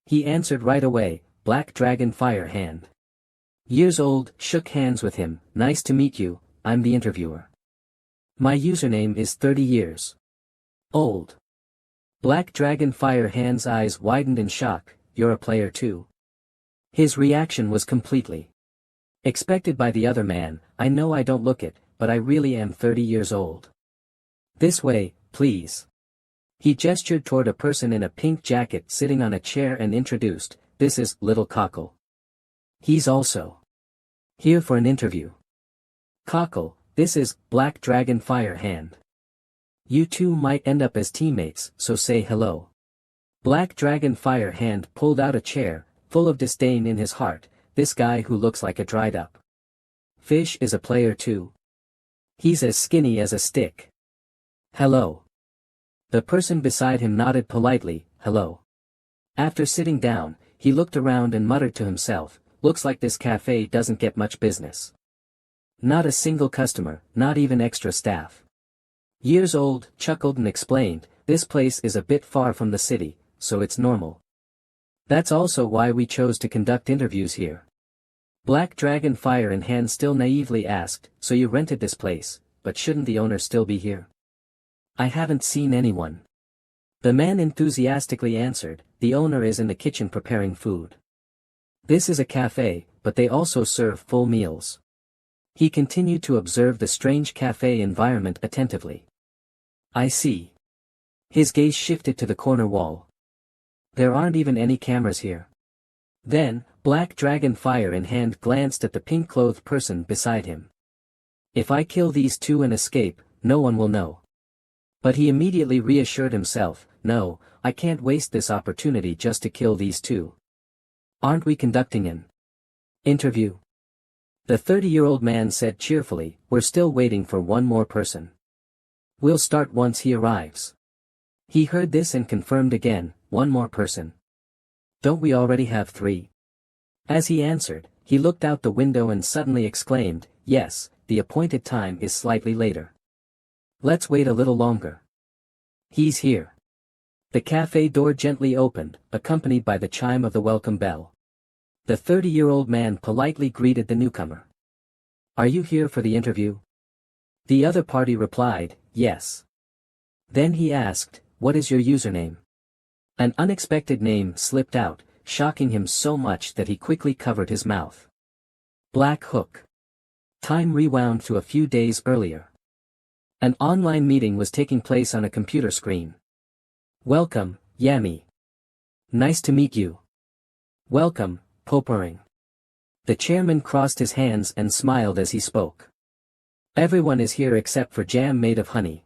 He answered right away, Black Dragon Fire Hand. Years old, shook hands with him. Nice to meet you, I'm the interviewer. My username is 30 years old. Black Dragon Fire Hand's eyes widened in shock. You're a player too? His reaction was completely expected by the other man. I know I don't look it, but I really am 30 years old. This way, please. He gestured toward a person in a pink jacket sitting on a chair and introduced, this is Little Cockle. He's also here for an interview. Cockle, this is Black Dragon Fire Hand. You two might end up as teammates, so say hello. Black Dragon Fire Hand pulled out a chair, full of disdain in his heart. This guy who looks like a dried up fish is a player too. He's as skinny as a stick. Hello. The person beside him nodded politely, hello. After sitting down, he looked around and muttered to himself, looks like this cafe doesn't get much business. Not a single customer, not even extra staff. Years old, chuckled and explained, this place is a bit far from the city, so it's normal. That's also why we chose to conduct interviews here. Black Dragon Fire in Hand still naively asked, so you rented this place, but shouldn't the owner still be here? I haven't seen anyone. The man enthusiastically answered, the owner is in the kitchen preparing food. This is a cafe, but they also serve full meals. He continued to observe the strange cafe environment attentively. I see. His gaze shifted to the corner wall. There aren't even any cameras here. Then, Black Dragon Fire in Hand glanced at the pink-clothed person beside him. If I kill these two and escape, no one will know. But he immediately reassured himself, no, I can't waste this opportunity just to kill these two. Aren't we conducting an interview? The 30-year-old man said cheerfully, we're still waiting for one more person. We'll start once he arrives. He heard this and confirmed again, one more person. Don't we already have 3? As he answered, he looked out the window and suddenly exclaimed, yes, the appointed time is slightly later. Let's wait a little longer. He's here. The cafe door gently opened, accompanied by the chime of the welcome bell. The 30-year-old man politely greeted the newcomer. Are you here for the interview? The other party replied, yes. Then he asked, what is your username? An unexpected name slipped out, shocking him so much that he quickly covered his mouth. Black Hook. Time rewound to a few days earlier. An online meeting was taking place on a computer screen. Welcome, Yami. Nice to meet you. Welcome, Popering. The chairman crossed his hands and smiled as he spoke. Everyone is here except for jam made of honey.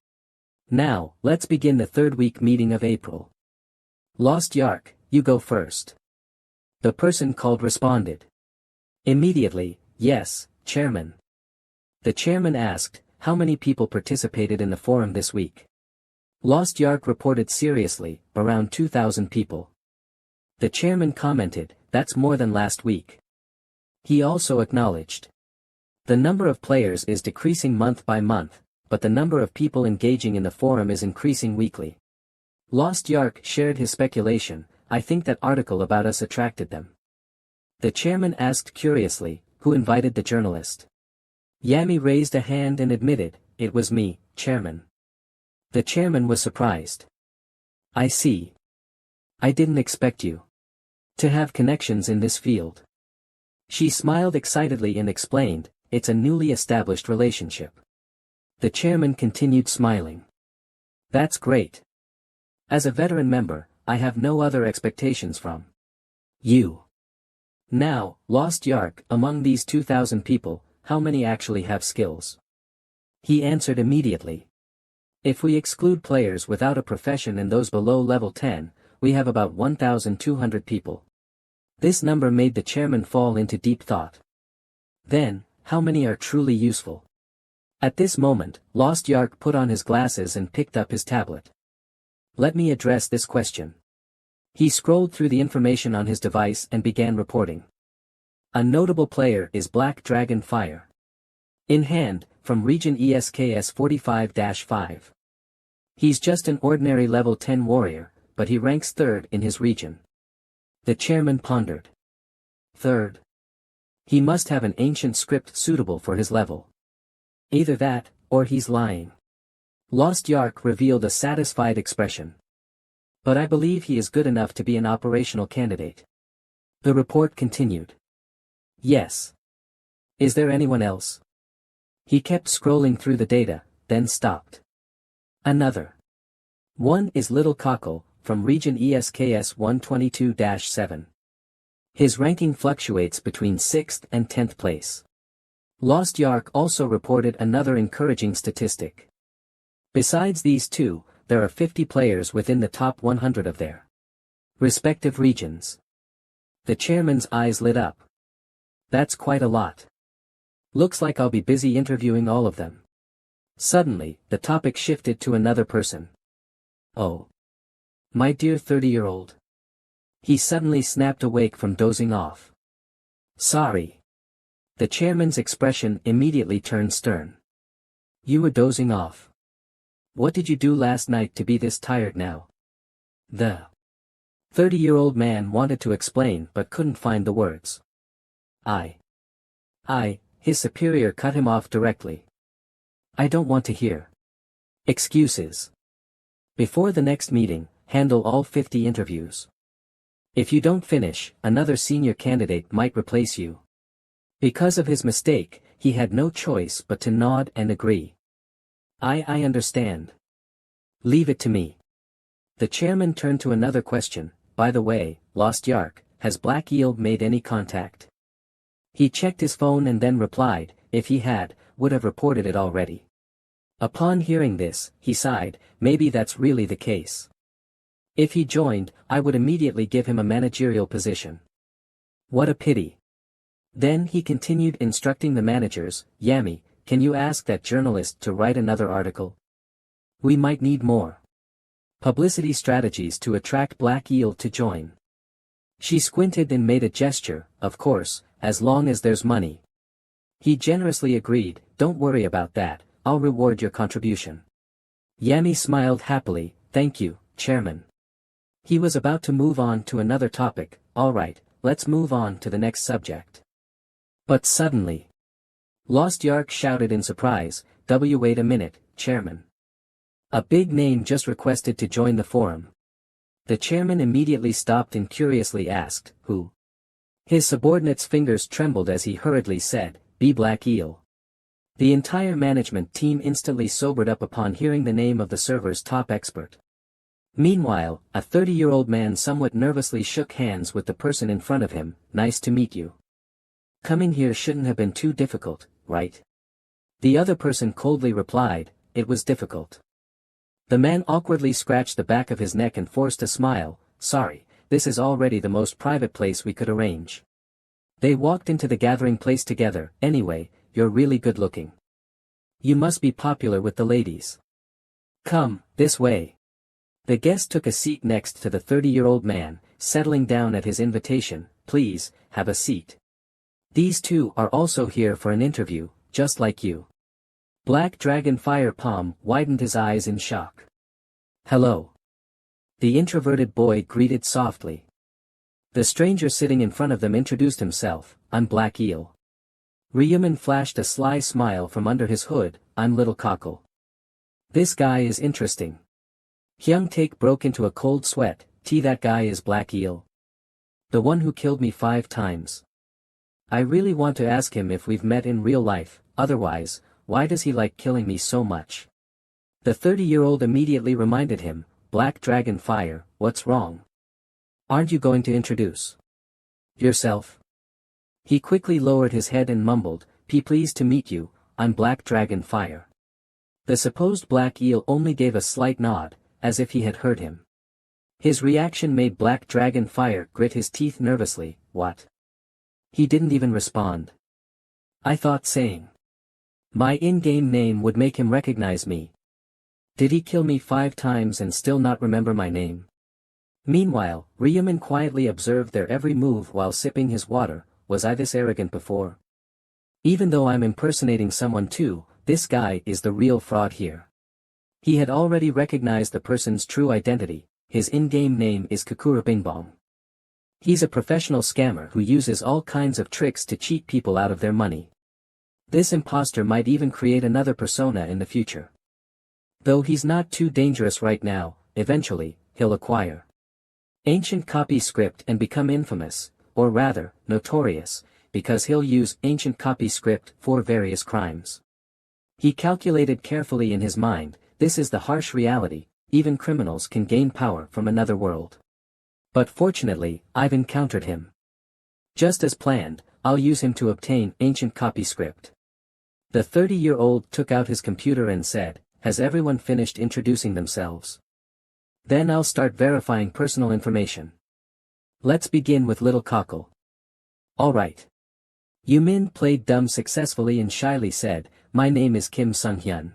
Now, let's begin the 3rd week meeting of April. Lost Yark, you go first. The person called responded. Immediately, yes, Chairman. The chairman asked, how many people participated in the forum this week? Lost Yark reported seriously, around 2,000 people. The chairman commented, that's more than last week. He also acknowledged. The number of players is decreasing month by month, but the number of people engaging in the forum is increasing weekly. Lost Yark shared his speculation, I think that article about us attracted them. The chairman asked curiously, who invited the journalist? Yami raised a hand and admitted, it was me, Chairman. The chairman was surprised. I see. I didn't expect you to have connections in this field. She smiled excitedly and explained, it's a newly established relationship. The chairman continued smiling. That's great. As a veteran member, I have no other expectations from you. Now, Lost Yark, among these 2,000 people, how many actually have skills? He answered immediately. If we exclude players without a profession and those below level 10, we have about 1,200 people. This number made the chairman fall into deep thought. Then, how many are truly useful? At this moment, Lost Yark put on his glasses and picked up his tablet. Let me address this question. He scrolled through the information on his device and began reporting. A notable player is Black Dragon Fire. In hand, from region ESKS 45-5. He's just an ordinary level 10 warrior, but he ranks 3rd in his region. The chairman pondered. 3rd. He must have an ancient script suitable for his level. Either that, or he's lying. Lost Yark revealed a satisfied expression. But I believe he is good enough to be an operational candidate. The report continued. Yes. Is there anyone else? He kept scrolling through the data, then stopped. Another. One is Little Cockle, from region ESKS 122-7. His ranking fluctuates between 6th and 10th place. Lost Yark also reported another encouraging statistic. Besides these two, there are 50 players within the top 100 of their respective regions. The chairman's eyes lit up. That's quite a lot. Looks like I'll be busy interviewing all of them. Suddenly, the topic shifted to another person. Oh. My dear 30-year-old. He suddenly snapped awake from dozing off. Sorry. The chairman's expression immediately turned stern. You were dozing off. What did you do last night to be this tired now? The 30-year-old man wanted to explain but couldn't find the words. His superior cut him off directly. I don't want to hear excuses. Before the next meeting, handle all 50 interviews. If you don't finish, another senior candidate might replace you. Because of his mistake, he had no choice but to nod and agree. I understand. Leave it to me. The chairman turned to another question, by the way, Lost Yark, has Black Eel made any contact? He checked his phone and then replied, if he had, would have reported it already. Upon hearing this, he sighed, maybe that's really the case. If he joined, I would immediately give him a managerial position. What a pity. Then he continued instructing the managers, Yami, can you ask that journalist to write another article? We might need more publicity strategies to attract Black Eel to join. She squinted and made a gesture, of course, as long as there's money. He generously agreed, don't worry about that, I'll reward your contribution. Yami smiled happily, thank you, Chairman. He was about to move on to another topic, alright, let's move on to the next subject. But suddenly, Lost Yark shouted in surprise, wait a minute, Chairman. A big name just requested to join the forum. The chairman immediately stopped and curiously asked, who? His subordinate's fingers trembled as he hurriedly said, Be Black Eel. The entire management team instantly sobered up upon hearing the name of the server's top expert. Meanwhile, a 30-year-old man somewhat nervously shook hands with the person in front of him, nice to meet you. Coming here shouldn't have been too difficult, right? The other person coldly replied, it was difficult. The man awkwardly scratched the back of his neck and forced a smile, sorry, this is already the most private place we could arrange. They walked into the gathering place together, anyway, you're really good looking. You must be popular with the ladies. Come, this way. The guest took a seat next to the 30-year-old man, settling down at his invitation, please, have a seat. These two are also here for an interview, just like you. Black Dragon Fire Palm widened his eyes in shock. Hello. The introverted boy greeted softly. The stranger sitting in front of them introduced himself, I'm Black Eel. Ryuman flashed a sly smile from under his hood, I'm Little Cockle. This guy is interesting. Hyung Taek broke into a cold sweat, that guy is Black Eel. The one who killed me 5 times. I really want to ask him if we've met in real life, otherwise, why does he like killing me so much? The 30-year-old immediately reminded him, Black Dragon Fire, what's wrong? Aren't you going to introduce yourself? He quickly lowered his head and mumbled, pleased to meet you, I'm Black Dragon Fire. The supposed Black Eel only gave a slight nod, as if he had heard him. His reaction made Black Dragon Fire grit his teeth nervously, what? He didn't even respond. I thought saying my in-game name would make him recognize me. Did he kill me 5 times and still not remember my name? Meanwhile, Ryuman quietly observed their every move while sipping his water, was I this arrogant before? Even though I'm impersonating someone too, this guy is the real fraud here. He had already recognized the person's true identity, his in-game name is Kakura Bingbong. He's a professional scammer who uses all kinds of tricks to cheat people out of their money. This imposter might even create another persona in the future. Though he's not too dangerous right now, eventually, he'll acquire ancient copy script and become infamous, or rather, notorious, because he'll use ancient copy script for various crimes. He calculated carefully in his mind, this is the harsh reality, even criminals can gain power from another world. But fortunately, I've encountered him. Just as planned, I'll use him to obtain ancient copy script. The 30-year-old took out his computer and said, has everyone finished introducing themselves? Then I'll start verifying personal information. Let's begin with Little Cockle. Alright. Yumin played dumb successfully and shyly said, my name is Kim Sung-hyun.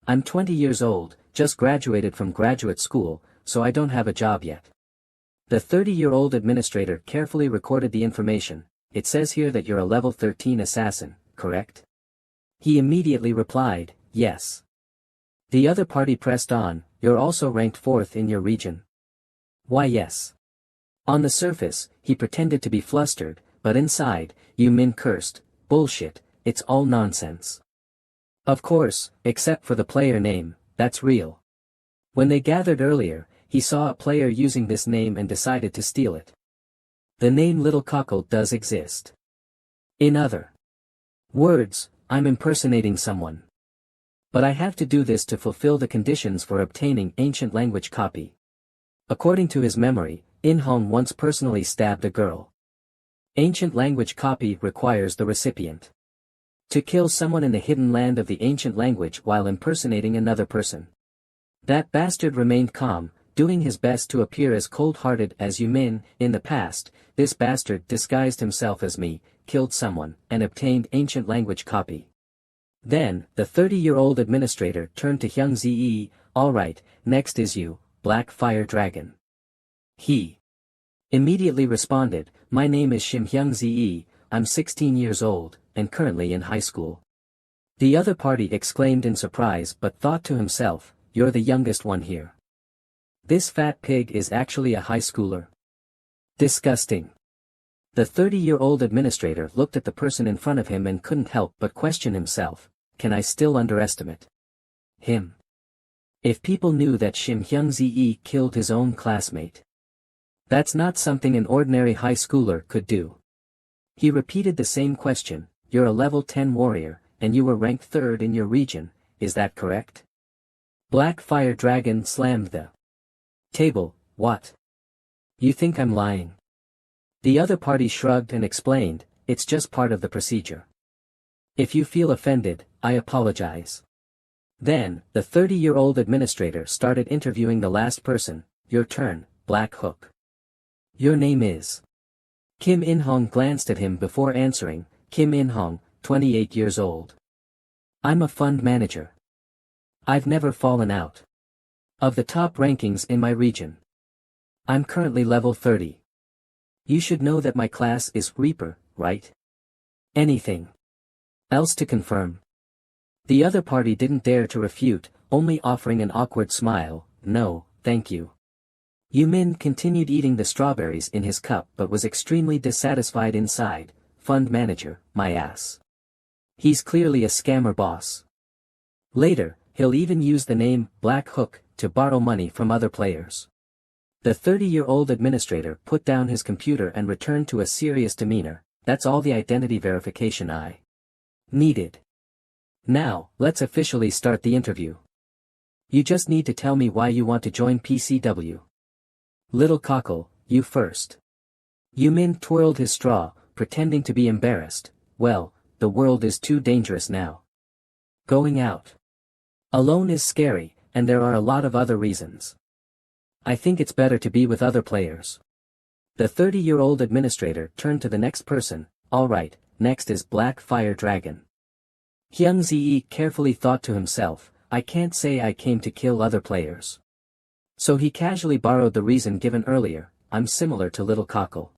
I'm 20 years old, just graduated from graduate school, so I don't have a job yet. The 30-year-old administrator carefully recorded the information, it says here that you're a level 13 assassin, correct? He immediately replied, yes. The other party pressed on, you're also ranked 4th in your region. Why yes. On the surface, he pretended to be flustered, but inside, Yumin cursed, bullshit, it's all nonsense. Of course, except for the player name, that's real. When they gathered earlier, he saw a player using this name and decided to steal it. The name Little Cockle does exist. In other words, I'm impersonating someone. But I have to do this to fulfill the conditions for obtaining ancient language copy. According to his memory, In Hong once personally stabbed a girl. Ancient language copy requires the recipient to kill someone in the hidden land of the ancient language while impersonating another person. That bastard remained calm, doing his best to appear as cold-hearted as Yumin. In the past, this bastard disguised himself as me, killed someone, and obtained ancient language copy. Then, the 30-year-old administrator turned to Hyung Ze. Alright, next is you, Black Fire Dragon. He immediately responded, my name is Shim Hyung Ze, I'm 16 years old, and currently in high school. The other party exclaimed in surprise but thought to himself, you're the youngest one here. This fat pig is actually a high schooler. Disgusting. The 30-year-old administrator looked at the person in front of him and couldn't help but question himself, can I still underestimate him? If people knew that Shim Hyung Ze killed his own classmate. That's not something an ordinary high schooler could do. He repeated the same question, you're a level 10 warrior, and you were ranked 3rd in your region, is that correct? Black Fire Dragon slammed the table. What? You think I'm lying? The other party shrugged and explained, it's just part of the procedure. If you feel offended, I apologize. Then, the 30-year-old administrator started interviewing the last person, your turn, Black Hook. Your name is? Kim In-hong glanced at him before answering, Kim In-hong, 28 years old. I'm a fund manager. I've never fallen out of the top rankings in my region. I'm currently level 30. You should know that my class is Reaper, right? Anything else to confirm? The other party didn't dare to refute, only offering an awkward smile, no, thank you. Yumin continued eating the strawberries in his cup but was extremely dissatisfied inside, fund manager, my ass. He's clearly a scammer boss. Later, he'll even use the name, Black Hook, to borrow money from other players. The 30-year-old administrator put down his computer and returned to a serious demeanor, that's all the identity verification I needed. Now, let's officially start the interview. You just need to tell me why you want to join PCW. Little Cockle, you first. Yumin twirled his straw, pretending to be embarrassed, well, the world is too dangerous now. Going out alone is scary, and there are a lot of other reasons. I think it's better to be with other players. The 30-year-old administrator turned to the next person, alright, next is Black Fire Dragon. Hyung Ze carefully thought to himself, I can't say I came to kill other players. So he casually borrowed the reason given earlier, I'm similar to Little Cockle.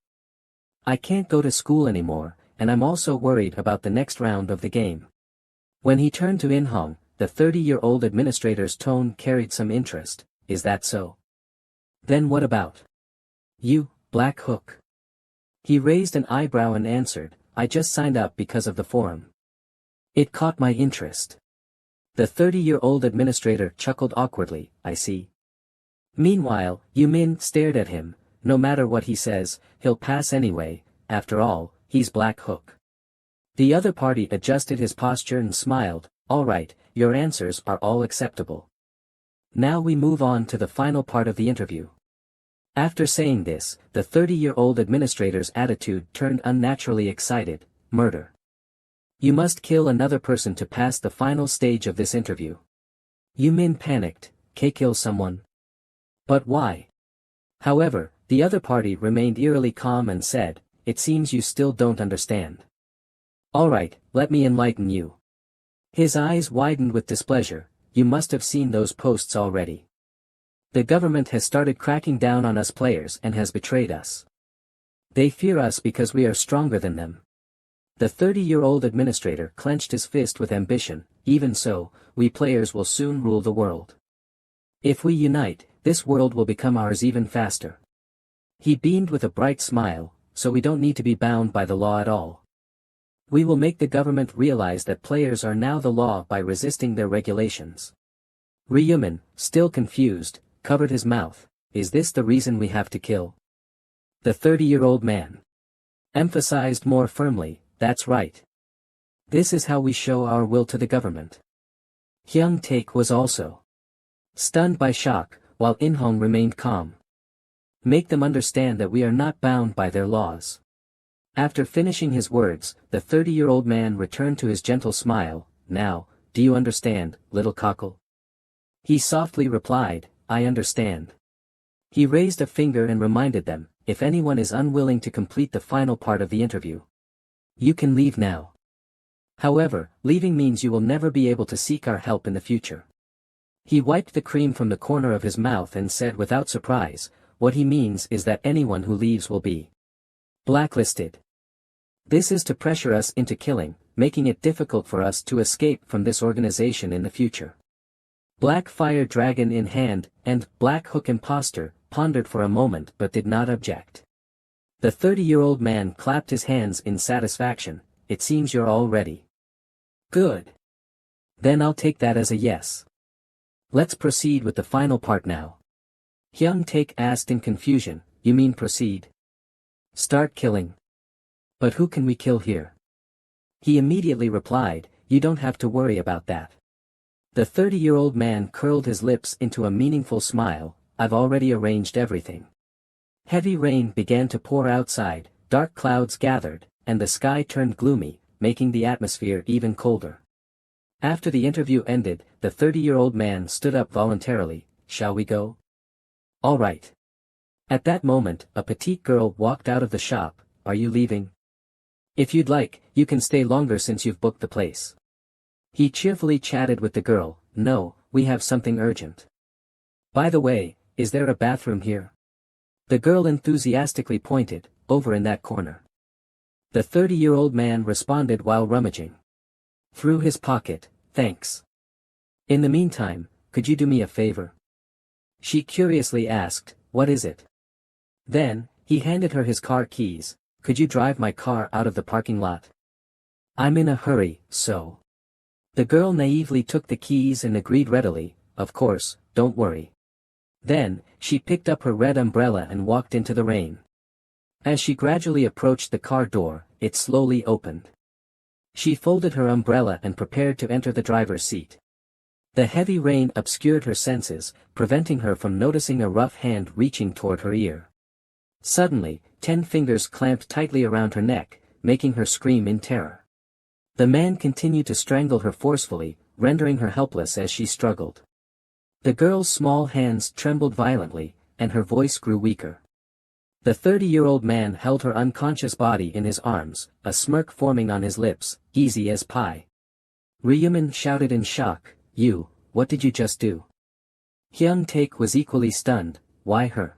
I can't go to school anymore, and I'm also worried about the next round of the game. When he turned to In-hong, the 30-year-old administrator's tone carried some interest, is that so? Then what about you, Black Hook? He raised an eyebrow and answered, I just signed up because of the forum. It caught my interest. The 30-year-old administrator chuckled awkwardly, I see. Meanwhile, Yumin stared at him, no matter what he says, he'll pass anyway, after all, he's Black Hook. The other party adjusted his posture and smiled, alright, your answers are all acceptable. Now we move on to the final part of the interview. After saying this, the 30-year-old administrator's attitude turned unnaturally excited, murder. You must kill another person to pass the final stage of this interview. Yumin panicked, kill someone? But why? However, the other party remained eerily calm and said, it seems you still don't understand. Alright, let me enlighten you. His eyes widened with displeasure, you must have seen those posts already. The government has started cracking down on us players and has betrayed us. They fear us because we are stronger than them. The 30-year-old administrator clenched his fist with ambition, even so, we players will soon rule the world. If we unite, this world will become ours even faster. He beamed with a bright smile, so we don't need to be bound by the law at all. We will make the government realize that players are now the law by resisting their regulations. Ryumin, still confused, covered his mouth, is this the reason we have to kill? The 30-year-old man emphasized more firmly, that's right. This is how we show our will to the government. Hyung Taek was also stunned by shock, while In-hong remained calm. Make them understand that we are not bound by their laws. After finishing his words, the 30-year-old man returned to his gentle smile, now, do you understand, Little Cockle? He softly replied, I understand. He raised a finger and reminded them, if anyone is unwilling to complete the final part of the interview, you can leave now. However, leaving means you will never be able to seek our help in the future. He wiped the cream from the corner of his mouth and said without surprise, what he means is that anyone who leaves will be blacklisted. This is to pressure us into killing, making it difficult for us to escape from this organization in the future. Black Fire Dragon in hand, and Black Hook Imposter, pondered for a moment but did not object. The 30-year-old man clapped his hands in satisfaction. It seems you're all ready. Good. Then I'll take that as a yes. Let's proceed with the final part now. Hyung Taek asked in confusion, you mean proceed? Start killing. But who can we kill here? He immediately replied, you don't have to worry about that. The 30-year-old man curled his lips into a meaningful smile, I've already arranged everything. Heavy rain began to pour outside, dark clouds gathered, and the sky turned gloomy, making the atmosphere even colder. After the interview ended, the 30-year-old man stood up voluntarily, shall we go? All right. At that moment, a petite girl walked out of the shop, are you leaving? If you'd like, you can stay longer since you've booked the place. He cheerfully chatted with the girl, no, we have something urgent. By the way, is there a bathroom here? The girl enthusiastically pointed, over in that corner. The 30-year-old man responded while rummaging through his pocket, thanks. In the meantime, could you do me a favor? She curiously asked, what is it? Then, he handed her his car keys, could you drive my car out of the parking lot? I'm in a hurry, so. The girl naively took the keys and agreed readily, of course, don't worry. Then, she picked up her red umbrella and walked into the rain. As she gradually approached the car door, it slowly opened. She folded her umbrella and prepared to enter the driver's seat. The heavy rain obscured her senses, preventing her from noticing a rough hand reaching toward her ear. Suddenly, 10 fingers clamped tightly around her neck, making her scream in terror. The man continued to strangle her forcefully, rendering her helpless as she struggled. The girl's small hands trembled violently, and her voice grew weaker. The 30-year-old man held her unconscious body in his arms, a smirk forming on his lips, easy as pie. Ryumin shouted in shock, what did you just do? Hyung Taek was equally stunned, why her?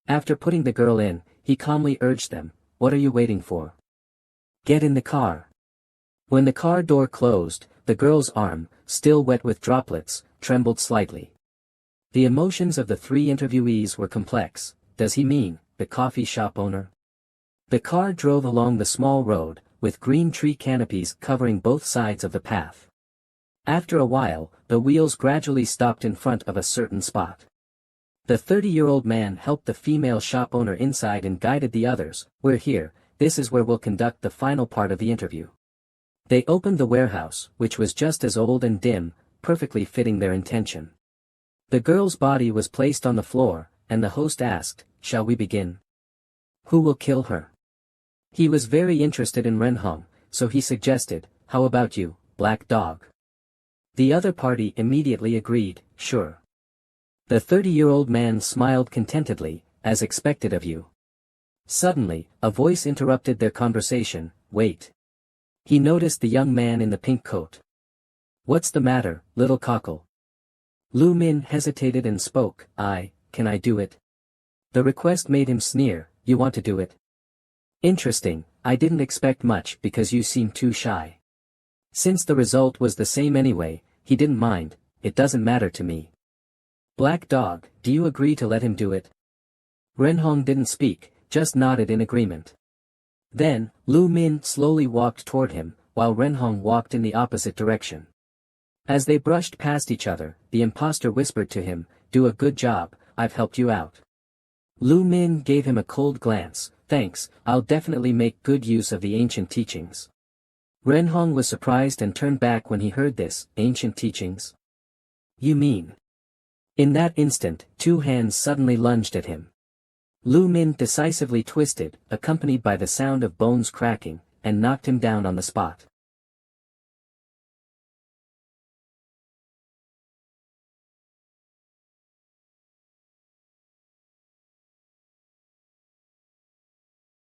After putting the girl in, he calmly urged them, what are you waiting for? Get in the car. When the car door closed, the girl's arm, still wet with droplets, trembled slightly. The emotions of the 3 interviewees were complex. Does he mean the coffee shop owner? The car drove along the small road, with green tree canopies covering both sides of the path. After a while, the wheels gradually stopped in front of a certain spot. The 30-year-old man helped the female shop owner inside and guided the others, we're here, this is where we'll conduct the final part of the interview. They opened the warehouse, which was just as old and dim, perfectly fitting their intention. The girl's body was placed on the floor, and the host asked, shall we begin? Who will kill her? He was very interested in Renhong, so he suggested, how about you, Black Dog? The other party immediately agreed, sure. The 30-year-old man smiled contentedly, as expected of you. Suddenly, a voice interrupted their conversation, wait. He noticed the young man in the pink coat. What's the matter, little cockle? Lu Min hesitated and spoke, can I do it? The request made him sneer, you want to do it? Interesting, I didn't expect much because you seem too shy. Since the result was the same anyway, he didn't mind, it doesn't matter to me. Black Dog, do you agree to let him do it? Renhong didn't speak, just nodded in agreement. Then, Lu Min slowly walked toward him, while Renhong walked in the opposite direction. As they brushed past each other, the imposter whispered to him, do a good job, I've helped you out. Lu Min gave him a cold glance, thanks, I'll definitely make good use of the ancient teachings. Renhong was surprised and turned back when he heard this, ancient teachings? You mean? In that instant, 2 hands suddenly lunged at him. Lu Min decisively twisted, accompanied by the sound of bones cracking, and knocked him down on the spot.